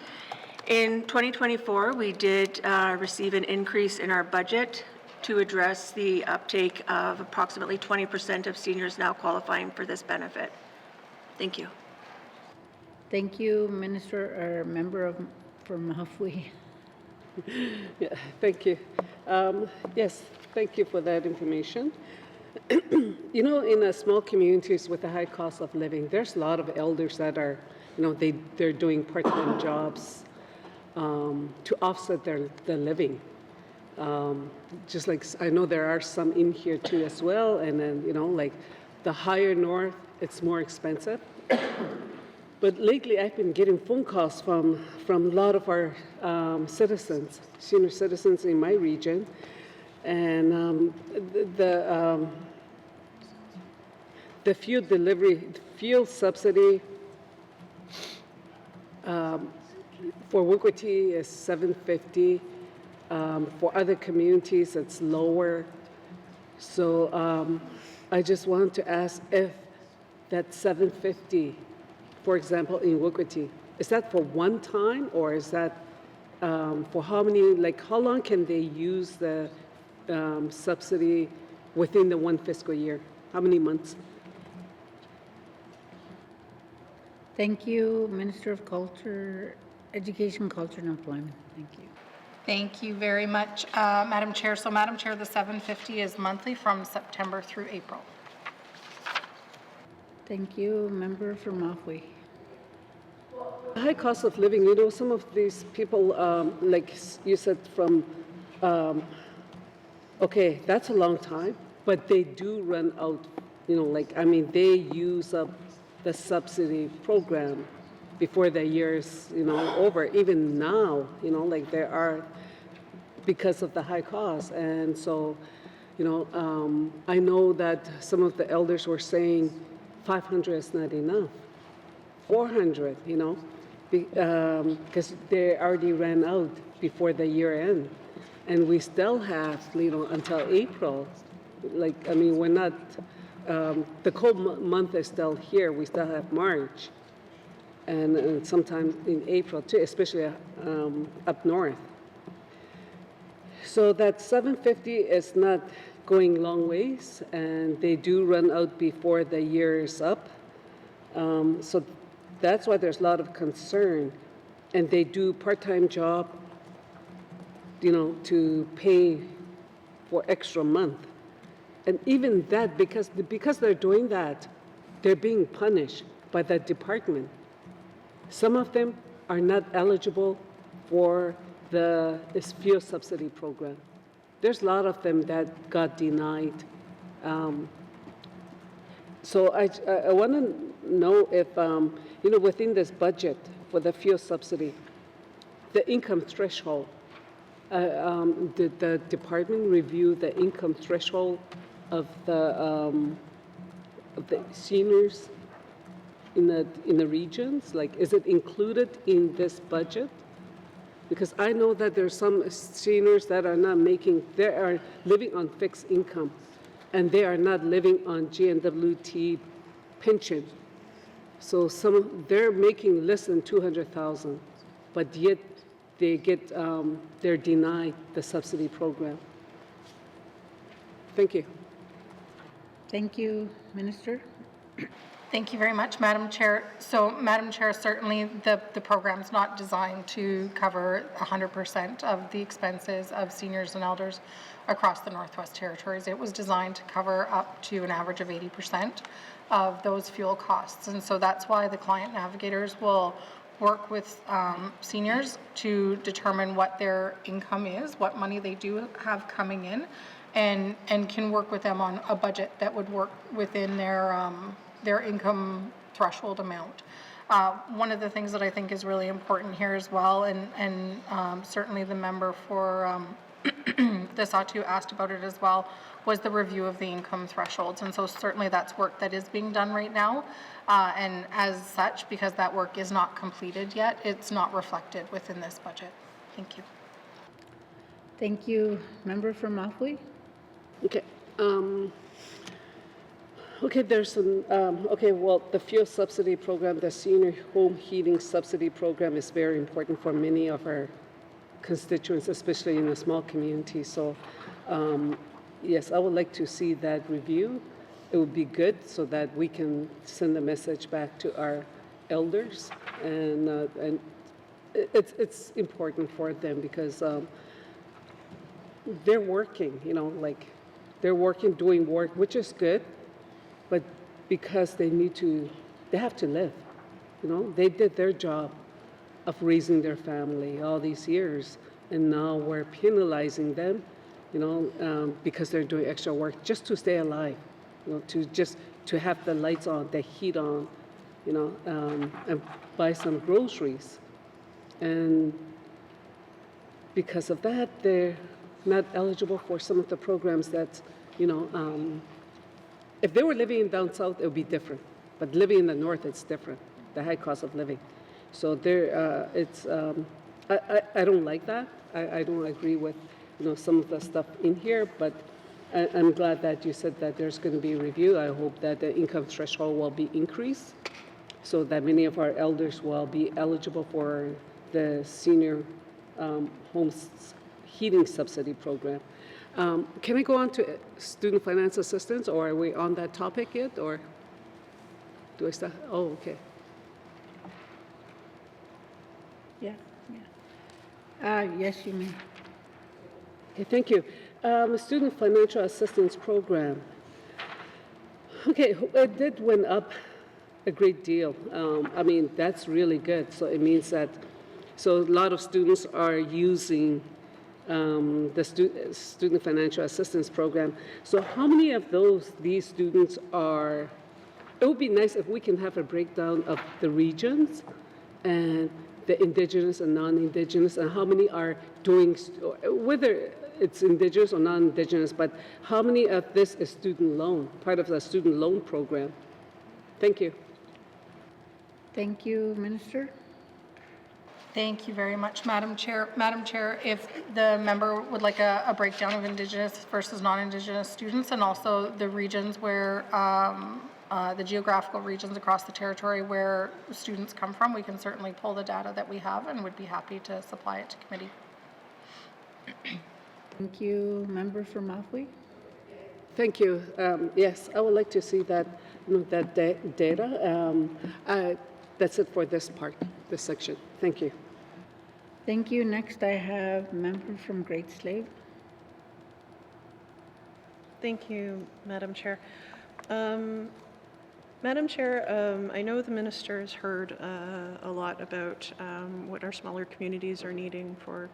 In 2024, we did receive an increase in our budget to address the uptake of approximately 20% of seniors now qualifying for this benefit. Thank you. Thank you, Minister, or member from Wafui. Yeah, thank you. Yes, thank you for that information. You know, in small communities with a high cost of living, there's a lot of elders that are, they're doing part-time jobs to offset the living. Just like, I know there are some in here too as well, and then, like the higher north, it's more expensive. But lately, I've been getting phone calls from a lot of our citizens, senior citizens in my region, and the fuel subsidy for Wukoti is $7.50. For other communities, it's lower. So I just wanted to ask if that 750, for example, in Wukoti, is that for one time or is that for how many, like how long can they use the subsidy within the one fiscal year? How many months? Thank you, Minister of Culture, Education, Culture and Employment. Thank you. Thank you very much, Madam Chair. So, Madam Chair, the 750 is monthly from September through April. Thank you, Member for Mafway. High cost of living, you know, some of these people, like you said, from, okay, that's a long time, but they do run out, you know, like, I mean, they use up the subsidy program before the year is, you know, over. Even now, you know, like there are, because of the high cost. And so, you know, I know that some of the elders were saying 500 is not enough. 400, you know, because they already ran out before the year end. And we still have, you know, until April. Like, I mean, we're not, the cold month is still here. We still have March. And sometime in April too, especially up north. So that 750 is not going long ways, and they do run out before the year is up. So that's why there's a lot of concern. And they do part-time job, you know, to pay for extra month. And even that, because they're doing that, they're being punished by the department. Some of them are not eligible for the fuel subsidy program. There's a lot of them that got denied. So I want to know if, you know, within this budget for the fuel subsidy, the income threshold, did the department review the income threshold of the seniors in the regions? Like, is it included in this budget? Because I know that there's some seniors that are not making, they are living on fixed income, and they are not living on GNWT pension. So they're making less than 200,000, but yet they get, they're denied the subsidy program. Thank you. Thank you, Minister. Thank you very much, Madam Chair. So, Madam Chair, certainly the program's not designed to cover 100% of the expenses of seniors and elders across the Northwest Territories. It was designed to cover up to an average of 80% of those fuel costs. And so that's why the client navigators will work with seniors to determine what their income is, what money they do have coming in, and can work with them on a budget that would work within their income threshold amount. One of the things that I think is really important here as well, and certainly the member for the Sahtu asked about it as well, was the review of the income thresholds. And so certainly that's work that is being done right now. And as such, because that work is not completed yet, it's not reflected within this budget. Thank you. Thank you. Member from Mafway. Okay. Okay, there's some, okay, well, the fuel subsidy program, the senior home heating subsidy program is very important for many of our constituents, especially in a small community. So, yes, I would like to see that review. It would be good so that we can send a message back to our elders, and it's important for them because they're working, you know, like they're working, doing work, which is good. But because they have to live, you know, they did their job of raising their family all these years, and now we're penalizing them, you know, because they're doing extra work just to stay alive, you know, to have the lights on, the heat on, you know, and buy some groceries. And because of that, they're not eligible for some of the programs that, you know, if they were living down south, it would be different. But living in the north, it's different, the high cost of living. So there, I don't like that. I don't agree with, you know, some of the stuff in here, but I'm glad that you said that there's going to be a review. I hope that the income threshold will be increased so that many of our elders will be eligible for the senior homes heating subsidy program. Can I go on to student finance assistance, or are we on that topic yet, or do I start? Oh, okay. Yeah. Yes, you may. Okay, thank you. Student financial assistance program. Okay, it did went up a great deal. I mean, that's really good. So it means that, so a lot of students are using the student financial assistance program. So how many of these students are, it would be nice if we can have a breakdown of the regions and the indigenous and non-indigenous, and how many are doing, whether it's indigenous or non-indigenous, but how many of this is student loan, part of the student loan program? Thank you. Thank you, Minister. Thank you very much, Madam Chair. Madam Chair, if the member would like a breakdown of Indigenous versus non-Indigenous students, and also the regions where, the geographical regions across the territory where students come from, we can certainly pull the data that we have and would be happy to supply it to committee. Thank you, Member from Mafwee. Thank you. Yes, I would like to see that, that data. That's it for this part, this section. Thank you. Thank you. Next, I have member from Great Slave. Thank you, Madam Chair. Madam Chair, I know the minister has heard a lot about what our smaller communities are needing for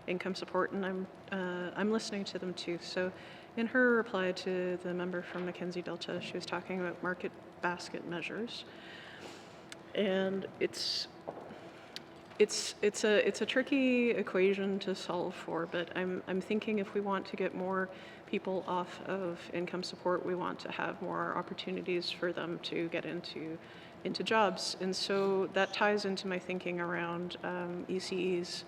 income support, and I'm listening to them too. So in her reply to the member from Mackenzie Delta, she was talking about market basket measures. And it's a tricky equation to solve for, but I'm thinking if we want to get more people off of income support, we want to have more opportunities for them to get into jobs. And so that ties into my thinking around ECE's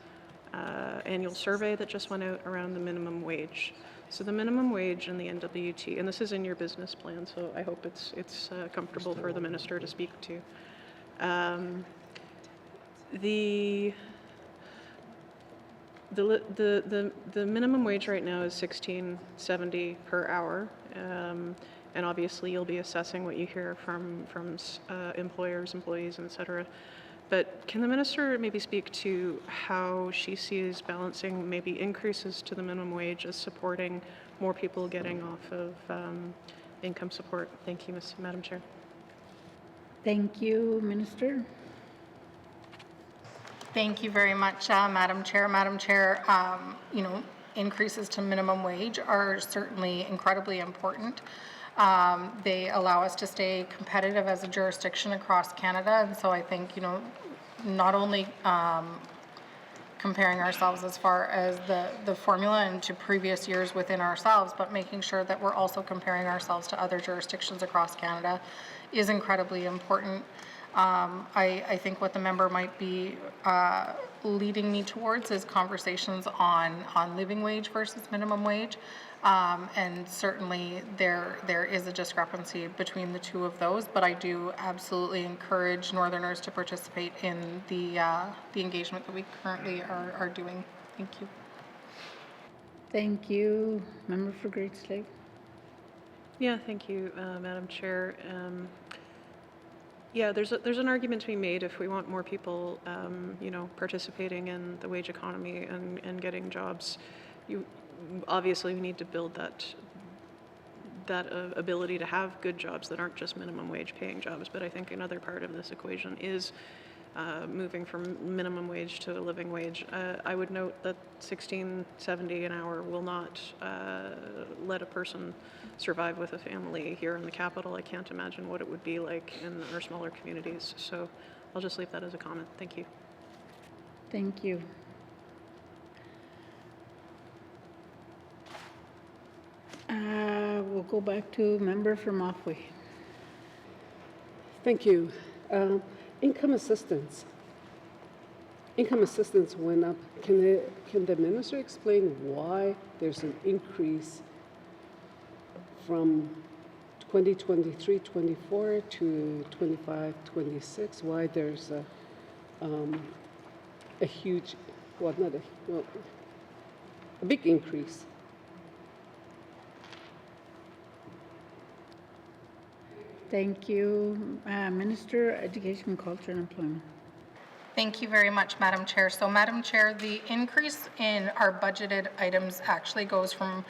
annual survey that just went out around the minimum wage. So the minimum wage in the NWT, and this is in your business plan, so I hope it's comfortable for the minister to speak to. The minimum wage right now is $16.70 per hour, and obviously you'll be assessing what you hear from employers, employees, et cetera. But can the minister maybe speak to how she sees balancing maybe increases to the minimum wage as supporting more people getting off of income support? Thank you, Madam Chair. Thank you, Minister. Thank you very much, Madam Chair. Madam Chair, increases to minimum wage are certainly incredibly important. They allow us to stay competitive as a jurisdiction across Canada, and so I think, not only comparing ourselves as far as the formula and to previous years within ourselves, but making sure that we're also comparing ourselves to other jurisdictions across Canada is incredibly important. I think what the member might be leading me towards is conversations on living wage versus minimum wage. And certainly there is a discrepancy between the two of those, but I do absolutely encourage Northerners to participate in the engagement that we currently are doing. Thank you. Thank you. Member for Great Slave. Yeah, thank you, Madam Chair. Yeah, there's an argument to be made if we want more people, participating in the wage economy and getting jobs. Obviously, we need to build that ability to have good jobs that aren't just minimum wage paying jobs. But I think another part of this equation is moving from minimum wage to a living wage. I would note that $16.70 an hour will not let a person survive with a family here in the capital. I can't imagine what it would be like in our smaller communities. So I'll just leave that as a comment. Thank you. Thank you. We'll go back to member from Mafwee. Thank you. Income assistance. Income assistance went up. Can the minister explain why there's an increase from 2023-24 to 25-26, why there's a huge, well, not a, well, a big increase. Thank you. Minister, Education, Culture, and Employment. Thank you very much, Madam Chair. So, Madam Chair, the increase in our budgeted items actually goes from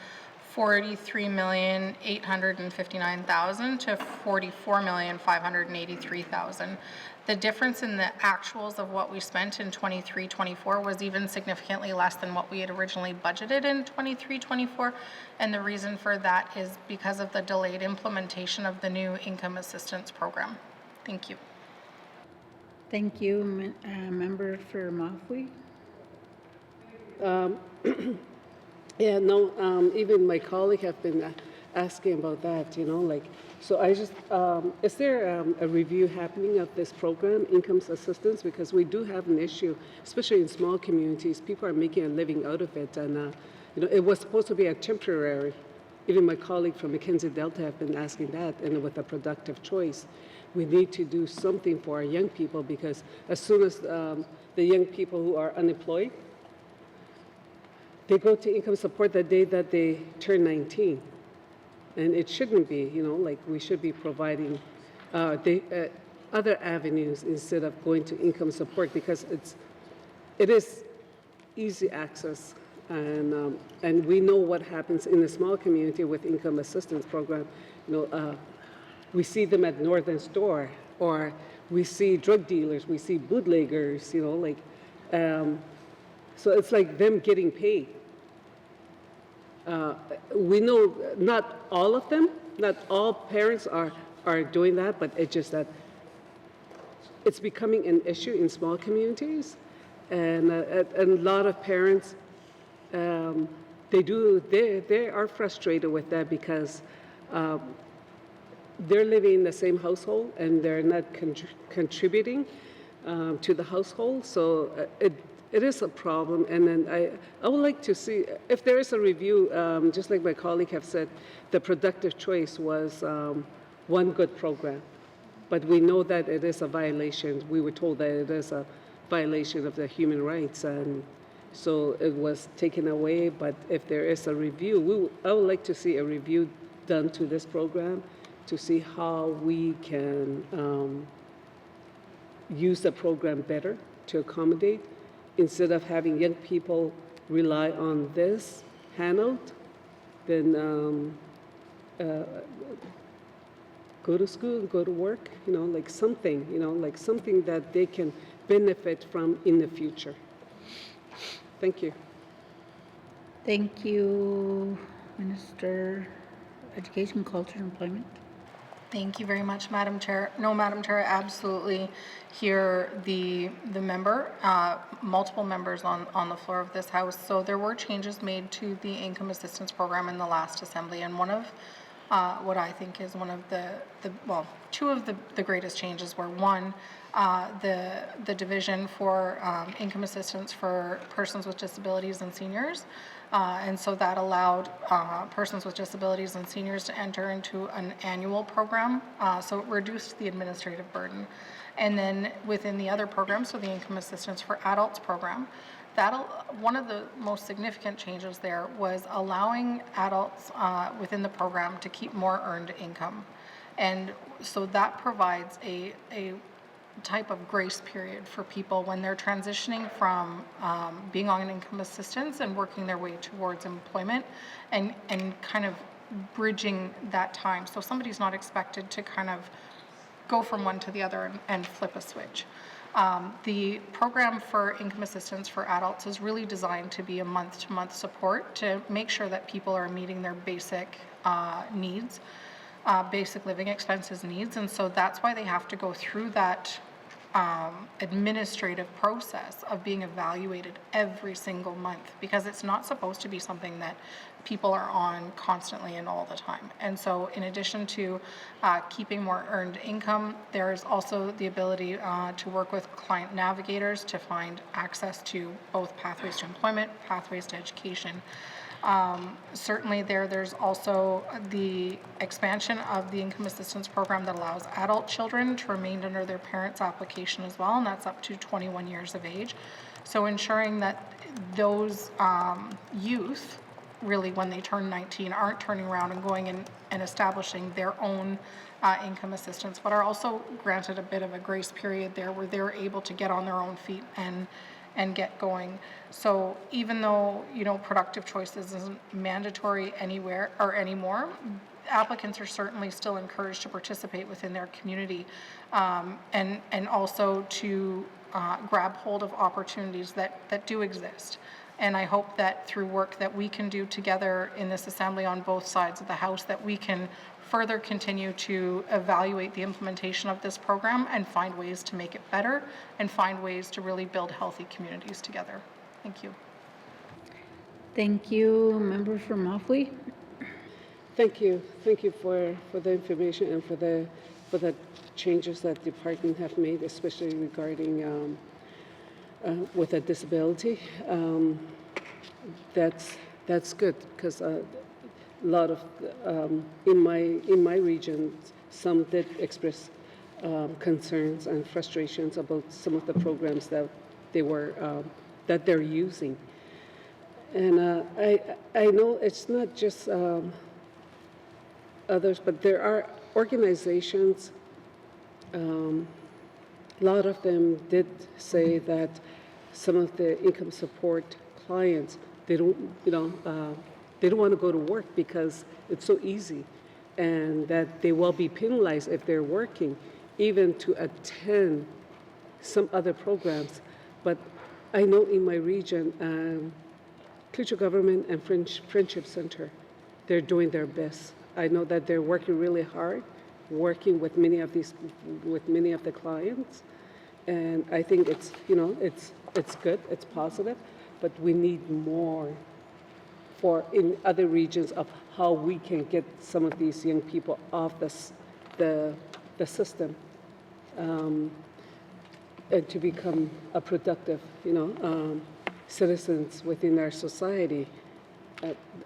$43,859,000 to $44,583,000. The difference in the actuals of what we spent in 23-24 was even significantly less than what we had originally budgeted in 23-24, and the reason for that is because of the delayed implementation of the new income assistance program. Thank you. Thank you. Member for Mafwee. Yeah, no, even my colleague have been asking about that, you know, like, so I just, is there a review happening of this program, income assistance? Because we do have an issue, especially in small communities. People are making a living out of it, and, you know, it was supposed to be a temporary. Even my colleague from Mackenzie Delta have been asking that, and with a productive choice. We need to do something for our young people, because as soon as the young people who are unemployed, they go to income support the day that they turn 19. And it shouldn't be, you know, like we should be providing other avenues instead of going to income support, because it is easy access. And we know what happens in a small community with income assistance program. You know, we see them at Northern Store, or we see drug dealers, we see bootleggers, you know, like, so it's like them getting paid. We know not all of them, not all parents are doing that, but it's just that it's becoming an issue in small communities. And a lot of parents, they are frustrated with that, because they're living in the same household and they're not contributing to the household. So it is a problem, and then I would like to see if there is a review, just like my colleague have said, the productive choice was one good program, but we know that it is a violation. We were told that it is a violation of the human rights, and so it was taken away. But if there is a review, I would like to see a review done to this program to see how we can use the program better to accommodate, instead of having young people rely on this handout, then go to school, go to work, you know, like something, you know, like something that they can benefit from in the future. Thank you. Thank you, Minister, Education, Culture, and Employment. Thank you very much, Madam Chair. No, Madam Chair, I absolutely hear the member, multiple members on the floor of this House. So there were changes made to the income assistance program in the last Assembly, and one of what I think is one of two of the greatest changes were, one, the division for income assistance for persons with disabilities and seniors. And so that allowed persons with disabilities and seniors to enter into an annual program. So it reduced the administrative burden. And then within the other program, so the income assistance for adults program, one of the most significant changes there was allowing adults within the program to keep more earned income. And so that provides a type of grace period for people when they're transitioning from being on income assistance and working their way towards employment, and kind of bridging that time. So somebody's not expected to kind of go from one to the other and flip a switch. The program for income assistance for adults is really designed to be a month-to-month support to make sure that people are meeting their basic needs, basic living expenses needs, and so that's why they have to go through that administrative process of being evaluated every single month, because it's not supposed to be something that people are on constantly and all the time. And so in addition to keeping more earned income, there's also the ability to work with client navigators to find access to both pathways to employment, pathways to education. Certainly there's also the expansion of the income assistance program that allows adult children to remain under their parents' application as well, and that's up to 21 years of age. So ensuring that those youth, really when they turn 19, aren't turning around and going in and establishing their own income assistance, but are also granted a bit of a grace period there where they're able to get on their own feet and get going. So even though, you know, productive choices isn't mandatory anywhere or anymore, applicants are certainly still encouraged to participate within their community, and also to grab hold of opportunities that do exist. And I hope that through work that we can do together in this assembly on both sides of the House, that we can further continue to evaluate the implementation of this program and find ways to make it better and find ways to really build healthy communities together. Thank you. Thank you. Member for Moffley. Thank you. Thank you for the information and for the changes that the department have made, especially regarding with a disability. That's good, because a lot of in my region, some did express concerns and frustrations about some of the programs that they're using. And I know it's not just others, but there are organizations. A lot of them did say that some of the income support clients, they don't want to go to work because it's so easy, and that they will be penalized if they're working, even to attend some other programs. But I know in my region, Klutcho Government and Friendship Center, they're doing their best. I know that they're working really hard, working with many of the clients, and I think it's good, it's positive, but we need more for in other regions of how we can get some of these young people off the system, and to become a productive, citizens within our society.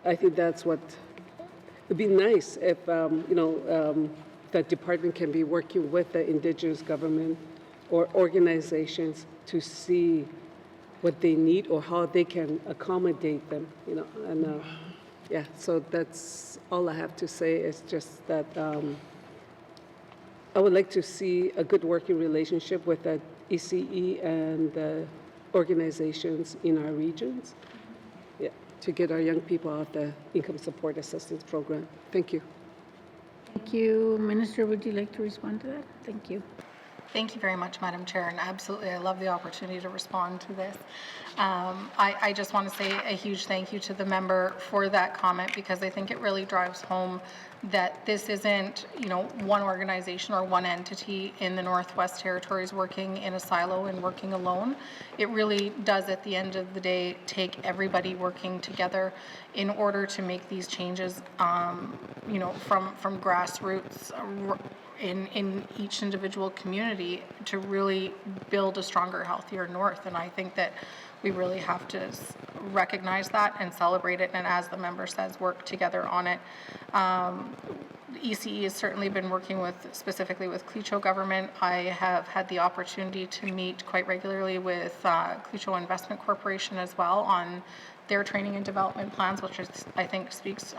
I think that's what it'd be nice if that department can be working with the Indigenous government or organizations to see what they need or how they can accommodate them, and yeah, so that's all I have to say. Is just that I would like to see a good working relationship with the ECE and the organizations in our regions, yeah, to get our young people out of the income support assistance program. Thank you. Thank you. Minister, would you like to respond to that? Thank you. Thank you very much, Madam Chair, and absolutely, I love the opportunity to respond to this. I just want to say a huge thank you to the member for that comment, because I think it really drives home that this isn't, one organization or one entity in the Northwest Territories working in a silo and working alone. It really does, at the end of the day, take everybody working together in order to make these changes, from grassroots in each individual community to really build a stronger, healthier North. And I think that we really have to recognize that and celebrate it, and as the member says, work together on it. ECE has certainly been working specifically with Klutcho Government. I have had the opportunity to meet quite regularly with Klutcho Investment Corporation as well on their training and development plans, which I think speaks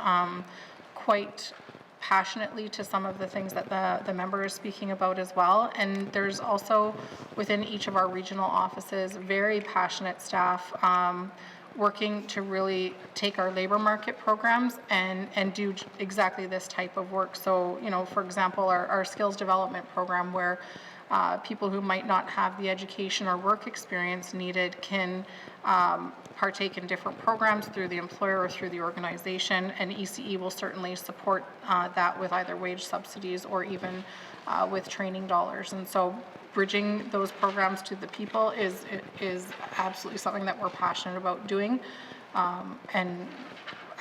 quite passionately to some of the things that the member is speaking about as well. And there's also within each of our regional offices very passionate staff working to really take our labor market programs and do exactly this type of work. So, for example, our skills development program, where people who might not have the education or work experience needed can partake in different programs through the employer or through the organization, and ECE will certainly support that with either wage subsidies or even with training dollars. And so bridging those programs to the people is absolutely something that we're passionate about doing, and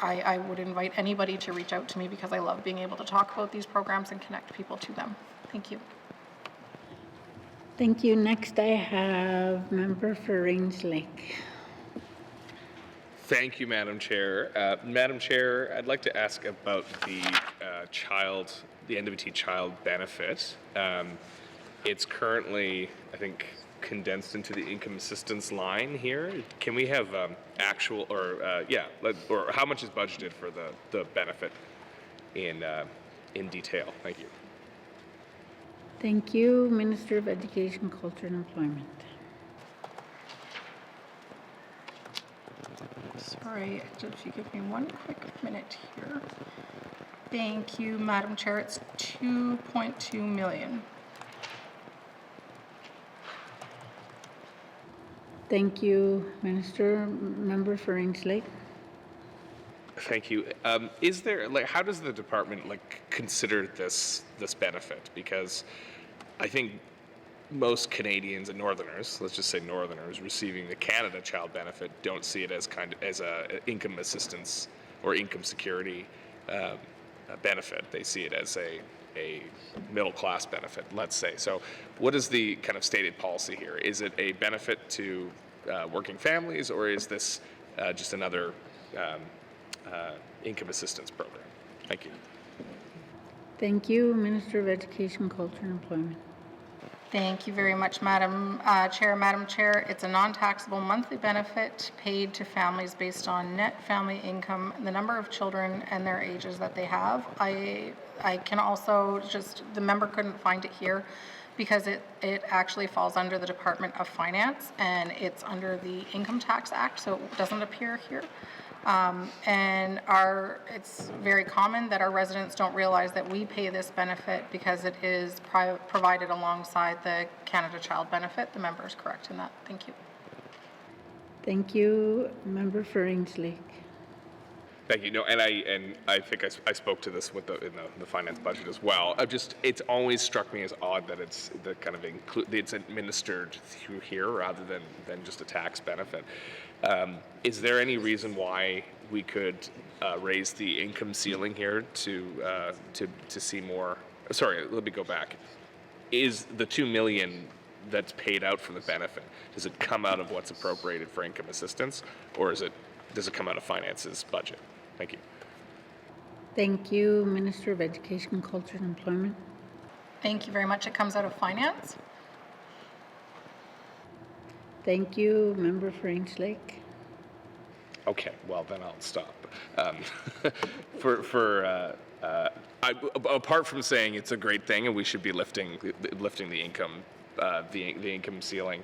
I would invite anybody to reach out to me, because I love being able to talk about these programs and connect people to them. Thank you. Thank you. Next, I have member for Range Lake. Thank you, Madam Chair. Madam Chair, I'd like to ask about the the NWT child benefit. It's currently, I think, condensed into the income assistance line here. Can we have actual, or or how much is budgeted for the benefit in detail? Thank you. Thank you, Minister of Education, Culture and Employment. Sorry, if you give me one quick minute here. Thank you, Madam Chair. It's 2.2 million. Thank you, Minister. Member for Range Lake. Thank you. Is there, how does the department consider this benefit? Because I think most Canadians and Northerners, let's just say Northerners, receiving the Canada Child Benefit don't see it as a income assistance or income security benefit. They see it as a middle class benefit, let's say. So what is the kind of stated policy here? Is it a benefit to working families, or is this just another income assistance program? Thank you. Thank you, Minister of Education, Culture and Employment. Thank you very much, Madam Chair. Madam Chair, it's a non-taxable monthly benefit paid to families based on net family income, the number of children and their ages that they have. I can also the member couldn't find it here because it actually falls under the Department of Finance and it's under the Income Tax Act, so it doesn't appear here. And it's very common that our residents don't realize that we pay this benefit because it is provided alongside the Canada Child Benefit. The member is correct in that. Thank you. Thank you, Member for Range Lake. Thank you. No, and I think I spoke to this in the finance budget as well. It's always struck me as odd that it's it's administered through here rather than just a tax benefit. Is there any reason why we could raise the income ceiling here to see more? Sorry, let me go back. Is the $2 million that's paid out for the benefit, does it come out of what's appropriated for income assistance, or does it come out of finance's budget? Thank you. Thank you, Minister of Education, Culture and Employment. Thank you very much. It comes out of finance. Thank you, Member for Range Lake. Okay, well then I'll stop. Apart from saying it's a great thing and we should be lifting the income, the income ceiling,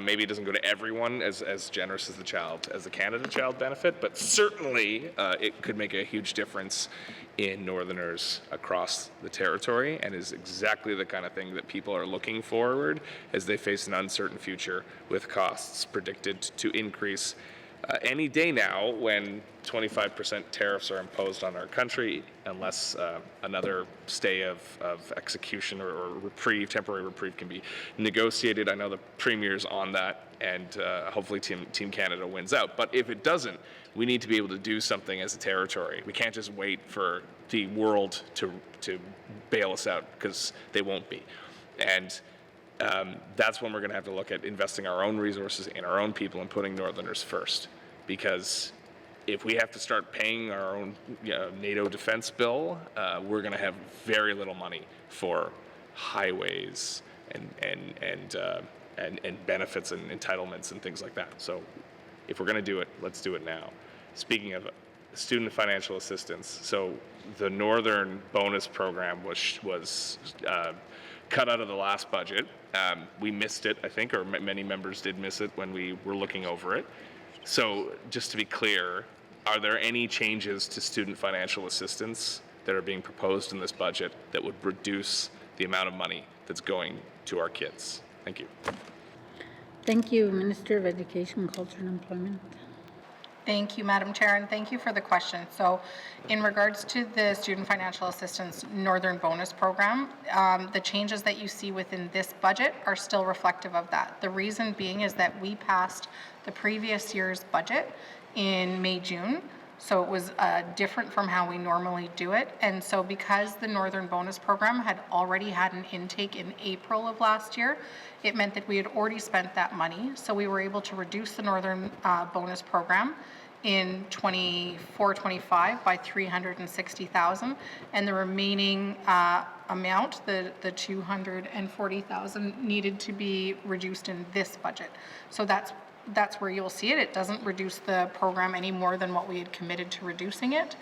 maybe it doesn't go to everyone as generous as the Canada Child Benefit, but certainly it could make a huge difference in Northerners across the territory, and is exactly the kind of thing that people are looking forward as they face an uncertain future with costs predicted to increase any day now when 25% tariffs are imposed on our country, unless another stay of execution or temporary reprieve can be negotiated. I know the Premier's on that, and hopefully Team Canada wins out. But if it doesn't, we need to be able to do something as a territory. We can't just wait for the world to bail us out, because they won't be. And that's when we're going to have to look at investing our own resources in our own people and putting Northerners first. Because if we have to start paying our own NATO defense bill, we're going to have very little money for highways and benefits and entitlements and things like that. So if we're going to do it, let's do it now. Speaking of student financial assistance, so the Northern bonus program was cut out of the last budget. We missed it, I think, or many members did miss it when we were looking over it. So just to be clear, are there any changes to student financial assistance that are being proposed in this budget that would reduce the amount of money that's going to our kids? Thank you. Thank you, Minister of Education, Culture and Employment. Thank you, Madam Chair, and thank you for the question. So in regards to the Student Financial Assistance Northern Bonus Program, the changes that you see within this budget are still reflective of that. The reason being is that we passed the previous year's budget in May, June, so it was different from how we normally do it. And so because the Northern Bonus Program had already had an intake in April of last year, it meant that we had already spent that money. So we were able to reduce the Northern Bonus Program in 24-25 by $360,000, and the remaining amount, the $240,000, needed to be reduced in this budget. So that's where you'll see it. It doesn't reduce the program any more than what we had committed to reducing it.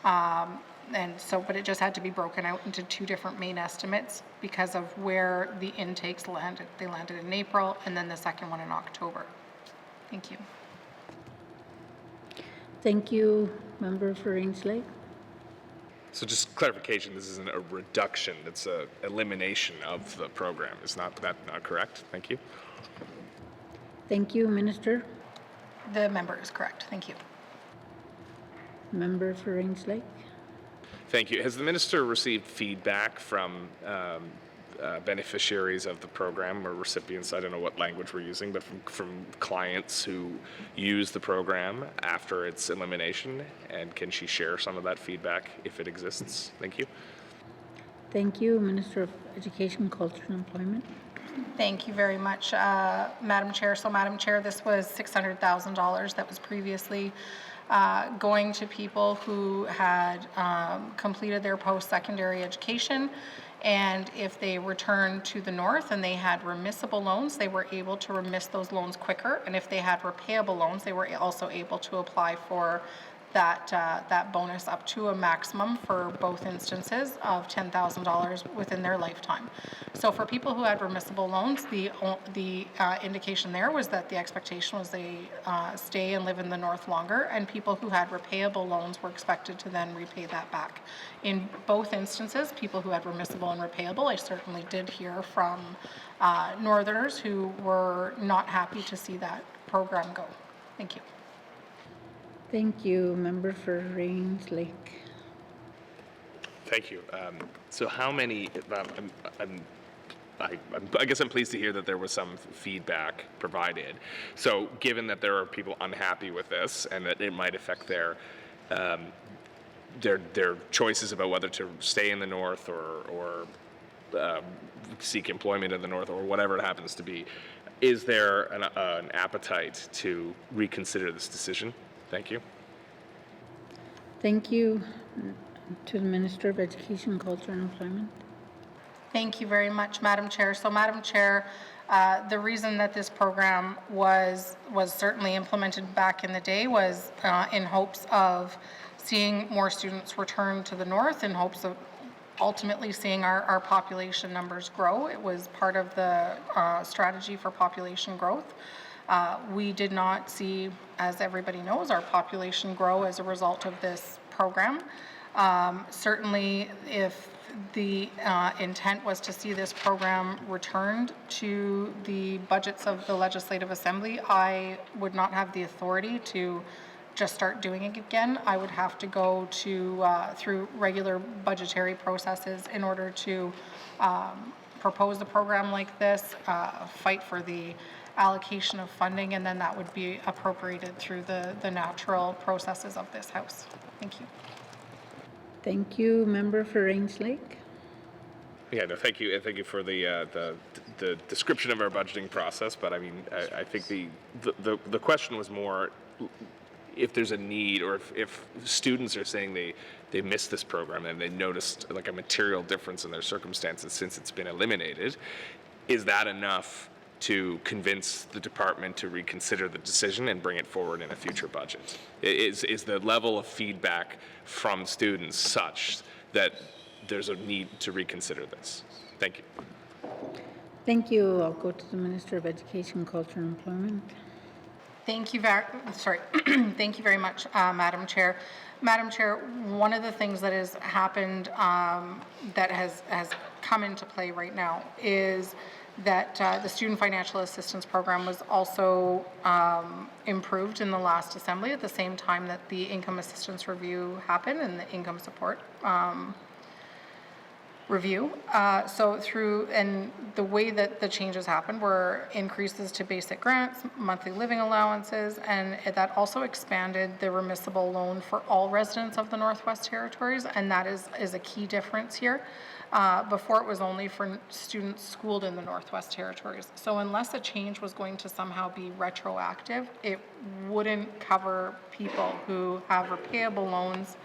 But it just had to be broken out into two different main estimates because of where the intakes landed. They landed in April, and then the second one in October. Thank you. Thank you, Member for Rangelake. So just clarification, this isn't a reduction, it's a elimination of the program. Is that not correct? Thank you. Thank you, Minister. The member is correct. Thank you. Member for Rangelake. Thank you. Has the minister received feedback from beneficiaries of the program or recipients? I don't know what language we're using, but from clients who use the program after its elimination, and can she share some of that feedback if it exists? Thank you. Thank you, Minister of Education, Culture and Employment. Thank you very much, Madam Chair. So, Madam Chair, this was $600,000 that was previously going to people who had completed their post-secondary education, and if they returned to the north and they had remissible loans, they were able to remiss those loans quicker, and if they had repayable loans, they were also able to apply for that bonus up to a maximum for both instances of $10,000 within their lifetime. So for people who had remissible loans, the indication there was that the expectation was they stay and live in the north longer, and people who had repayable loans were expected to then repay that back. In both instances, people who had remissible and repayable, I certainly did hear from northerners who were not happy to see that program go. Thank you. Thank you, Member for Rangelake. Thank you. So how many, I guess I'm pleased to hear that there was some feedback provided. So given that there are people unhappy with this and that it might affect their choices about whether to stay in the north or seek employment in the north or whatever it happens to be, is there an appetite to reconsider this decision? Thank you. Thank you to the Minister of Education, Culture and Employment. Thank you very much, Madam Chair. So, Madam Chair, the reason that this program was certainly implemented back in the day was in hopes of seeing more students return to the north, in hopes of ultimately seeing our population numbers grow. It was part of the strategy for population growth. We did not see, as everybody knows, our population grow as a result of this program. Certainly, if the intent was to see this program returned to the budgets of the Legislative Assembly, I would not have the authority to just start doing it again. I would have to go to through regular budgetary processes in order to propose a program like this, fight for the allocation of funding, and then that would be appropriated through the natural processes of this House. Thank you. Thank you, Member for Rangelake. Yeah, no, thank you, and thank you for the description of our budgeting process. But I mean, I think the question was more if there's a need, or if students are saying they missed this program and they noticed like a material difference in their circumstances since it's been eliminated, is that enough to convince the department to reconsider the decision and bring it forward in a future budget? Is the level of feedback from students such that there's a need to reconsider this? Thank you. Thank you. I'll go to the Minister of Education, Culture and Employment. Thank you Thank you very much, Madam Chair. Madam Chair, one of the things that has happened that has come into play right now is that the Student Financial Assistance Program was also improved in the last Assembly at the same time that the Income Assistance Review happened and the income support review. And the way that the changes happened were increases to basic grants, monthly living allowances, and that also expanded the remissible loan for all residents of the Northwest Territories, and that is a key difference here. Before it was only for students schooled in the Northwest Territories. So unless a change was going to somehow be retroactive, it wouldn't cover people who have repayable loans,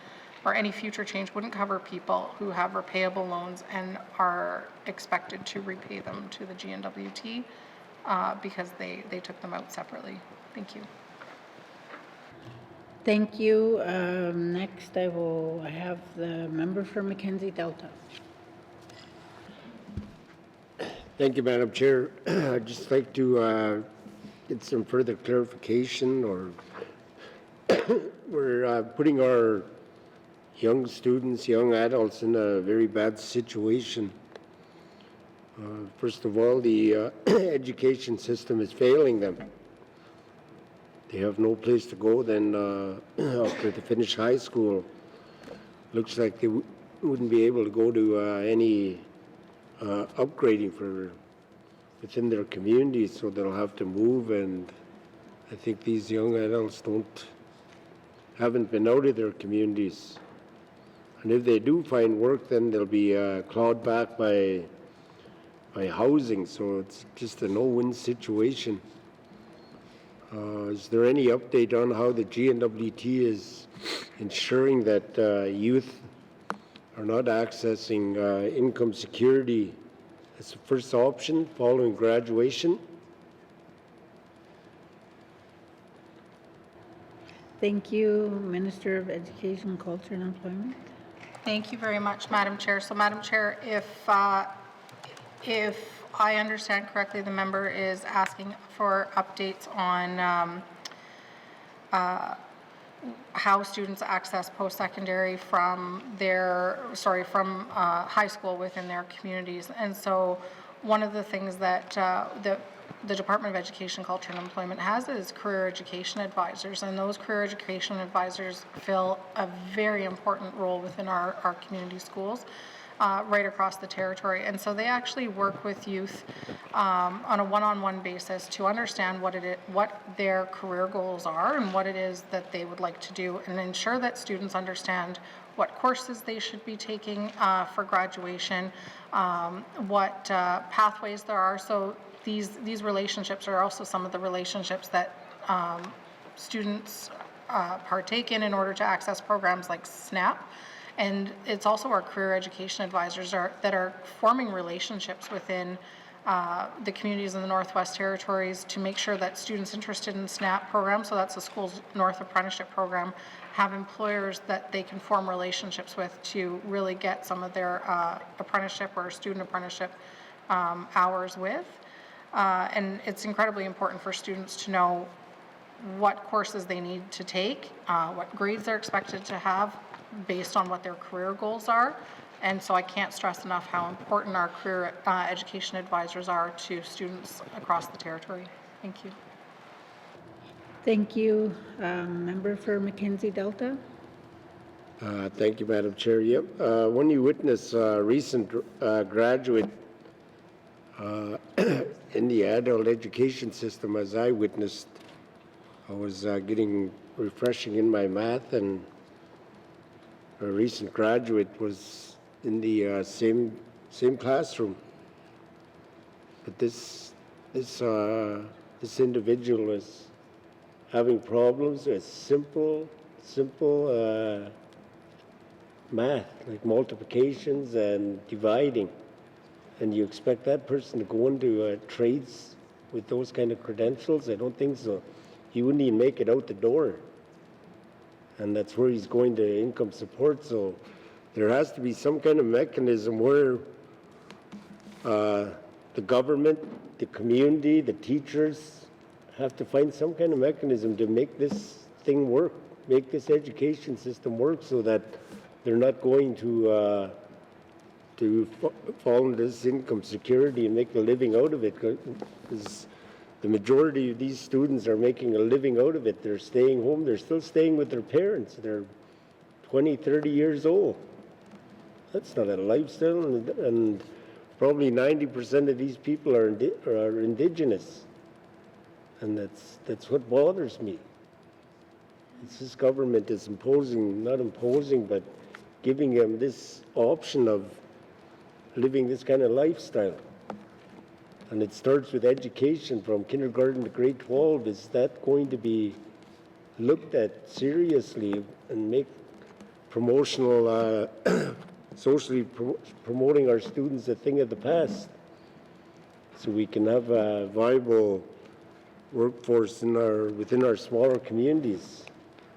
or any future change wouldn't cover people who have repayable loans and are expected to repay them to the GNWT because they took them out separately. Thank you. Thank you. Next, I have the member for Mackenzie Delta. Thank you, Madam Chair. I'd just like to get some further clarification, or we're putting our young students, young adults in a very bad situation. First of all, the education system is failing them. They have no place to go then after they finish high school. Looks like they wouldn't be able to go to any upgrading for within their community, so they'll have to move, and I think these young adults haven't been out of their communities. And if they do find work, then they'll be clawed back by housing, so it's just a no-win situation. Is there any update on how the GNWT is ensuring that youth are not accessing income security as the first option following graduation? Thank you, Minister of Education, Culture and Employment. Thank you very much, Madam Chair. So, Madam Chair, if I understand correctly, the member is asking for updates on how students access post-secondary from high school within their communities. And so one of the things that the Department of Education, Culture and Employment has is career education advisors, and those career education advisors fill a very important role within our community schools right across the territory. And so they actually work with youth on a one-on-one basis to understand what their career goals are and what it is that they would like to do, and ensure that students understand what courses they should be taking for graduation, what pathways there are. So these relationships are also some of the relationships that students partake in order to access programs like SNAP. And it's also our career education advisors that are forming relationships within the communities in the Northwest Territories to make sure that students interested in the SNAP program, so that's the Schools North Apprenticeship Program, have employers that they can form relationships with to really get some of their apprenticeship or student apprenticeship hours with. And it's incredibly important for students to know what courses they need to take, what grades they're expected to have based on what their career goals are. And so I can't stress enough how important our career education advisors are to students across the territory. Thank you. Thank you. Member for Mackenzie Delta. Thank you, Madam Chair. Yep. When you witness a recent graduate in the adult education system, as I witnessed, I was getting refreshing in my math, and a recent graduate was in the same classroom. But this individual is having problems with simple math, like multiplications and dividing. And you expect that person to go into trades with those kind of credentials? I don't think so. He wouldn't even make it out the door. And that's where he's going to income support. So there has to be some kind of mechanism where the government, the community, the teachers have to find some kind of mechanism to make this thing work, make this education system work, so that they're not going to fall into this income security and make a living out of it. Because the majority of these students are making a living out of it. They're staying home. They're still staying with their parents. They're 20, 30 years old. That's not a lifestyle, and probably 90% of these people are Indigenous. And that's what bothers me. It's this government is not imposing, but giving them this option of living this kind of lifestyle. And it starts with education from kindergarten to grade 12. Is that going to be looked at seriously and make promotional, socially promoting our students a thing of the past, so we can have a viable workforce within our smaller communities?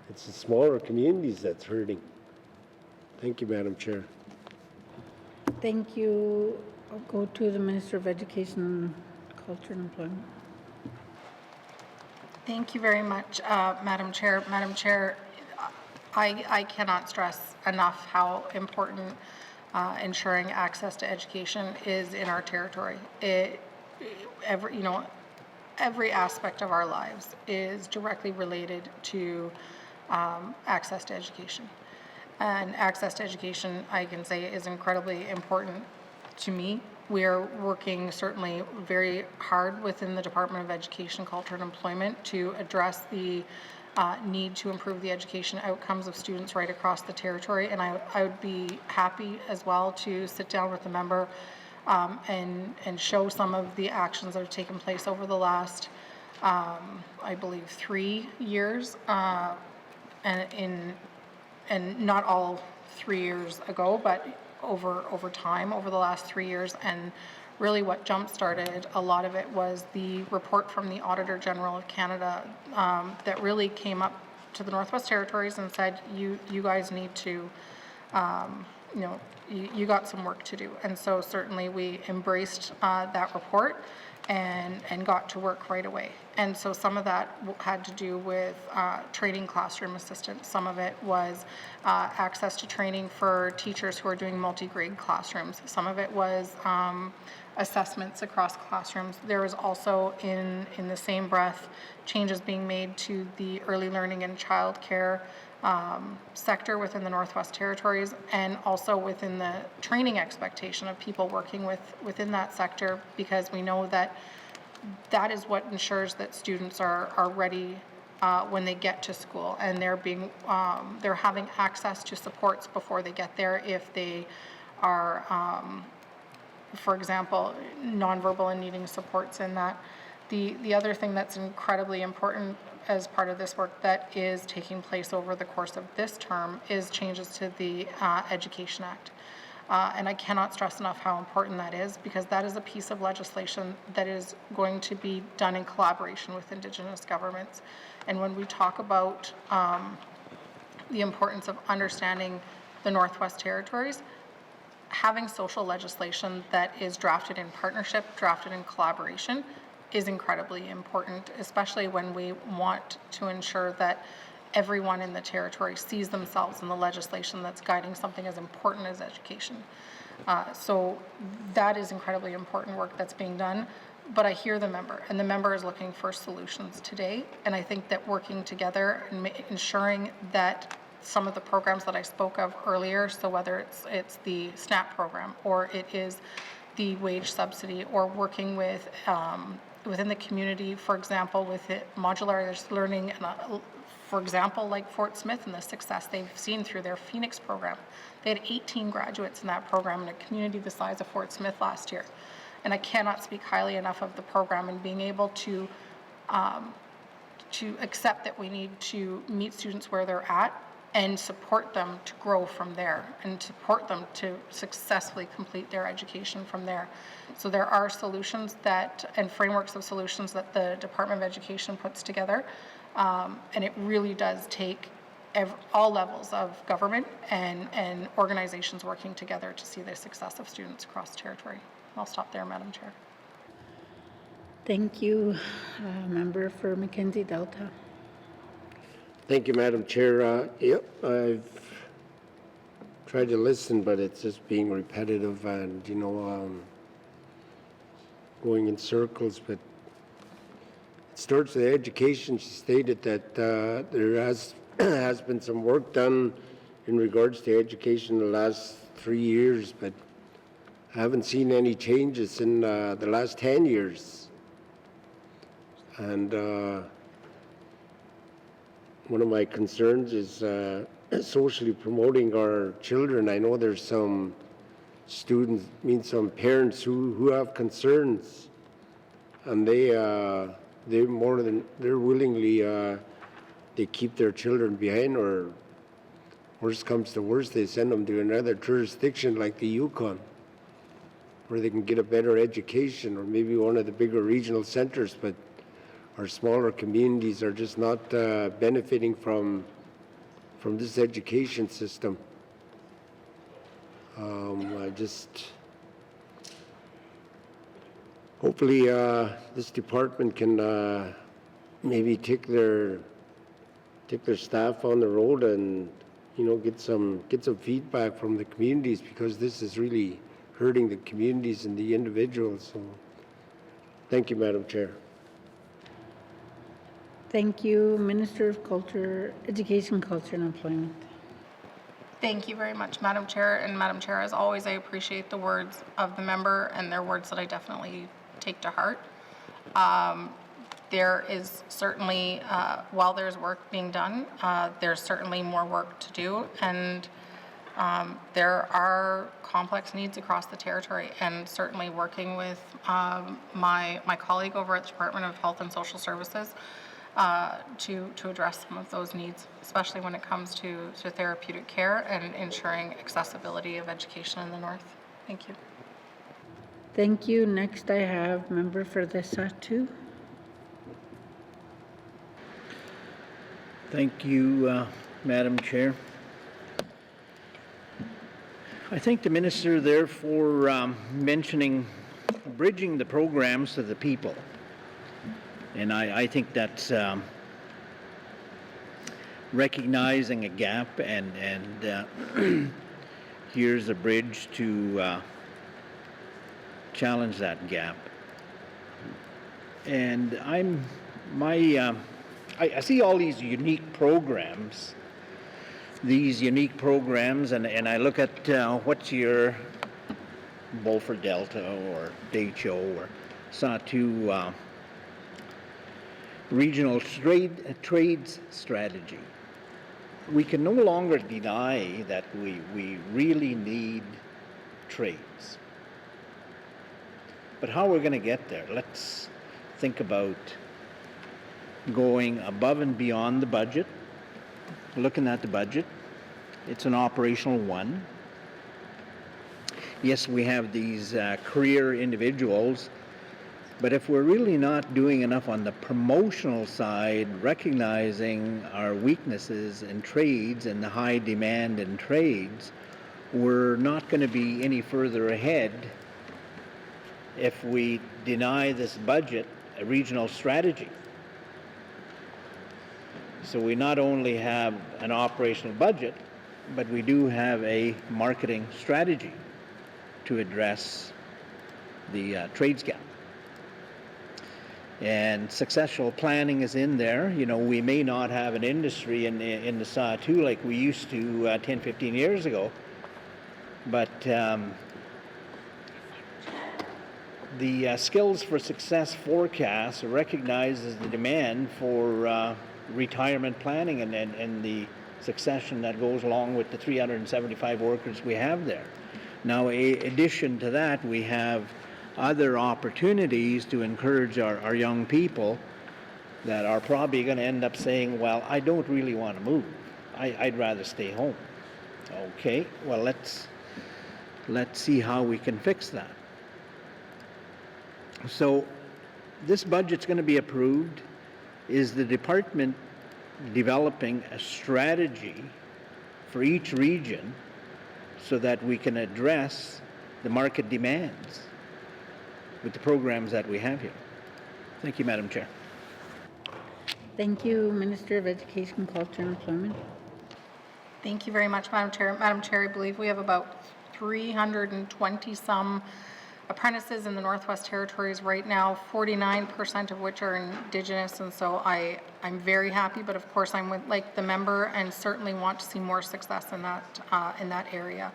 It's the smaller communities that's hurting. Thank you, Madam Chair. Thank you. I'll go to the Minister of Education, Culture and Employment. Thank you very much, Madam Chair. Madam Chair, I cannot stress enough how important ensuring access to education is in our territory. Every aspect of our lives is directly related to access to education. And access to education, I can say, is incredibly important to me. We are working certainly very hard within the Department of Education, Culture and Employment to address the need to improve the education outcomes of students right across the territory. And I would be happy as well to sit down with the member and show some of the actions that have taken place over the last, I believe, 3 years, and not all 3 years ago, but over time, over the last 3 years. And really what jump-started a lot of it was the report from the Auditor General of Canada that really came up to the Northwest Territories and said, you guys need to, you got some work to do. And so certainly we embraced that report and got to work right away. And so some of that had to do with training classroom assistants. Some of it was access to training for teachers who are doing multi-grade classrooms. Some of it was assessments across classrooms. There was also, in the same breath, changes being made to the early learning and childcare sector within the Northwest Territories, and also within the training expectation of people working within that sector, because we know that that is what ensures that students are ready when they get to school, and they're having access to supports before they get there if they are, for example, nonverbal and needing supports in that. The other thing that's incredibly important as part of this work that is taking place over the course of this term is changes to the Education Act. And I cannot stress enough how important that is, because that is a piece of legislation that is going to be done in collaboration with Indigenous governments. And when we talk about the importance of understanding the Northwest Territories, having social legislation that is drafted in partnership, drafted in collaboration, is incredibly important, especially when we want to ensure that everyone in the territory sees themselves in the legislation that's guiding something as important as education. So that is incredibly important work that's being done. But I hear the member, and the member is looking for solutions today. And I think that working together and ensuring that some of the programs that I spoke of earlier, so whether it's the SNAP program, or it is the wage subsidy, or working with within the community, for example, with modular learning, and for example, like Fort Smith and the success they've seen through their Phoenix program. They had 18 graduates in that program in a community the size of Fort Smith last year. And I cannot speak highly enough of the program and being able to accept that we need to meet students where they're at and support them to grow from there, and support them to successfully complete their education from there. So there are solutions and frameworks of solutions that the Department of Education puts together, and it really does take all levels of government and organizations working together to see the success of students across the territory. I'll stop there, Madam Chair. Thank you. Member for Mackenzie Delta. Thank you, Madam Chair. Yep, I've tried to listen, but it's just being repetitive and, going in circles. But it starts with education. She stated that there has been some work done in regards to education the last 3 years, but I haven't seen any changes in the last 10 years. And one of my concerns is socially promoting our children. I know there's some students, some parents who have concerns, and they're willingly they keep their children behind, or worst comes to worst, they send them to another jurisdiction like the Yukon, where they can get a better education, or maybe one of the bigger regional centers. But our smaller communities are just not benefiting from this education system. Hopefully this department can maybe take their staff on the road and get some feedback from the communities, because this is really hurting the communities and the individuals. So thank you, Madam Chair. Thank you, Minister of Culture, Education, Culture and Employment. Thank you very much, Madam Chair. And Madam Chair, as always, I appreciate the words of the member, and they're words that I definitely take to heart. There is certainly, while there's work being done, there's certainly more work to do, and there are complex needs across the territory, and certainly working with my colleague over at the Department of Health and Social Services to address some of those needs, especially when it comes to therapeutic care and ensuring accessibility of education in the North. Thank you. Thank you. Next, I have member for the Sahtu. Thank you, Madam Chair. I thank the Minister there for mentioning bridging the programs to the people. And I think that's recognizing a gap, and here's a bridge to challenge that gap. And I see all these unique programs, and I look at what's your Beaufort Delta or Decho or Sahtu regional trades strategy. We can no longer deny that we really need trades. But how we're going to get there? Let's think about going above and beyond the budget. Looking at the budget, it's an operational one. Yes, we have these career individuals, but if we're really not doing enough on the promotional side, recognizing our weaknesses in trades and the high demand in trades, we're not going to be any further ahead if we deny this budget a regional strategy. So we not only have an operational budget, but we do have a marketing strategy to address the trades gap. And successful planning is in there. We may not have an industry in the Sahtu like we used to 10, 15 years ago, but the Skills for Success forecast recognizes the demand for retirement planning and the succession that goes along with the 375 workers we have there. Now, in addition to that, we have other opportunities to encourage our young people that are probably going to end up saying, well, I don't really want to move. I'd rather stay home. Okay, well, let's see how we can fix that. So this budget's going to be approved. Is the department developing a strategy for each region so that we can address the market demands with the programs that we have here? Thank you, Madam Chair. Thank you, Minister of Education, Culture and Employment. Thank you very much, Madam Chair. Madam Chair, I believe we have about 320 some apprentices in the Northwest Territories right now, 49% of which are Indigenous, and so I'm very happy, but of course I'm like the member and certainly want to see more success in that area.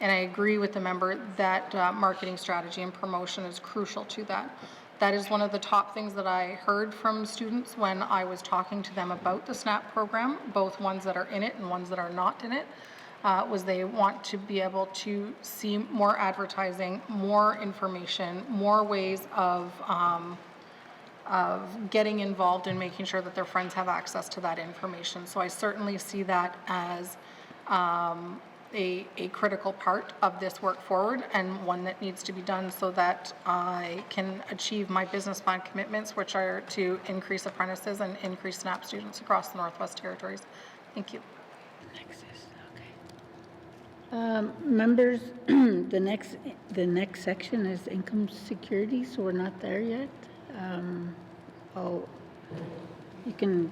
And I agree with the member that marketing strategy and promotion is crucial to that. That is one of the top things that I heard from students when I was talking to them about the SNAP program, both ones that are in it and ones that are not in it, was they want to be able to see more advertising, more information, more ways of getting involved and making sure that their friends have access to that information. So I certainly see that as a critical part of this work forward, and one that needs to be done so that I can achieve my business plan commitments, which are to increase apprentices and increase SNAP students across the Northwest Territories. Thank you. Members, the next section is income security, so we're not there yet. You can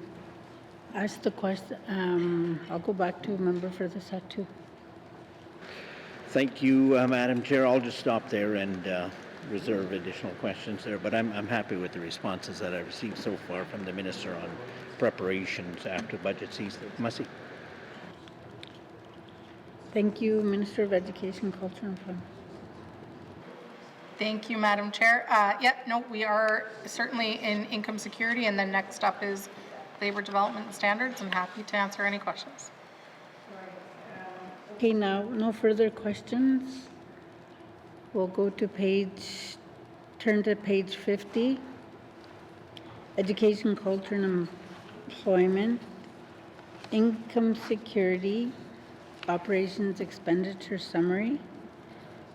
ask the question. I'll go back to a member for the Satu. Thank you, Madam Chair. I'll just stop there and reserve additional questions there, but I'm happy with the responses that I've received so far from the Minister on preparations after budget season. Mussy. Thank you, Minister of Education, Culture and Employment. Thank you, Madam Chair. We are certainly in income security, and then next up is labor development and standards. I'm happy to answer any questions. Okay, now, no further questions. We'll go to turn to page 50. Education, Culture and Employment, Income Security, Operations Expenditure Summary,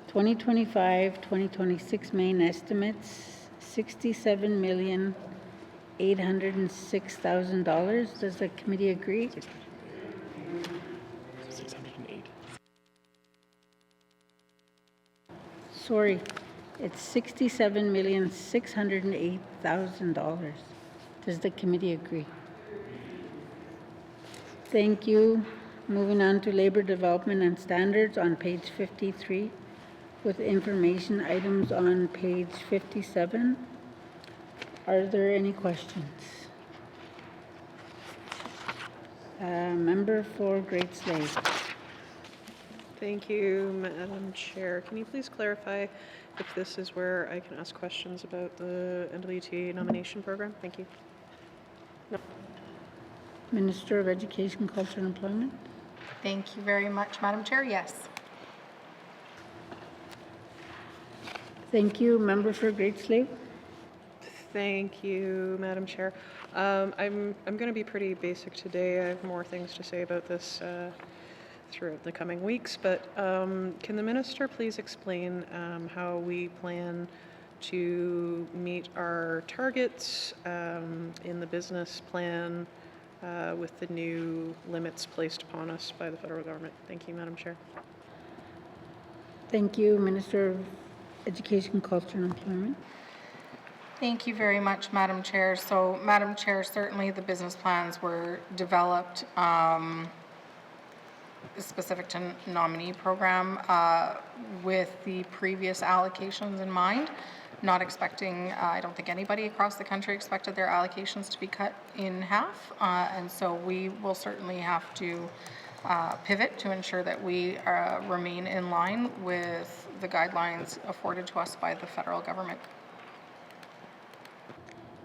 2025-2026 main estimates, $67,806,000. Does the committee agree? 608. Sorry, it's $67,608,000. Does the committee agree? Thank you. Moving on to labor development and standards on page 53 with information items on page 57. Are there any questions? Member for Great Slave. Thank you, Madam Chair. Can you please clarify if this is where I can ask questions about the NWTA nomination program? Thank you. No. Minister of Education, Culture and Employment. Thank you very much, Madam Chair. Yes. Thank you. Member for Great Slave. Thank you, Madam Chair. I'm going to be pretty basic today. I have more things to say about this throughout the coming weeks, but can the Minister please explain how we plan to meet our targets in the business plan with the new limits placed upon us by the federal government? Thank you, Madam Chair. Thank you, Minister of Education, Culture and Employment. Thank you very much, Madam Chair. So, Madam Chair, certainly the business plans were developed specific to nominee program with the previous allocations in mind. Not expecting, I don't think anybody across the country expected their allocations to be cut in half. And so we will certainly have to pivot to ensure that we remain in line with the guidelines afforded to us by the federal government.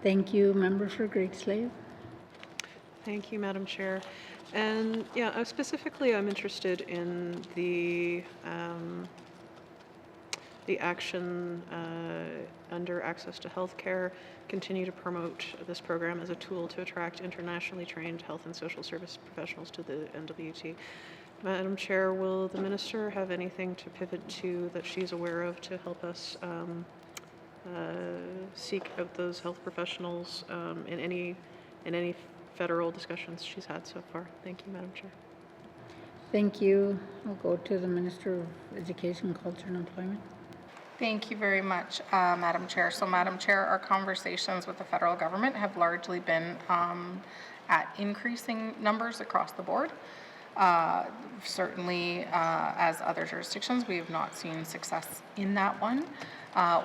Thank you. Member for Great Slave. Thank you, Madam Chair. And yeah, specifically, I'm interested in the action under access to healthcare, continue to promote this program as a tool to attract internationally trained health and social service professionals to the NWT. Madam Chair, will the Minister have anything to pivot to that she's aware of to help us seek out those health professionals in any federal discussions she's had so far? Thank you, Madam Chair. Thank you. We'll go to the Minister of Education, Culture and Employment. Thank you very much, Madam Chair. So, Madam Chair, our conversations with the federal government have largely been at increasing numbers across the board. Certainly, as other jurisdictions, we have not seen success in that one.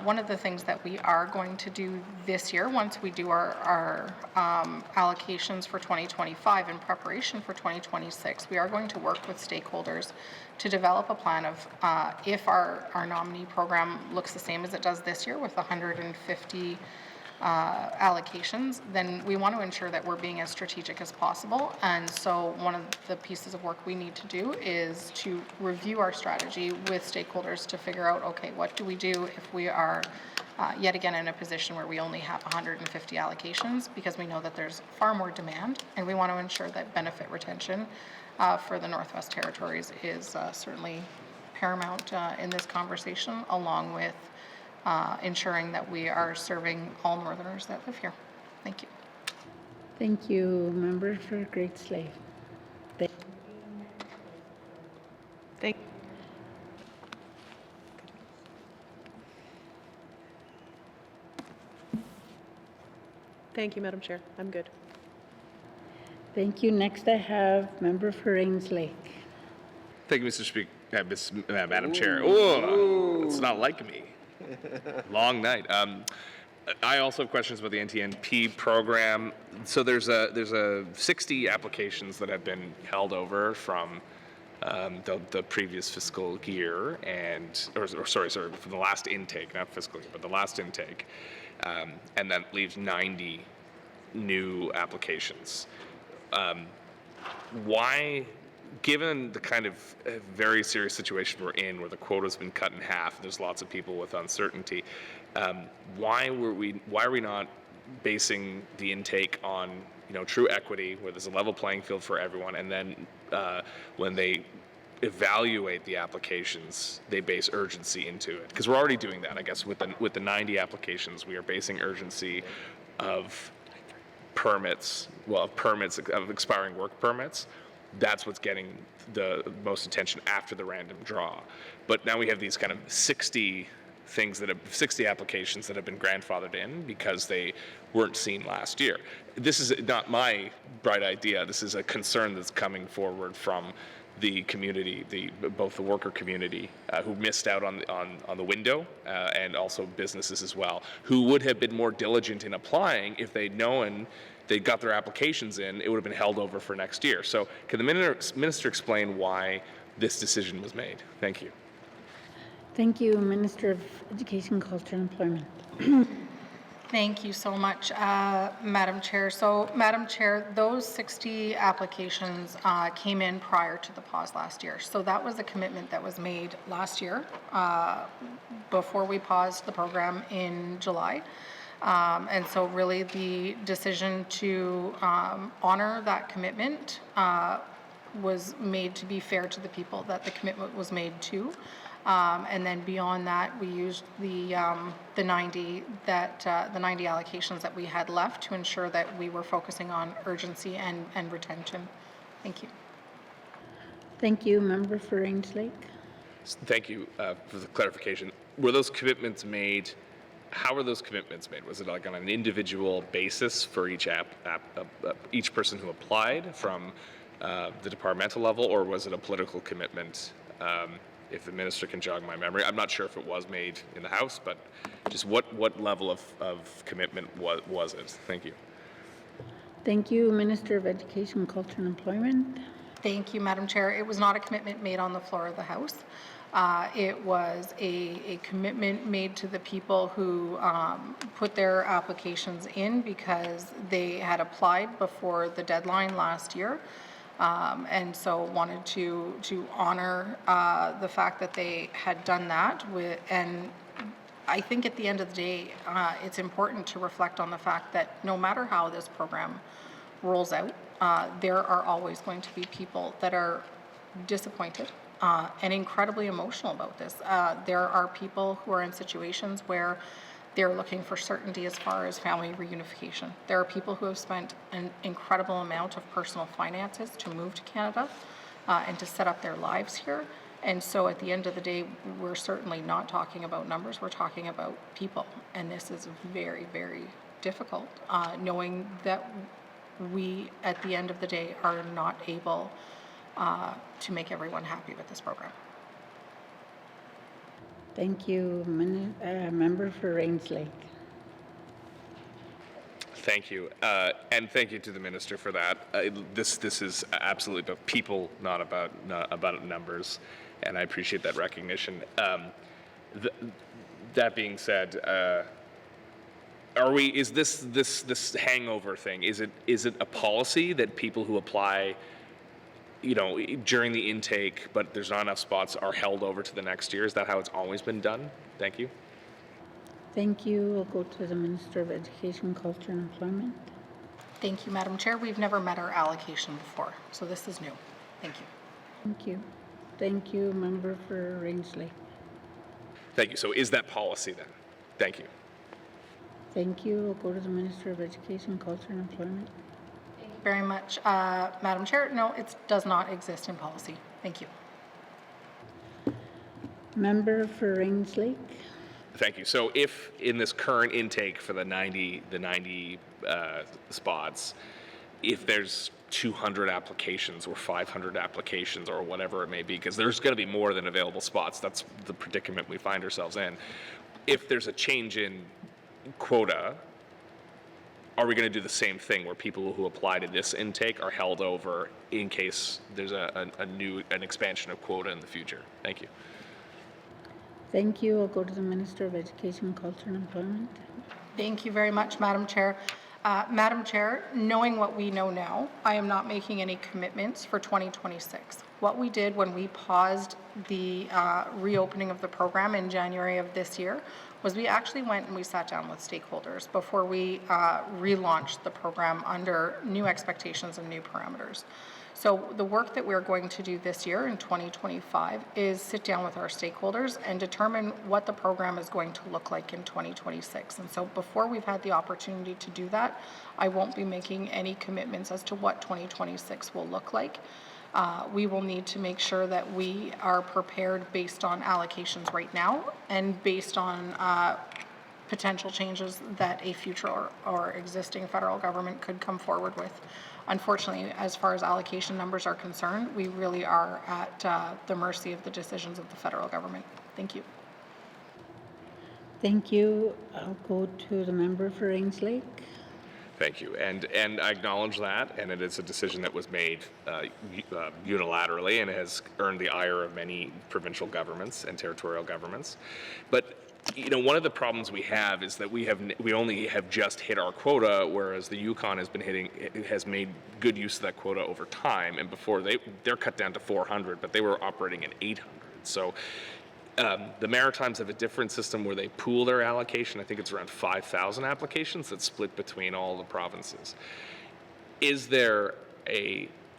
One of the things that we are going to do this year, once we do our allocations for 2025 in preparation for 2026, we are going to work with stakeholders to develop a plan of if our nominee program looks the same as it does this year with 150 allocations, then we want to ensure that we're being as strategic as possible. And so one of the pieces of work we need to do is to review our strategy with stakeholders to figure out, okay, what do we do if we are yet again in a position where we only have 150 allocations, because we know that there's far more demand, and we want to ensure that benefit retention for the Northwest Territories is certainly paramount in this conversation, along with ensuring that we are serving all Northerners that live here. Thank you. Thank you, member for Great Slave. Thank you, Madam Chair. I'm good. Thank you. Next, I have member for Rains Lake. Thank you, Mr. Speaker, Madam Chair. Oh, it's not like me. Long night. I also have questions about the NTNP program. So there's a 60 applications that have been held over from the previous fiscal year, or sorry, from the last intake, not fiscal year, but the last intake, and that leaves 90 new applications. Why? Given the kind of very serious situation we're in, where the quota's been cut in half, there's lots of people with uncertainty. Why are we not basing the intake on true equity, where there's a level playing field for everyone, and then when they evaluate the applications, they base urgency into it? Because we're already doing that, I guess, with the 90 applications, we are basing urgency of permits, of expiring work permits. That's what's getting the most attention after the random draw. But now we have these kind of 60 applications that have been grandfathered in because they weren't seen last year. This is not my bright idea. This is a concern that's coming forward from the community, both the worker community who missed out on the window, and also businesses as well, who would have been more diligent in applying if they'd known they got their applications in, it would have been held over for next year. So can the minister explain why this decision was made? Thank you. Thank you, Minister of Education, Culture and Employment. Thank you so much, Madam Chair. So, Madam Chair, those 60 applications came in prior to the pause last year. So that was a commitment that was made last year before we paused the program in July. And so really the decision to honor that commitment was made to be fair to the people that the commitment was made to. And then beyond that, we used the 90 allocations that we had left to ensure that we were focusing on urgency and retention. Thank you. Thank you, member for Rains Lake. Thank you for the clarification. Were those commitments made? How were those commitments made? Was it like on an individual basis for each each person who applied from the departmental level, or was it a political commitment? If the minister can jog my memory, I'm not sure if it was made in the House, but just what level of commitment was it? Thank you. Thank you, Minister of Education, Culture and Employment. Thank you, Madam Chair. It was not a commitment made on the floor of the House. It was a commitment made to the people who put their applications in because they had applied before the deadline last year. And so wanted to honor the fact that they had done that. And I think at the end of the day, it's important to reflect on the fact that no matter how this program rolls out, there are always going to be people that are disappointed and incredibly emotional about this. There are people who are in situations where they're looking for certainty as far as family reunification. There are people who have spent an incredible amount of personal finances to move to Canada and to set up their lives here. And so at the end of the day, we're certainly not talking about numbers, we're talking about people. And this is very, very difficult, knowing that we, at the end of the day, are not able to make everyone happy with this program. Thank you. Member for Rains Lake. Thank you, and thank you to the minister for that. This is absolutely about people, not about numbers, and I appreciate that recognition. That being said, is this hangover thing? Is it a policy that people who apply, during the intake, but there's not enough spots, are held over to the next year? Is that how it's always been done? Thank you. Thank you. We'll go to the Minister of Education, Culture and Employment. Thank you, Madam Chair. We've never met our allocation before, so this is new. Thank you. Thank you. Thank you, Member for Rains Lake. Thank you. So is that policy then? Thank you. Thank you. We'll go to the Minister of Education, Culture and Employment. Thank you very much, Madam Chair. No, it does not exist in policy. Thank you. Member for Rains Lake. Thank you. So if in this current intake for the 90 spots, if there's 200 applications or 500 applications or whatever it may be, because there's going to be more than available spots, that's the predicament we find ourselves in. If there's a change in quota, are we going to do the same thing where people who apply to this intake are held over in case there's an expansion of quota in the future? Thank you. Thank you. I'll go to the Minister of Education, Culture and Employment. Thank you very much, Madam Chair. Madam Chair, knowing what we know now, I am not making any commitments for 2026. What we did when we paused the reopening of the program in January of this year was we actually went and we sat down with stakeholders before we relaunched the program under new expectations and new parameters. So the work that we're going to do this year in 2025 is sit down with our stakeholders and determine what the program is going to look like in 2026. And so before we've had the opportunity to do that, I won't be making any commitments as to what 2026 will look like. We will need to make sure that we are prepared based on allocations right now and based on potential changes that a future or existing federal government could come forward with. Unfortunately, as far as allocation numbers are concerned, we really are at the mercy of the decisions of the federal government. Thank you. Thank you. I'll go to the member for Rains Lake. Thank you, and I acknowledge that, and it is a decision that was made unilaterally and has earned the ire of many provincial governments and territorial governments. But one of the problems we have is that we only have just hit our quota, whereas the Yukon has made good use of that quota over time. And before they're cut down to 400, but they were operating at 800. So the Maritimes have a different system where they pool their allocation. I think it's around 5,000 applications that's split between all the provinces.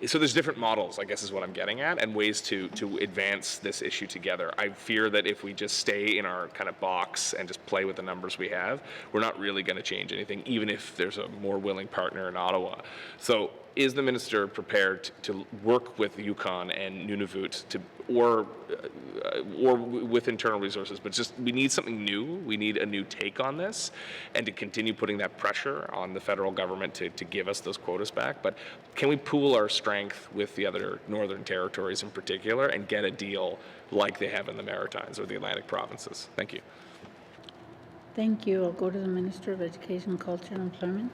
So there's different models, I guess is what I'm getting at, and ways to advance this issue together. I fear that if we just stay in our kind of box and just play with the numbers we have, we're not really going to change anything, even if there's a more willing partner in Ottawa. So is the minister prepared to work with Yukon and Nunavut or with internal resources, but just we need something new, we need a new take on this, and to continue putting that pressure on the federal government to give us those quotas back. But can we pool our strength with the other northern territories in particular and get a deal like they have in the Maritimes or the Atlantic provinces? Thank you. Thank you. I'll go to the Minister of Education, Culture and Employment.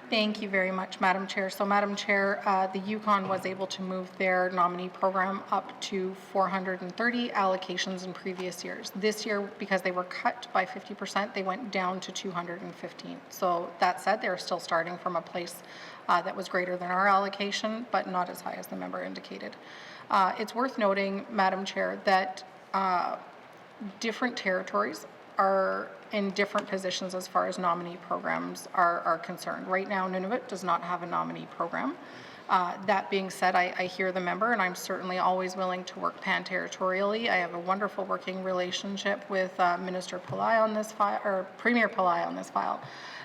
Thank you very much, Madam Chair. So, Madam Chair, the Yukon was able to move their nominee program up to 430 allocations in previous years. This year, because they were cut by 50%, they went down to 215. So that said, they're still starting from a place that was greater than our allocation, but not as high as the member indicated. It's worth noting, Madam Chair, that different territories are in different positions as far as nominee programs are concerned. Right now, Nunavut does not have a nominee program. That being said, I hear the member, and I'm certainly always willing to work pan-territorially. I have a wonderful working relationship with Minister Pillai on this file, or Premier Pillai on this file,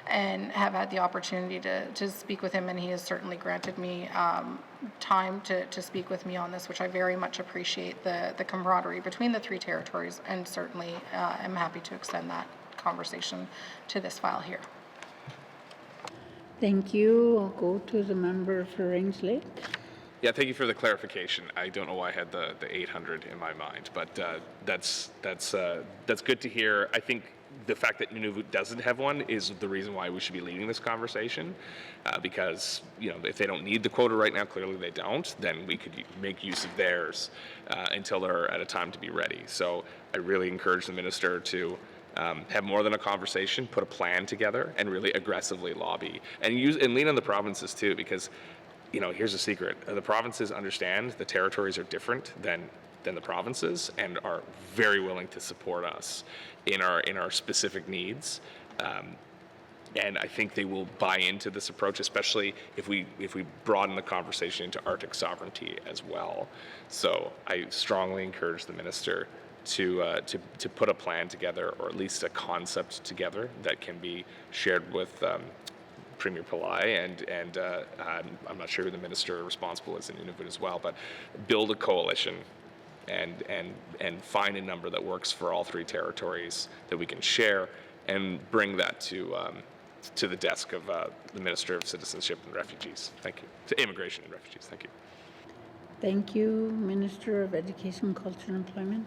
and have had the opportunity to speak with him, and he has certainly granted me time to speak with me on this, which I very much appreciate the camaraderie between the three territories, and certainly am happy to extend that conversation to this file here. Thank you. I'll go to the member for Rains Lake. Yeah, thank you for the clarification. I don't know why I had the 800 in my mind, but that's good to hear. I think the fact that Nunavut doesn't have one is the reason why we should be leading this conversation, because if they don't need the quota right now, clearly they don't, then we could make use of theirs until they're at a time to be ready. So I really encourage the minister to have more than a conversation, put a plan together, and really aggressively lobby and lean on the provinces too, because here's a secret: the provinces understand the territories are different than the provinces and are very willing to support us in our specific needs. And I think they will buy into this approach, especially if we broaden the conversation into Arctic sovereignty as well. So I strongly encourage the minister to put a plan together, or at least a concept together that can be shared with Premier Pillai, and I'm not sure who the minister responsible is in Nunavut as well, but build a coalition and find a number that works for all three territories that we can share, and bring that to the desk of the Minister of Citizenship and Refugees. Thank you. To Immigration and Refugees. Thank you. Thank you, Minister of Education, Culture and Employment.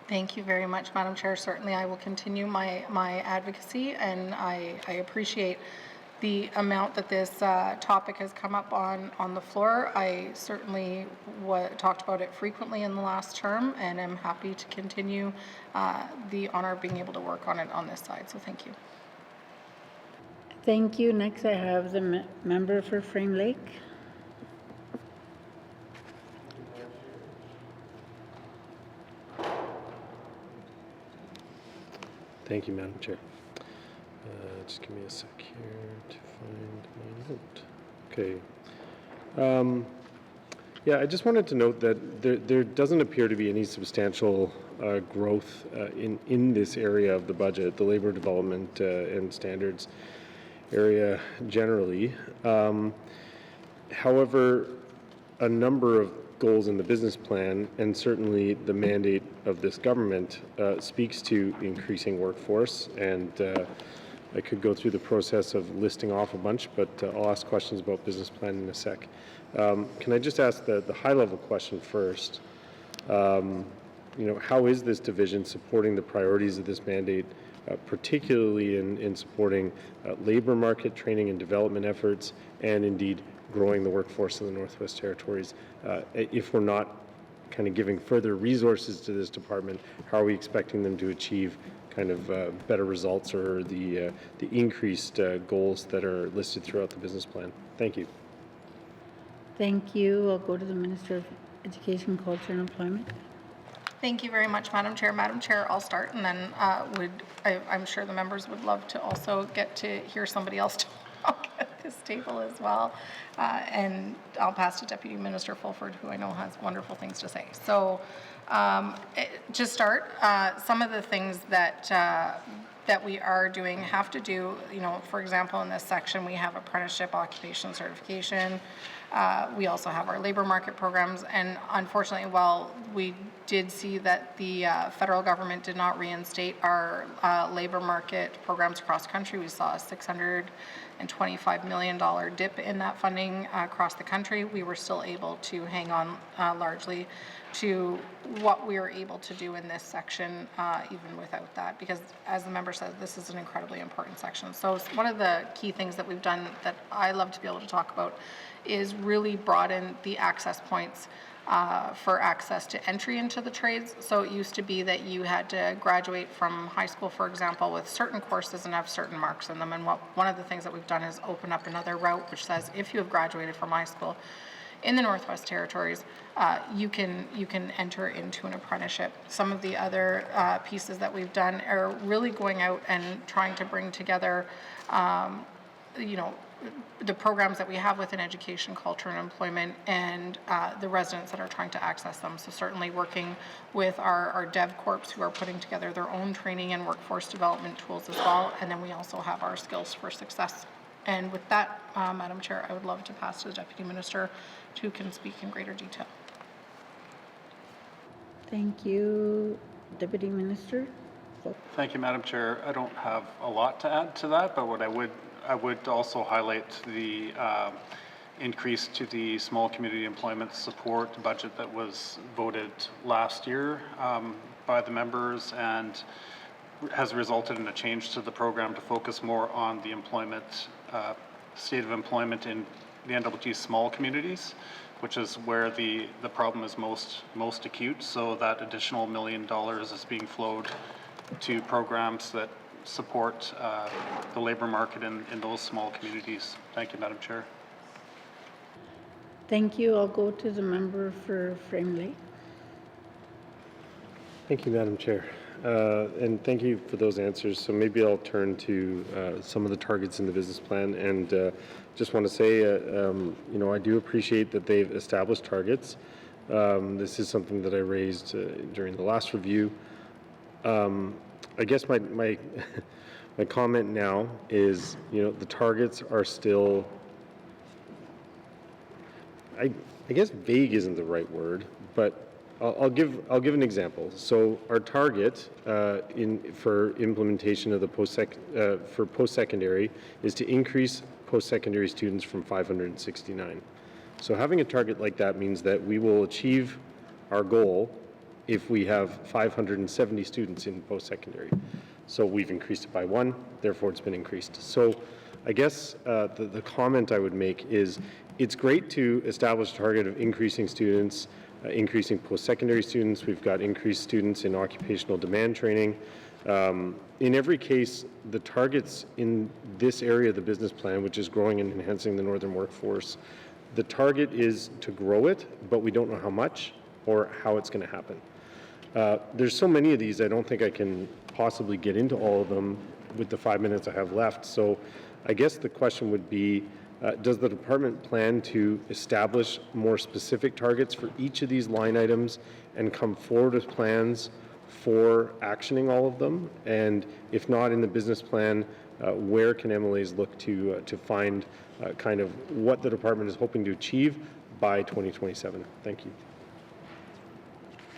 Thank you very much, Madam Chair. Certainly, I will continue my advocacy, and I appreciate the amount that this topic has come up on the floor. I certainly talked about it frequently in the last term, and I'm happy to continue the honor of being able to work on it on this side. So thank you. Thank you. Next, I have the member for Frame Lake. Thank you, Madam Chair. Just give me a sec here to find my note. Okay. Yeah, I just wanted to note that there doesn't appear to be any substantial growth in this area of the budget, the labor development and standards area generally. However, a number of goals in the business plan, and certainly the mandate of this government, speaks to increasing workforce, and I could go through the process of listing off a bunch, but I'll ask questions about business plan in a sec. Can I just ask the high-level question first? How is this division supporting the priorities of this mandate, particularly in supporting labor market training and development efforts, and indeed growing the workforce in the Northwest Territories? If we're not kind of giving further resources to this department, how are we expecting them to achieve kind of better results, or the increased goals that are listed throughout the business plan? Thank you. Thank you. I'll go to the Minister of Education, Culture and Employment. Thank you very much, Madam Chair. Madam Chair, I'll start, and then I'm sure the members would love to also get to hear somebody else talk at this table as well. And I'll pass to Deputy Minister Fulford, who I know has wonderful things to say. So to start, some of the things that we are doing have to do, for example, in this section, we have apprenticeship occupation certification. We also have our labor market programs, and unfortunately, while we did see that the federal government did not reinstate our labor market programs across the country, we saw a $625 million dip in that funding across the country. We were still able to hang on largely to what we were able to do in this section, even without that, because as the member said, this is an incredibly important section. So one of the key things that we've done that I love to be able to talk about is really broaden the access points for access to entry into the trades. So it used to be that you had to graduate from high school, for example, with certain courses and have certain marks in them. And one of the things that we've done is open up another route, which says if you have graduated from high school in the Northwest Territories, you can enter into an apprenticeship. Some of the other pieces that we've done are really going out and trying to bring together, the programs that we have within education, culture, and employment, and the residents that are trying to access them. So certainly working with our Dev Corps, who are putting together their own training and workforce development tools as well. And then we also have our Skills for Success. And with that, Madam Chair, I would love to pass to the Deputy Minister, who can speak in greater detail. Thank you. Deputy Minister. Thank you, Madam Chair. I don't have a lot to add to that, but what I would also highlight the increase to the small community employment support budget that was voted last year by the members, and has resulted in a change to the program to focus more on the employment, state of employment in the NWT small communities, which is where the problem is most acute. So that additional $1 million is being flowed to programs that support the labor market in those small communities. Thank you, Madam Chair. Thank you. I'll go to the member for Frame Lake. Thank you, Madam Chair. And thank you for those answers. So maybe I'll turn to some of the targets in the business plan, and just want to say, I do appreciate that they've established targets. This is something that I raised during the last review. I guess my my comment now is, the targets are still, I guess vague isn't the right word, but I'll give an example. So our target for implementation of the for post-secondary is to increase post-secondary students from 569. So having a target like that means that we will achieve our goal if we have 570 students in post-secondary. So we've increased it by 1, therefore it's been increased. So I guess the comment I would make is it's great to establish a target of increasing students, increasing post-secondary students. We've got increased students in occupational demand training. In every case, the targets in this area of the business plan, which is growing and enhancing the northern workforce, the target is to grow it, but we don't know how much or how it's going to happen. There's so many of these, I don't think I can possibly get into all of them with the 5 minutes I have left. So I guess the question would be, does the department plan to establish more specific targets for each of these line items and come forward with plans for actioning all of them? And if not in the business plan, where can MLAs look to find kind of what the department is hoping to achieve by 2027? Thank you.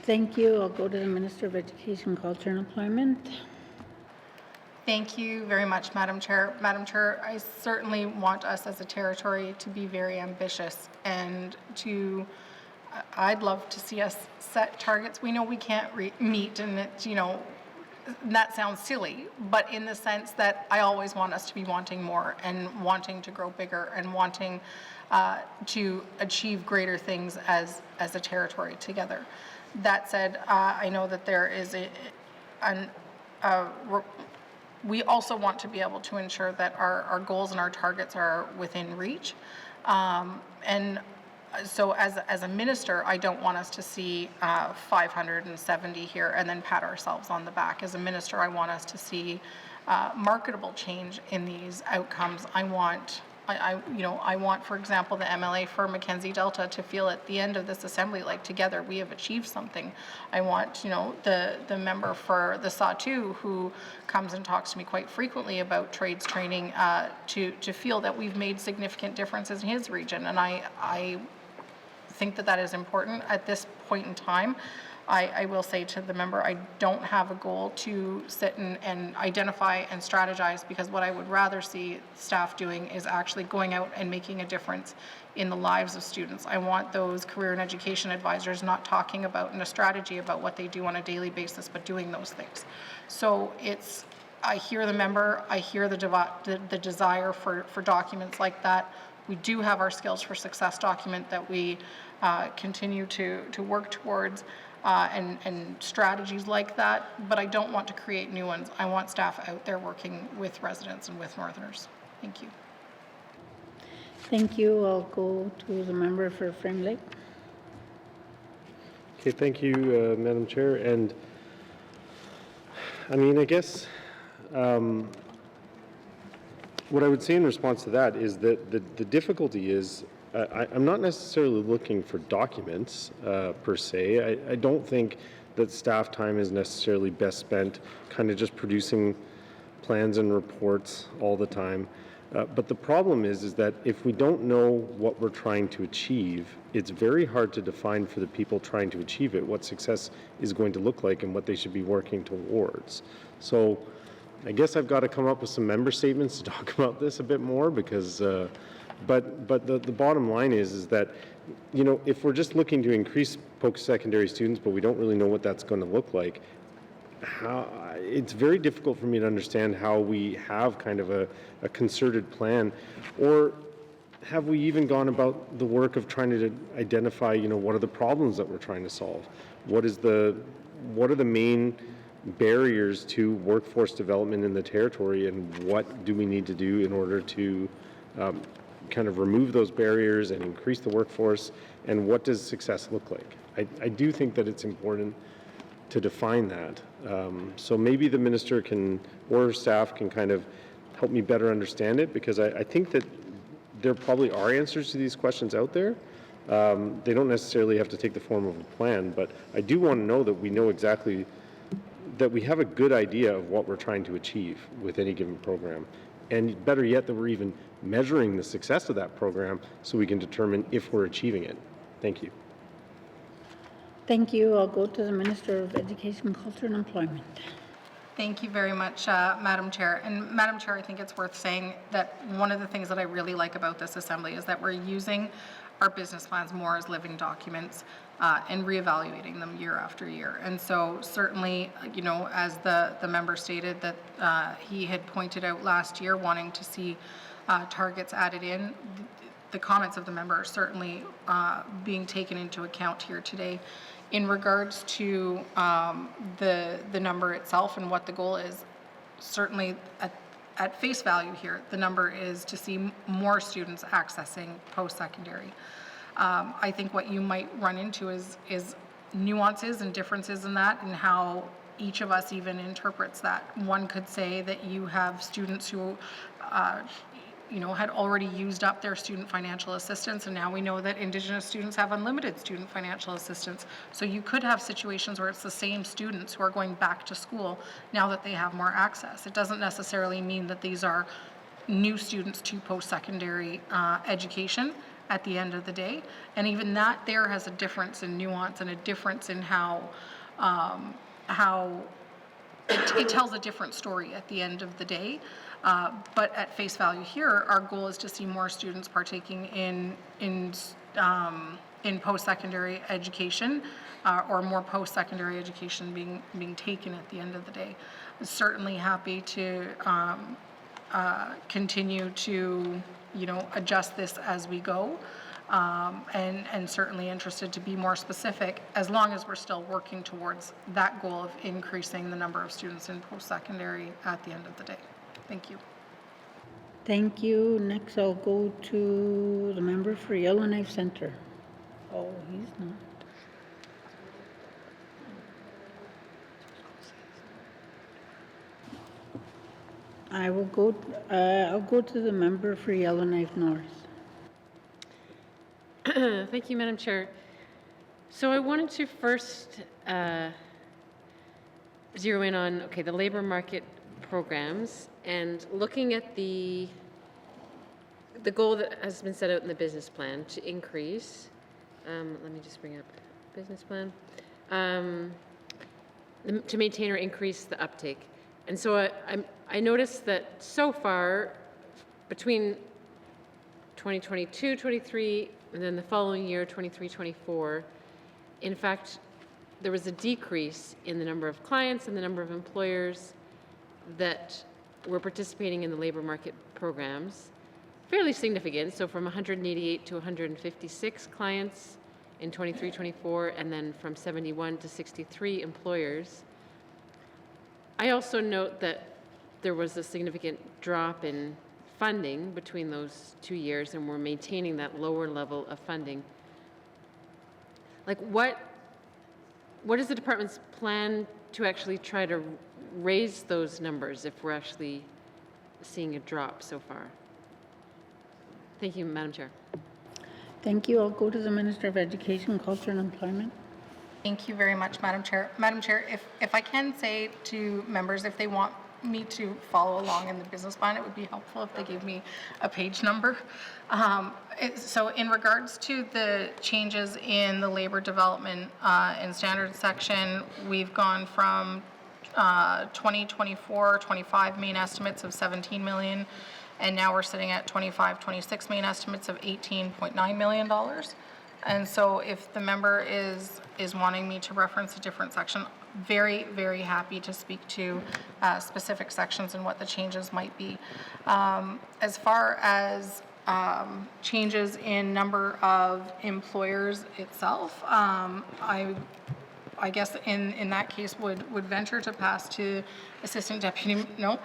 Thank you. I'll go to the Minister of Education, Culture and Employment. Thank you very much, Madam Chair. Madam Chair, I certainly want us as a territory to be very ambitious and I'd love to see us set targets we know we can't meet, and it's, that sounds silly, but in the sense that I always want us to be wanting more and wanting to grow bigger and wanting to achieve greater things as a territory together. That said, I know that there is we also want to be able to ensure that our goals and our targets are within reach. And so as a minister, I don't want us to see 570 here and then pat ourselves on the back. As a minister, I want us to see marketable change in these outcomes. I want, for example, the MLA for Mackenzie Delta to feel at the end of this assembly like together we have achieved something. I want, the member for the Sawtoo who comes and talks to me quite frequently about trades training to feel that we've made significant differences in his region. And I think that is important at this point in time. I will say to the member, I don't have a goal to sit and identify and strategize, because what I would rather see staff doing is actually going out and making a difference in the lives of students. I want those career and education advisors not talking about in a strategy about what they do on a daily basis, but doing those things. So I hear the member, I hear the desire for documents like that. We do have our Skills for Success document that we continue to work towards. And strategies like that, but I don't want to create new ones. I want staff out there working with residents and with Northerners. Thank you. Thank you. I'll go to the member for Frame Lake. Okay, thank you, Madam Chair. And I guess what I would say in response to that is that the difficulty is I'm not necessarily looking for documents per se. I don't think that staff time is necessarily best spent kind of just producing plans and reports all the time. But the problem is that if we don't know what we're trying to achieve, it's very hard to define for the people trying to achieve it what success is going to look like and what they should be working towards. So I guess I've got to come up with some member statements to talk about this a bit more, because But the bottom line is that, you know, if we're just looking to increase post-secondary students, but we don't really know what that's going to look like, it's very difficult for me to understand how we have kind of a concerted plan, or have we even gone about the work of trying to identify, you know, what are the problems that we're trying to solve? What are the main barriers to workforce development in the territory, and what do we need to do in order to kind of remove those barriers and increase the workforce, and what does success look like? I do think that it's important to define that. So maybe the minister can, or staff can kind of help me better understand it, because I think that there probably are answers to these questions out there. They don't necessarily have to take the form of a plan, but I do want to know that we know exactly, that we have a good idea of what we're trying to achieve with any given program. And better yet, that we're even measuring the success of that program so we can determine if we're achieving it. Thank you. Thank you. I'll go to the Minister of Education, Culture and Employment. Thank you very much, Madam Chair. And Madam Chair, I think it's worth saying that one of the things that I really like about this assembly is that we're using our business plans more as living documents and reevaluating them year after year. And so certainly, you know, as the member stated that he had pointed out last year wanting to see targets added in, the comments of the member are certainly being taken into account here today. In regards to the number itself and what the goal is, certainly at face value here, the number is to see more students accessing post-secondary. I think what you might run into is nuances and differences in that, and how each of us even interprets that. One could say that you have students who you know, had already used up their student financial assistance, and now we know that Indigenous students have unlimited student financial assistance. So you could have situations where it's the same students who are going back to school now that they have more access. It doesn't necessarily mean that these are new students to post-secondary education at the end of the day. And even that there has a difference in nuance and a difference in how it tells a different story at the end of the day. But at face value here, our goal is to see more students partaking in post-secondary education, or more post-secondary education being taken at the end of the day. I'm certainly happy to continue to, you know, adjust this as we go, and certainly interested to be more specific, as long as we're still working towards that goal of increasing the number of students in post-secondary at the end of the day. Thank you. Thank you. Next, I'll go to the member for Yellowknife Center. Oh, he's not. I'll go to the member for Yellowknife North. Thank you, Madam Chair. So I wanted to first zero in on, the labor market programs, and looking at the goal that has been set out in the business plan to increase, let me just bring up business plan, to maintain or increase the uptake. And so I noticed that so far, between 2022, 23, and then the following year, 23, 24, in fact, there was a decrease in the number of clients and the number of employers that were participating in the labor market programs. Fairly significant, so from 188 to 156 clients in 23, 24, and then from 71 to 63 employers. I also note that there was a significant drop in funding between those 2 years, and we're maintaining that lower level of funding. Like, what is the department's plan to actually try to raise those numbers if we're actually seeing a drop so far? Thank you, Madam Chair. Thank you. I'll go to the Minister of Education, Culture and Employment. Thank you very much, Madam Chair. Madam Chair, if I can say to members, if they want me to follow along in the business plan, it would be helpful if they gave me a page number. So in regards to the changes in the labor development and standards section, we've gone from 2024-25 main estimates of 17 million, and now we're sitting at 25, 26 million, estimates of $18.9 million. And so if the member is wanting me to reference a different section, very, very happy to speak to specific sections and what the changes might be. As far as changes in number of employers itself, I guess in that case would venture to pass to Assistant Deputy, no.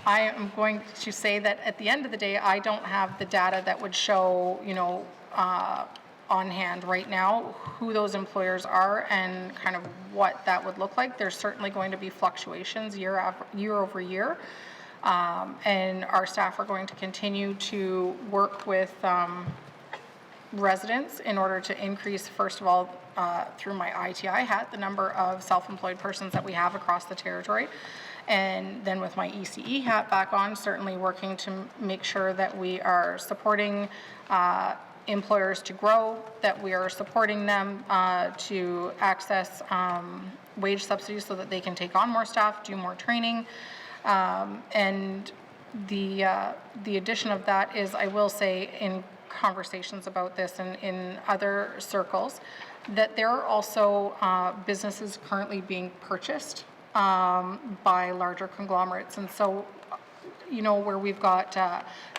I am going to say that at the end of the day, I don't have the data that would show, on hand right now who those employers are and kind of what that would look like. There's certainly going to be fluctuations year over year. And our staff are going to continue to work with residents in order to increase, first of all, through my ITI hat, the number of self-employed persons that we have across the territory. And then with my ECE hat back on, certainly working to make sure that we are supporting employers to grow, that we are supporting them to access wage subsidies so that they can take on more staff, do more training. And the addition of that is, I will say, in conversations about this and in other circles, that there are also businesses currently being purchased by larger conglomerates. And so, where we've got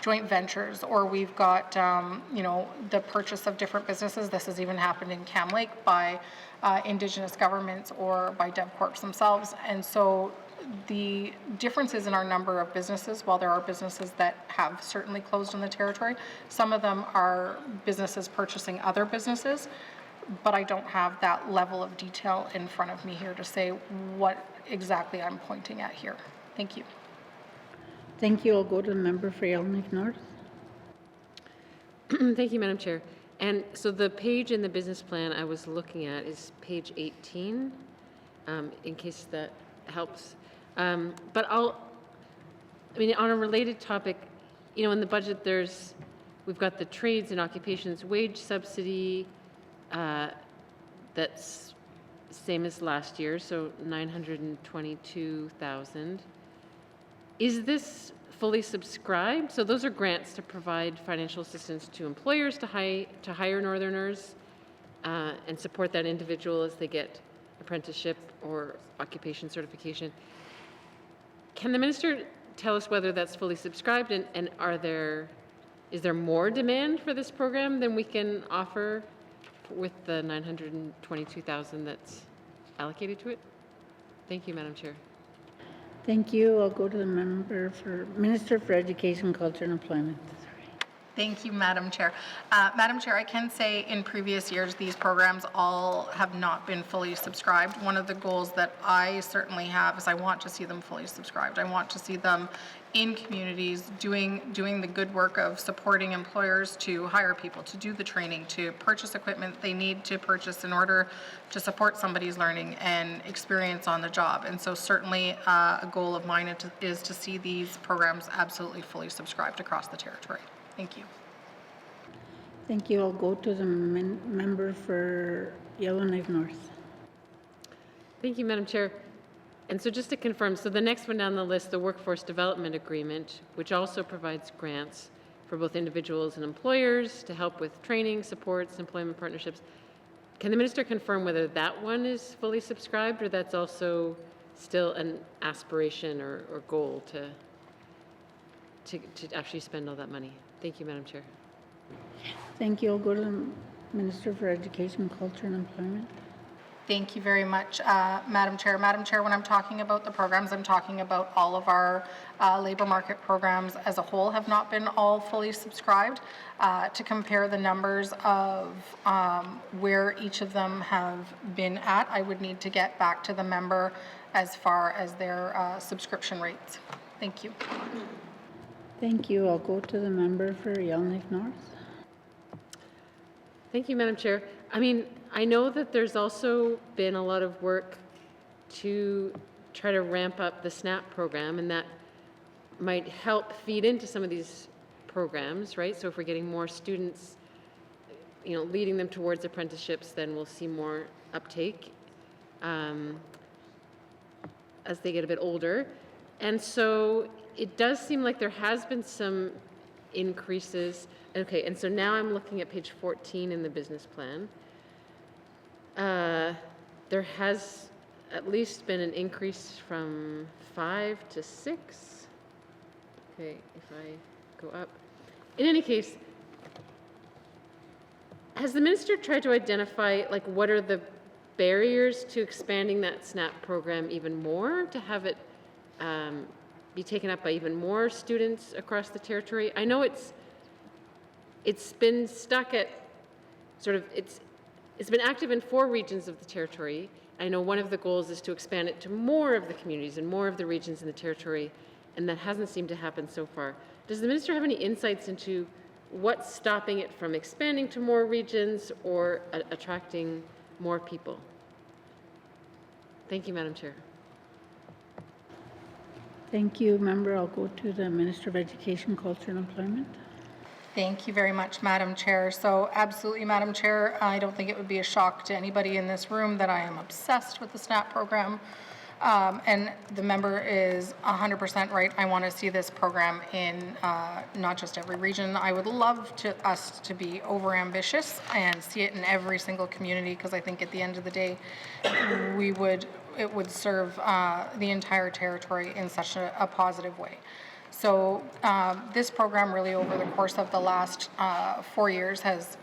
joint ventures, or we've got, the purchase of different businesses. This has even happened in Cam Lake by Indigenous governments or by DevCorps themselves. And so the differences in our number of businesses, while there are businesses that have certainly closed in the territory, some of them are businesses purchasing other businesses, but I don't have that level of detail in front of me here to say what exactly I'm pointing at here. Thank you. Thank you. I'll go to the member for Yellowknife North. Thank you, Madam Chair. And so the page in the business plan I was looking at is page 18, in case that helps. But on a related topic, in the budget we've got the trades and occupations wage subsidy, that's same as last year, so 922,000. Is this fully subscribed? So those are grants to provide financial assistance to employers to hire Northerners and support that individual as they get apprenticeship or occupation certification. Can the minister tell us whether that's fully subscribed, and is there more demand for this program than we can offer with the 922,000 that's allocated to it? Thank you, Madam Chair. Thank you. I'll go to the member for Minister for Education, Culture and Employment. Thank you, Madam Chair. Madam Chair, I can say in previous years, these programs all have not been fully subscribed. One of the goals that I certainly have is I want to see them fully subscribed. I want to see them in communities doing the good work of supporting employers to hire people, to do the training, to purchase equipment they need to purchase in order to support somebody's learning and experience on the job. And so certainly a goal of mine is to see these programs absolutely fully subscribed across the territory. Thank you. Thank you. I'll go to the member for Yellowknife North. Thank you, Madam Chair. And so just to confirm, so the next one down the list, the Workforce Development Agreement, which also provides grants for both individuals and employers to help with training, supports, employment partnerships. Can the minister confirm whether that one is fully subscribed, or that's also still an aspiration or goal to actually spend all that money? Thank you, Madam Chair. Thank you. I'll go to the Minister for Education, Culture and Employment. Thank you very much, Madam Chair. Madam Chair, when I'm talking about the programs, I'm talking about all of our labor market programs as a whole have not been all fully subscribed. To compare the numbers of where each of them have been at, I would need to get back to the member as far as their subscription rates. Thank you. Thank you. I'll go to the member for Yellowknife North. Thank you, Madam Chair. I know that there's also been a lot of work to try to ramp up the SNAP program, and that might help feed into some of these programs, right? So if we're getting more students, leading them towards apprenticeships, then we'll see more uptake as they get a bit older. And so it does seem like there has been some increases. Okay, and so now I'm looking at page 14 in the business plan. There has at least been an increase from 5 to 6. Okay, if I go up. In any case, has the minister tried to identify, like, what are the barriers to expanding that SNAP program even more, to have it be taken up by even more students across the territory? I know it's been stuck at sort of, it's been active in 4 regions of the territory. I know one of the goals is to expand it to more of the communities and more of the regions in the territory, and that hasn't seemed to happen so far. Does the minister have any insights into what's stopping it from expanding to more regions or attracting more people? Thank you, Madam Chair. Thank you, member. I'll go to the Minister of Education, Culture and Employment. Thank you very much, Madam Chair. So absolutely, Madam Chair, I don't think it would be a shock to anybody in this room that I am obsessed with the SNAP program. And the member is 100% right. I want to see this program in not just every region. I would love us to be overambitious and see it in every single community, because I think at the end of the day, it would serve the entire territory in such a positive way. So this program really over the course of the last 4 years has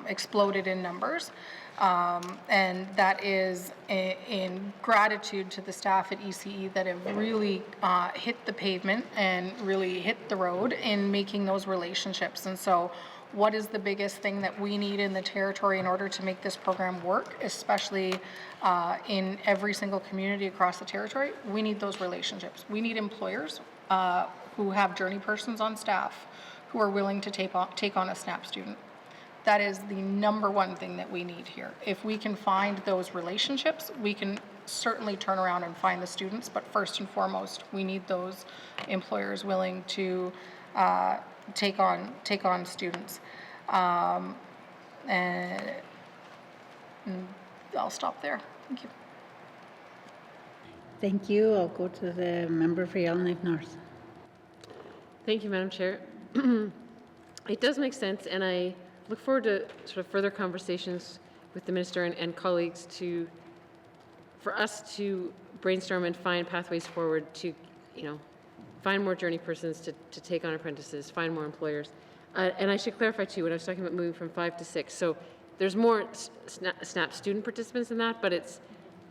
exploded in numbers. And that is in gratitude to the staff at ECE that have really hit the pavement and really hit the road in making those relationships. And so what is the biggest thing that we need in the territory in order to make this program work, especially in every single community across the territory? We need those relationships. We need employers who have journey persons on staff who are willing to take on a SNAP student. That is the number one thing that we need here. If we can find those relationships, we can certainly turn around and find the students, but first and foremost, we need those employers willing to take on students. And I'll stop there. Thank you. Thank you. I'll go to the member for Yellowknife North. Thank you, Madam Chair. It does make sense, and I look forward to sort of further conversations with the minister and colleagues for us to brainstorm and find pathways forward to, find more journey persons to take on apprentices, find more employers. And I should clarify too, when I was talking about moving from 5 to 6, so there's more SNAP student participants in that, but it's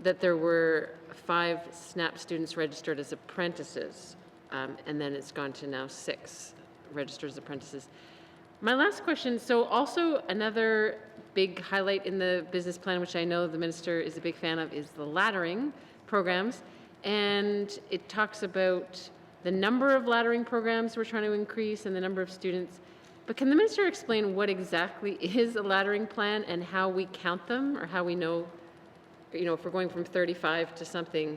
that there were 5 SNAP students registered as apprentices, and then it's gone to now 6 registered as apprentices. My last question, so also another big highlight in the business plan, which I know the minister is a big fan of, is the laddering programs. And it talks about the number of laddering programs we're trying to increase and the number of students. But can the minister explain what exactly is a laddering plan and how we count them, or how we know, if we're going from 35 to something,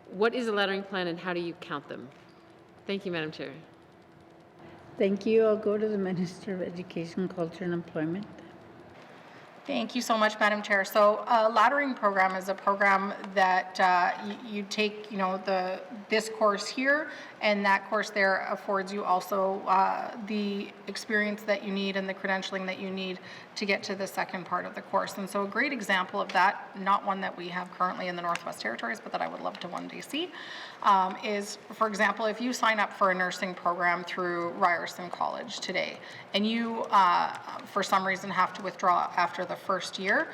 what is a laddering plan and how do you count them? Thank you, Madam Chair. Thank you. I'll go to the Minister of Education, Culture and Employment. Thank you so much, Madam Chair. So a laddering program is a program that you take, this course here, and that course there affords you also the experience that you need and the credentialing that you need to get to the second part of the course. And so a great example of that, not one that we have currently in the Northwest Territories, but that I would love to one day see, is, for example, if you sign up for a nursing program through Ryerson College today, and you, for some reason, have to withdraw after the first year,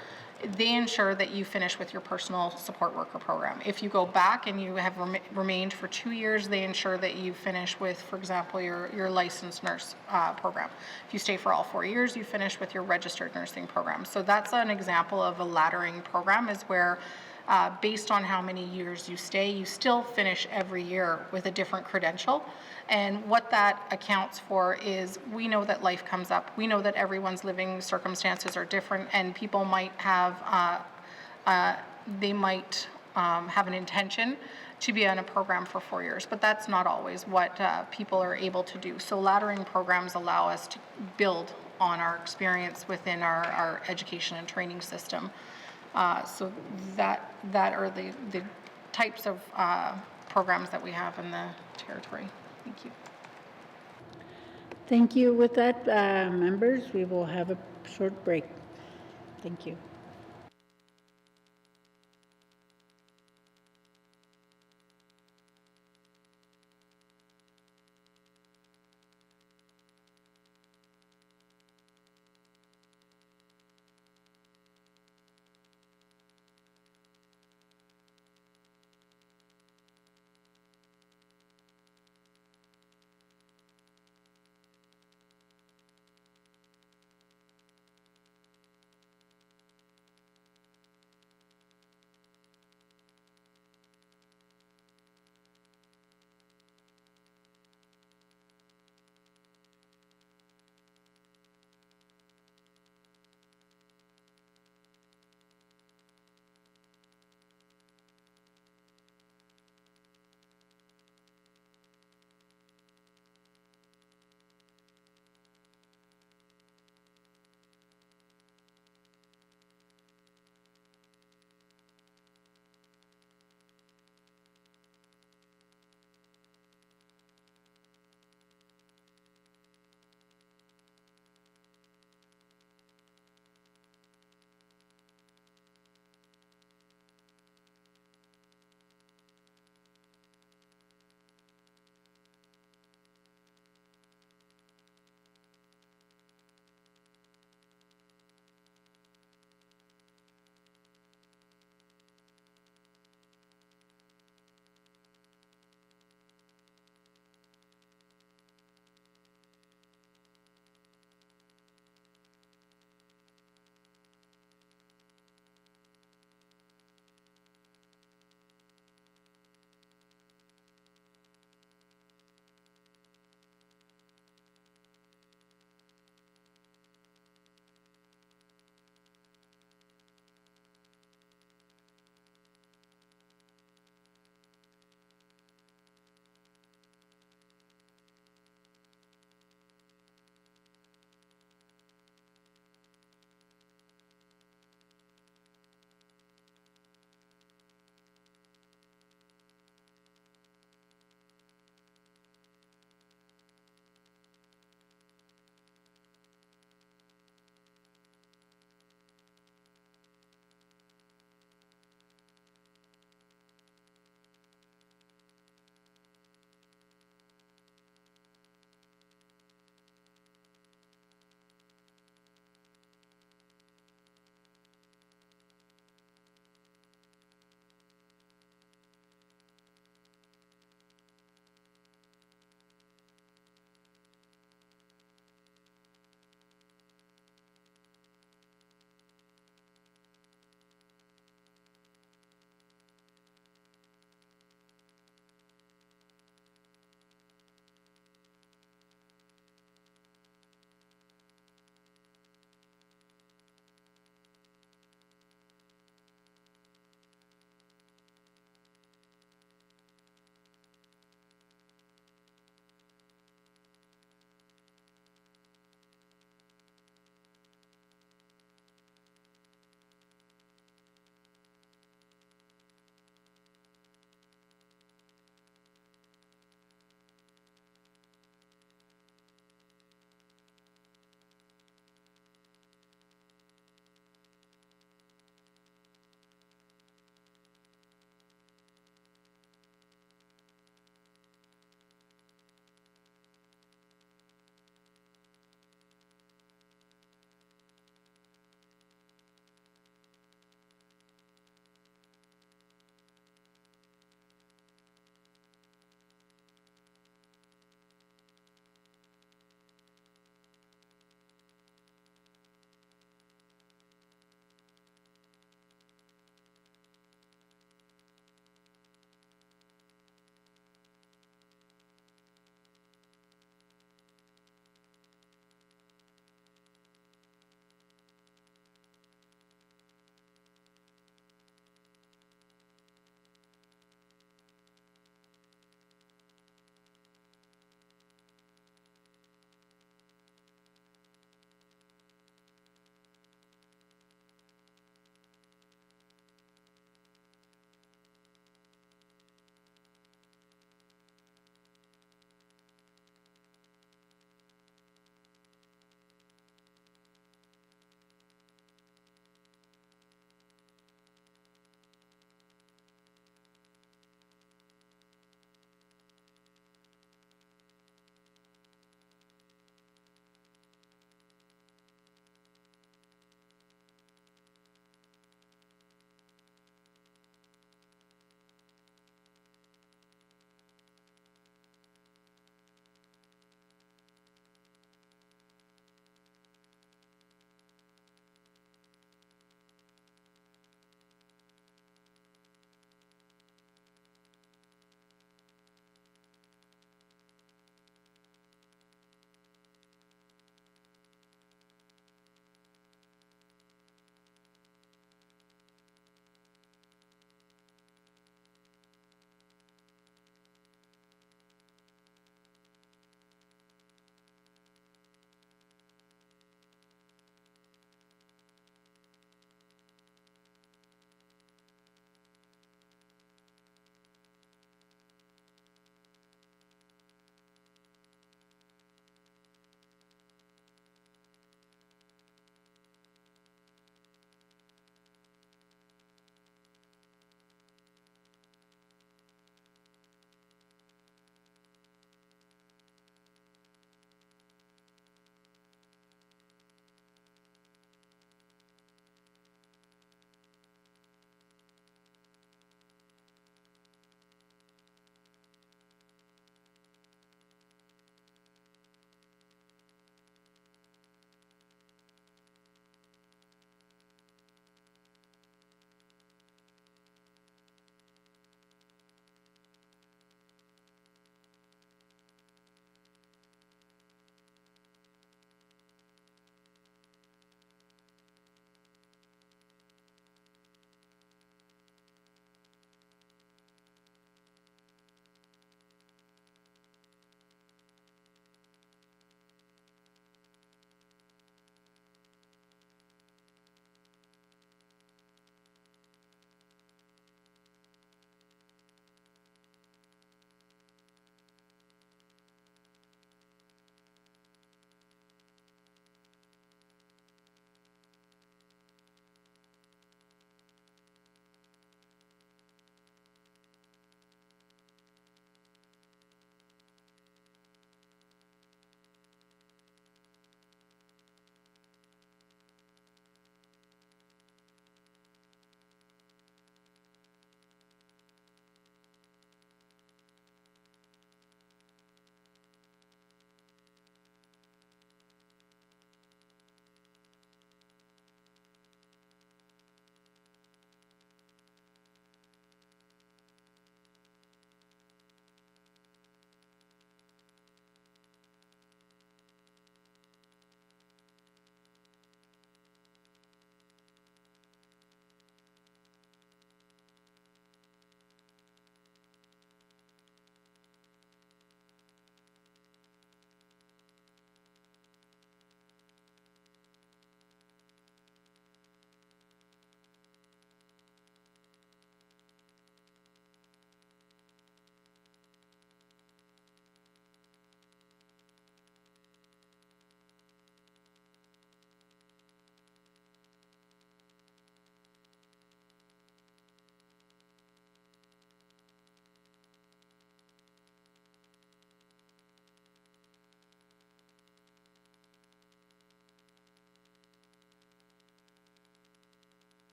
they ensure that you finish with your personal support worker program. If you go back and you have remained for 2 years, they ensure that you finish with, for example, your licensed nurse program. If you stay for all 4 years, you finish with your registered nursing program. So that's an example of a laddering program, is where based on how many years you stay, you still finish every year with a different credential. And what that accounts for is, we know that life comes up. We know that everyone's living circumstances are different, and people might have, have an intention to be on a program for 4 years, but that's not always what people are able to do. So laddering programs allow us to build on our experience within our education and training system. So that are the types of programs that we have in the territory. Thank you. Thank you. With that, members, we will have a short break. Thank you.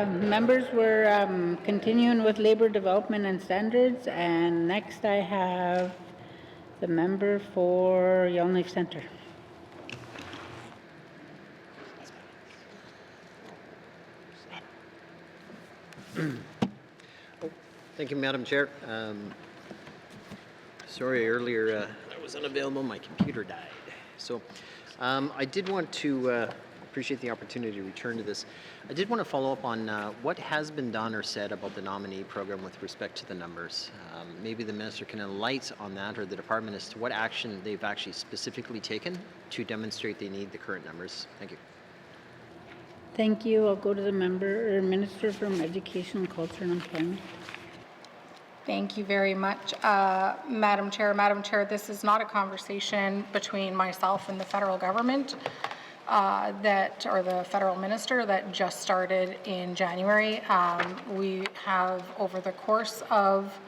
members, we're continuing with labor development and standards, and next I have the member for Yellowknife Centre. Thank you, Madam Chair. Sorry, earlier I was unavailable, my computer died. So I did want to appreciate the opportunity to return to this. I did want to follow up on what has been done or said about the nominee program with respect to the numbers. Maybe the minister can enlighten on that, or the department, as to what action they've actually specifically taken to demonstrate they need the current numbers. Thank you. Thank you. I'll go to the Minister from Education, Culture and Employment. Thank you very much, Madam Chair. Madam Chair, this is not a conversation between myself and the federal government or the federal minister that just started in January. We have, over the course of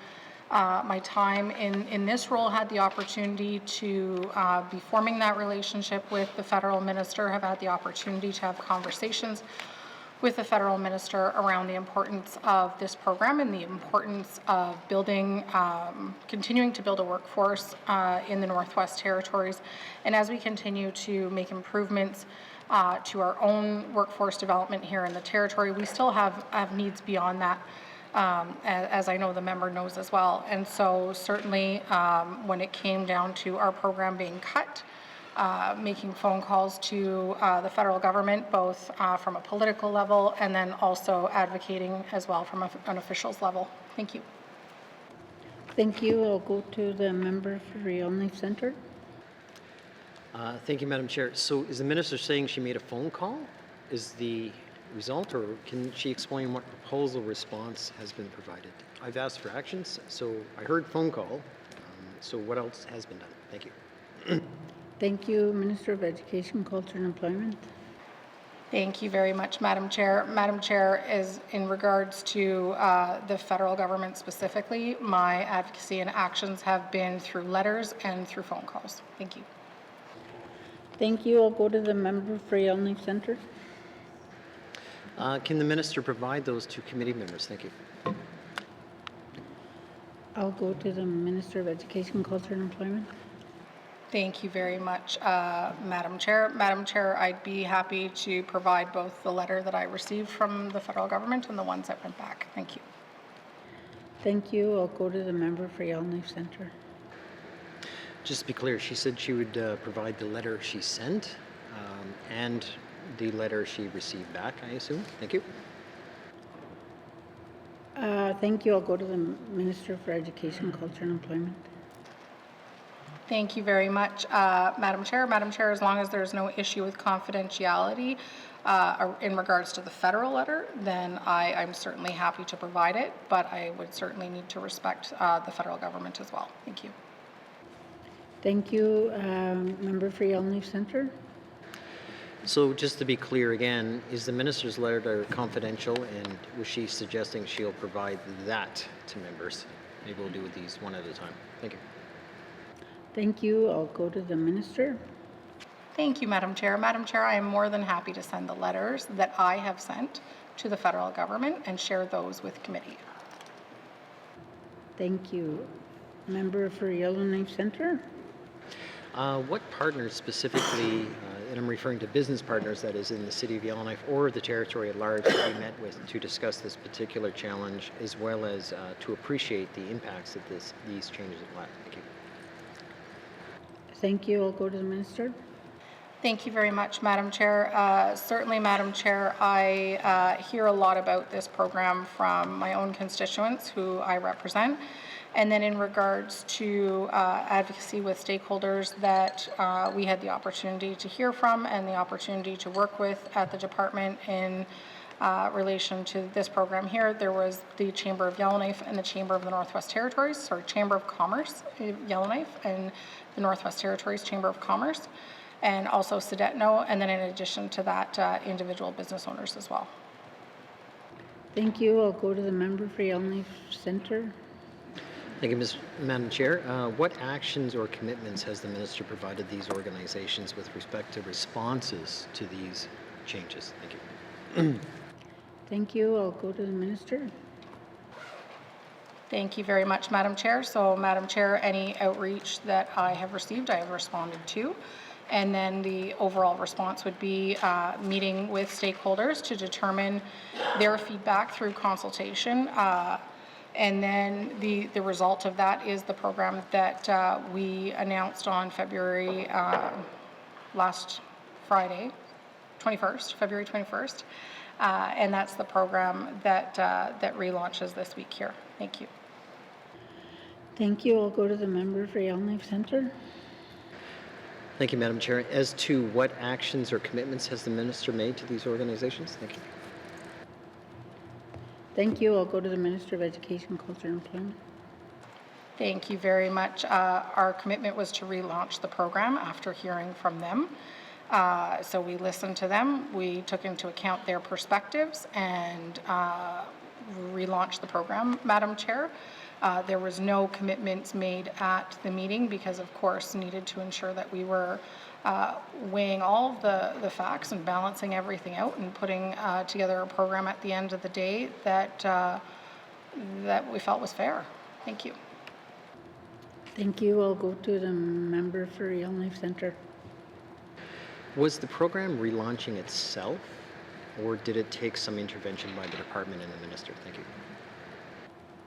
my time in this role, had the opportunity to be forming that relationship with the federal minister, have had the opportunity to have conversations with the federal minister around the importance of this program and the importance of building, continuing to build a workforce in the Northwest Territories. And as we continue to make improvements to our own workforce development here in the Territory, we still have needs beyond that, as I know the member knows as well. And so certainly when it came down to our program being cut, making phone calls to the federal government, both from a political level and then also advocating as well from an officials level. Thank you. Thank you. I'll go to the member for Yellowknife Centre. Thank you, Madam Chair. So is the minister saying she made a phone call? Is the result, or can she explain what proposal response has been provided? I've asked for actions, so I heard phone call. So what else has been done? Thank you. Thank you, Minister of Education, Culture and Employment. Thank you very much, Madam Chair. Madam Chair, is in regards to the federal government specifically, my advocacy and actions have been through letters and through phone calls. Thank you. Thank you. I'll go to the member for Yellowknife Centre. Can the minister provide those to committee members? Thank you. I'll go to the Minister of Education, Culture and Employment. Thank you very much, Madam Chair. Madam Chair, I'd be happy to provide both the letter that I received from the federal government and the ones that went back. Thank you. Thank you. I'll go to the member for Yellowknife Centre. Just to be clear, she said she would provide the letter she sent and the letter she received back, I assume. Thank you. Thank you. I'll go to the Minister for Education, Culture and Employment. Thank you very much, Madam Chair. Madam Chair, as long as there's no issue with confidentiality in regards to the federal letter, then I'm certainly happy to provide it, but I would certainly need to respect the federal government as well. Thank you. Thank you. Member for Yellowknife Centre. So just to be clear again, is the minister's letter confidential, and was she suggesting she'll provide that to members? Maybe we'll do these one at a time. Thank you. Thank you. I'll go to the minister. Thank you, Madam Chair. Madam Chair, I am more than happy to send the letters that I have sent to the federal government and share those with committee. Thank you. Member for Yellowknife Centre. What partners specifically, and I'm referring to business partners, that is in the City of Yellowknife or the Territory at large, that we met with to discuss this particular challenge, as well as to appreciate the impacts that these changes have had? Thank you. Thank you. I'll go to the minister. Thank you very much, Madam Chair. Certainly, Madam Chair, I hear a lot about this program from my own constituents who I represent. And then in regards to advocacy with stakeholders that we had the opportunity to hear from and the opportunity to work with at the department in relation to this program here, there was the Chamber of Yellowknife and the Chamber of the Northwest Territories, sorry, Chamber of Commerce Yellowknife and the Northwest Territories Chamber of Commerce, and also Sedetno, and then in addition to that, individual business owners as well. Thank you. I'll go to the member for Yellowknife Centre. Thank you, Madam Chair. What actions or commitments has the minister provided these organizations with respect to responses to these changes? Thank you. Thank you. I'll go to the minister. Thank you very much, Madam Chair. So, Madam Chair, any outreach that I have received, I have responded to. And then the overall response would be meeting with stakeholders to determine their feedback through consultation. And then the result of that is the program that we announced on February, last Friday, 21st, February 21st. And that's the program that, that relaunches this week here. Thank you. Thank you. I'll go to the member for Yellowknife Centre. Thank you, Madam Chair. As to what actions or commitments has the minister made to these organizations? Thank you. Thank you. I'll go to the Minister of Education, Culture and Employment. Thank you very much. Our commitment was to relaunch the program after hearing from them. So we listened to them, we took into account their perspectives and relaunched the program, Madam Chair. There was no commitments made at the meeting because, of course, needed to ensure that we were weighing all of the facts and balancing everything out and putting together a program at the end of the day that, that we felt was fair. Thank you. Thank you. I'll go to the member for Yellowknife Centre. Was the program relaunching itself, or did it take some intervention by the department and the minister? Thank you.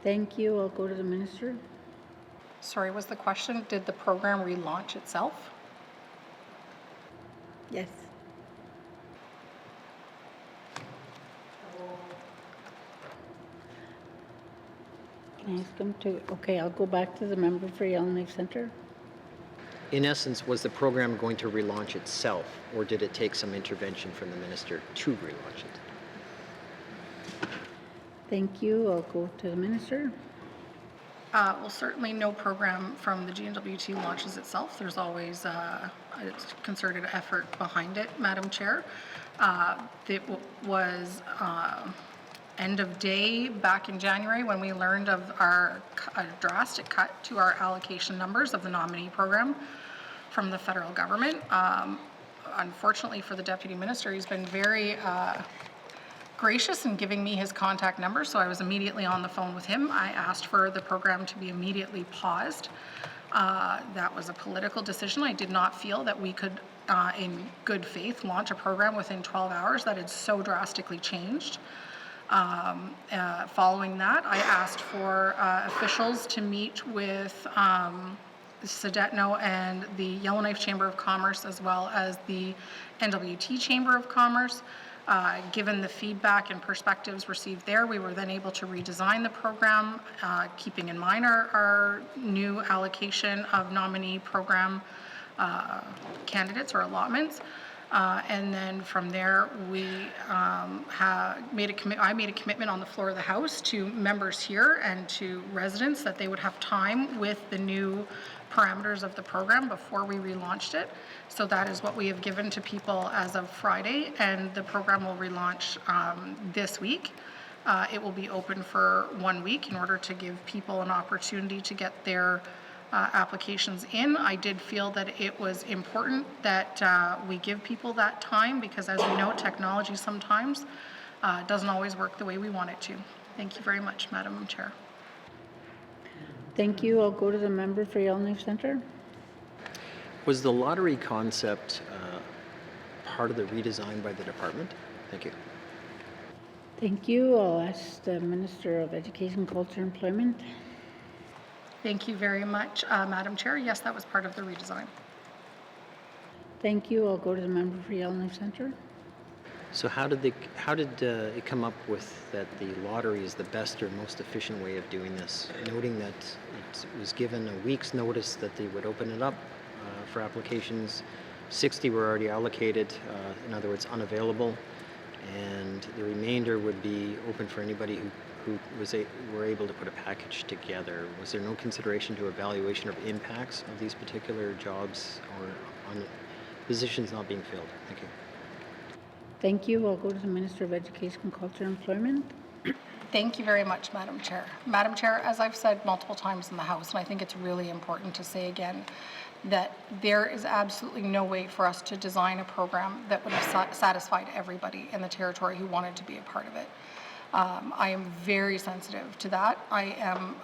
Thank you. I'll go to the minister. Sorry, was the question, did the program relaunch itself? Yes. Can I ask him to, okay, I'll go back to the member for Yellowknife Centre. In essence, was the program going to relaunch itself, or did it take some intervention from the minister to relaunch it? Thank you. I'll go to the minister. Well, certainly no program from the GNWT launches itself. There's always a concerted effort behind it, Madam Chair. It was end of day back in January when we learned of a drastic cut to our allocation numbers of the nominee program from the federal government. Unfortunately for the Deputy Minister, he's been very gracious in giving me his contact number, so I was immediately on the phone with him. I asked for the program to be immediately paused. That was a political decision. I did not feel that we could, in good faith, launch a program within 12 hours that had so drastically changed. Following that, I asked for officials to meet with Sedetno and the Yellowknife Chamber of Commerce, as well as the NWT Chamber of Commerce. Given the feedback and perspectives received there, we were then able to redesign the program, keeping in mind our new allocation of nominee program candidates or allotments. And then from there, we I made a commitment on the floor of the House to members here and to residents that they would have time with the new parameters of the program before we relaunched it. So that is what we have given to people as of Friday, and the program will relaunch this week. It will be open for 1 week in order to give people an opportunity to get their applications in. I did feel that it was important that we give people that time because, as we know, technology sometimes doesn't always work the way we want it to. Thank you very much, Madam Chair. Thank you. I'll go to the member for Yellowknife Centre. Was the lottery concept part of the redesign by the department? Thank you. Thank you. I'll ask the Minister of Education, Culture and Employment. Thank you very much, Madam Chair. Yes, that was part of the redesign. Thank you. I'll go to the member for Yellowknife Centre. So how did it come up with that the lottery is the best or most efficient way of doing this, noting that it was given a week's notice that they would open it up for applications, 60 were already allocated, in other words, unavailable, and the remainder would be open for anybody who were able to put a package together. Was there no consideration to evaluation of impacts of these particular jobs or on positions not being filled? Thank you. Thank you. I'll go to the Minister of Education, Culture and Employment. Thank you very much, Madam Chair. Madam Chair, as I've said multiple times in the House, and I think it's really important to say again, that there is absolutely no way for us to design a program that would have satisfied everybody in the territory who wanted to be a part of it. I am very sensitive to that. I am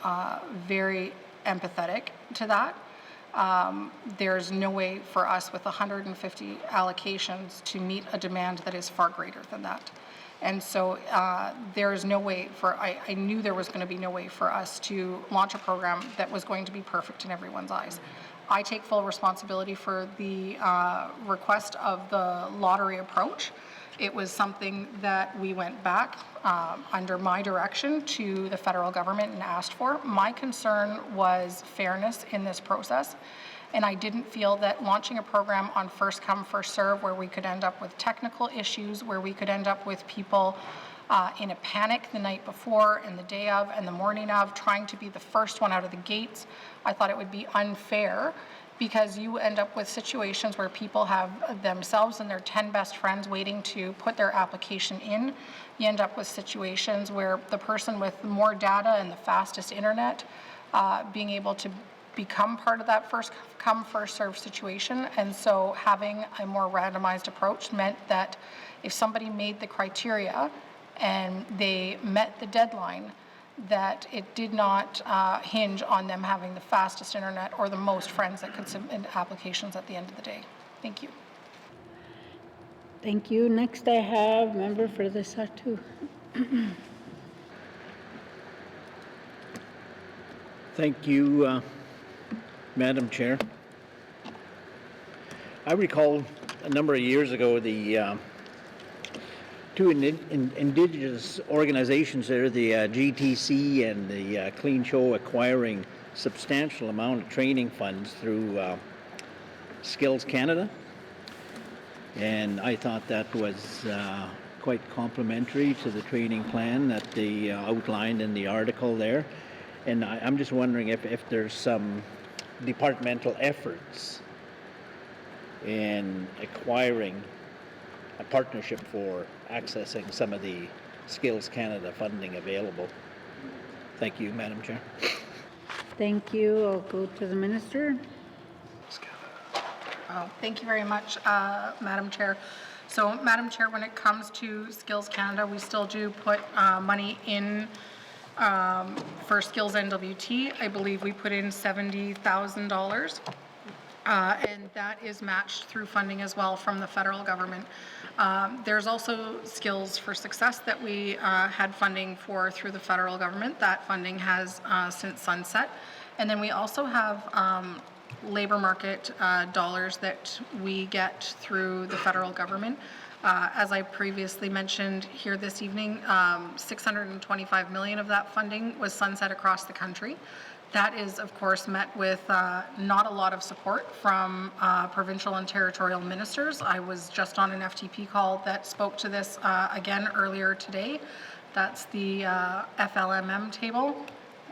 very empathetic to that. There's no way for us with 150 allocations to meet a demand that is far greater than that. And so there is no way for, I knew there was going to be no way for us to launch a program that was going to be perfect in everyone's eyes. I take full responsibility for the request of the lottery approach. It was something that we went back under my direction to the federal government and asked for. My concern was fairness in this process, and I didn't feel that launching a program on first come, first serve, where we could end up with technical issues, where we could end up with people in a panic the night before and the day of and the morning of, trying to be the first one out of the gates. I thought it would be unfair, because you end up with situations where people have themselves and their 10 best friends waiting to put their application in. You end up with situations where the person with more data and the fastest internet being able to become part of that first come, first serve situation. And so having a more randomized approach meant that if somebody made the criteria and they met the deadline, that it did not hinge on them having the fastest internet or the most friends that could submit applications at the end of the day. Thank you. Thank you. Next, I have member for the Satu. Thank you, Madam Chair. I recall a number of years ago the two Indigenous organizations there, the GTC and the Clean Show, acquiring substantial amount of training funds through Skills Canada. And I thought that was quite complementary to the training plan that they outlined in the article there. And I'm just wondering if there's some departmental efforts in acquiring a partnership for accessing some of the Skills Canada funding available. Thank you, Madam Chair. Thank you. I'll go to the Minister. Thank you very much, Madam Chair. So, Madam Chair, when it comes to Skills Canada, we still do put money in for Skills NWT. I believe we put in $70,000. And that is matched through funding as well from the federal government. There's also Skills for Success that we had funding for through the federal government. That funding has since sunset. And then we also have labor market dollars that we get through the federal government. As I previously mentioned here this evening, $625 million of that funding was sunset across the country. That is, of course, met with not a lot of support from provincial and territorial ministers. I was just on an FTP call that spoke to this again earlier today. That's the FLMM table.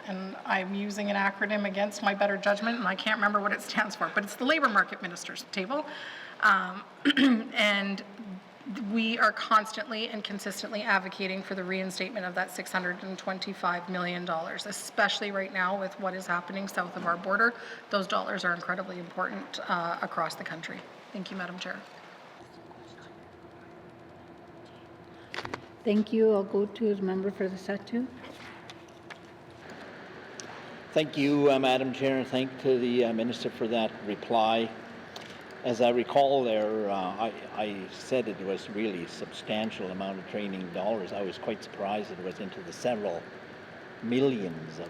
And I'm using an acronym against my better judgment, and I can't remember what it stands for, but it's the Labor Market Ministers table. And we are constantly and consistently advocating for the reinstatement of that $625 million, especially right now with what is happening south of our border. Those dollars are incredibly important across the country. Thank you, Madam Chair. Thank you. I'll go to the member for the Satu. Thank you, Madam Chair, and thank to the Minister for that reply. As I recall there, I said it was really a substantial amount of training dollars. I was quite surprised it was into the several millions of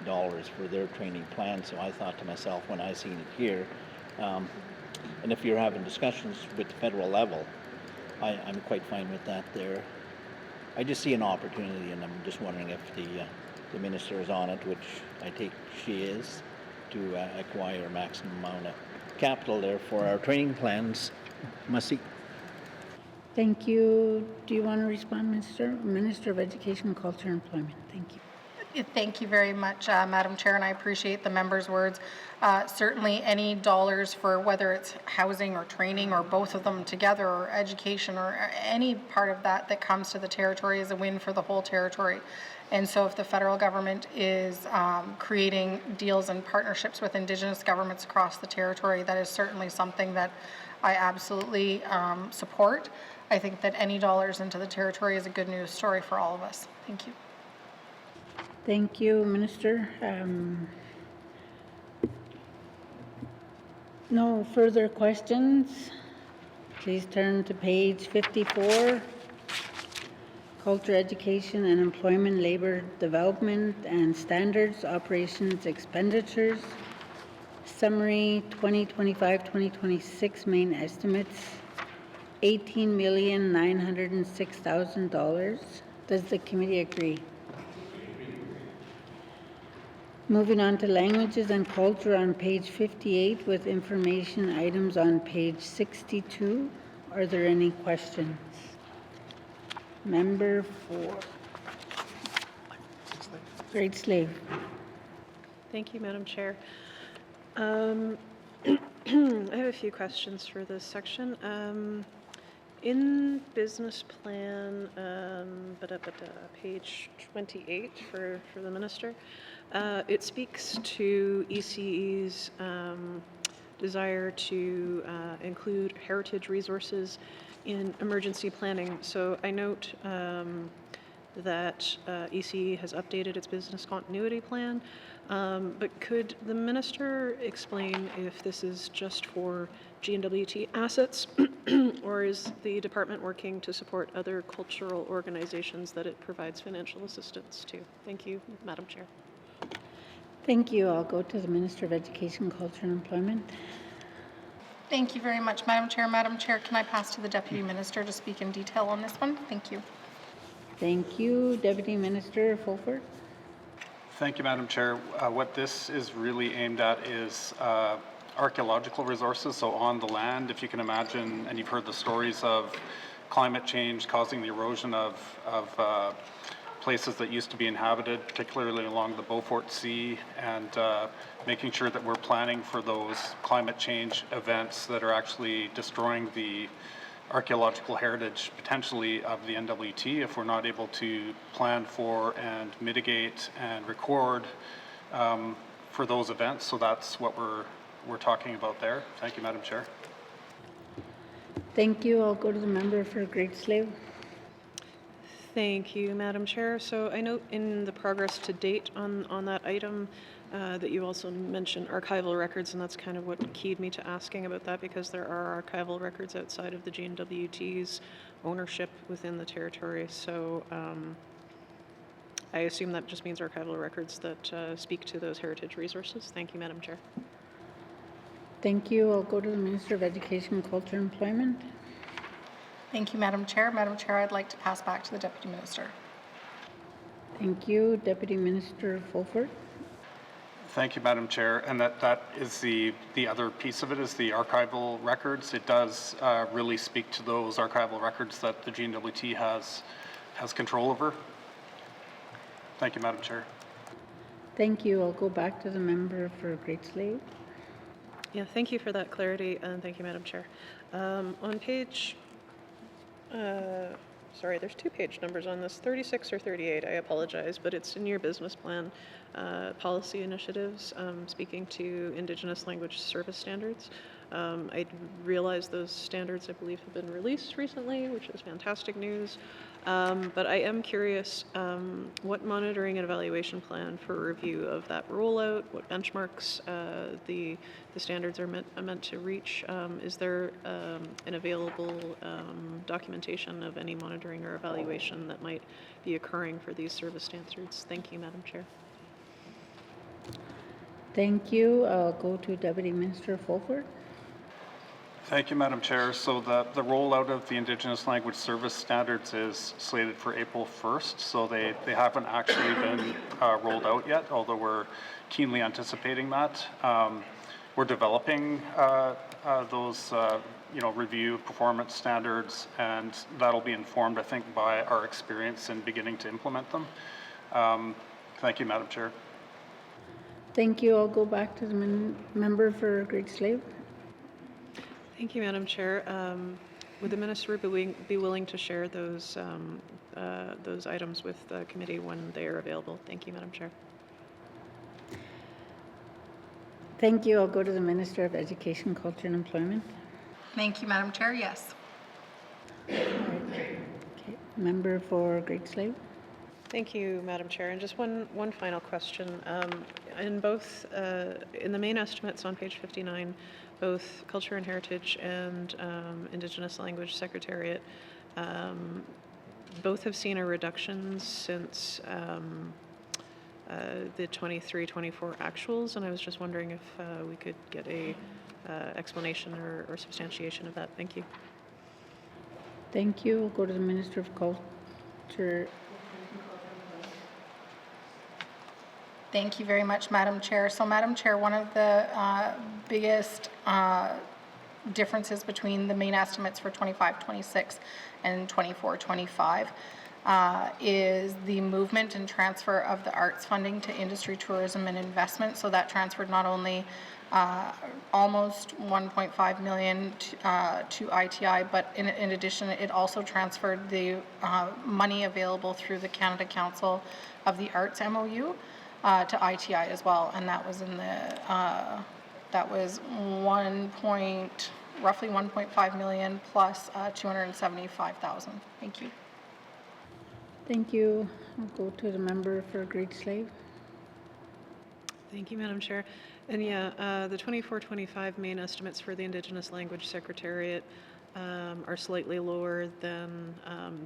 dollars for their training plan. So I thought to myself when I seen it here, and if you're having discussions with the federal level, I'm quite fine with that there. I just see an opportunity, and I'm just wondering if the Minister is on it, which I take she is, to acquire a maximum amount of capital there for our training plans. Masi. Thank you. Do you want to respond, Minister? Minister of Education, Culture, and Employment. Thank you. Thank you very much, Madam Chair, and I appreciate the member's words. Certainly, any dollars for whether it's housing or training or both of them together or education or any part of that that comes to the territory is a win for the whole territory. And so if the federal government is creating deals and partnerships with Indigenous governments across the territory, that is certainly something that I absolutely support. I think that any dollars into the territory is a good news story for all of us. Thank you. Thank you, Minister. No further questions. Please turn to page 54. Culture, Education and Employment, Labor Development and Standards, Operations Expenditures. Summary 2025-2026 main estimates, $18,906,000. Does the committee agree? Moving on to languages and culture on page 58 with information items on page 62. Are there any questions? Member for Great Slave. Thank you, Madam Chair. I have a few questions for this section. In business plan, page 28 for the minister, it speaks to ECE's desire to include heritage resources in emergency planning. So I note that ECE has updated its business continuity plan, but could the minister explain if this is just for GNWT assets or is the department working to support other cultural organizations that it provides financial assistance to? Thank you, Madam Chair. Thank you. I'll go to the Minister of Education, Culture and Employment. Thank you very much, Madam Chair. Madam Chair, can I pass to the Deputy Minister to speak in detail on this one? Thank you. Thank you. Deputy Minister Fulford. Thank you, Madam Chair. What this is really aimed at is archaeological resources, so on the land, if you can imagine, and you've heard the stories of climate change causing the erosion of places that used to be inhabited, particularly along the Beaufort Sea, and making sure that we're planning for those climate change events that are actually destroying the archaeological heritage potentially of the NWT if we're not able to plan for and mitigate and record for those events. So that's what we're talking about there. Thank you, Madam Chair. Thank you. I'll go to the member for Great Slave. Thank you, Madam Chair. So I note in the progress to date on that item that you also mentioned archival records, and that's kind of what keyed me to asking about that, because there are archival records outside of the GNWT's ownership within the territory. So I assume that just means archival records that speak to those heritage resources. Thank you, Madam Chair. Thank you. I'll go to the Minister of Education, Culture and Employment. Thank you, Madam Chair. Madam Chair, I'd like to pass back to the Deputy Minister. Thank you. Deputy Minister Fulford. Thank you, Madam Chair. And that is the other piece of it is the archival records. It does really speak to those archival records that the GNWT has control over. Thank you, Madam Chair. Thank you. I'll go back to the member for Great Slave. Yeah, thank you for that clarity, and thank you, Madam Chair. On page, sorry, there's two page numbers on this, 36 or 38, I apologize, but it's in your business plan, policy initiatives, speaking to Indigenous language service standards. I realize those standards, I believe, have been released recently, which is fantastic news. But I am curious what monitoring and evaluation plan for review of that rollout, what benchmarks the standards are meant to reach. Is there an available documentation of any monitoring or evaluation that might be occurring for these service standards? Thank you, Madam Chair. Thank you. I'll go to Deputy Minister Fulford. Thank you, Madam Chair. So the rollout of the Indigenous Language Service Standards is slated for April 1st. So they haven't actually been rolled out yet, although we're keenly anticipating that. We're developing those review performance standards, and that'll be informed, I think, by our experience in beginning to implement them. Thank you, Madam Chair. Thank you. I'll go back to the member for Great Slave. Thank you, Madam Chair. Would the minister be willing to share those items with the committee when they are available? Thank you, Madam Chair. Thank you. I'll go to the Minister of Education, Culture and Employment. Thank you, Madam Chair. Yes. Okay. Member for Great Slave. Thank you, Madam Chair. And just one final question. In both, in the main estimates on page 59, both Culture and Heritage and Indigenous Language Secretariat, both have seen a reduction since the 23-24 actuals, and I was just wondering if we could get a explanation or substantiation of that. Thank you. Thank you. We'll go to the Minister of Culture. Thank you very much, Madam Chair. So, Madam Chair, one of the biggest differences between the main estimates for 25-26 and 24-25 is the movement and transfer of the arts funding to industry, tourism, and investment. So that transferred not only almost 1.5 million to ITI, but in addition, it also transferred the money available through the Canada Council of the Arts MOU to ITI as well, and that was in the that was roughly 1.5 million plus 275,000. Thank you. Thank you. I'll go to the member for Great Slave. Thank you, Madam Chair. And yeah, the 24-25 main estimates for the Indigenous Language Secretariat are slightly lower than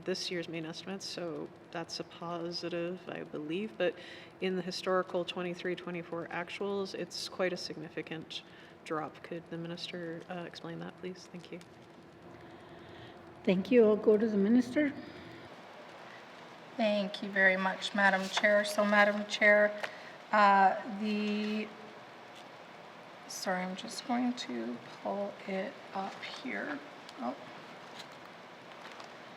this year's main estimates, so that's a positive, I believe. But in the historical 23-24 actuals, it's quite a significant drop. Could the minister explain that, please? Thank you. Thank you. I'll go to the minister. Thank you very much, Madam Chair. So, Madam Chair, sorry, I'm just going to pull it up here. Oh.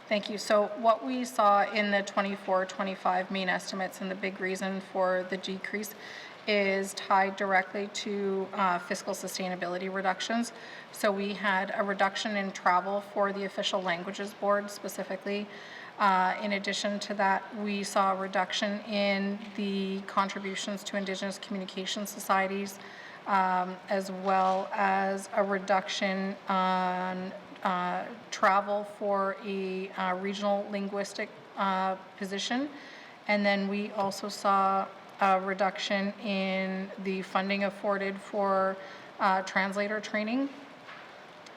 Thank you. So what we saw in the 24-25 main estimates, and the big reason for the decrease is tied directly to fiscal sustainability reductions. So we had a reduction in travel for the Official Languages Board specifically. In addition to that, we saw a reduction in the contributions to Indigenous communication societies, as well as a reduction on travel for a regional linguistic position. And then we also saw a reduction in the funding afforded for translator training.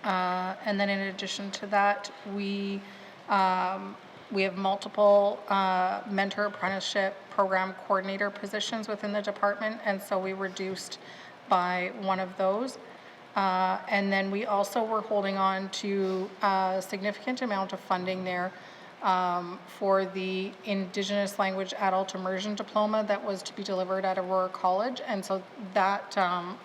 And then in addition to that, we have multiple mentor apprenticeship program coordinator positions within the department, and so we reduced by one of those. And then we also were holding on to a significant amount of funding there for the Indigenous Language Adult Immersion Diploma that was to be delivered at Aurora College. And so that,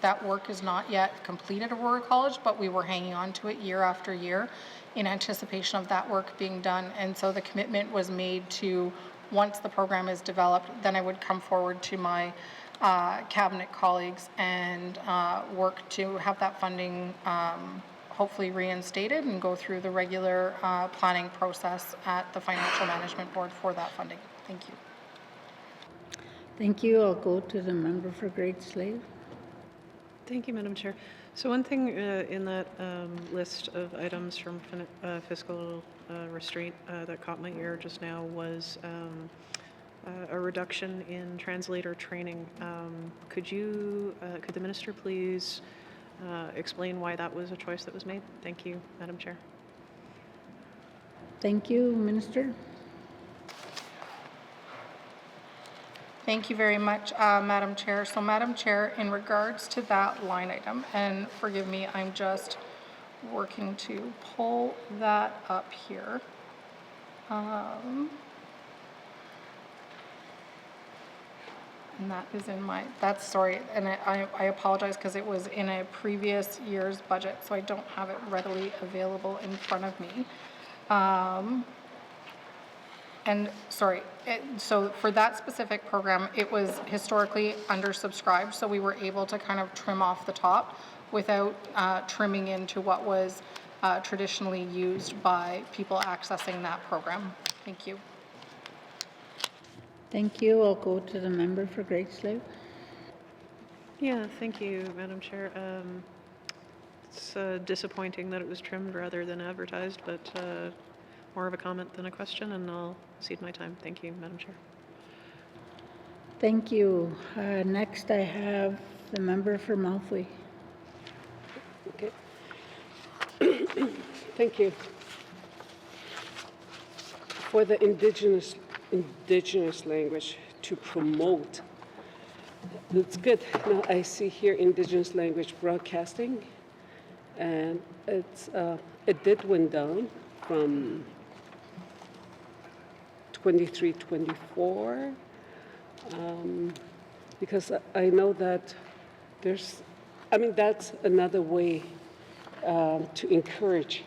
that work is not yet complete at Aurora College, but we were hanging on to it year after year in anticipation of that work being done. And so the commitment was made to, once the program is developed, then I would come forward to my cabinet colleagues and work to have that funding hopefully reinstated and go through the regular planning process at the Financial Management Board for that funding. Thank you. Thank you. I'll go to the member for Great Slave. Thank you, Madam Chair. So one thing in that list of items from fiscal restraint that caught my ear just now was a reduction in translator training. Could the minister please explain why that was a choice that was made? Thank you, Madam Chair. Thank you, Minister. Thank you very much, Madam Chair. So, Madam Chair, in regards to that line item, and forgive me, I'm just working to pull that up here. And that is in my, that's, sorry, and I apologize because it was in a previous year's budget, so I don't have it readily available in front of me. And sorry, so for that specific program, it was historically undersubscribed, so we were able to kind of trim off the top without trimming into what was traditionally used by people accessing that program. Thank you. Thank you. I'll go to the member for Great Slave. Yeah, thank you, Madam Chair. It's disappointing that it was trimmed rather than advertised, but more of a comment than a question, and I'll cede my time. Thank you, Madam Chair. Thank you. Next, I have the member for Malfoy. Okay. Thank you. For the indigenous language to promote. That's good. Now I see here indigenous language broadcasting, and it did went down from 23, 24, because I know that that's another way to encourage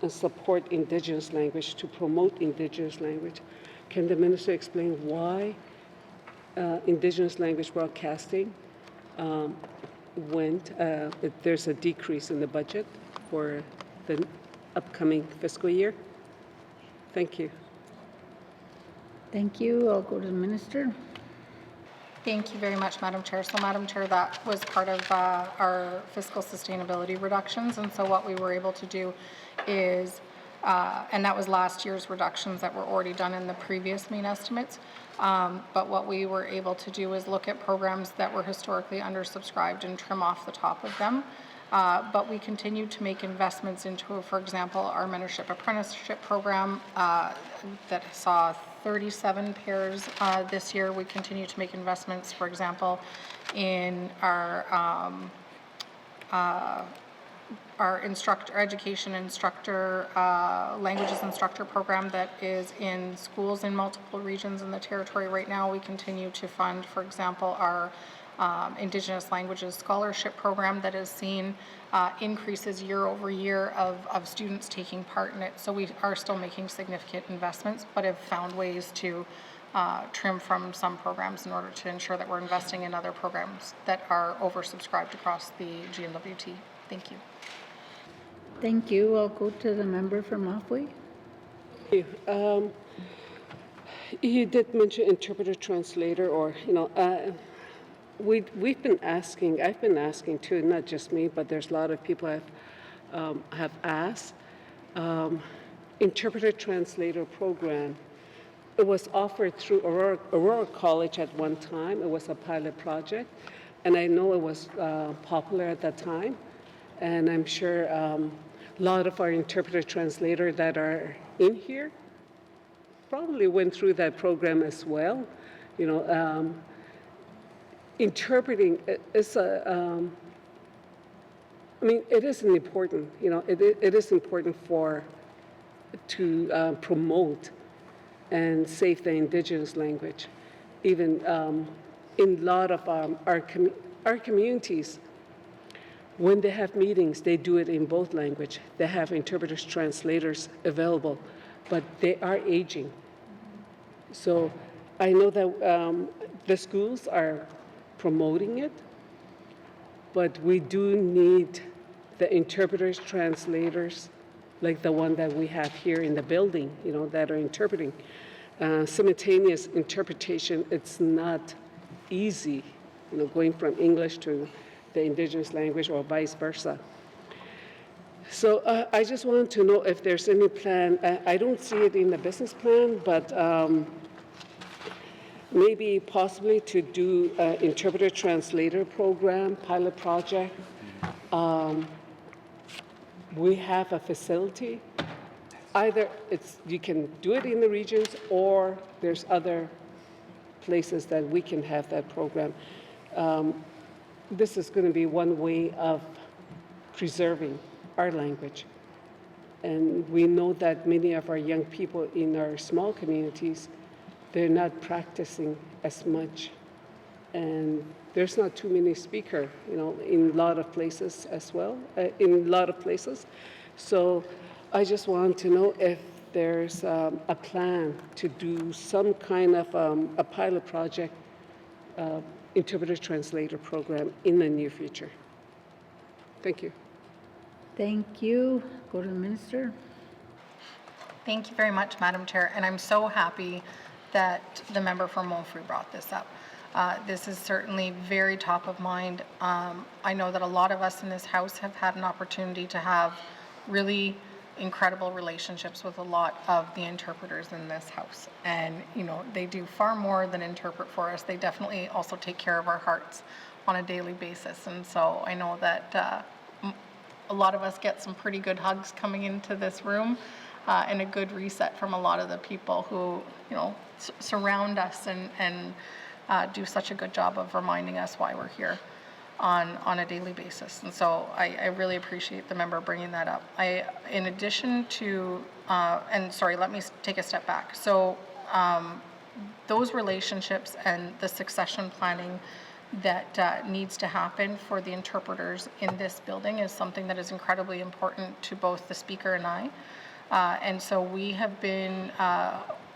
and support indigenous language, to promote indigenous language. Can the minister explain why indigenous language broadcasting there's a decrease in the budget for the upcoming fiscal year? Thank you. Thank you. I'll go to the minister. Thank you very much, Madam Chair. So, Madam Chair, that was part of our fiscal sustainability reductions, and so what we were able to do is, and that was last year's reductions that were already done in the previous main estimates, but what we were able to do is look at programs that were historically undersubscribed and trim off the top of them. But we continue to make investments into, for example, our mentorship apprenticeship program that saw 37 pairs this year. We continue to make investments, for example, in our education instructor, languages instructor program that is in schools in multiple regions in the territory right now. We continue to fund, for example, our Indigenous Languages Scholarship Program that has seen increases year over year of students taking part in it. So we are still making significant investments, but have found ways to trim from some programs in order to ensure that we're investing in other programs that are oversubscribed across the GNWT. Thank you. Thank you. I'll go to the member for Malfoy. Thank you. You did mention interpreter translator, or I've been asking too, not just me, but there's a lot of people have asked. Interpreter translator program, it was offered through Aurora College at one time. It was a pilot project, and I know it was popular at that time, and I'm sure a lot of our interpreter translator that are in here probably went through that program as well. Interpreting is it is important, it is important to promote and save the indigenous language. Even in a lot of our communities, when they have meetings, they do it in both language. They have interpreters, translators available, but they are aging. So I know that the schools are promoting it, but we do need the interpreters, translators, like the one that we have here in the building, that are interpreting. Simultaneous interpretation, it's not easy, going from English to the indigenous language or vice versa. So I just wanted to know if there's any plan. I don't see it in the business plan, but maybe possibly to do an interpreter translator program, pilot project. We have a facility. Either you can do it in the regions, or there's other places that we can have that program. This is going to be one way of preserving our language. And we know that many of our young people in our small communities, they're not practicing as much. And there's not too many speakers, in a lot of places as well, So I just want to know if there's a plan to do some kind of a pilot project, interpreter translator program in the near future. Thank you. Thank you. Go to the minister. Thank you very much, Madam Chair, and I'm so happy that the member from Montfrey brought this up. This is certainly very top of mind. I know that a lot of us in this House have had an opportunity to have really incredible relationships with a lot of the interpreters in this House. And, you know, they do far more than interpret for us. They definitely also take care of our hearts on a daily basis. And so I know that a lot of us get some pretty good hugs coming into this room and a good reset from a lot of the people who, you know, surround us and do such a good job of reminding us why we're here on a daily basis. And so I really appreciate the member bringing that up. In addition to, and sorry, let me take a step back. So those relationships and the succession planning that needs to happen for the interpreters in this building is something that is incredibly important to both the Speaker and I. And so we have been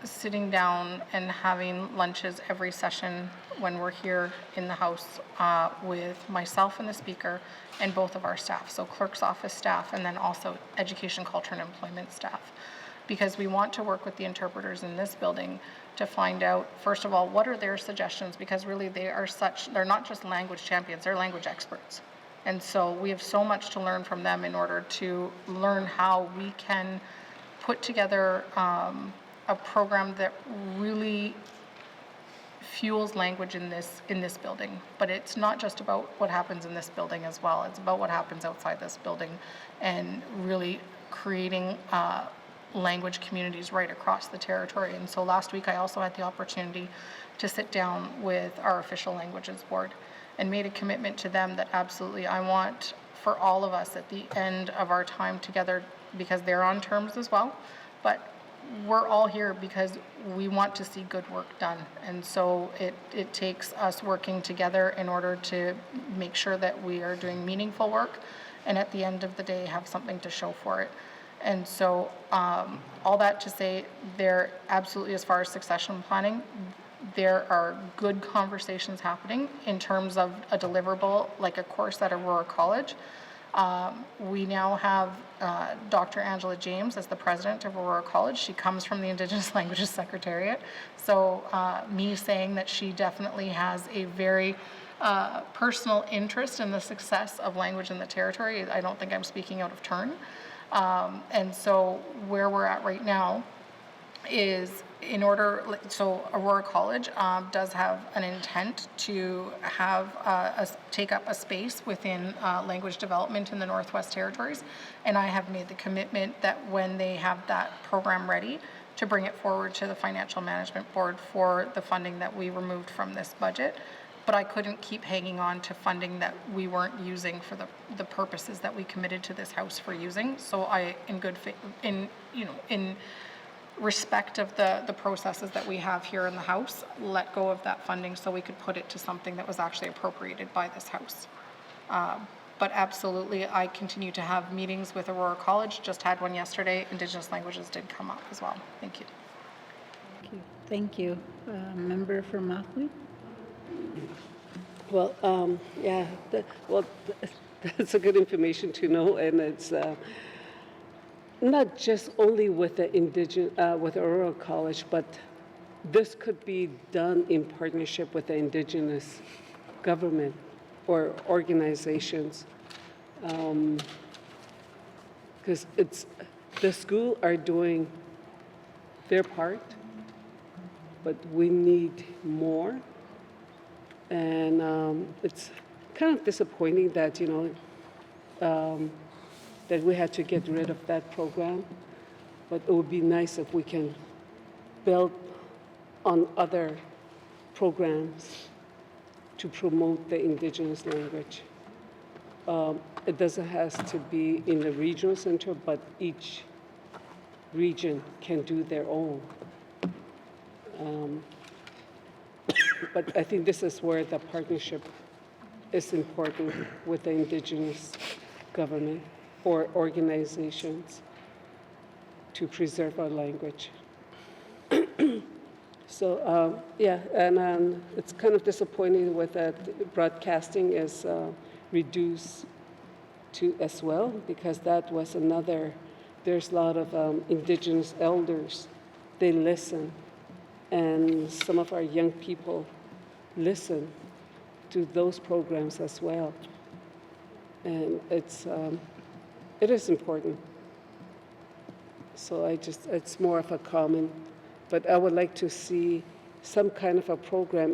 sitting down and having lunches every session when we're here in the House with myself and the Speaker and both of our staff, so clerk's office staff and then also education, culture, and employment staff, because we want to work with the interpreters in this building to find out, first of all, what are their suggestions, because really they're not just language champions, they're language experts. And so we have so much to learn from them in order to learn how we can put together a program that really fuels language in this building. But it's not just about what happens in this building as well. It's about what happens outside this building and really creating language communities right across the territory. And so last week I also had the opportunity to sit down with our official languages board and made a commitment to them that absolutely I want for all of us at the end of our time together, because they're on terms as well, but we're all here because we want to see good work done. And so it takes us working together in order to make sure that we are doing meaningful work and at the end of the day have something to show for it. And so all that to say, there absolutely, as far as succession planning, there are good conversations happening in terms of a deliverable, like a course at Aurora College. We now have Dr. Angela James as the president of Aurora College. She comes from the Indigenous Languages Secretariat. So me saying that she definitely has a very personal interest in the success of language in the territory, I don't think I'm speaking out of turn. And so where we're at right now is so Aurora College does have an intent to have take up a space within language development in the Northwest Territories, and I have made the commitment that when they have that program ready, to bring it forward to the Financial Management Board for the funding that we removed from this budget. But I couldn't keep hanging on to funding that we weren't using for the purposes that we committed to this House for using. So I, in good faith, in respect of the processes that we have here in the House, let go of that funding so we could put it to something that was actually appropriated by this House. But absolutely, I continue to have meetings with Aurora College, just had one yesterday. Indigenous languages did come up as well. Thank you. Thank you. Member for Mahwah. Well, yeah, that's a good information to know, and it's not just only with the with Aurora College, but this could be done in partnership with the Indigenous government or organizations, because the school are doing their part, but we need more. And it's kind of disappointing that, that we had to get rid of that program. But it would be nice if we can build on other programs to promote the Indigenous language. It doesn't have to be in the regional center, but each region can do their own. But I think this is where the partnership is important with the Indigenous government or organizations. to preserve our language. So, yeah, and it's kind of disappointing with that broadcasting is reduced to as well, because that was another, there's a lot of Indigenous elders, they listen, and some of our young people listen to those programs as well. And it is important. So it's more of a comment, but I would like to see some kind of a program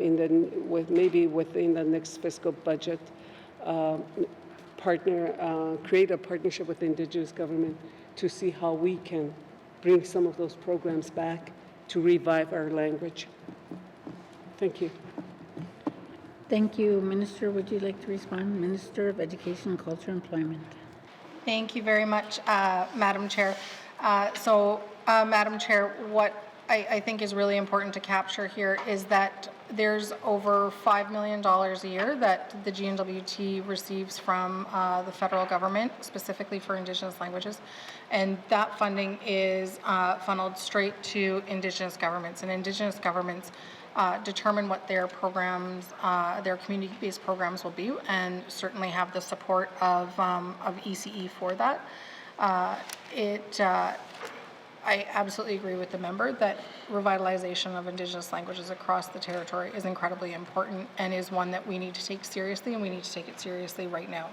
maybe within the next fiscal budget, create a partnership with the Indigenous government to see how we can bring some of those programs back to revive our language. Thank you. Thank you. Minister, would you like to respond? Minister of Education, Culture, Employment. Thank you very much, Madam Chair. Madam Chair, what I think is really important to capture here is that there's over $5 million a year that the GNWT receives from the federal government, specifically for Indigenous languages, and that funding is funneled straight to Indigenous governments, and Indigenous governments determine what their programs, their community-based programs will be, and certainly have the support of ECE for that. I absolutely agree with the member that revitalization of Indigenous languages across the territory is incredibly important and is one that we need to take seriously, and we need to take it seriously right now.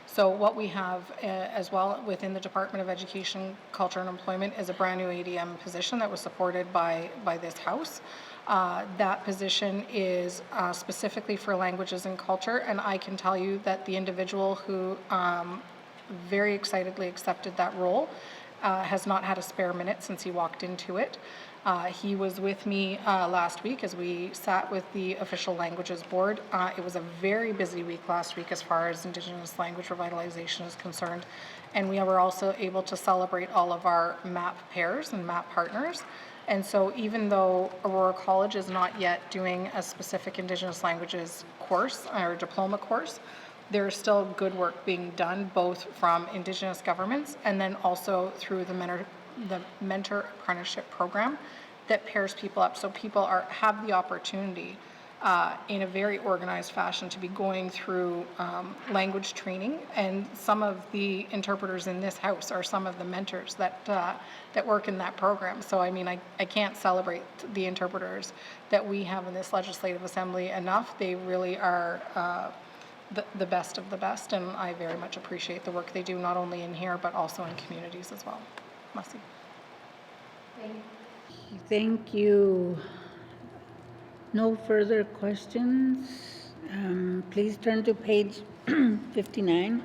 So what we have as well within the Department of Education, Culture and Employment is a brand new ADM position that was supported by this House. That position is specifically for languages and culture, and I can tell you that the individual who very excitedly accepted that role has not had a spare minute since he walked into it. He was with me last week as we sat with the Official Languages Board. It was a very busy week last week as far as Indigenous language revitalization is concerned, and we were also able to celebrate all of our MAP pairs and MAP partners. And so even though Aurora College is not yet doing a specific Indigenous languages course or diploma course, there is still good work being done both from Indigenous governments and then also through the mentor apprenticeship program that pairs people up, so people have the opportunity in a very organized fashion to be going through language training, and some of the interpreters in this House are some of the mentors that work in that program. So I mean, I can't celebrate the interpreters that we have in this Legislative Assembly enough. They really are the best of the best, and I very much appreciate the work they do, not only in here, but also in communities as well. Merci. Thank you. No further questions. Please turn to page 59.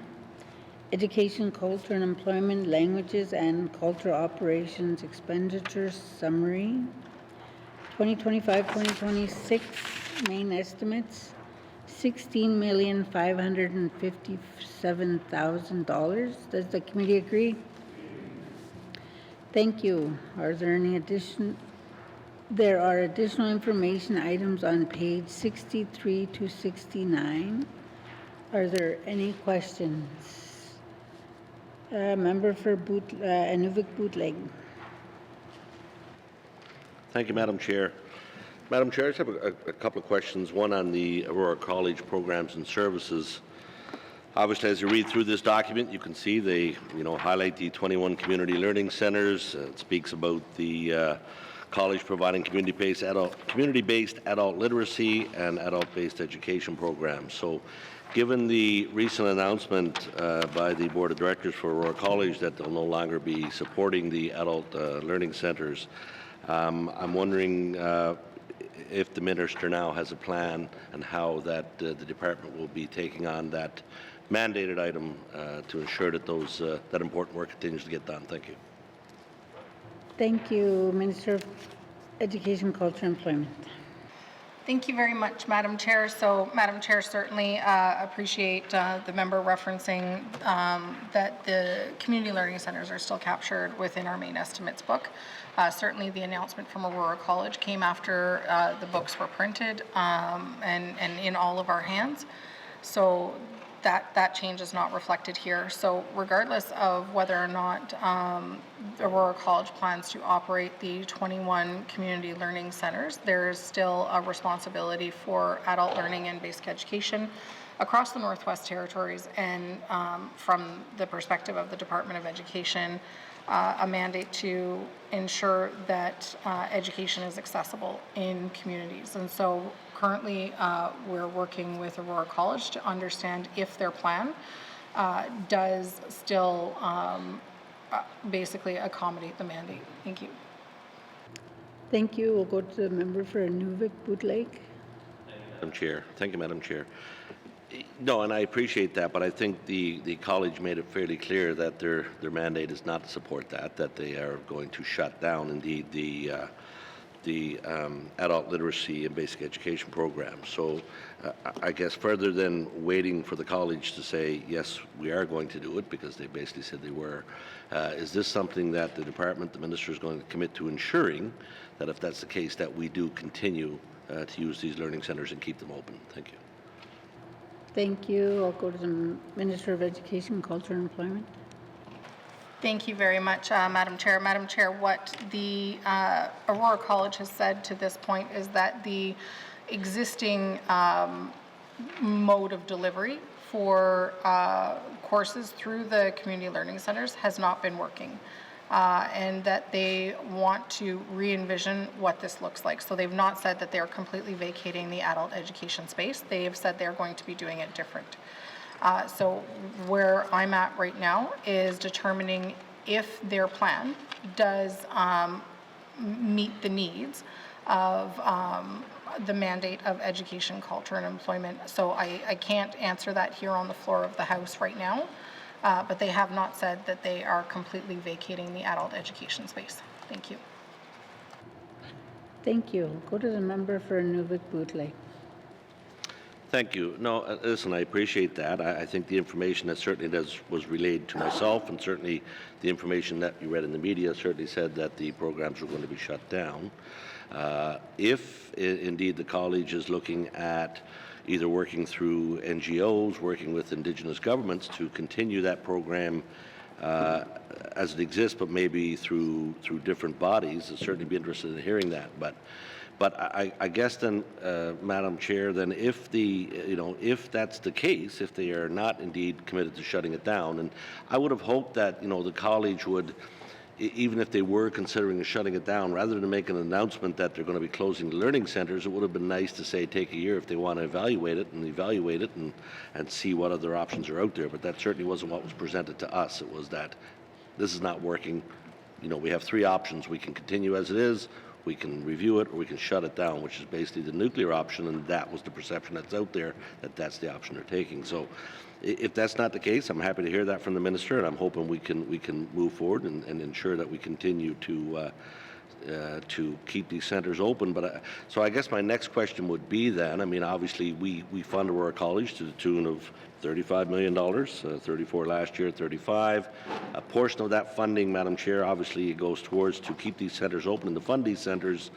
Education, Culture and Employment, Languages and Cultural Operations Expenditures Summary. 2025-2026 main estimates. $16,557,000. Does the committee agree? Thank you. Are there any addition? There are additional information items on page 63 to 69. Are there any questions? Member for Inuvik Bootleg. Thank you, Madam Chair. Madam Chair, I just have a couple of questions, one on the Aurora College programs and services. Obviously, as you read through this document, you can see they highlight the 21 community learning centers. It speaks about the college providing community-based adult literacy and adult-based education programs. So given the recent announcement by the Board of Directors for Aurora College that they'll no longer be supporting the adult learning centers, I'm wondering if the Minister now has a plan and how that the Department will be taking on that mandated item to ensure that that important work continues to get done. Thank you. Thank you, Minister of Education, Culture and Employment. Thank you very much, Madam Chair. So, Madam Chair, certainly appreciate the member referencing that the community learning centers are still captured within our main estimates book. Certainly the announcement from Aurora College came after the books were printed and in all of our hands. So that change is not reflected here. So regardless of whether or not Aurora College plans to operate the 21 community learning centers, there is still a responsibility for adult learning and basic education across the Northwest Territories, and from the perspective of the Department of Education, a mandate to ensure that education is accessible in communities. And so currently we're working with Aurora College to understand if their plan does still basically accommodate the mandate. Thank you. Thank you. We'll go to the member for Nuvik Boot Lake. Madam Chair. Thank you, Madam Chair. No, and I appreciate that, but I think the college made it fairly clear that their mandate is not to support that they are going to shut down, indeed, the adult literacy and basic education program. So I guess further than waiting for the college to say, yes, we are going to do it, because they basically said they were, is this something that the department, the minister, is going to commit to ensuring that if that's the case, that we do continue to use these learning centers and keep them open? Thank you. Thank you. I'll go to the Minister of Education, Culture and Employment. Thank you very much, Madam Chair. Madam Chair, what the Aurora College has said to this point is that the existing mode of delivery for courses through the community learning centers has not been working, and that they want to re-envision what this looks like. So they've not said that they're completely vacating the adult education space. They have said they're going to be doing it different. So where I'm at right now is determining if their plan does meet the needs of the mandate of education, culture, and employment. So I can't answer that here on the floor of the House right now, but they have not said that they are completely vacating the adult education space. Thank you. Thank you. Go to the member for Nuvik Boot Lake. Thank you. No, listen, I appreciate that. I think the information that certainly was relayed to myself, and certainly the information that you read in the media certainly said that the programs were going to be shut down. If indeed the college is looking at either working through NGOs, working with Indigenous governments to continue that program as it exists, but maybe through different bodies, I'd certainly be interested in hearing that. But I guess then, Madam Chair, then if if that's the case, if they are not indeed committed to shutting it down, and I would have hoped that the college would, even if they were considering shutting it down, rather than make an announcement that they're going to be closing the learning centers, it would have been nice to say take a year if they want to evaluate it and see what other options are out there. But that certainly wasn't what was presented to us. It was that this is not working. We have three options. We can continue as it is, we can review it, or we can shut it down, which is basically the nuclear option, and that was the perception that's out there, that that's the option they're taking. So if that's not the case, I'm happy to hear that from the minister, and I'm hoping we can move forward and ensure that we continue to keep these centers open. But so I guess my next question would be then, obviously we fund Aurora College to the tune of $35 million, 34 last year, 35. A portion of that funding, Madam Chair, obviously it goes towards to keep these centers open and to fund these centers.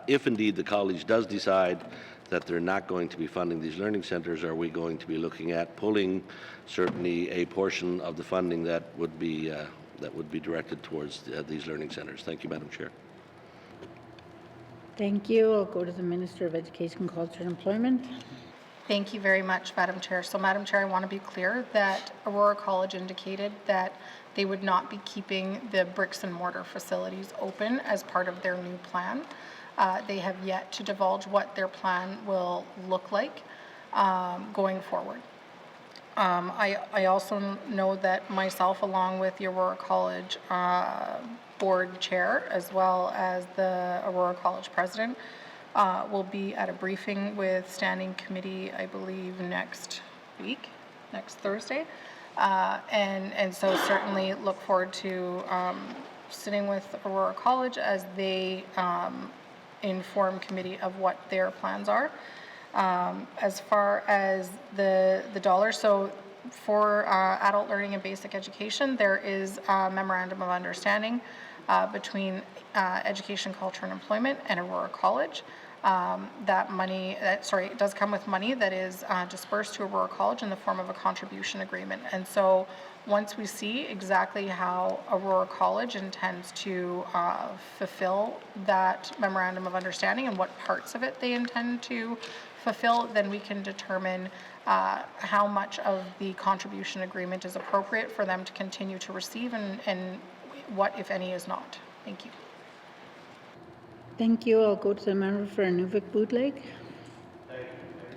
If indeed the college does decide that they're not going to be funding these learning centers, are we going to be looking at pulling certainly a portion of the funding that would be directed towards these learning centers? Thank you, Madam Chair. Thank you. I'll go to the Minister of Education, Culture and Employment. Thank you very much, Madam Chair. So, Madam Chair, I want to be clear that Aurora College indicated that they would not be keeping the bricks and mortar facilities open as part of their new plan. They have yet to divulge what their plan will look like going forward. I also know that myself, along with the Aurora College board chair, as well as the Aurora College president, will be at a briefing with standing committee, I believe, next Thursday. And so certainly look forward to sitting with Aurora College as they inform committee of what their plans are. As far as the dollars, so for adult learning and basic education, there is a memorandum of understanding between Education, Culture and Employment and Aurora College. that money, it does come with money that is dispersed to Aurora College in the form of a contribution agreement. And so once we see exactly how Aurora College intends to fulfill that memorandum of understanding and what parts of it they intend to fulfill, then we can determine how much of the contribution agreement is appropriate for them to continue to receive and what, if any, is not. Thank you. Thank you. I'll go to the member for Nuvik Bootleg.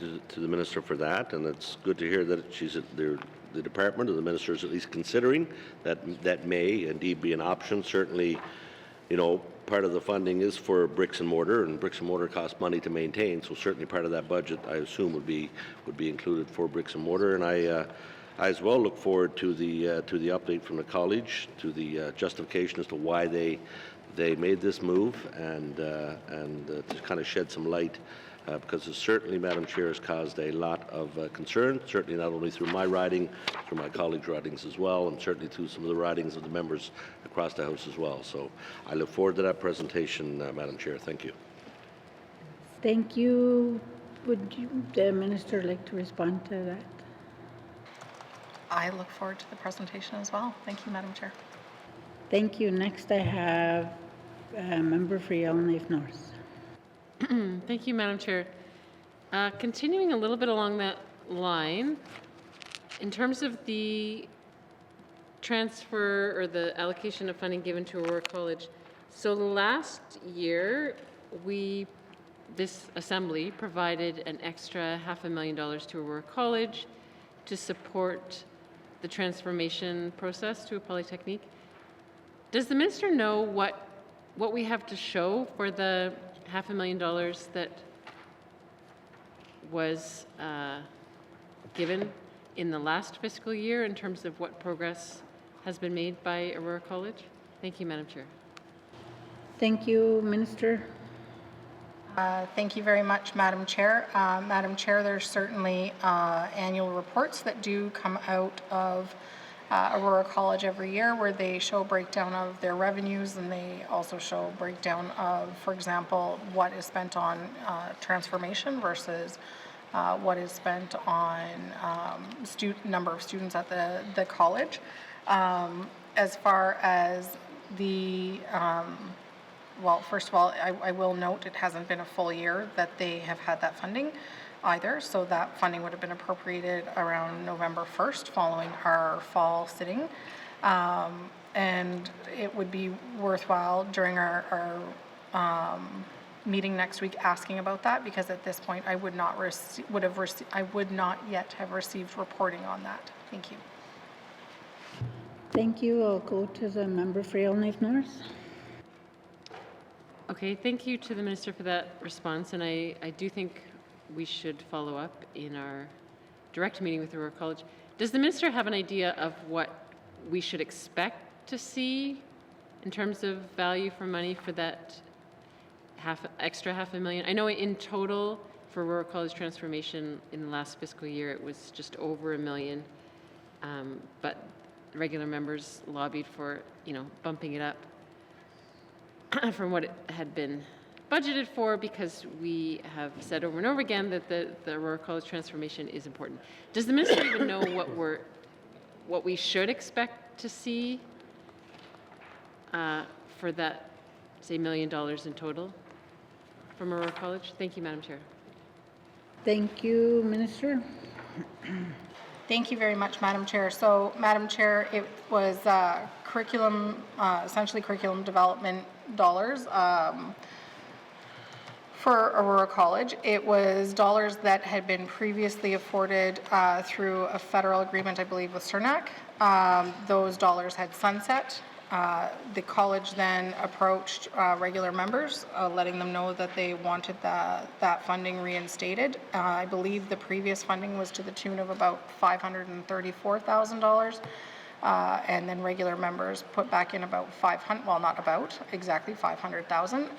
To the minister for that, and it's good to hear that she's at the department, or the minister is at least considering that may indeed be an option. Certainly, you know, part of the funding is for bricks and mortar costs money to maintain, so certainly part of that budget, I assume, would be included for bricks and mortar. And I as well look forward to the update from the college, to the justification as to why they made this move, and to kind of shed some light, because it certainly, Madam Chair, has caused a lot of concern, certainly not only through my riding, through my colleagues' ridings as well, and certainly through some of the ridings of the members across the House as well. So I look forward to that presentation, Madam Chair. Thank you. Thank you. Would the minister like to respond to that? I look forward to the presentation as well. Thank you, Madam Chair. Thank you. Next, I have a member for Yellowknife North. Thank you, Madam Chair. Continuing a little bit along that line, in terms of the transfer or the allocation of funding given to Aurora College, so last year, this assembly provided an extra $500,000 to Aurora College to support the transformation process to a polytechnique. Does the minister know what we have to show for the $500,000 that was given in the last fiscal year in terms of what progress has been made by Aurora College? Thank you, Madam Chair. Thank you, Minister. Thank you very much, Madam Chair. Madam Chair, there's certainly annual reports that do come out of Aurora College every year where they show a breakdown of their revenues, and they also show a breakdown of, for example, what is spent on transformation versus what is spent on number of students at the college. As far as the well, first of all, I will note it hasn't been a full year that they have had that funding either, so that funding would have been appropriated around November 1st following our fall sitting. And it would be worthwhile during our meeting next week asking about that, because at this point I would not yet have received reporting on that. Thank you. Thank you. I'll go to the member for Yellowknife North. Okay, thank you to the minister for that response, and I do think we should follow up in our direct meeting with Aurora College. Does the minister have an idea of what we should expect to see in terms of value for money for that extra $500,000? I know in total for Aurora College transformation in the last fiscal year it was just over $1 million, but regular members lobbied for, bumping it up from what it had been budgeted for, because we have said over and over again that the Aurora College transformation is important. Does the minister even know what we should expect to see for that, say, $1 million in total from Aurora College? Thank you, Madam Chair. Thank you, Minister. Thank you very much, Madam Chair. So, Madam Chair, it was essentially curriculum development dollars for Aurora College. It was dollars that had been previously afforded through a federal agreement, I believe, with CERNAC. Those dollars had sunset. The college then approached regular members, letting them know that they wanted that funding reinstated. I believe the previous funding was to the tune of about $534,000. And then regular members put back in about 500, well, not about, exactly 500,000.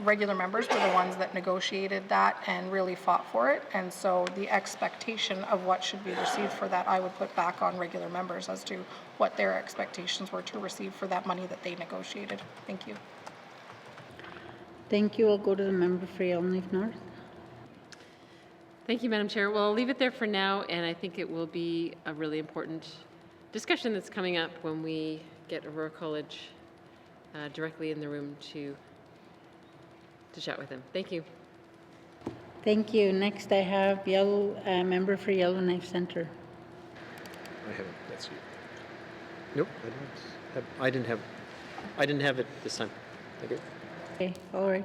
Regular members were the ones that negotiated that and really fought for it. And so the expectation of what should be received for that, I would put back on regular members as to what their expectations were to receive for that money that they negotiated. Thank you. Thank you. I'll go to the member for Yellowknife North. Thank you, Madam Chair. Well, I'll leave it there for now, and I think it will be a really important discussion that's coming up when we get Aurora College directly in the room to chat with them. Thank you. Thank you. Next, I have member for Yellowknife Centre. I haven't. That's you. Nope. I didn't have it this time. Thank you. Okay, all right.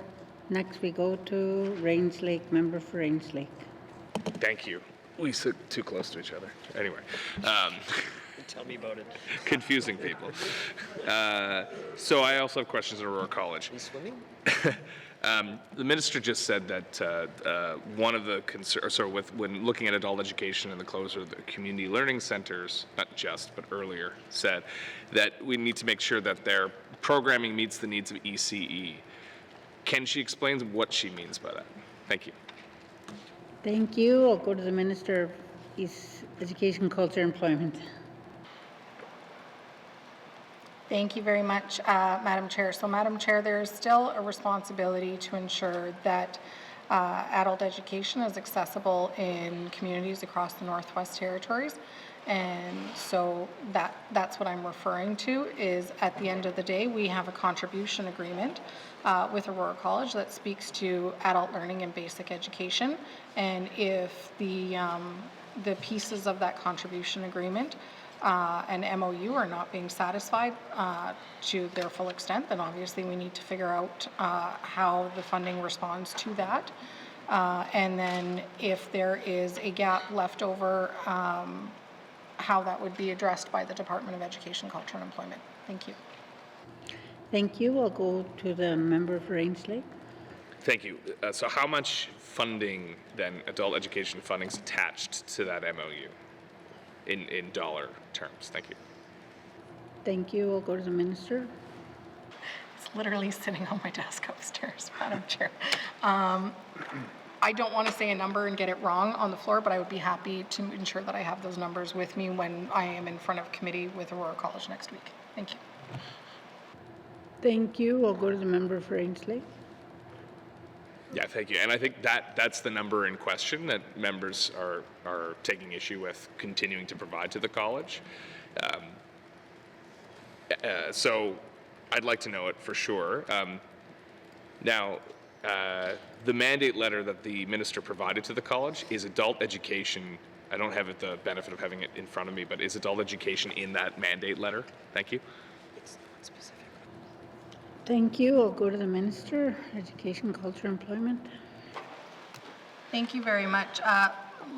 Next, we go to Range Lake, member for Range Lake. Thank you. We sit too close to each other. Anyway. Tell me about it. Confusing people. So I also have questions at Aurora College. Are you swimming? The minister just said that one of the concerns, so when looking at adult education and the closure of the community learning centers, not just, but earlier, said that we need to make sure that their programming meets the needs of ECE. Can she explain what she means by that? Thank you. Thank you. I'll go to the Minister of Education, Culture, Employment. Thank you very much, Madam Chair. So, Madam Chair, there is still a responsibility to ensure that adult education is accessible in communities across the Northwest Territories. And so that's what I'm referring to, is at the end of the day, we have a contribution agreement with Aurora College that speaks to adult learning and basic education. And if the pieces of that contribution agreement and MOU are not being satisfied to their full extent, then obviously we need to figure out how the funding responds to that. And then if there is a gap left over, how that would be addressed by the Department of Education, Culture and Employment. Thank you. Thank you. I'll go to the member for Range Lake. Thank you. So how much funding, then, adult education funding is attached to that MOU in dollar terms? Thank you. Thank you. I'll go to the Minister. It's literally sitting on my desk upstairs, Madam Chair. I don't want to say a number and get it wrong on the floor, but I would be happy to ensure that I have those numbers with me when I am in front of committee with Aurora College next week. Thank you. Thank you. I'll go to the member for Range Lake. Yeah, thank you. And I think that's the number in question that members are taking issue with continuing to provide to the college. So I'd like to know it for sure. Now, the mandate letter that the minister provided to the college is adult education. I don't have the benefit of having it in front of me, but is adult education in that mandate letter? Thank you. Thank you. I'll go to the Minister, Education, Culture, Employment. Thank you very much.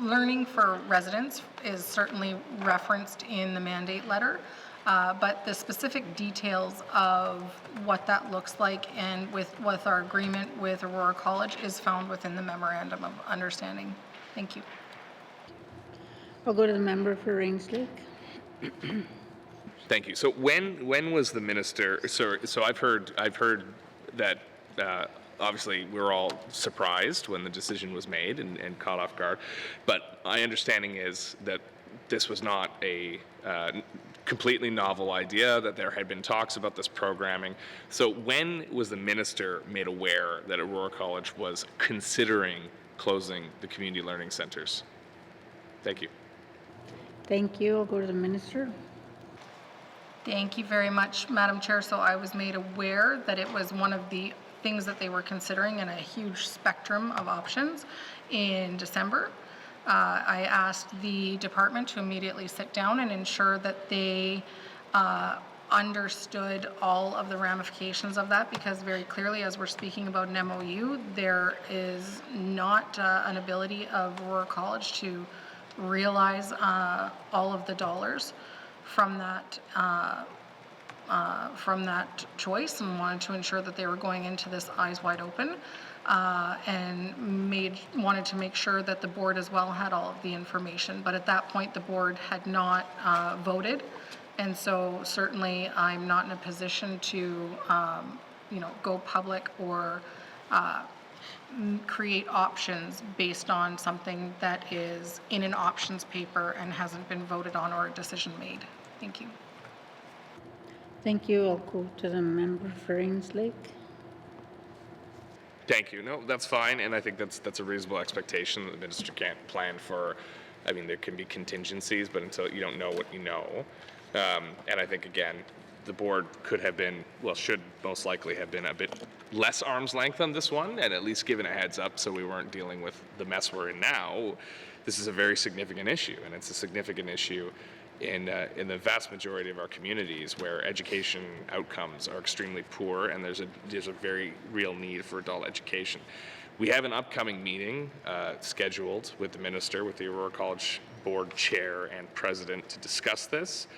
Learning for residents is certainly referenced in the mandate letter, but the specific details of what that looks like and with our agreement with Aurora College is found within the Memorandum of Understanding. Thank you. I'll go to the member for Range Lake. Thank you. So when was the minister? So I've heard that obviously we're all surprised when the decision was made and caught off guard, but my understanding is that this was not a completely novel idea, that there had been talks about this programming. So when was the minister made aware that Aurora College was considering closing the community learning centers? Thank you. Thank you. I'll go to the Minister. Thank you very much, Madam Chair. So I was made aware that it was one of the things that they were considering in a huge spectrum of options in December. I asked the department to immediately sit down and ensure that they understood all of the ramifications of that, because very clearly, as we're speaking about an MOU, there is not an ability of Aurora College to realize all of the dollars from that choice, and wanted to ensure that they were going into this eyes wide open, and wanted to make sure that the board as well had all of the information. But at that point, the board had not voted, and so certainly I'm not in a position to go public or create options based on something that is in an options paper and hasn't been voted on or a decision made. Thank you. Thank you. I'll go to the member for Range Lake. Thank you. No, that's fine, and I think that's a reasonable expectation that the minister can't plan for. I mean, there can be contingencies, but until you don't know what you know, and I think again, the board could have been, well, should most likely have been a bit less arm's length on this one, and at least given a heads up so we weren't dealing with the mess we're in now. This is a very significant issue, and it's a significant issue in the vast majority of our communities where education outcomes are extremely poor, and there's a very real need for adult education. We have an upcoming meeting scheduled with the minister, with the Aurora College board chair and president to discuss this.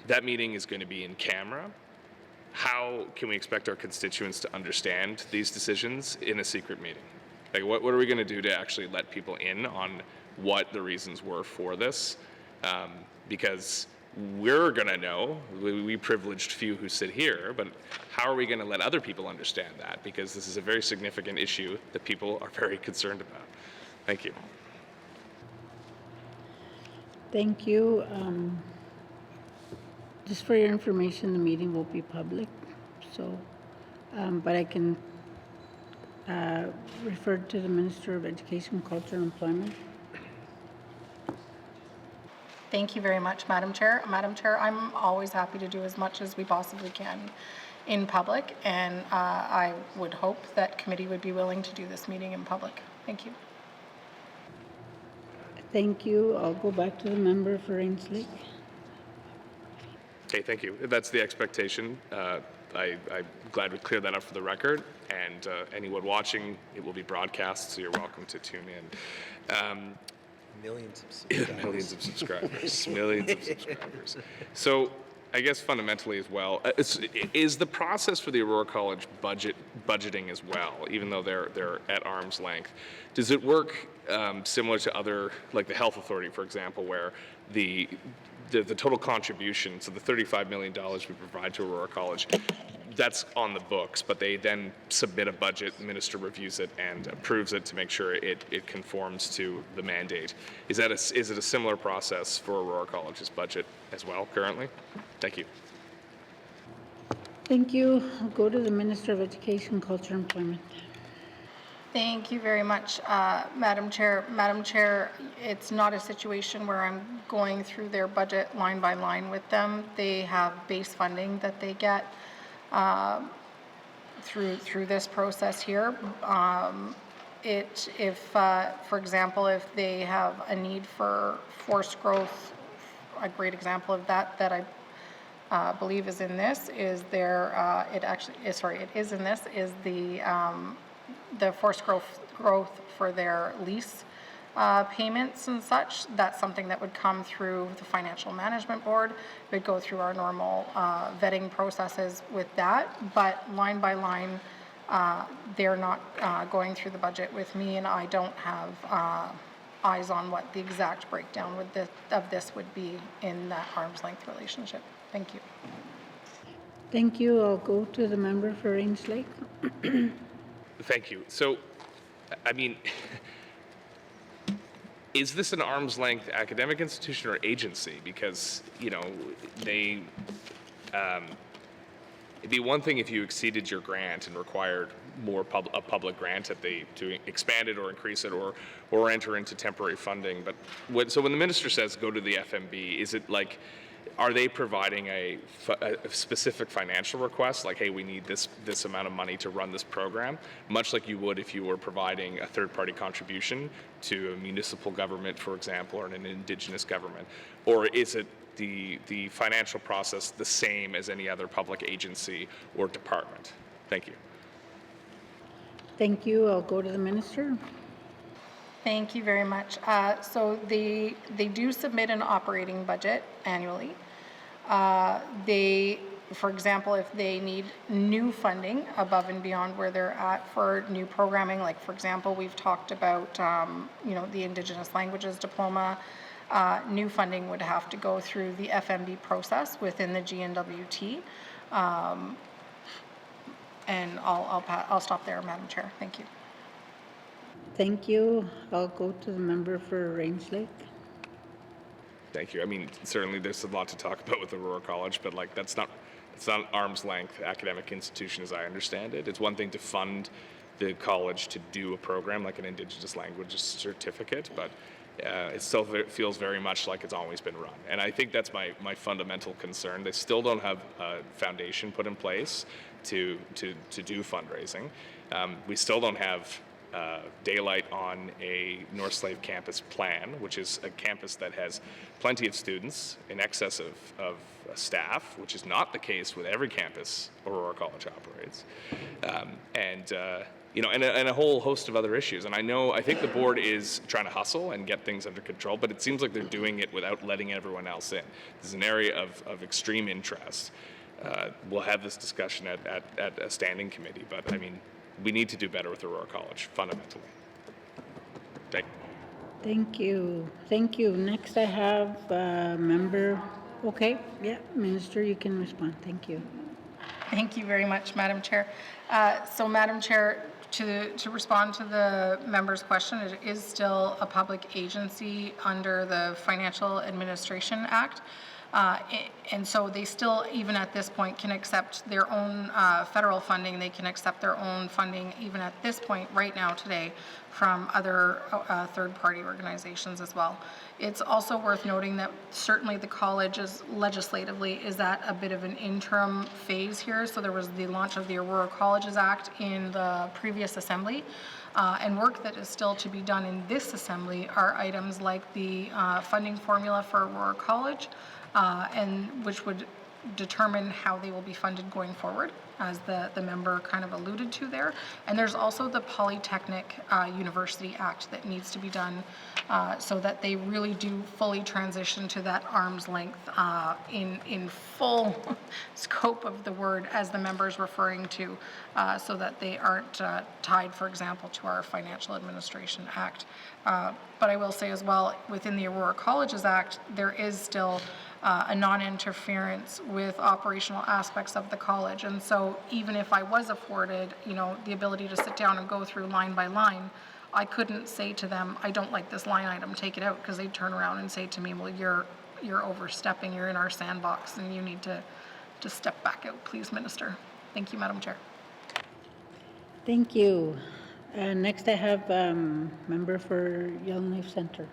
That meeting is going to be in camera. How can we expect our constituents to understand these decisions in a secret meeting? Like, what are we going to do to actually let people in on what the reasons were for this? Because we're going to know, we privileged few who sit here, but how are we going to let other people understand that? Because this is a very significant issue that people are very concerned about. Thank you. Thank you. Just for your information, the meeting will be public, so, but I can refer to the Minister of Education, Culture, and Employment. Thank you very much, Madam Chair. Madam Chair, I'm always happy to do as much as we possibly can in public, and I would hope that committee would be willing to do this meeting in public. Thank you. Thank you. I'll go back to the member for Rains Lake. Okay, thank you. That's the expectation. I'm glad we cleared that up for the record, and anyone watching, it will be broadcast, so you're welcome to tune in. Millions of subscribers. Millions of subscribers. Millions of subscribers. So I guess fundamentally as well, is the process for the Aurora College budgeting as well, even though they're at arm's length, does it work similar to other, like the Health Authority, for example, where the total contribution, so the $35 million we provide to Aurora College, that's on the books, but they then submit a budget, the minister reviews it and approves it to make sure it conforms to the mandate. Is it a similar process for Aurora College's budget as well currently? Thank you. Thank you. I'll go to the Minister of Education, Culture, and Employment. Thank you very much, Madam Chair. Madam Chair, it's not a situation where I'm going through their budget line by line with them. They have base funding that they get through this process here. If, for example, if they have a need for forced growth, a great example of that I believe is in this is their it is in this is the forced growth for their lease payments and such. That's something that would come through the Financial Management Board. It would go through our normal vetting processes with that, but line by line, they're not going through the budget with me, and I don't have eyes on what the exact breakdown of this would be in that arm's length relationship. Thank you. Thank you. I'll go to the member for Rains Lake. Thank you. So, I mean, is this an arm's length academic institution or agency? Because, you know, they, it'd be one thing if you exceeded your grant and required more a public grant to expand it or increase it or enter into temporary funding. But so when the minister says go to the FMB, is it like, are they providing a specific financial request, like, hey, we need this amount of money to run this program, much like you would if you were providing a third-party contribution to a municipal government, for example, or an Indigenous government? Or is it the financial process the same as any other public agency or department? Thank you. Thank you. I'll go to the minister. Thank you very much. So they do submit an operating budget annually. For example, if they need new funding above and beyond where they're at for new programming, like for example, we've talked about the Indigenous Languages Diploma. New funding would have to go through the FMB process within the GNWT. And I'll stop there, Madam Chair. Thank you. Thank you. I'll go to the member for Rains Lake. Thank you. I mean, certainly there's a lot to talk about with Aurora College, but like it's not an arm's length academic institution as I understand it. It's one thing to fund the college to do a program like an Indigenous languages certificate, but it still feels very much like it's always been run. And I think that's my fundamental concern. They still don't have a foundation put in place to do fundraising. We still don't have daylight on a North Slave campus plan, which is a campus that has plenty of students in excess of staff, which is not the case with every campus Aurora College operates, and a whole host of other issues. And I think the board is trying to hustle and get things under control, but it seems like they're doing it without letting everyone else in. This is an area of extreme interest. We'll have this discussion at a standing committee, but I mean, we need to do better with Aurora College, fundamentally. Thank you. Thank you. Next I have member, okay, yeah, Minister, you can respond. Thank you. Thank you very much, Madam Chair. So, Madam Chair, to respond to the member's question, it is still a public agency under the Financial Administration Act. And so they still, even at this point, can accept their own federal funding. They can accept their own funding, even at this point, right now, today, from other third-party organizations as well. It's also worth noting that certainly the college legislatively is at a bit of an interim phase here. So there was the launch of the Aurora Colleges Act in the previous assembly. And work that is still to be done in this assembly are items like the funding formula for Aurora College, and which would determine how they will be funded going forward, as the member kind of alluded to there. And there's also the Polytechnic University Act that needs to be done so that they really do fully transition to that arm's length in full scope of the word, as the member is referring to, so that they aren't tied, for example, to our Financial Administration Act. But I will say as well, within the Aurora Colleges Act, there is still a non-interference with operational aspects of the college. And so even if I was afforded, the ability to sit down and go through line by line, I couldn't say to them, I don't like this line item, take it out, because they'd turn around and say to me, well, you're overstepping, you're in our sandbox, and you need to step back out, please, Minister. Thank you, Madam Chair. Thank you. Next I have member for Yellowknife Centre.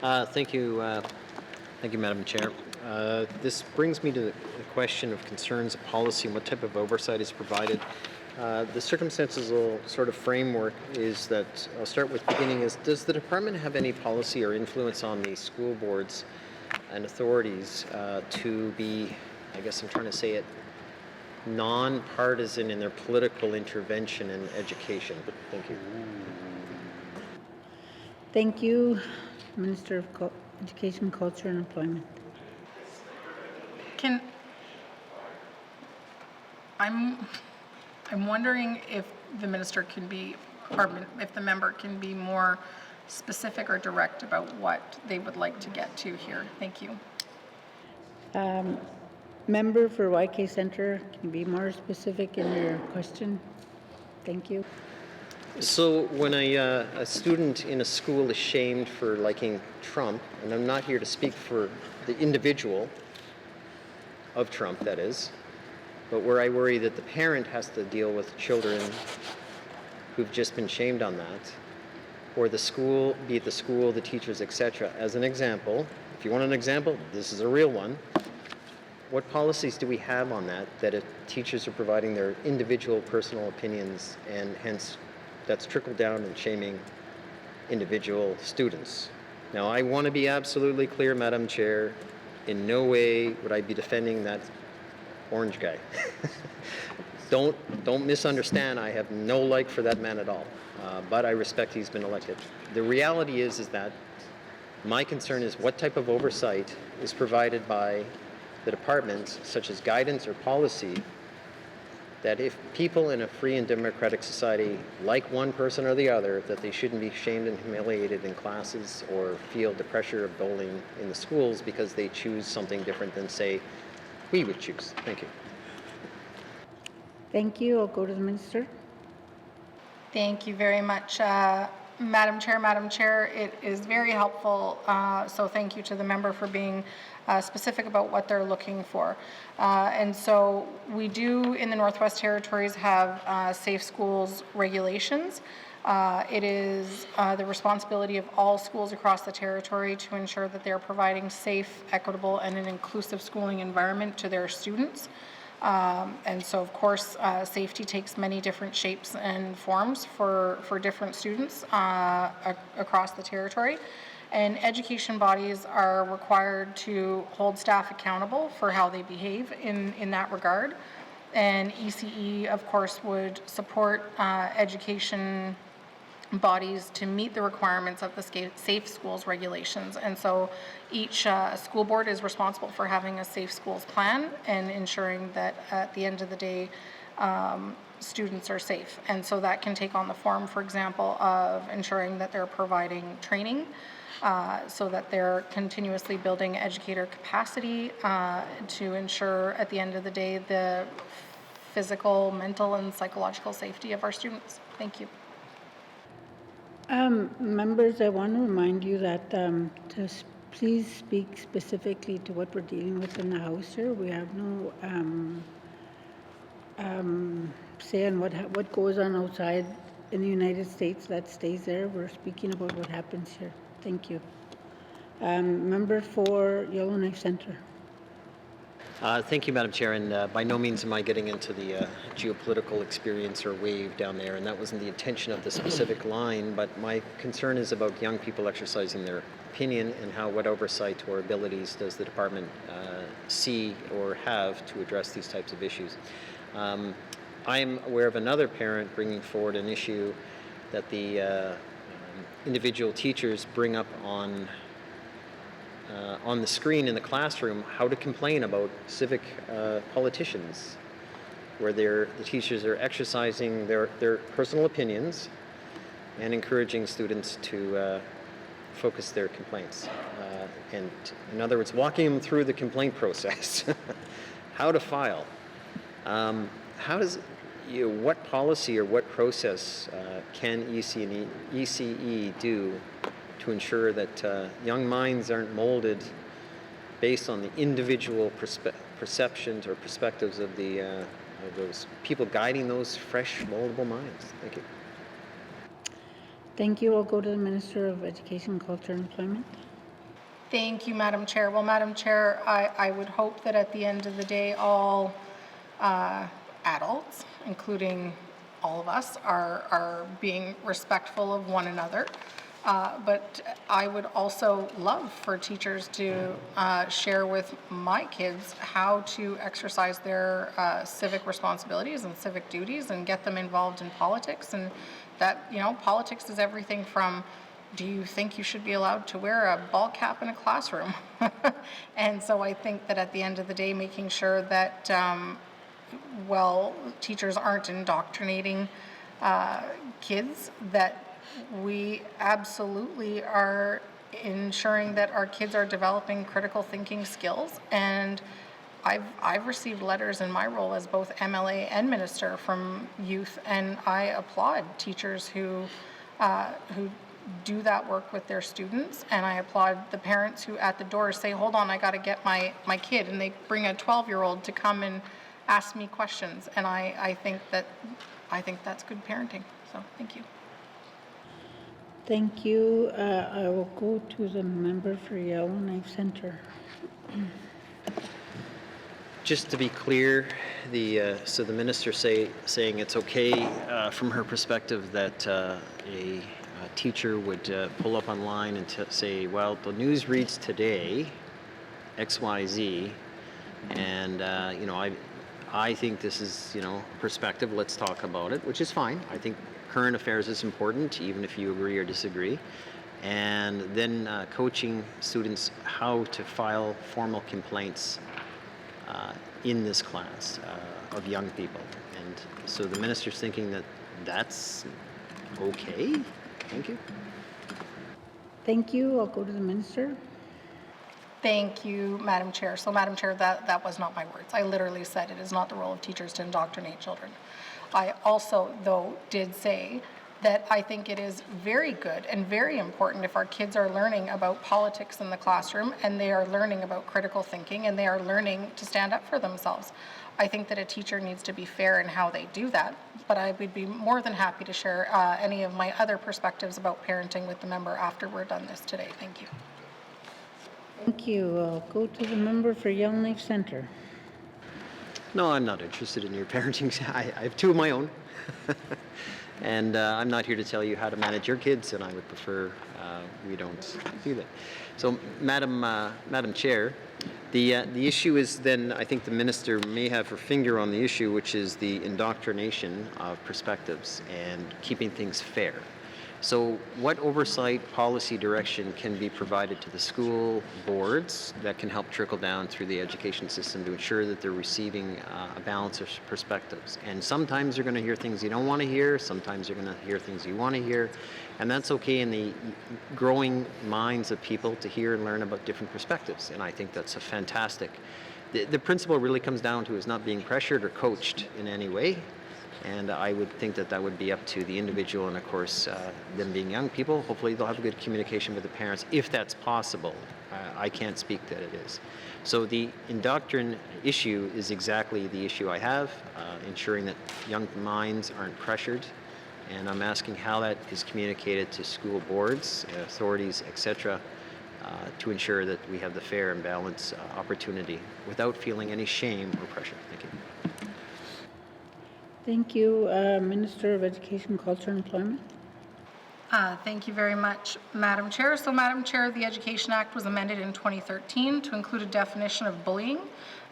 Thank you, Madam Chair. This brings me to the question of concerns of policy and what type of oversight is provided. The circumstances sort of framework is that, I'll start with beginning is, does the department have any policy or influence on the school boards and authorities to be, I guess I'm trying to say it, non-partisan in their political intervention in education? Thank you. Thank you, Minister of Education, Culture and Employment. I'm wondering if the minister can be, or if the member can be more specific or direct about what they would like to get to here. Thank you. Member for YK Centre, can you be more specific in your question? Thank you. So when a student in a school is shamed for liking Trump, and I'm not here to speak for the individual of Trump, that is, but where I worry that the parent has to deal with children who've just been shamed on that, or the school, be it the school, the teachers, etc. As an example, if you want an example, this is a real one. What policies do we have on that if teachers are providing their individual personal opinions, and hence that's trickled down and shaming individual students? Now, I want to be absolutely clear, Madam Chair, in no way would I be defending that orange guy. Don't misunderstand, I have no like for that man at all, but I respect he's been elected. The reality is that my concern is what type of oversight is provided by the departments, such as guidance or policy, that if people in a free and democratic society like one person or the other, that they shouldn't be shamed and humiliated in classes or feel the pressure of bullying in the schools because they choose something different than, say, we would choose. Thank you. Thank you. I'll go to the Minister. Thank you very much. Madam Chair, it is very helpful, so thank you to the member for being specific about what they're looking for. And so we do in the Northwest Territories have safe schools regulations. It is the responsibility of all schools across the territory to ensure that they're providing safe, equitable, and an inclusive schooling environment to their students. And so, of course, safety takes many different shapes and forms for different students across the territory. And education bodies are required to hold staff accountable for how they behave in that regard. And ECE, of course, would support education bodies to meet the requirements of the Safe Schools regulations. And so each school board is responsible for having a safe schools plan and ensuring that at the end of the day, students are safe. And so that can take on the form, for example, of ensuring that they're providing training so that they're continuously building educator capacity to ensure at the end of the day the physical, mental, and psychological safety of our students. Thank you. Members, I want to remind you that please speak specifically to what we're dealing with in the House here. We have no say on what goes on outside in the United States. That stays there. We're speaking about what happens here. Thank you. Member for Yellowknife Centre. Thank you, Madam Chair, and by no means am I getting into the geopolitical experience or wave down there, and that wasn't the intention of the specific line, but my concern is about young people exercising their opinion and what oversight or abilities does the department see or have to address these types of issues. I am aware of another parent bringing forward an issue that the individual teachers bring up on the screen in the classroom how to complain about civic politicians, where the teachers are exercising their personal opinions and encouraging students to focus their complaints. And in other words, walking them through the complaint process, how to file. What policy or what process can ECE do to ensure that young minds aren't molded based on the individual perceptions or perspectives of those people guiding those fresh, moldable minds? Thank you. Thank you. I'll go to the Minister of Education, Culture, and Employment. Thank you, Madam Chair. Well, Madam Chair, I would hope that at the end of the day, all adults, including all of us, are being respectful of one another. But I would also love for teachers to share with my kids how to exercise their civic responsibilities and civic duties and get them involved in politics. And that, politics is everything from, do you think you should be allowed to wear a ball cap in a classroom? And so I think that at the end of the day, making sure that, teachers aren't indoctrinating kids, that we absolutely are ensuring that our kids are developing critical thinking skills. And I've received letters in my role as both MLA and minister from youth, and I applaud teachers who do that work with their students, and I applaud the parents who at the door say, hold on, I got to get my kid, and they bring a 12-year-old to come and ask me questions. And I think that's good parenting. So thank you. Thank you. I will go to the member for Yellowknife Centre. Just to be clear, so the minister saying it's okay from her perspective that a teacher would pull up online and say, well, the news reads today, XYZ, and I think this is perspective. Let's talk about it, which is fine. I think current affairs is important, even if you agree or disagree. And then coaching students how to file formal complaints in this class of young people. And so the minister's thinking that that's okay. Thank you. Thank you. I'll go to the minister. Thank you, Madam Chair. So, Madam Chair, that was not my words. I literally said it is not the role of teachers to indoctrinate children. I also, though, did say that I think it is very good and very important if our kids are learning about politics in the classroom and they are learning about critical thinking and they are learning to stand up for themselves. I think that a teacher needs to be fair in how they do that, but I would be more than happy to share any of my other perspectives about parenting with the member after we're done this today. Thank you. Thank you. I'll go to the member for Yellowknife Centre. No, I'm not interested in your parenting. I have two of my own. And I'm not here to tell you how to manage your kids, and I would prefer we don't do that. So, Madam Chair, the issue is then, I think the minister may have her finger on the issue, which is the indoctrination of perspectives and keeping things fair. So what oversight policy direction can be provided to the school boards that can help trickle down through the education system to ensure that they're receiving a balance of perspectives? And sometimes you're going to hear things you don't want to hear, sometimes you're going to hear things you want to hear, and that's okay in the growing minds of people to hear and learn about different perspectives, and I think that's a fantastic. The principle really comes down to is not being pressured or coached in any way. And I would think that that would be up to the individual, and of course, them being young people, hopefully they'll have a good communication with the parents, if that's possible. I can't speak that it is. So the indoctrination issue is exactly the issue I have, ensuring that young minds aren't pressured. And I'm asking how that is communicated to school boards, authorities, etc., to ensure that we have the fair and balanced opportunity without feeling any shame or pressure. Thank you. Thank you. Minister of Education, Culture and Employment. Thank you very much, Madam Chair. So, Madam Chair, the Education Act was amended in 2013 to include a definition of bullying,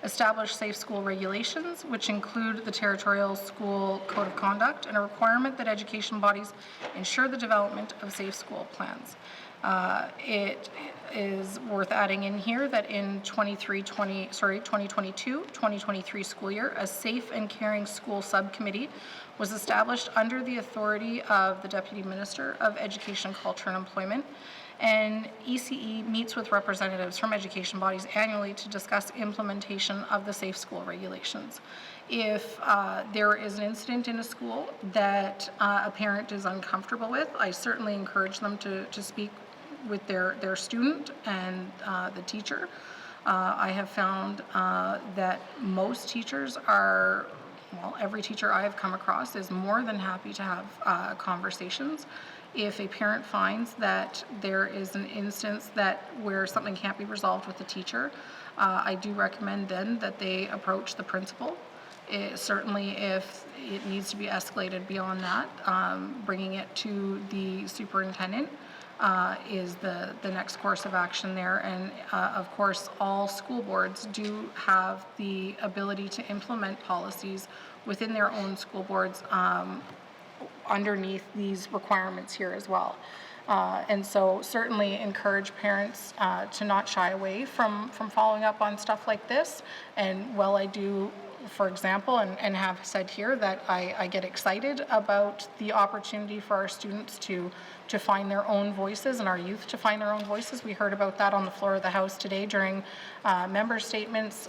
establish safe school regulations, which include the Territorial School Code of Conduct, and a requirement that education bodies ensure the development of safe school plans. It is worth adding in here that in 2022-2023 school year, a Safe and Caring School Subcommittee was established under the authority of the Deputy Minister of Education, Culture and Employment, and ECE meets with representatives from education bodies annually to discuss implementation of the safe school regulations. If there is an incident in a school that a parent is uncomfortable with, I certainly encourage them to speak with their student and the teacher. I have found that most teachers are, well, every teacher I have come across is more than happy to have conversations. If a parent finds that there is an instance where something can't be resolved with the teacher, I do recommend then that they approach the principal. Certainly if it needs to be escalated beyond that, bringing it to the superintendent is the next course of action there. And of course, all school boards do have the ability to implement policies within their own school boards underneath these requirements here as well. And so certainly encourage parents to not shy away from following up on stuff like this. And while I do, for example, and have said here that I get excited about the opportunity for our students to find their own voices and our youth to find their own voices. We heard about that on the floor of the House today during member statements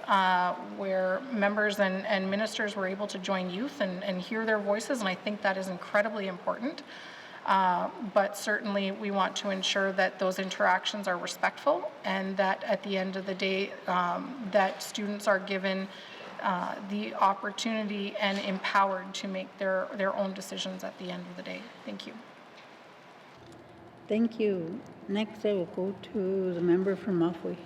where members and ministers were able to join youth and hear their voices, and I think that is incredibly important. But certainly we want to ensure that those interactions are respectful and that at the end of the day that students are given the opportunity and empowered to make their own decisions at the end of the day. Thank you. Thank you. Next, I will go to the member from Mafway.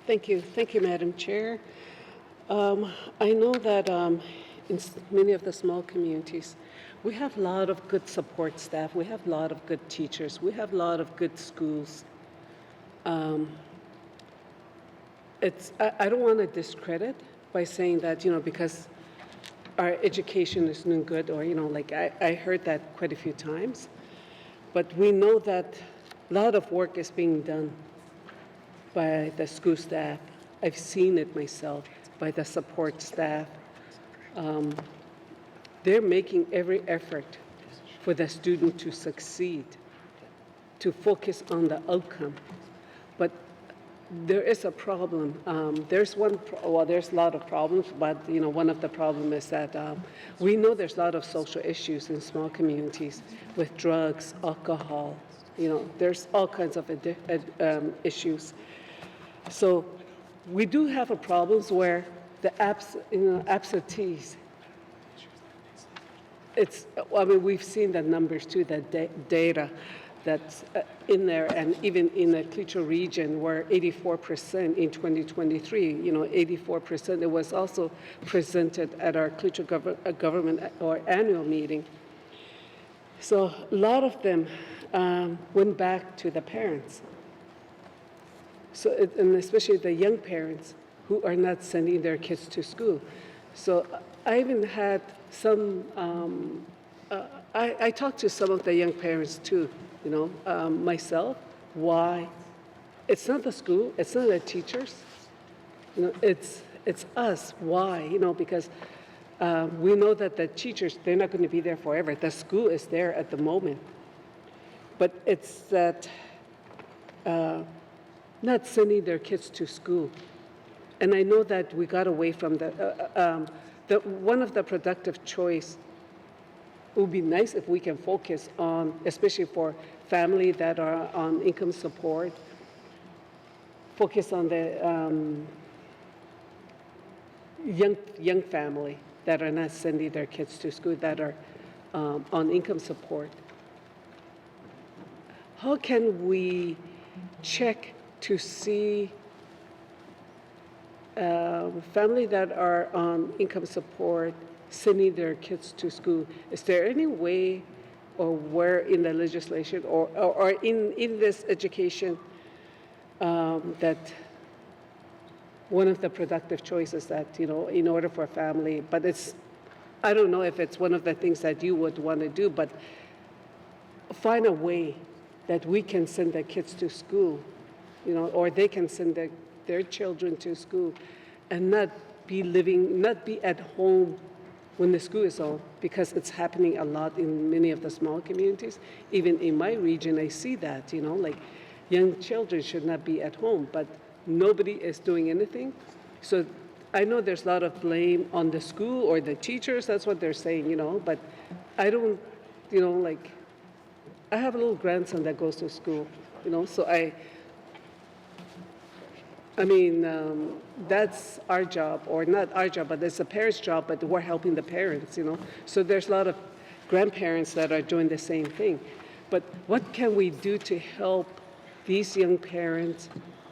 Thank you. Thank you, Madam Chair. I know that in many of the small communities, we have a lot of good support staff. We have a lot of good teachers. We have a lot of good schools. I don't want to discredit by saying that, because our education is no good, or, like I heard that quite a few times. But we know that a lot of work is being done by the school staff. I've seen it myself, by the support staff. They're making every effort for the student to succeed, to focus on the outcome. But there is a problem. There's there's a lot of problems, but one of the problems is that we know there's a lot of social issues in small communities with drugs, alcohol. There's all kinds of issues. So we do have a problems where the absentees. We've seen the numbers too, the data that's in there, and even in the Clecho region, where 84% in 2023, 84%, it was also presented at our Clecho government or annual meeting. So a lot of them went back to the parents. So, and especially the young parents who are not sending their kids to school. So I even had some, I talked to some of the young parents too, myself, why. It's not the school, it's not the teachers, it's us, why, because we know that the teachers, they're not going to be there forever. The school is there at the moment. But it's that not sending their kids to school. And I know that we got away from one of the productive choice. It would be nice if we can focus on, especially for family that are on income support, focus on the young family that are not sending their kids to school, that are on income support. How can we check to see family that are on income support sending their kids to school? Is there any way or where in the legislation or in this education that one of the productive choices that, in order for a family, but I don't know if it's one of the things that you would want to do, but find a way that we can send the kids to school, or they can send their children to school and not be at home when the school is on, because it's happening a lot in many of the small communities. Even in my region, I see that, like young children should not be at home, but nobody is doing anything. So I know there's a lot of blame on the school or the teachers, that's what they're saying, but I don't, I have a little grandson that goes to school, so that's our job, or not our job, but it's a parent's job, but we're helping the parents, So there's a lot of grandparents that are doing the same thing. But what can we do to help these young parents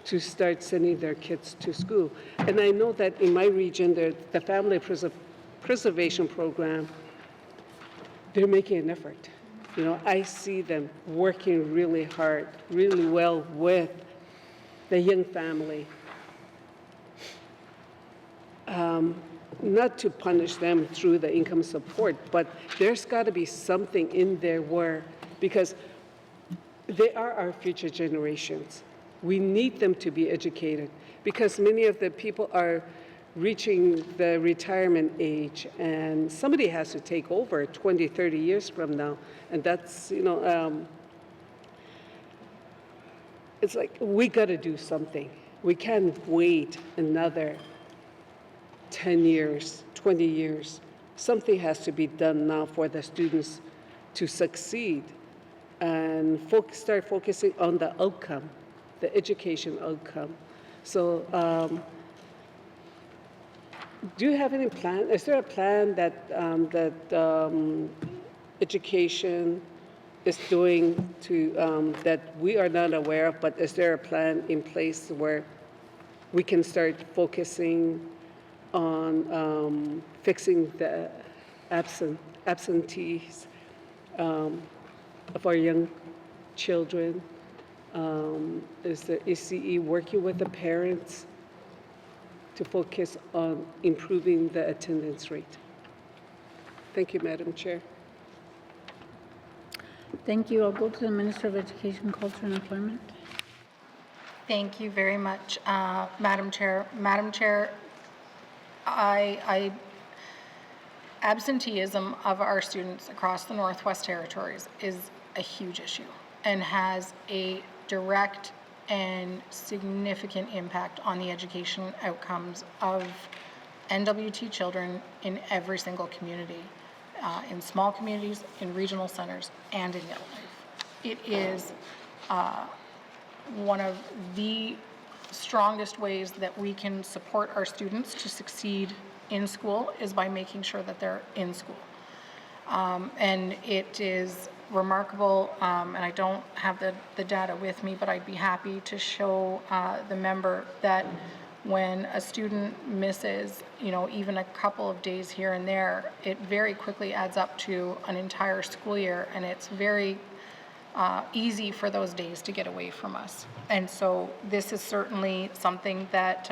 to start sending their kids to school? And I know that in my region, the Family Preservation Program, they're making an effort. I see them working really hard, really well with the young family. Not to punish them through the income support, but there's got to be something in there because they are our future generations. We need them to be educated because many of the people are reaching the retirement age, and somebody has to take over 20, 30 years from now. And that's, it's like we got to do something. We can't wait another 10 years, 20 years. Something has to be done now for the students to succeed and start focusing on the outcome, the education outcome. So do you have any plan? Is there a plan that education is doing to that we are not aware of, but is there a plan in place where we can start focusing on fixing the absentees of our young children? Is the ECE working with the parents to focus on improving the attendance rate? Thank you, Madam Chair. Thank you. I'll go to the Minister of Education, Culture and Employment. Thank you very much, Madam Chair. Madam Chair, absenteeism of our students across the Northwest Territories is a huge issue and has a direct and significant impact on the education outcomes of NWT children in every single community, in small communities, in regional centers, and in Yellowknife. It is one of the strongest ways that we can support our students to succeed in school is by making sure that they're in school. And it is remarkable, and I don't have the data with me, but I'd be happy to show the member that when a student misses, even a couple of days here and there, it very quickly adds up to an entire school year, and it's very easy for those days to get away from us. And so this is certainly something that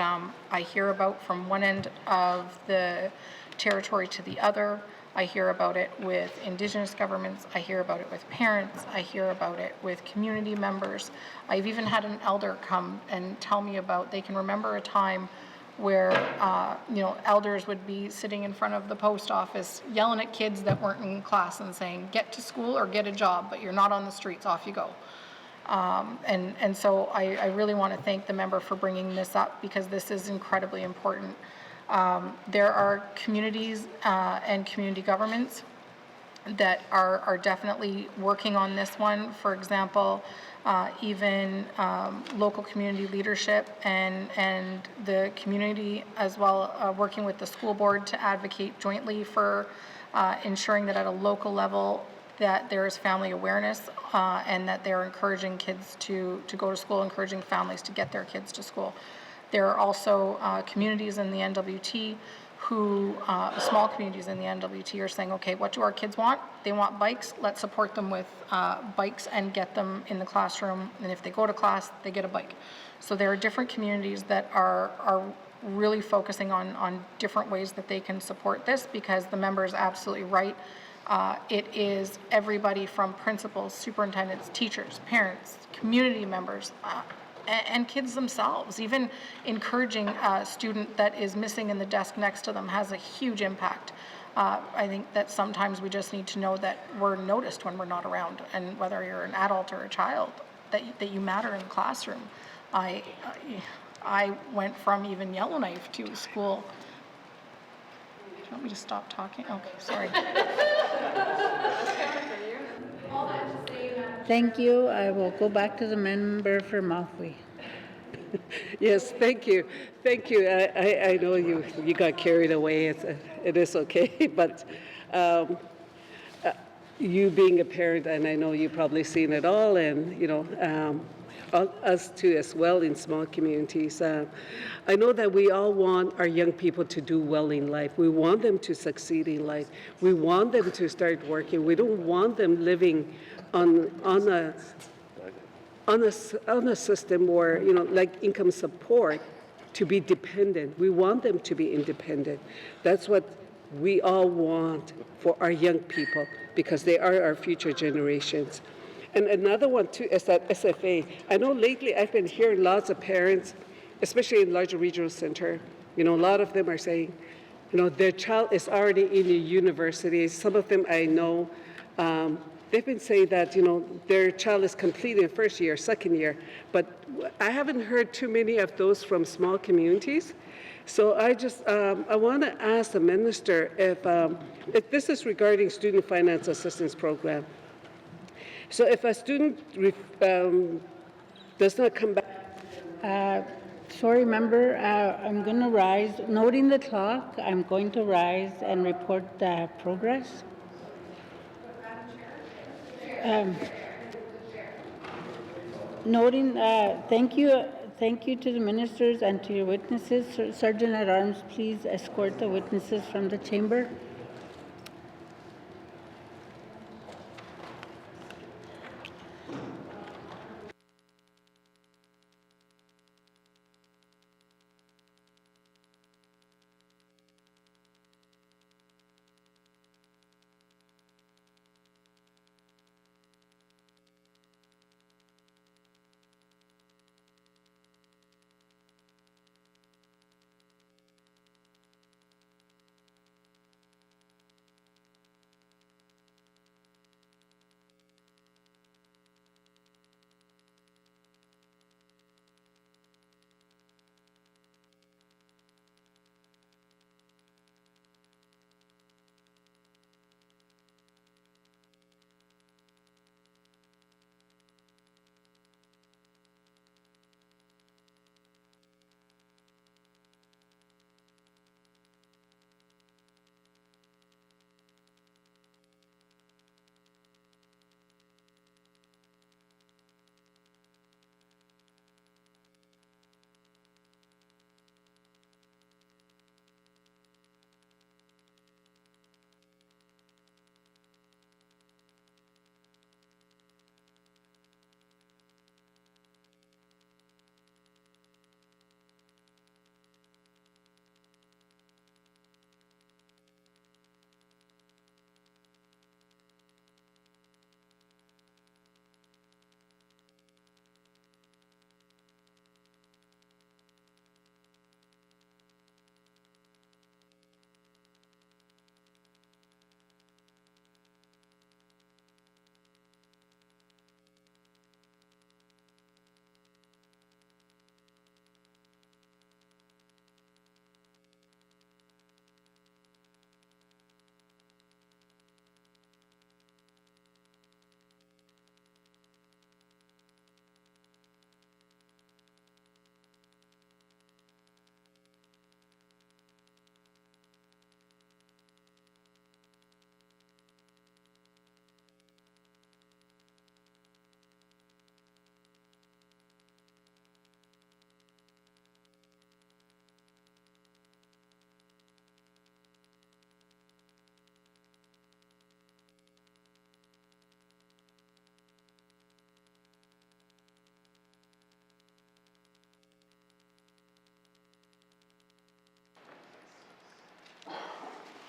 I hear about from one end of the territory to the other. I hear about it with Indigenous governments. I hear about it with parents. I hear about it with community members. I've even had an elder come and tell me about, they can remember a time where, elders would be sitting in front of the post office yelling at kids that weren't in class and saying, get to school or get a job, but you're not on the streets, off you go. And so I really want to thank the member for bringing this up, because this is incredibly important. There are communities and community governments that are definitely working on this one. For example, even local community leadership and the community as well, working with the school board to advocate jointly for ensuring that at a local level that there is family awareness and that they're encouraging kids to go to school, encouraging families to get their kids to school. There are also communities in the NWT who, small communities in the NWT, are saying, okay, what do our kids want? They want bikes. Let's support them with bikes and get them in the classroom. And if they go to class, they get a bike. So there are different communities that are really focusing on different ways that they can support this, because the member is absolutely right. It is everybody from principals, superintendents, teachers, parents, community members, and kids themselves. Even encouraging a student that is missing in the desk next to them has a huge impact. I think that sometimes we just need to know that we're noticed when we're not around, and whether you're an adult or a child, that you matter in the classroom. I went from even Yellowknife to school. Do you want me to stop talking? Okay, sorry. Thank you. I will go back to the member for Mafui. Yes, thank you. Thank you. I know you got carried away. It is okay, but you being a parent, and I know you've probably seen it all, and us too as well in small communities. I know that we all want our young people to do well in life. We want them to succeed in life. We want them to start working. We don't want them living on a system where, like income support, to be dependent. We want them to be independent. That's what we all want for our young people, because they are our future generations. And another one too is that SFA. I know lately I've been hearing lots of parents, especially in larger regional center, a lot of them are saying, their child is already in the university. Some of them I know, they've been saying that, their child is completing first year, second year, but I haven't heard too many of those from small communities. So I want to ask the minister if this is regarding Student Finance Assistance Program. So if a student does not come back. Sorry, member, I'm going to rise. Noting the clock, I'm going to rise and report the progress. Noting, thank you to the ministers and to your witnesses. Sergeant at Arms, please escort the witnesses from the chamber.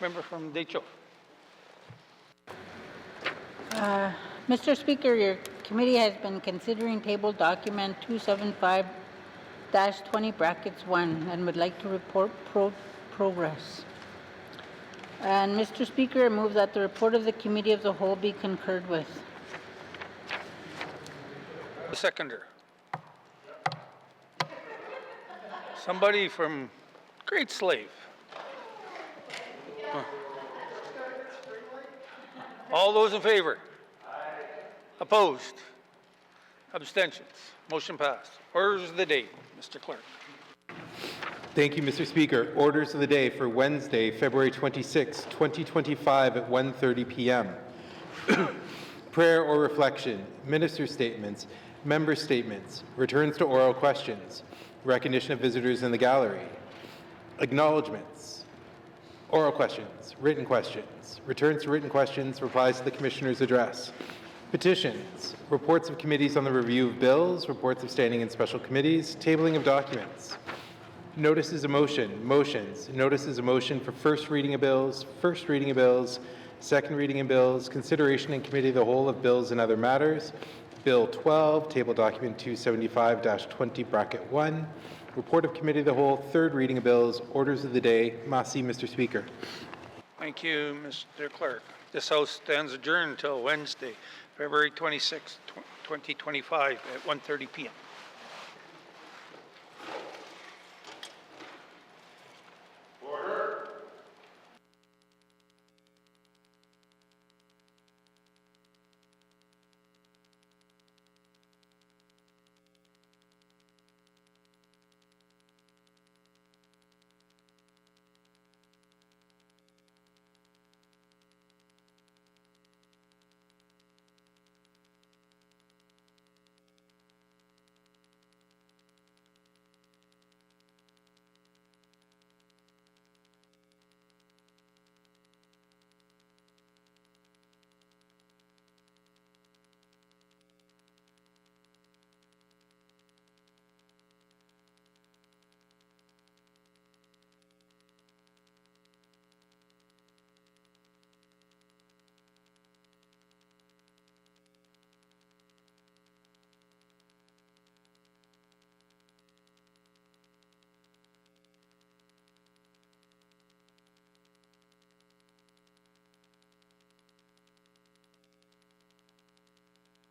Member from Decho. Mr. Speaker, your committee has been considering table document 275-20(1) and would like to report progress. And Mr. Speaker, I move that the report of the Committee of the Whole be concurred with. The seconder. Somebody from Great Slave. Huh. All those in favor? Opposed? Abstentions? Motion passed. Orders of the day, Mr. Clerk. Thank you, Mr. Speaker. Orders of the day for Wednesday, February 26, 2025 at 1:30 p.m. Prayer or reflection, minister statements, member statements, returns to oral questions, recognition of visitors in the gallery, acknowledgements, oral questions, returns to written questions, replies to the Commissioner's address, petitions, reports of committees on the review of bills, reports of standing and special committees, tabling of documents, notices of motion, motions, notices of motion for first reading of bills, second reading of bills, consideration in committee of the whole of bills and other matters, Bill 12, table document 275-20(1), report of committee of the whole, third reading of bills, orders of the day. Merci, Mr. Speaker. Thank you, Mr. Clerk. This House stands adjourned until Wednesday, February 26, 2025 at 1:30 p.m.